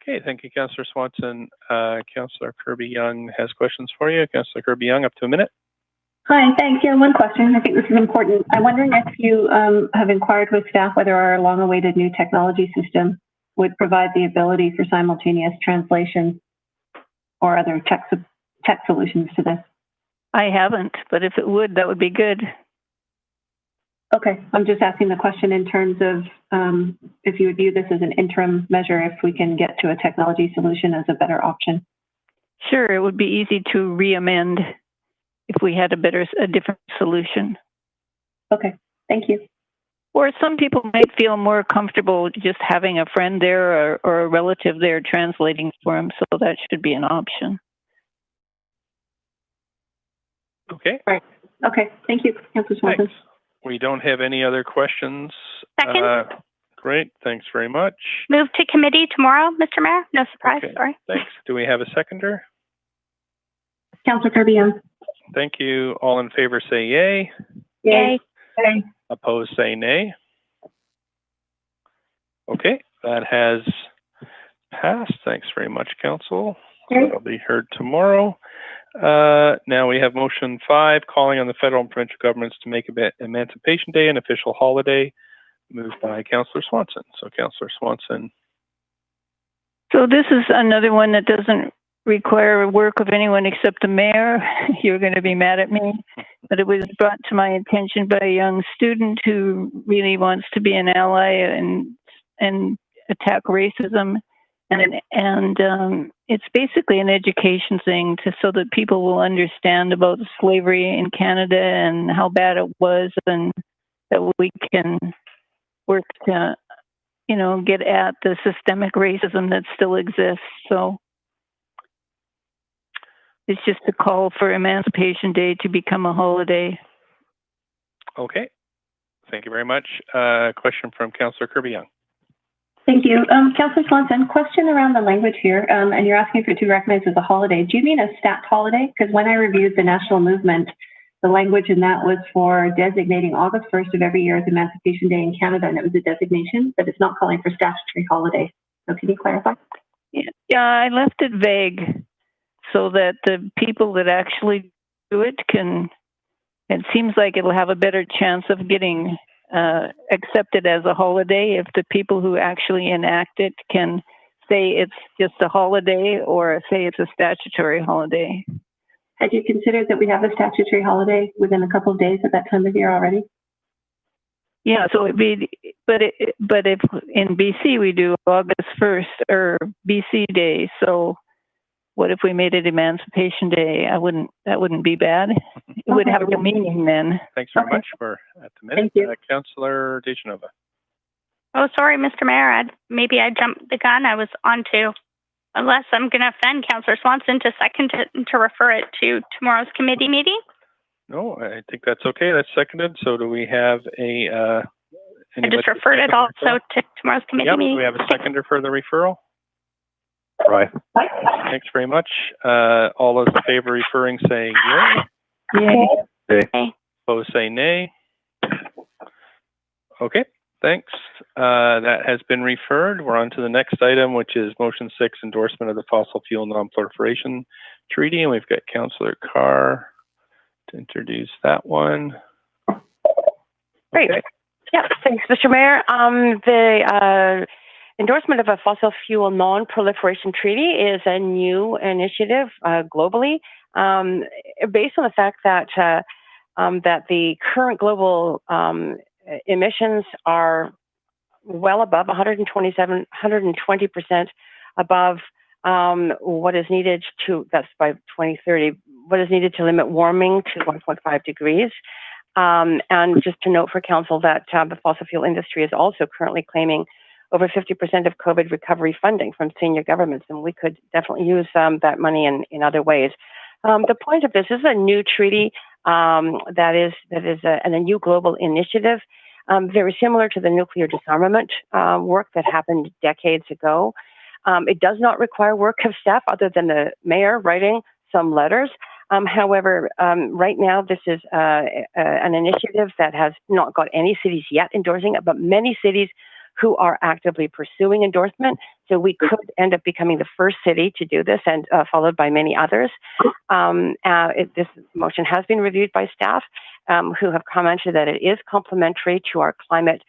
Okay, thank you, Councillor Swanson. Councillor Kirby-Yung has questions for you. Councillor Kirby-Yung, up to a minute. Hi, thanks. Yeah, one question. I think this is important. I'm wondering if you have inquired with staff whether our long-awaited new technology system would provide the ability for simultaneous translation or other tech solutions to this. I haven't, but if it would, that would be good. Okay, I'm just asking the question in terms of if you would view this as an interim measure if we can get to a technology solution as a better option. Sure, it would be easy to re-amend if we had a different solution. Okay, thank you. Or some people might feel more comfortable just having a friend there or a relative there translating for them, so that should be an option. Okay. Right. Okay. Thank you, Councillor Swanson. Thanks. We don't have any other questions. Second. Great. Thanks very much. Move to committee tomorrow, Mr. Mayor. No surprise. Okay. Sorry. Thanks. Do we have a seconder? Councillor Kirby-Yung. Thank you. All in favor say yay. Yay. Yay. Opposed say nay. Okay, that has passed. Thanks very much, Council. So it'll be heard tomorrow. Now we have motion 5, calling on the federal and provincial governments to make Emancipation Day an official holiday, moved by Councillor Swanson. So Councillor Swanson. So this is another one that doesn't require work of anyone except the mayor. You're going to be mad at me, but it was brought to my attention by a young student who really wants to be an ally and attack racism. And it's basically an education thing so that people will understand about slavery in Canada and how bad it was, and that we can work to, get at the systemic racism that still exists. So it's just a call for Emancipation Day to become a holiday. Okay. Thank you very much. Question from Councillor Kirby-Yung. Thank you. Councillor Swanson, question around the language here, and you're asking for it to be recognized as a holiday. Do you mean a stat holiday? Because when I reviewed the national movement, the language in that was for designating August 1st of every year as Emancipation Day in Canada, and it was a designation, but it's not calling for statutory holiday. So can you clarify? Yeah, I left it vague so that the people that actually do it it seems like it'll have a better chance of getting accepted as a holiday if the people who actually enact it can say it's just a holiday or say it's a statutory holiday. Had you considered that we have a statutory holiday within a couple of days at that time of year already? Yeah, so it'd be, but if in BC we do August 1st or BC Day, so what if we made it Emancipation Day? That wouldn't be bad. It would have a meaning then. Thanks very much for at the minute. Thank you. Councillor DeGenova. Oh, sorry, Mr. Mayor. Maybe I jumped the gun. I was on to, unless I'm going to offend Councillor Swanson, to second it and to refer it to tomorrow's committee meeting. No, I think that's okay. That's seconded. So do we have I just referred it also to tomorrow's committee meeting. Do we have a seconder for the referral? Right. Thanks very much. All those in favor referring say yay. Yay. Yay. Opposed say nay. Okay, thanks. That has been referred. We're on to the next item, which is motion 6, endorsement of the Fossil Fuel Non-Proliferation Treaty. And we've got Councillor Carr to introduce that one. Great. Okay. Yeah, thanks, Mr. Mayor. The endorsement of a fossil fuel non-proliferation treaty is a new initiative globally, based on the fact that that the current global emissions are well above 120% above what is needed that's by 2030, what is needed to limit warming to 1.5 degrees. And just to note for council that the fossil fuel industry is also currently claiming over 50% of COVID recovery funding from senior governments, and we could definitely use that money in other ways. The point of this is a new treaty that is a new global initiative, very similar to the nuclear disarmament work that happened decades ago. It does not require work of staff other than the mayor writing some letters. However, right now this is an initiative that has not got any cities yet endorsing it, but many cities who are actively pursuing endorsement. So we could end up becoming the first city to do this, and followed by many others. This motion has been reviewed by staff who have commented that it is complementary to our climate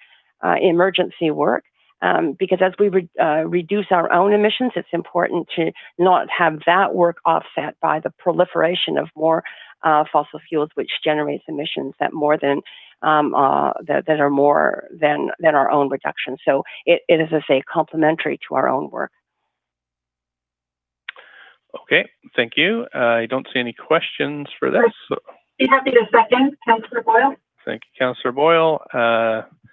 emergency work. Because as we reduce our own emissions, it's important to not have that work offset by the proliferation of more fossil fuels, which generates emissions that more than that are more than our own reduction. So it is, as I say, complementary to our own work. Okay, thank you. I don't see any questions for this. So Be happy to second, Councillor Boyle. thank you, Councillor Boyle.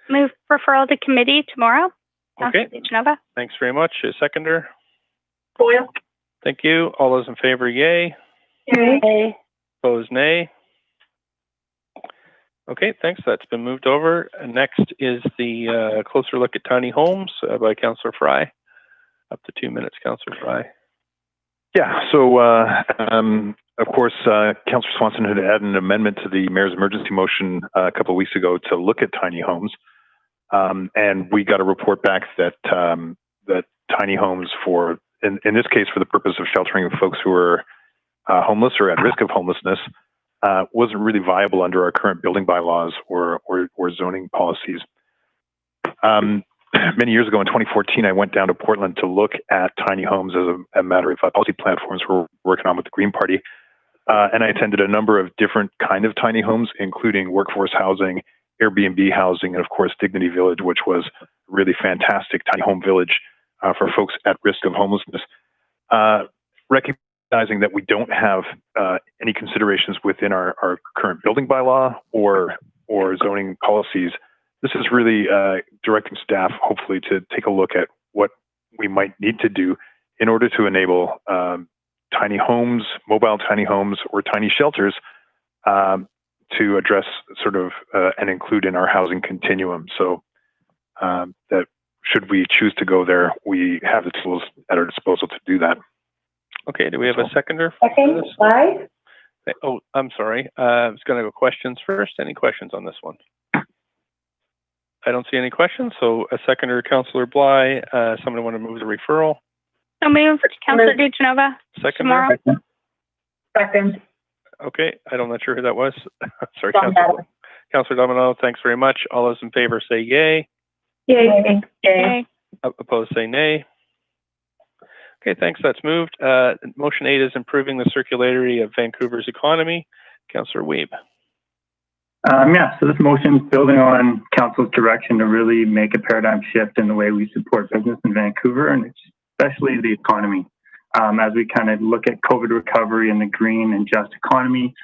Move referral to committee tomorrow. Okay. Councilor DeGenova. Thanks very much. A seconder. Boyle. Thank you. All those in favor, yay. Yay. Opposed, nay. Okay, thanks. That's been moved over. Next is the closer look at tiny homes by Councillor Fry. Up to 2 minutes, Councillor Fry. Yeah, so of course, Councillor Swanson had added an amendment to the Mayor's emergency motion a couple of weeks ago to look at tiny homes. And we got a report back that that tiny homes for, in this case, for the purpose of sheltering folks who are homeless or at risk of homelessness, wasn't really viable under our current building bylaws or zoning policies. Many years ago in 2014, I went down to Portland to look at tiny homes as a matter of policy platforms we're working on with the Green Party. And I attended a number of different kind of tiny homes, including workforce housing, Airbnb housing, and of course, Dignity Village, which was a really fantastic tiny home village for folks at risk of homelessness. Recognizing that we don't have any considerations within our current building bylaw or zoning policies, this is really directing staff, hopefully, to take a look at what we might need to do in order to enable tiny homes, mobile tiny homes, or tiny shelters to address sort of and include in our housing continuum. So that should we choose to go there, we have the tools at our disposal to do that. Okay, do we have a seconder? Second, Bly. Oh, I'm sorry. I was going to go questions first. Any questions on this one? I don't see any questions. So a seconder, Councillor Bly. Somebody want to move the referral? So move, Councillor DeGenova. Seconder? Second. Okay, I'm not sure who that was. Sorry, Councillor Domino. Thanks very much. All those in favor say yay. Yay. Yay. Opposed say nay. Okay, thanks. That's moved. Motion 8 is improving the circularity of Vancouver's economy. Councillor Weeb. Yeah, so this motion is building on Council's direction to really make a paradigm shift in the way we support business in Vancouver, and especially the economy. As we kind of look at COVID recovery and the green and just economy,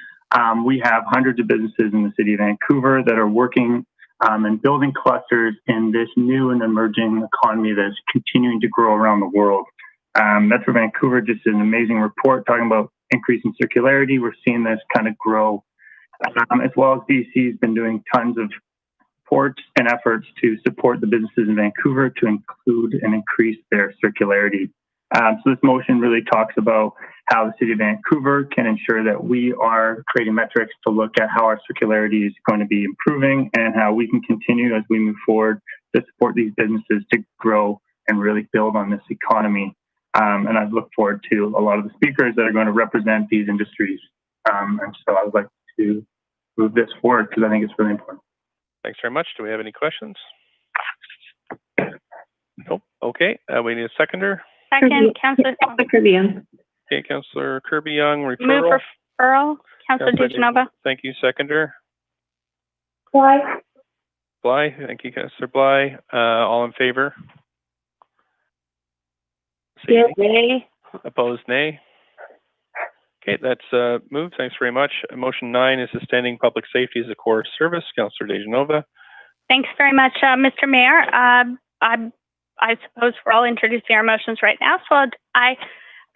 we have hundreds of businesses in the city of Vancouver that are working and building clusters in this new and emerging economy that's continuing to grow around the world. Metro Vancouver just did an amazing report talking about increasing circularity. We're seeing this kind of grow, as well as BC has been doing tons of support and efforts to support the businesses in Vancouver to include and increase their circularity. So this motion really talks about how the city of Vancouver can ensure that we are creating metrics to look at how our circularity is going to be improving and how we can continue as we move forward to support these businesses to grow and really build on this economy. And I look forward to a lot of the speakers that are going to represent these industries. And so I would like to move this forward because I think it's really important. Thanks very much. Do we have any questions? Nope. Okay. We need a seconder. Second, Councillor Kirby-Yung. Okay, Councillor Kirby-Yung, referral. Move referral. Councillor DeGenova. Thank you, seconder. Bly. Bly. Thank you, Councillor Bly. All in favor? Yay. Opposed, nay. Okay, that's moved. Thanks very much. Motion 9 is sustaining public safety as a core service. Councillor DeGenova. Thanks very much, Mr. Mayor. I suppose we're all introducing our motions right now, so I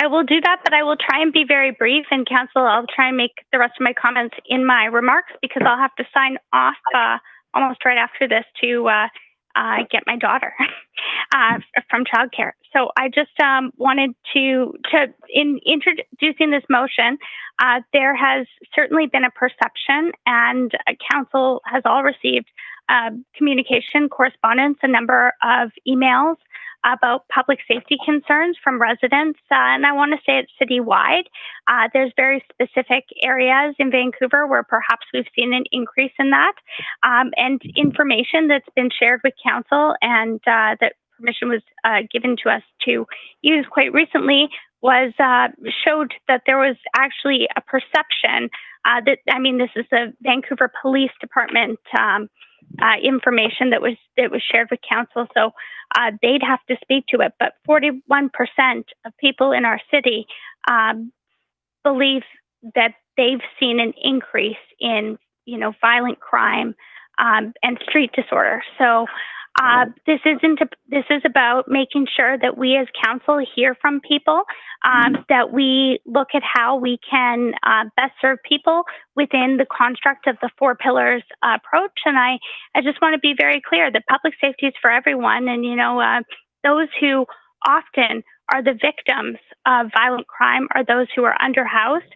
will do that, but I will try and be very brief. And Council, I'll try and make the rest of my comments in my remarks because I'll have to sign off almost right after this to get my daughter from childcare. So I just wanted to in introducing this motion, there has certainly been a perception, and Council has all received communication, correspondence, a number of emails about public safety concerns from residents, and I want to say it's citywide. There's very specific areas in Vancouver where perhaps we've seen an increase in that, and information that's been shared with Council and that permission was given to us to use quite recently was showed that there was actually a perception that, I mean, this is the Vancouver Police Department information that was shared with Council, so they'd have to speak to it. But 41% of people in our city believe that they've seen an increase in, violent crime and street disorder. So this is about making sure that we as council hear from people, that we look at how we can best serve people within the construct of the 4 pillars approach. And I just want to be very clear that public safety is for everyone. And, those who often are the victims of violent crime are those who are underhoused,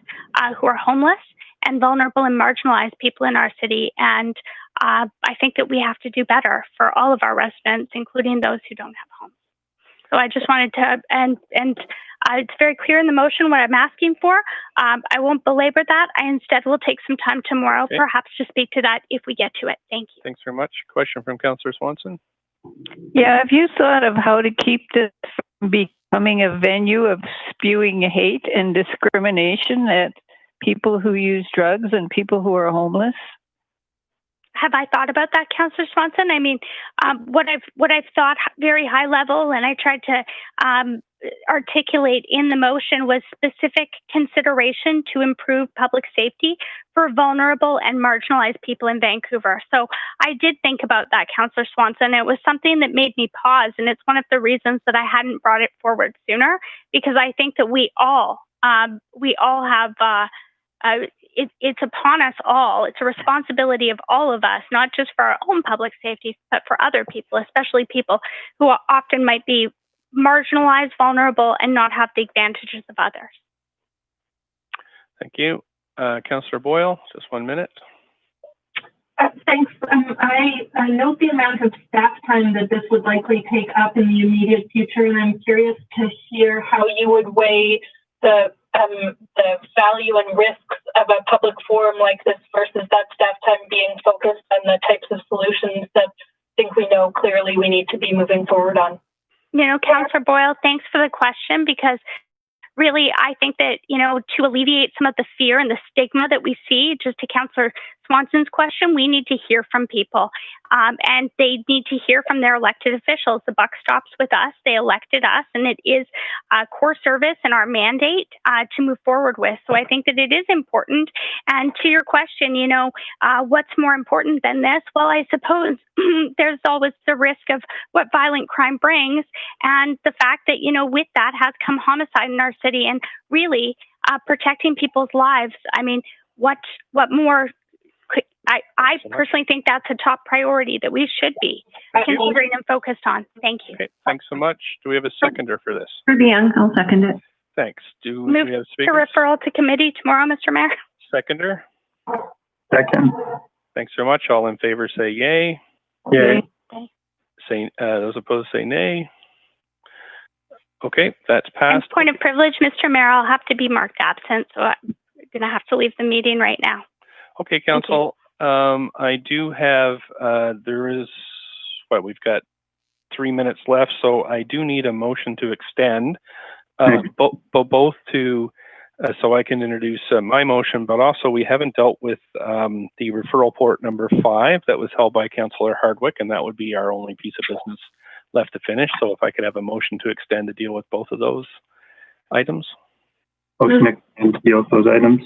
who are homeless, and vulnerable and marginalized people in our city. And I think that we have to do better for all of our residents, including those who don't have homes. So I just wanted to, and it's very clear in the motion what I'm asking for. I won't belabor that. I instead will take some time tomorrow, perhaps to speak to that if we get to it. Thank you. Thanks very much. Question from Councillor Swanson. Yeah, have you thought of how to keep this from becoming a venue of spewing hate and discrimination at people who use drugs and people who are homeless? Have I thought about that, Councillor Swanson? I mean, what I've thought very high level, and I tried to articulate in the motion, was specific consideration to improve public safety for vulnerable and marginalized people in Vancouver. So I did think about that, Councillor Swanson. It was something that made me pause, and it's one of the reasons that I hadn't brought it forward sooner, because I think that we all have. It's upon us all. It's a responsibility of all of us, not just for our own public safety, but for other people, especially people who often might be marginalized, vulnerable, and not have the advantages of others. Thank you. Councillor Boyle, just 1 minute. Thanks. I note the amount of staff time that this would likely take up in the immediate future, and I'm curious to hear how you would weigh the value and risks of a public forum like this versus that staff time being focused on the types of solutions that I think we know clearly we need to be moving forward on. Councillor Boyle, thanks for the question, because really, I think that, to alleviate some of the fear and the stigma that we see, just to Councillor Swanson's question, we need to hear from people, and they need to hear from their elected officials. The buck stops with us. They elected us, and it is a core service and our mandate to move forward with. So I think that it is important. And to your question, what's more important than this? Well, I suppose there's always the risk of what violent crime brings, and the fact that, with that has come homicide in our city, and really protecting people's lives. I mean, what more? I personally think that's a top priority that we should be considering and focused on. Thank you. Okay, thanks so much. Do we have a seconder for this? Kirby Young, I'll second it. Thanks. Do Move we have to speakers? referral to committee tomorrow, Mr. Mayor. Seconder? Second. Thanks very much. All in favor say yay. Yay. Those opposed say nay. Okay, that's passed. And point of privilege, Mr. Mayor, I'll have to be marked absent, so I'm going to have to leave the meeting right now. Okay, Council. I do have, we've got 3 minutes left, so I do need a motion to extend, both to, so I can introduce my motion, but also we haven't dealt with the referral port number 5 that was held by Councillor Hardwick, and that would be our only piece of business left to finish. So if I could have a motion to extend to deal with both of those items. Motion to deal with those items.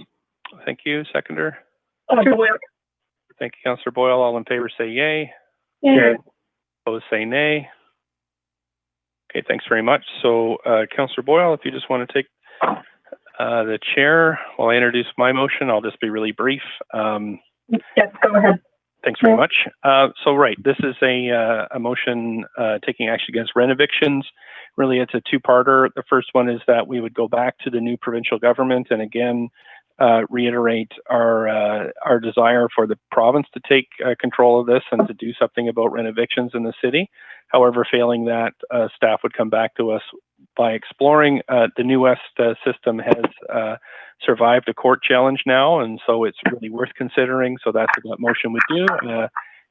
Thank you. Seconder. Boyle. Thank you, Councillor Boyle. All in favor say yay. Yay. Opposed say nay. Okay, thanks very much. So, Councillor Boyle, if you just want to take the chair while I introduce my motion, I'll just be really brief. Yes, go ahead. Thanks very much. This is a motion taking action against rent evictions. Really, it's a two-parter. The first one is that we would go back to the new provincial government and again reiterate our desire for the province to take control of this and to do something about rent evictions in the city. However, failing that, staff would come back to us by exploring. The New West system has survived a court challenge now, and so it's really worth considering. So that's what that motion would do,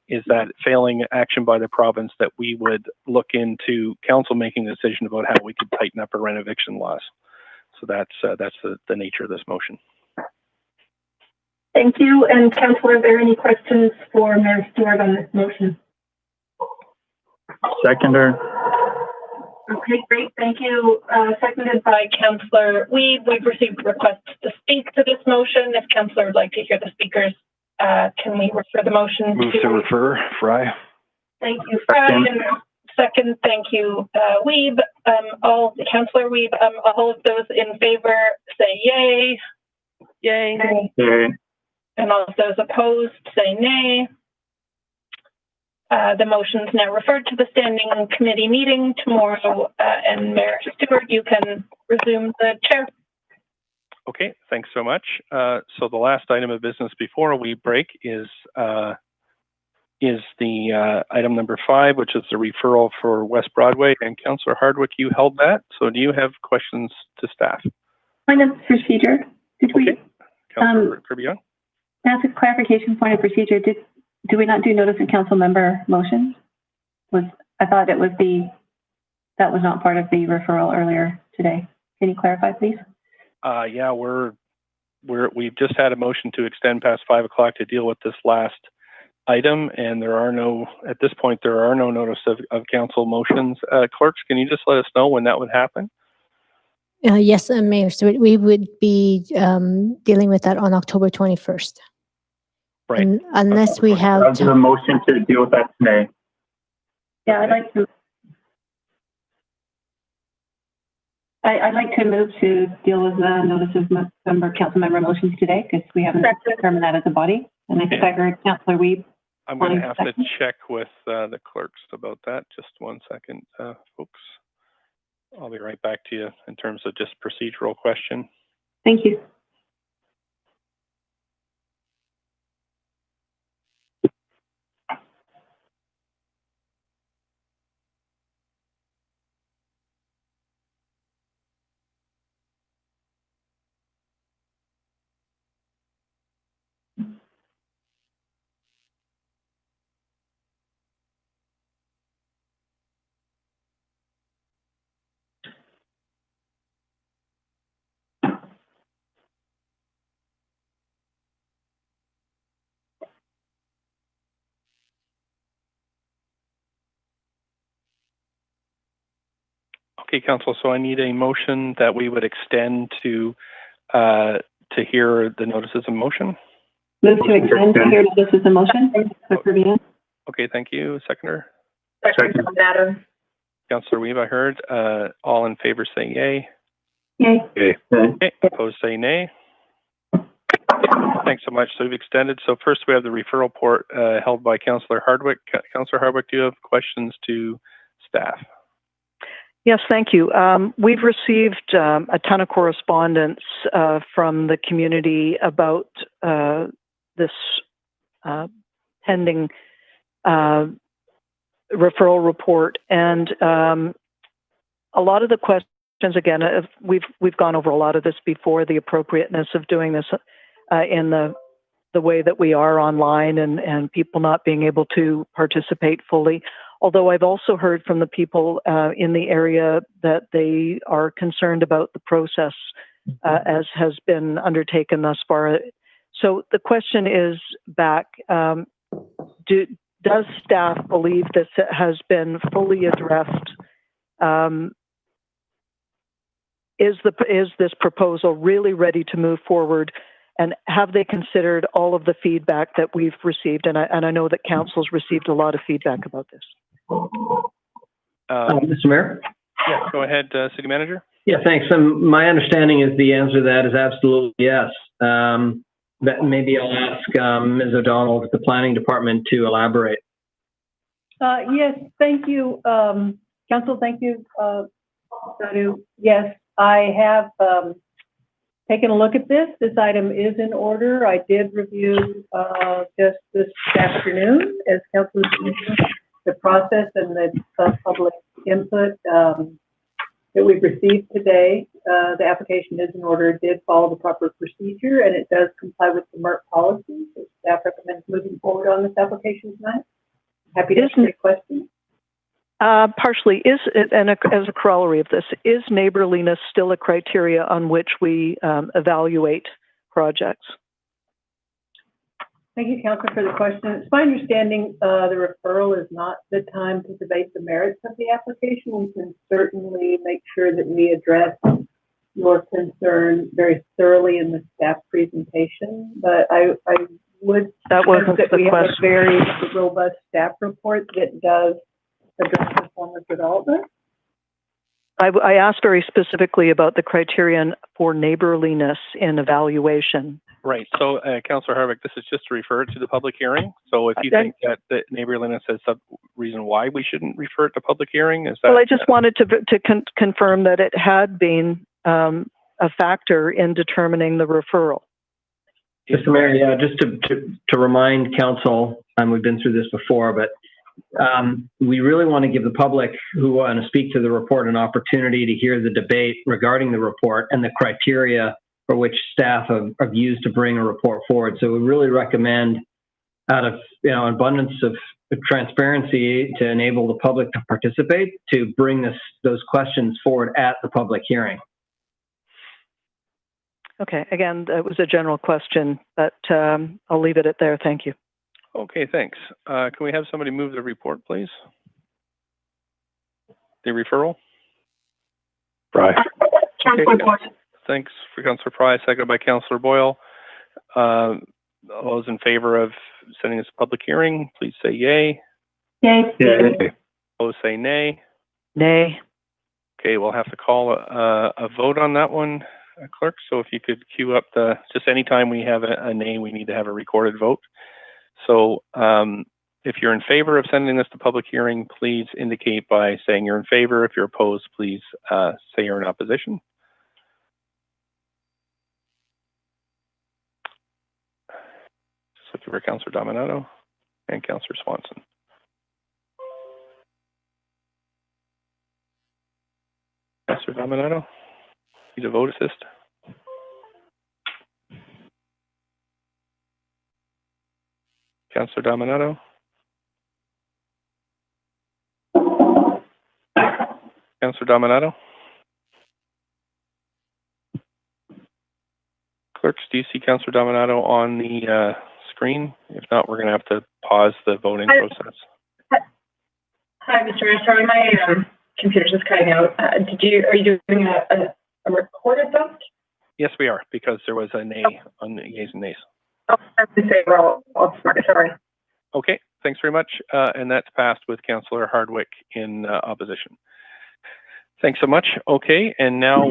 is that failing action by the province, that we would look into council making a decision about how we could tighten up our rent eviction laws. So that's the nature of this motion. Thank you. And Councillor, are there any questions for Mayor Stewart on this motion? Seconder. Okay, great. Thank you. Seconded by Councillor Weed. We've received requests to speak to this motion. If Councillor would like to hear the speakers, Can we refer the motion Move to refer, Fry. Thank you, Fry. And second, thank you, Wiebe. Councillor Wiebe, all of those in favor say yay. Yay. Yay. And all of those opposed say nay. The motion is now referred to the standing committee meeting tomorrow, and Mayor Stewart, you can resume the chair. Okay, thanks so much. So the last item of business before we break is the item number 5, which is the referral for West Broadway. And Councillor Hardwick, you held that. So do you have questions to staff? Point of procedure. Did we? Councillor Kirby-Yung? That's a clarification point of procedure. Do we not do notice and council member motions? I thought that was not part of the referral earlier today. Can you clarify, please? Yeah, we've just had a motion to extend past 5 o'clock to deal with this last item, and at this point, there are no notice of council motions. Clerks, can you just let us know when that would happen? Yes, Mayor Stewart, we would be dealing with that on October 21st. Right. And unless we have That's a motion to deal with that today. Yeah, I'd like to move to deal with the notice of council member motions today, because we haven't determined that as a body. And I think I heard Councillor Wiebe. I'm going to have to check with the clerks about that. Just one second, folks. I'll be right back to you in terms of just procedural question. Thank you. Okay, Council, so I need a motion that we would extend to hear the notices of motion. Move to extend to hear notices of motion. Okay, thank you. Seconder? Second matter. Councillor Wiebe, I heard. All in favor say yay. Yay. Yay. Okay, opposed say nay. Thanks so much. So we've extended. So first we have the referral report held by Councillor Hardwick. Councillor Hardwick, do you have questions to staff? Yes, thank you. We've received a ton of correspondence from the community about this pending referral report, and a lot of the questions, again, we've gone over a lot of this before, the appropriateness of doing this in the way that we are online, and people not being able to participate fully. Although I've also heard from the people in the area that they are concerned about the process as has been undertaken thus far. So the question is back, does staff believe this has been fully addressed? Is this proposal really ready to move forward? And have they considered all of the feedback that we've received? And I know that council's received a lot of feedback about this. Mr. Mayor? Yeah, go ahead, City Manager. Yeah, thanks. My understanding is the answer to that is absolutely yes. That maybe I'll ask Ms. O'Donnell of the Planning Department to elaborate. Yes, thank you, Council. Thank you, Sadu. Yes, I have taken a look at this. This item is in order. I did review just this afternoon, as Council mentioned, the process and the public input that we've received today. The application is in order, did follow the proper procedure, and it does comply with the MERT policy. So staff recommends moving forward on this application tonight. Happy to answer your questions. Partially, and as a corollary of this, is neighborliness still a criteria on which we evaluate projects? Thank you, Councilor, for the question. It's my understanding the referral is not the time to debate the merits of the application. We can certainly make sure that we address your concern very thoroughly in the staff presentation, but I would That wasn't that the we have a question. very robust staff report that does address performance development. I asked very specifically about the criterion for neighborliness in evaluation. Right. So, Councillor Harvick, this is just to refer it to the public hearing. So if you think that the neighborliness is some reason why we shouldn't refer it to public hearing, is that? Well, I just wanted to confirm that it had been a factor in determining the referral. Mr. Mayor, yeah, just to remind council, we've been through this before, but we really want to give the public who want to speak to the report an opportunity to hear the debate regarding the report and the criteria for which staff have used to bring a report forward. So we really recommend, out of abundance of transparency to enable the public to participate, to bring those questions forward at the public hearing. Okay, again, that was a general question, but I'll leave it at there. Thank you. Okay, thanks. Can we have somebody move the report, please? The referral? Right. Okay. Thanks for Councillor Fry, seconded by Councillor Boyle. All those in favor of sending this to public hearing, please say yay. Yay. Yay. Opposed, say nay. Nay. Okay, we'll have to call a vote on that one, clerk. So if you could queue up just anytime we have a nay, we need to have a recorded vote. So if you're in favor of sending this to public hearing, please indicate by saying you're in favor. If you're opposed, please say you're in opposition. Just looking for Councillor Dominato and Councillor Swanson. Councillor Dominato, need a vote assist? Councillor Dominato? Councillor Dominato? Clerks, do you see Councillor Dominato on the screen? If not, we're going to have to pause the voting process. Hi, Mr. Mayor. Sorry, my computer's just cutting out. Are you doing a recorded vote? Yes, we are, because there was a nay on the yeas and nays. Oh, I have to say roll. Sorry. Okay, thanks very much. And that's passed with Councillor Hardwick in opposition. Thanks so much. Okay, and now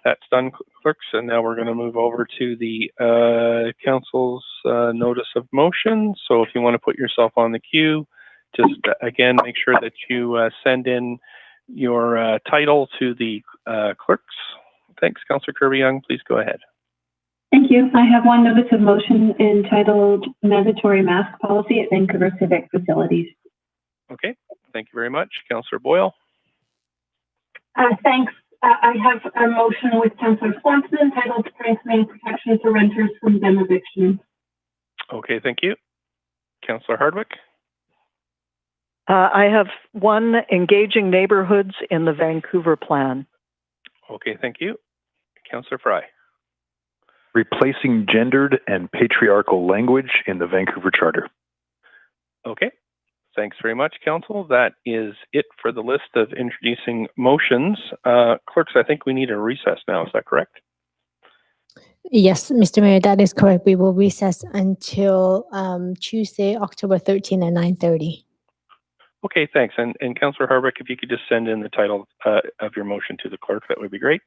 that's done, clerks, and now we're going to move over to the council's notice of motion. So if you want to put yourself on the queue, just again, make sure that you send in your title to the clerks. Thanks, Councillor Kirby-Young. Please go ahead. Thank you. I have one notice of motion entitled Mandatory Mask Policy at Vancouver Civic Facilities. Okay, thank you very much. Councillor Boyle. Thanks. I have a motion with Councillor Swanson entitled Strengthening Protection for Renters from Dem Eviction. Okay, thank you. Councillor Hardwick. I have one, Engaging Neighborhoods in the Vancouver Plan. Okay, thank you. Councillor Fry. Replacing gendered and patriarchal language in the Vancouver Charter. Okay, thanks very much, Council. That is it for the list of introducing motions. Clerks, I think we need a recess now. Is that correct? Yes, Mr. Mayor, that is correct. We will recess until Tuesday, October 13 at 9:30. Okay, thanks. And Councillor Hardwick, if you could just send in the title of your motion to the clerk, that would be great.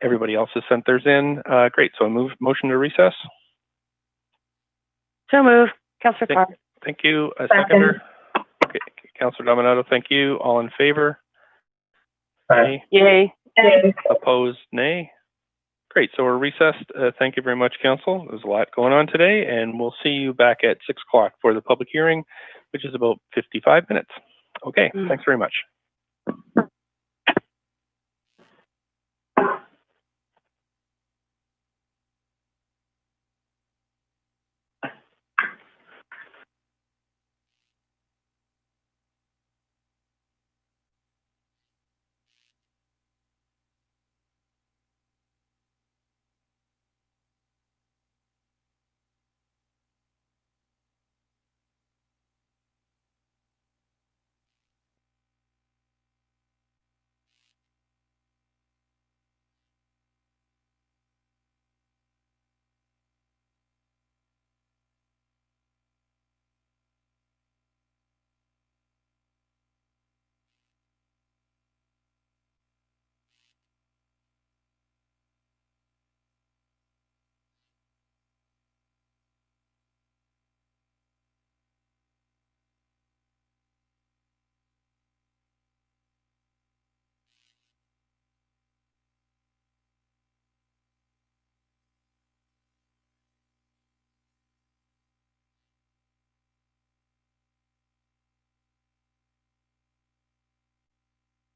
Everybody else has sent theirs in. Great. So motion to recess. So move. Councillor Clark. Thank you. A seconder. Okay. Councillor Dominato, thank you. All in favor? Nay. Yay. Opposed? Nay. Great. So we're recessed. Thank you very much, Council. There's a lot going on today, and we'll see you back at 6 o'clock for the public hearing, which is about 55 minutes. Okay. Thanks very much.